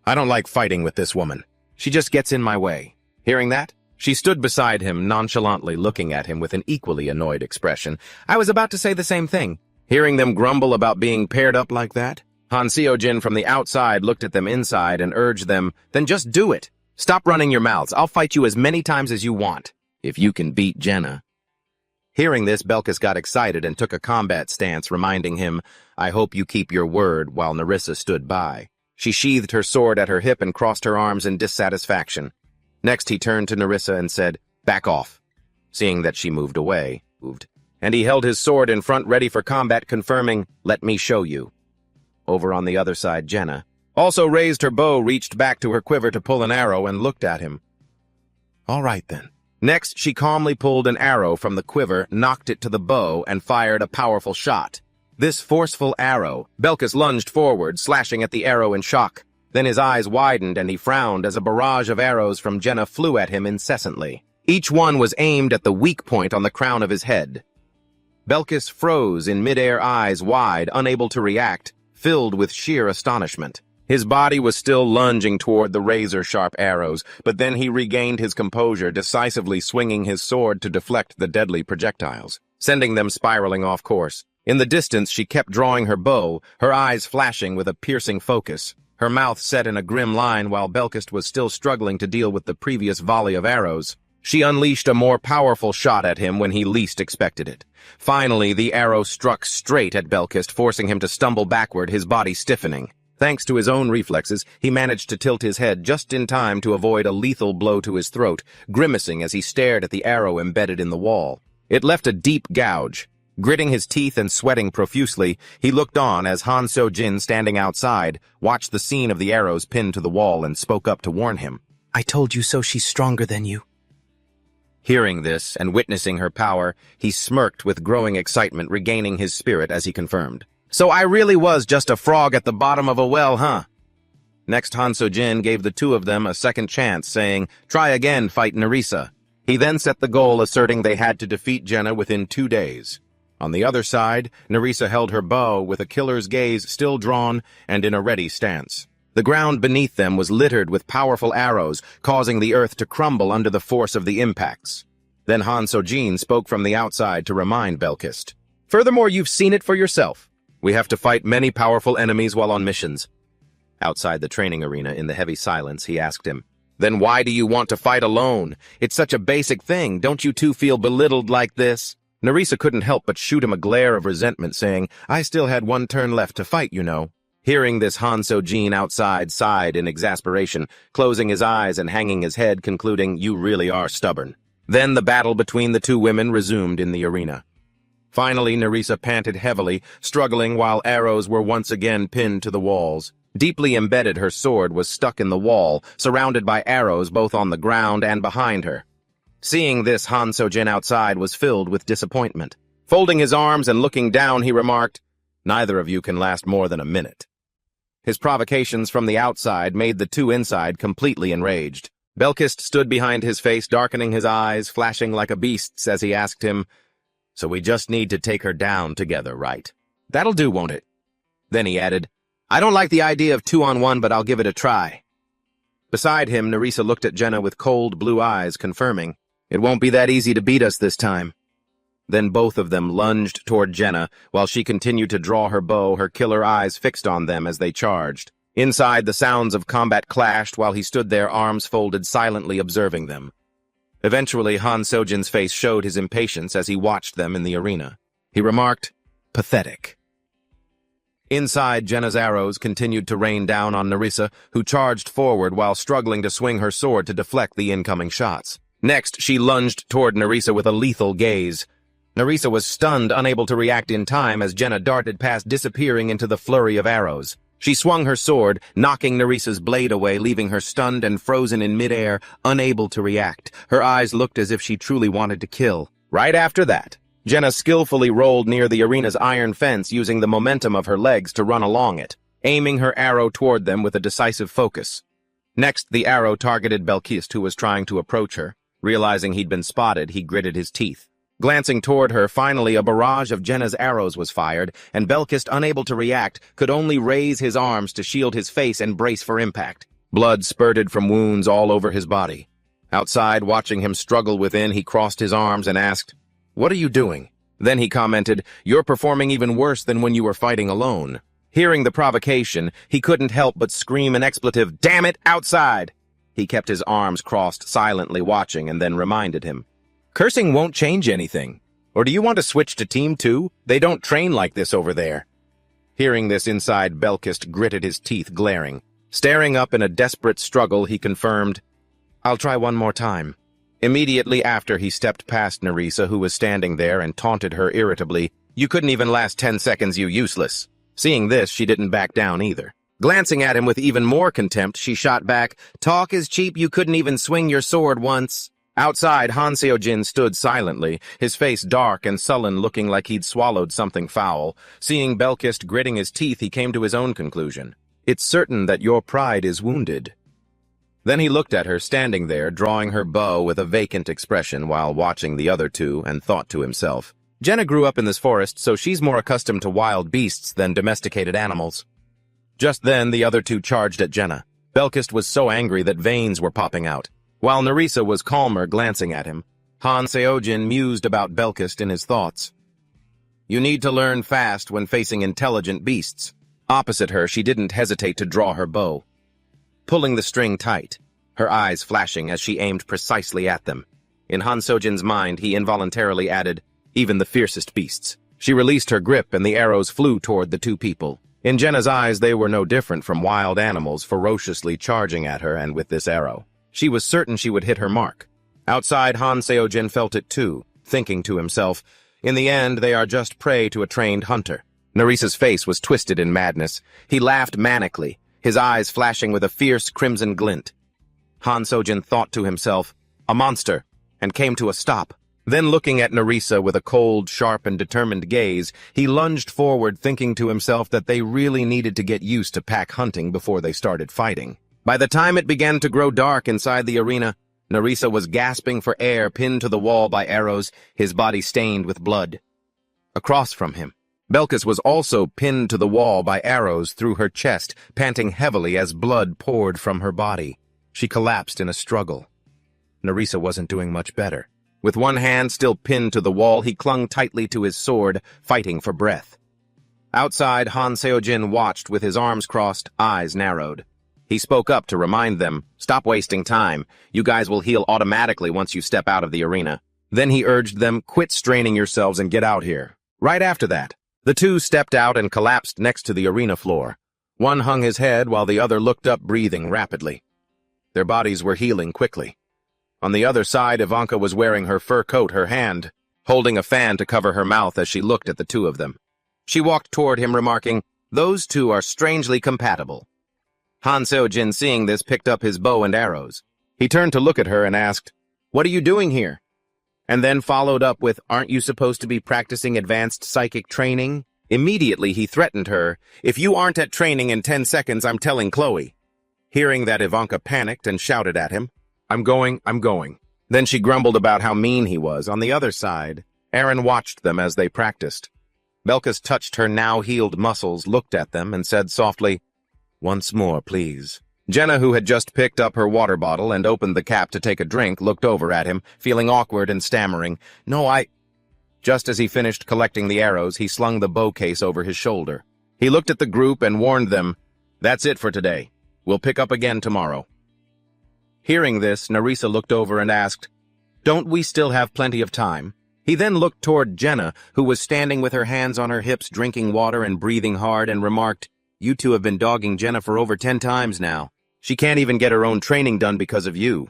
"I don't like fighting with this woman. She just gets in my way." Hearing that, she stood beside him, nonchalantly looking at him with an equally annoyed expression. "I was about to say the same thing." Hearing them grumble about being paired up like that, Han Seo-jin from the outside looked at them inside and urged them, "Then just do it. Stop running your mouths. I'll fight you as many times as you want, if you can beat Jenna." Hearing this, Belkis got excited and took a combat stance, reminding him, "I hope you keep your word," while Nerissa stood by. She sheathed her sword at her hip and crossed her arms in dissatisfaction. Next, he turned to Nerissa and said, "Back off." Seeing that she moved away, and he held his sword in front ready for combat, confirming, "Let me show you." Over on the other side, Jenna also raised her bow, reached back to her quiver to pull an arrow, and looked at him. "All right, then." Next, she calmly pulled an arrow from the quiver, knocked it to the bow, and fired a powerful shot. This forceful arrow, Belkis lunged forward, slashing at the arrow in shock. Then his eyes widened and he frowned as a barrage of arrows from Jenna flew at him incessantly. Each one was aimed at the weak point on the crown of his head. Belkis froze in midair, eyes wide, unable to react, filled with sheer astonishment. His body was still lunging toward the razor-sharp arrows, but then he regained his composure, decisively swinging his sword to deflect the deadly projectiles, sending them spiraling off course. In the distance, she kept drawing her bow, her eyes flashing with a piercing focus, her mouth set in a grim line while Belkis was still struggling to deal with the previous volley of arrows. She unleashed a more powerful shot at him when he least expected it. Finally, the arrow struck straight at Belkis, forcing him to stumble backward, his body stiffening. Thanks to his own reflexes, he managed to tilt his head just in time to avoid a lethal blow to his throat, grimacing as he stared at the arrow embedded in the wall. It left a deep gouge. Gritting his teeth and sweating profusely, he looked on as Han Seo-jin, standing outside, watched the scene of the arrows pinned to the wall and spoke up to warn him. "I told you so, she's stronger than you." Hearing this and witnessing her power, he smirked with growing excitement, regaining his spirit as he confirmed. "So I really was just a frog at the bottom of a well, huh?" Next, Han Seo-jin gave the 2 of them a second chance, saying, "Try again, fight Nerissa." He then set the goal, asserting they had to defeat Jenna within 2 days. On the other side, Nerissa held her bow with a killer's gaze still drawn and in a ready stance. The ground beneath them was littered with powerful arrows, causing the earth to crumble under the force of the impacts. Then Han Seo-jin spoke from the outside to remind Belkis. "Furthermore, you've seen it for yourself. We have to fight many powerful enemies while on missions." Outside the training arena, in the heavy silence, he asked him, "Then why do you want to fight alone? It's such a basic thing. Don't you 2 feel belittled like this?" Nerissa couldn't help but shoot him a glare of resentment, saying, "I still had 1 turn left to fight, you know." Hearing this, Han Seo-jin outside sighed in exasperation, closing his eyes and hanging his head, concluding, "You really are stubborn." Then the battle between the 2 women resumed in the arena. Finally, Nerissa panted heavily, struggling while arrows were once again pinned to the walls. Deeply embedded, her sword was stuck in the wall, surrounded by arrows both on the ground and behind her. Seeing this, Han Sojin outside was filled with disappointment. Folding his arms and looking down, he remarked, "Neither of you can last more than a minute." His provocations from the outside made the two inside completely enraged. Belkist stood behind his face, darkening his eyes, flashing like a beast's as he asked him, "So we just need to take her down together, right? That'll do, won't it?" Then he added, "I don't like the idea of 2-on-1, but I'll give it a try." Beside him, Nerissa looked at Jenna with cold blue eyes, confirming, "It won't be that easy to beat us this time." Then both of them lunged toward Jenna, while she continued to draw her bow, her killer eyes fixed on them as they charged. Inside, the sounds of combat clashed while he stood there, arms folded, silently observing them. Eventually, Han Sojin's face showed his impatience as he watched them in the arena. He remarked, "Pathetic." Inside, Jenna's arrows continued to rain down on Nerissa, who charged forward while struggling to swing her sword to deflect the incoming shots. Next, she lunged toward Nerissa with a lethal gaze. Nerissa was stunned, unable to react in time as Jenna darted past, disappearing into the flurry of arrows. She swung her sword, knocking Nerissa's blade away, leaving her stunned and frozen in midair, unable to react. Her eyes looked as if she truly wanted to kill. Right after that, Jenna skillfully rolled near the arena's iron fence, using the momentum of her legs to run along it, aiming her arrow toward them with a decisive focus. Next, the arrow targeted Belkist, who was trying to approach her. Realizing he'd been spotted, he gritted his teeth. Glancing toward her, finally a barrage of Jenna's arrows was fired, and Belkist, unable to react, could only raise his arms to shield his face and brace for impact. Blood spurted from wounds all over his body. Outside, watching him struggle within, he crossed his arms and asked, "What are you doing?" Then he commented, "You're performing even worse than when you were fighting alone." Hearing the provocation, he couldn't help but scream an expletive, "Damn it, outside!" He kept his arms crossed, silently watching, and then reminded him, "Cursing won't change anything. Or do you want to switch to Team 2? They don't train like this over there." Hearing this, inside, Belkist gritted his teeth, glaring. Staring up in a desperate struggle, he confirmed, "I'll try one more time." Immediately after, he stepped past Nerissa, who was standing there, and taunted her irritably, "You couldn't even last 10 seconds, you useless." Seeing this, she didn't back down either. Glancing at him with even more contempt, she shot back, "Talk is cheap, you couldn't even swing your sword once." Outside, Han Sojin stood silently, his face dark and sullen, looking like he'd swallowed something foul. Seeing Belkist gritting his teeth, he came to his own conclusion. "It's certain that your pride is wounded." Then he looked at her, standing there, drawing her bow with a vacant expression while watching the other two, and thought to himself, "Jenna grew up in this forest, so she's more accustomed to wild beasts than domesticated animals." Just then, the other two charged at Jenna. Belkist was so angry that veins were popping out. While Nerissa was calmer, glancing at him, Han Sojin mused about Belkist in his thoughts. "You need to learn fast when facing intelligent beasts." Opposite her, she didn't hesitate to draw her bow, pulling the string tight, her eyes flashing as she aimed precisely at them. In Han Sojin's mind, he involuntarily added, "Even the fiercest beasts." She released her grip, and the arrows flew toward the two people. In Jenna's eyes, they were no different from wild animals ferociously charging at her, and with this arrow, she was certain she would hit her mark. Outside, Han Sojin felt it too, thinking to himself, "In the end, they are just prey to a trained hunter." Nerissa's face was twisted in madness. He laughed manically, his eyes flashing with a fierce crimson glint. Han Sojin thought to himself, "A monster," and came to a stop. Then, looking at Nerissa with a cold, sharp, and determined gaze, he lunged forward, thinking to himself that they really needed to get used to pack hunting before they started fighting. By the time it began to grow dark inside the arena, Nerissa was gasping for air, pinned to the wall by arrows, his body stained with blood. Across from him, Belkis was also pinned to the wall by arrows through her chest, panting heavily as blood poured from her body. She collapsed in a struggle. Nerissa wasn't doing much better. With one hand still pinned to the wall, he clung tightly to his sword, fighting for breath. Outside, Han Sojin watched with his arms crossed, eyes narrowed. He spoke up to remind them, "Stop wasting time. You guys will heal automatically once you step out of the arena." Then he urged them, "Quit straining yourselves and get out here." Right after that, the two stepped out and collapsed next to the arena floor. One hung his head while the other looked up, breathing rapidly. Their bodies were healing quickly. On the other side, Ivanka was wearing her fur coat, her hand holding a fan to cover her mouth as she looked at the two of them. She walked toward him, remarking, "Those two are strangely compatible." Han Seo-jin, seeing this, picked up his bow and arrows. He turned to look at her and asked, "What are you doing here?" And then followed up with, "Aren't you supposed to be practicing advanced psychic training?" Immediately he threatened her, "If you aren't at training in 10 seconds, I'm telling Chloe." Hearing that, Ivanka panicked and shouted at him, I'm going. Then she grumbled about how mean he was. On the other side, Aaron watched them as they practiced. Belkis touched her now-healed muscles, looked at them, and said softly, "Once more, please." Jenna, who had just picked up her water bottle and opened the cap to take a drink, looked over at him, feeling awkward and stammering, "No, Just as he finished collecting the arrows, he slung the bow case over his shoulder. He looked at the group and warned them, "That's it for today. We'll pick up again tomorrow." Hearing this, Nerissa looked over and asked, "Don't we still have plenty of time?" He then looked toward Jenna, who was standing with her hands on her hips, drinking water and breathing hard, and remarked, "You two have been dogging Jenna for over 10 times now. She can't even get her own training done because of you."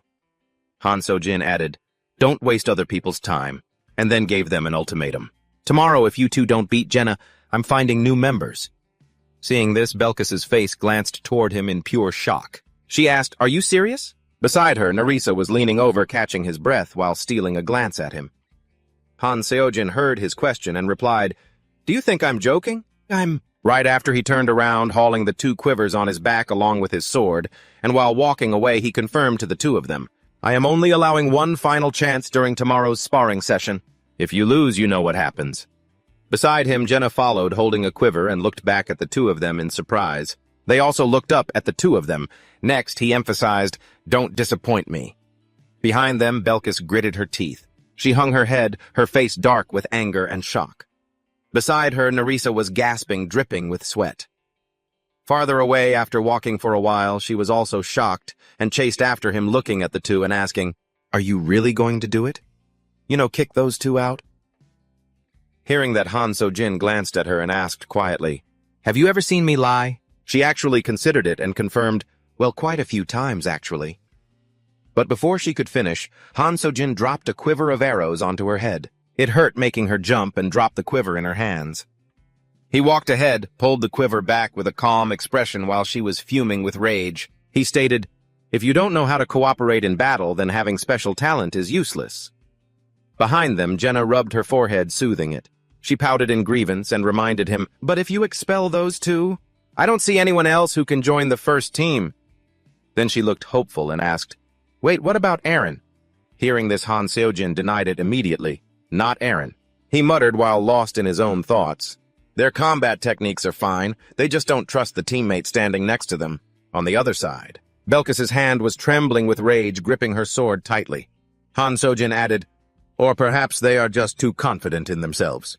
Han Seo-jin added, "Don't waste other people's time," and then gave them an ultimatum. "Tomorrow, if you two don't beat Jenna, I'm finding new members." Seeing this, Belkis's face glanced toward him in pure shock. She asked, "Are you serious?" Beside her, Nerissa was leaning over, catching his breath while stealing a glance at him. Han Seo-jin heard his question and replied, "Do you think I'm joking? Right after he turned around, hauling the 2 quivers on his back along with his sword, and while walking away he confirmed to the two of them, "I am only allowing one final chance during tomorrow's sparring session. If you lose, you know what happens." Beside him, Jenna followed, holding a quiver, and looked back at the two of them in surprise. They also looked up at the two of them. Next, he emphasized, "Don't disappoint me." Behind them, Belkis gritted her teeth. She hung her head, her face dark with anger and shock. Beside her, Nerissa was gasping, dripping with sweat. Farther away, after walking for a while, she was also shocked and chased after him, looking at the two and asking, "Are you really going to do it? Kick those two out?" Hearing that, Han Seo-jin glanced at her and asked quietly, "Have you ever seen me lie?" She actually considered it and confirmed, "Well, quite a few times, actually." But before she could finish, Han Seo-jin dropped a quiver of arrows onto her head. It hurt, making her jump and drop the quiver in her hands. He walked ahead, pulled the quiver back with a calm expression while she was fuming with rage. He stated, "If you don't know how to cooperate in battle, then having special talent is useless." Behind them, Jenna rubbed her forehead, soothing it. She pouted in grievance and reminded him, "But if you expel those two, I don't see anyone else who can join the first team." Then she looked hopeful and asked, "Wait, what about Aaron?" Hearing this, Han Seo-jin denied it immediately. "Not Aaron." He muttered while lost in his own thoughts. "Their combat techniques are fine, they just don't trust the teammate standing next to them." On the other side, Belkis's hand was trembling with rage, gripping her sword tightly. Han Seo-jin added, "Or perhaps they are just too confident in themselves."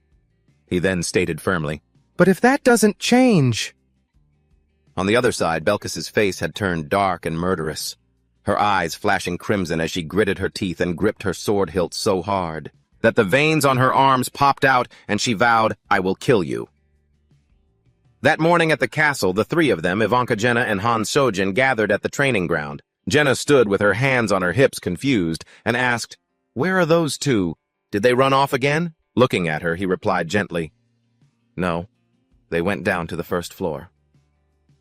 He then stated firmly, "But if that doesn't change—" On the other side, Belkis's face had turned dark and murderous, her eyes flashing crimson as she gritted her teeth and gripped her sword hilt so hard that the veins on her arms popped out, and she vowed, "I will kill you." That morning at the castle, the three of them, Ivanka, Jenna, and Han Seo-jin, gathered at the training ground. Jenna stood with her hands on her hips, confused, and asked, "Where are those two? Did they run off again?" Looking at her, he replied gently, "No, they went down to the first floor."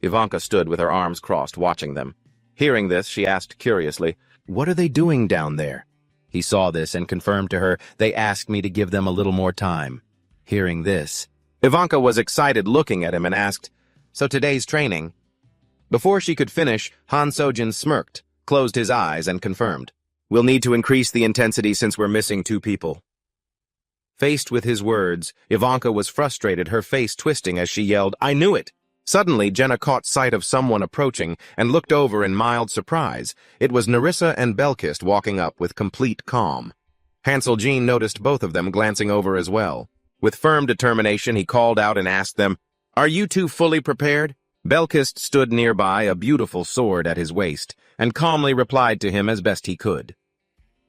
Ivanka stood with her arms crossed, watching them. Hearing this, she asked curiously, "What are they doing down there?" He saw this and confirmed to her, "They asked me to give them a little more time." Hearing this, Ivanka was excited, looking at him, and asked, "So today's training?" Before she could finish, Han Seo-jin smirked, closed his eyes, and confirmed, "We'll need to increase the intensity since we're missing 2 people." Faced with his words, Ivanka was frustrated, her face twisting as she yelled, "I knew it!" Suddenly, Jenna caught sight of someone approaching and looked over in mild surprise. It was Nerissa and Belkis walking up with complete calm. Han Seo-jin noticed both of them glancing over as well. With firm determination, he called out and asked them, "Are you two fully prepared?" Belkis stood nearby, a beautiful sword at his waist, and calmly replied to him as best he could.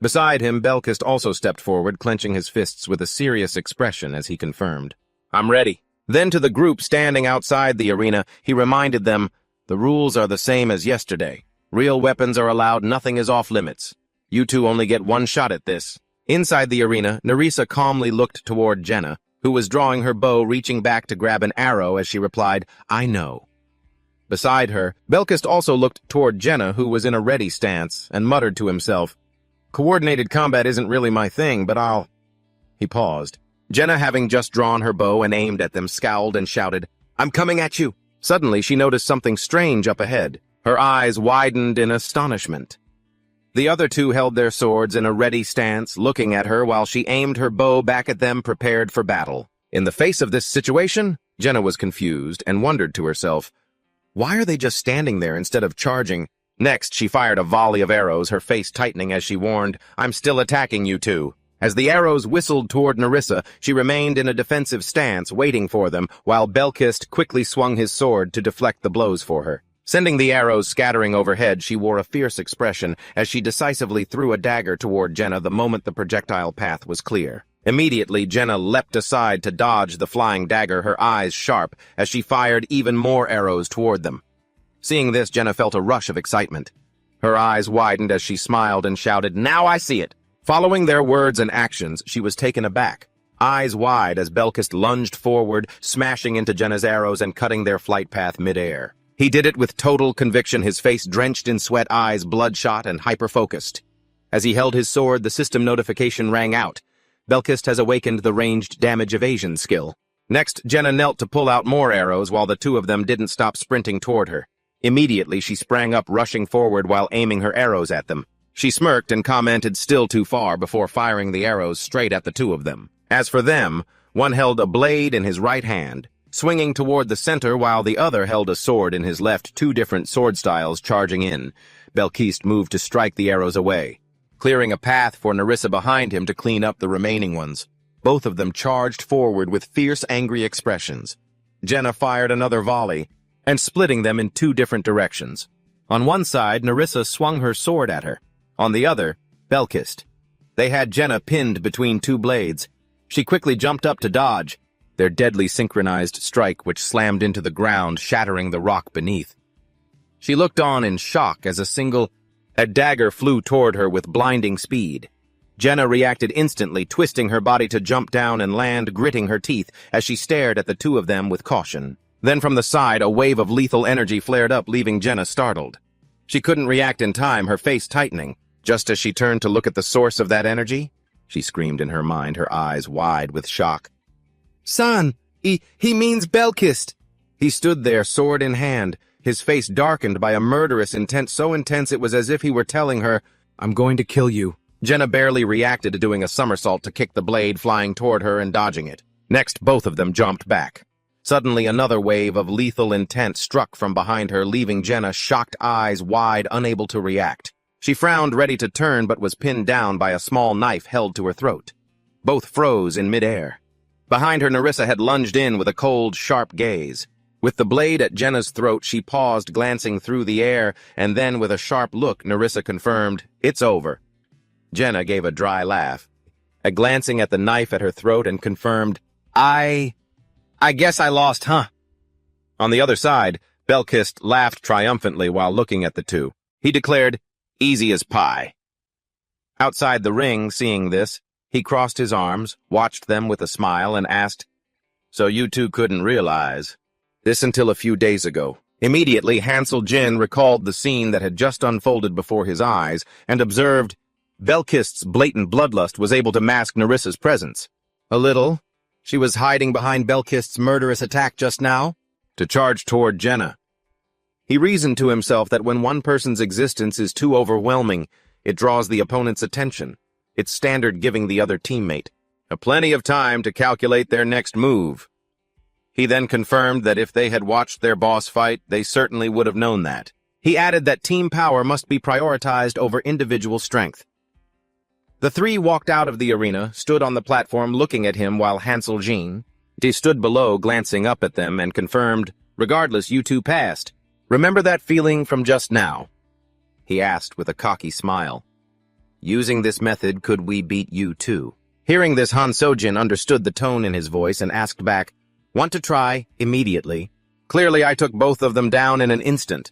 Beside him, Belkis also stepped forward, clenching his fists with a serious expression as he confirmed, "I'm ready." Then to the group standing outside the arena, he reminded them, "The rules are the same as yesterday. Real weapons are allowed, nothing is off limits. You two only get 1 shot at this." Inside the arena, Nerissa calmly looked toward Jenna, who was drawing her bow, reaching back to grab an arrow as she replied, "I know." Beside her, Belkist also looked toward Jenna, who was in a ready stance, and muttered to himself, "Coordinated combat isn't really my thing, but I'll—" He paused. Jenna, having just drawn her bow and aimed at them, scowled and shouted, "I'm coming at you!" Suddenly, she noticed something strange up ahead. Her eyes widened in astonishment. The other two held their swords in a ready stance, looking at her while she aimed her bow back at them, prepared for battle. In the face of this situation, Jenna was confused and wondered to herself, why are they just standing there instead of charging? Next, she fired a volley of arrows, her face tightening as she warned, "I'm still attacking you two." As the arrows whistled toward Nerissa, she remained in a defensive stance, waiting for them, while Belkist quickly swung his sword to deflect the blows for her. Sending the arrows scattering overhead, she wore a fierce expression as she decisively threw a dagger toward Jenna the moment the projectile path was clear. Immediately, Jenna leapt aside to dodge the flying dagger, her eyes sharp, as she fired even more arrows toward them. Seeing this, Jenna felt a rush of excitement. Her eyes widened as she smiled and shouted, "Now I see it!" Following their words and actions, she was taken aback, eyes wide as Belkist lunged forward, smashing into Jenna's arrows and cutting their flight path mid-air. He did it with total conviction, his face drenched in sweat, eyes bloodshot and hyper-focused. As he held his sword, the system notification rang out. Belkist has awakened the ranged damage evasion skill. Next, Jenna knelt to pull out more arrows while the two of them didn't stop sprinting toward her. Immediately, she sprang up, rushing forward while aiming her arrows at them. She smirked and commented, "Still too far," before firing the arrows straight at the two of them. As for them, one held a blade in his right hand, swinging toward the center while the other held a sword in his left, two different sword styles charging in. Belkist moved to strike the arrows away, clearing a path for Nerissa behind him to clean up the remaining ones. Both of them charged forward with fierce, angry expressions. Jenna fired another volley, and splitting them in two different directions. On one side, Nerissa swung her sword at her. On the other, Belkist. They had Jenna pinned between two blades. She quickly jumped up to dodge, their deadly synchronized strike which slammed into the ground, shattering the rock beneath. She looked on in shock as a dagger flew toward her with blinding speed. Jenna reacted instantly, twisting her body to jump down and land, gritting her teeth as she stared at the two of them with caution. Then from the side, a wave of lethal energy flared up, leaving Jenna startled. She couldn't react in time, her face tightening. Just as she turned to look at the source of that energy, she screamed in her mind, her eyes wide with shock. "Son, he means Belkist!" He stood there, sword in hand, his face darkened by a murderous intent so intense it was as if he were telling her, "I'm going to kill you." Jenna barely reacted to doing a somersault to kick the blade flying toward her and dodging it. Next, both of them jumped back. Suddenly, another wave of lethal intent struck from behind her, leaving Jenna, shocked eyes wide, unable to react. She frowned, ready to turn, but was pinned down by a small knife held to her throat. Both froze in midair. Behind her, Nerissa had lunged in with a cold, sharp gaze. With the blade at Jenna's throat, she paused, glancing through the air, and then, with a sharp look, Nerissa confirmed, "It's over." Jenna gave a dry laugh, glancing at the knife at her throat, and confirmed, I guess I lost, huh?" On the other side, Belkist laughed triumphantly while looking at the two. He declared, "Easy as pie." Outside the ring, seeing this, he crossed his arms, watched them with a smile, and asked, "So you two couldn't realize this until a few days ago?" Immediately, Hansel Jin recalled the scene that had just unfolded before his eyes and observed Belkist's blatant bloodlust was able to mask Nerissa's presence. A little. She was hiding behind Belkist's murderous attack just now to charge toward Jenna. He reasoned to himself that when one person's existence is too overwhelming, it draws the opponent's attention, its standard giving the other teammate plenty of time to calculate their next move. He then confirmed that if they had watched their boss fight, they certainly would have known that. He added that team power must be prioritized over individual strength. The three walked out of the arena, stood on the platform looking at him while Hansel Jin stood below glancing up at them and confirmed, "Regardless, you two passed. Remember that feeling from just now?" He asked with a cocky smile. "Using this method, could we beat you too?" Hearing this, Han Sojin understood the tone in his voice and asked back, "Want to try?" Immediately. "Clearly I took both of them down in an instant."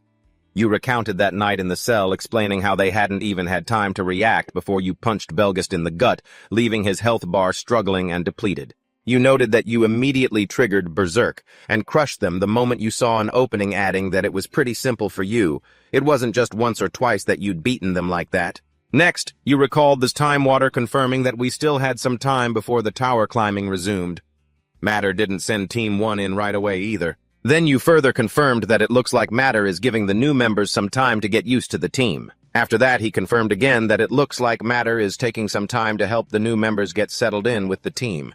You recounted that night in the cell, explaining how they hadn't even had time to react before you punched Belgist in the gut, leaving his health bar struggling and depleted. You noted that you immediately triggered Berserk and crushed them the moment you saw an opening, adding that it was pretty simple for you. It wasn't just once or twice that you'd beaten them like that. Next, you recalled this time water confirming that we still had some time before the tower climbing resumed. Matter didn't send Team 1 in right away either. Then you further confirmed that it looks like Matter is giving the new members some time to get used to the team. After that, he confirmed again that it looks like Matter is taking some time to help the new members get settled in with the team.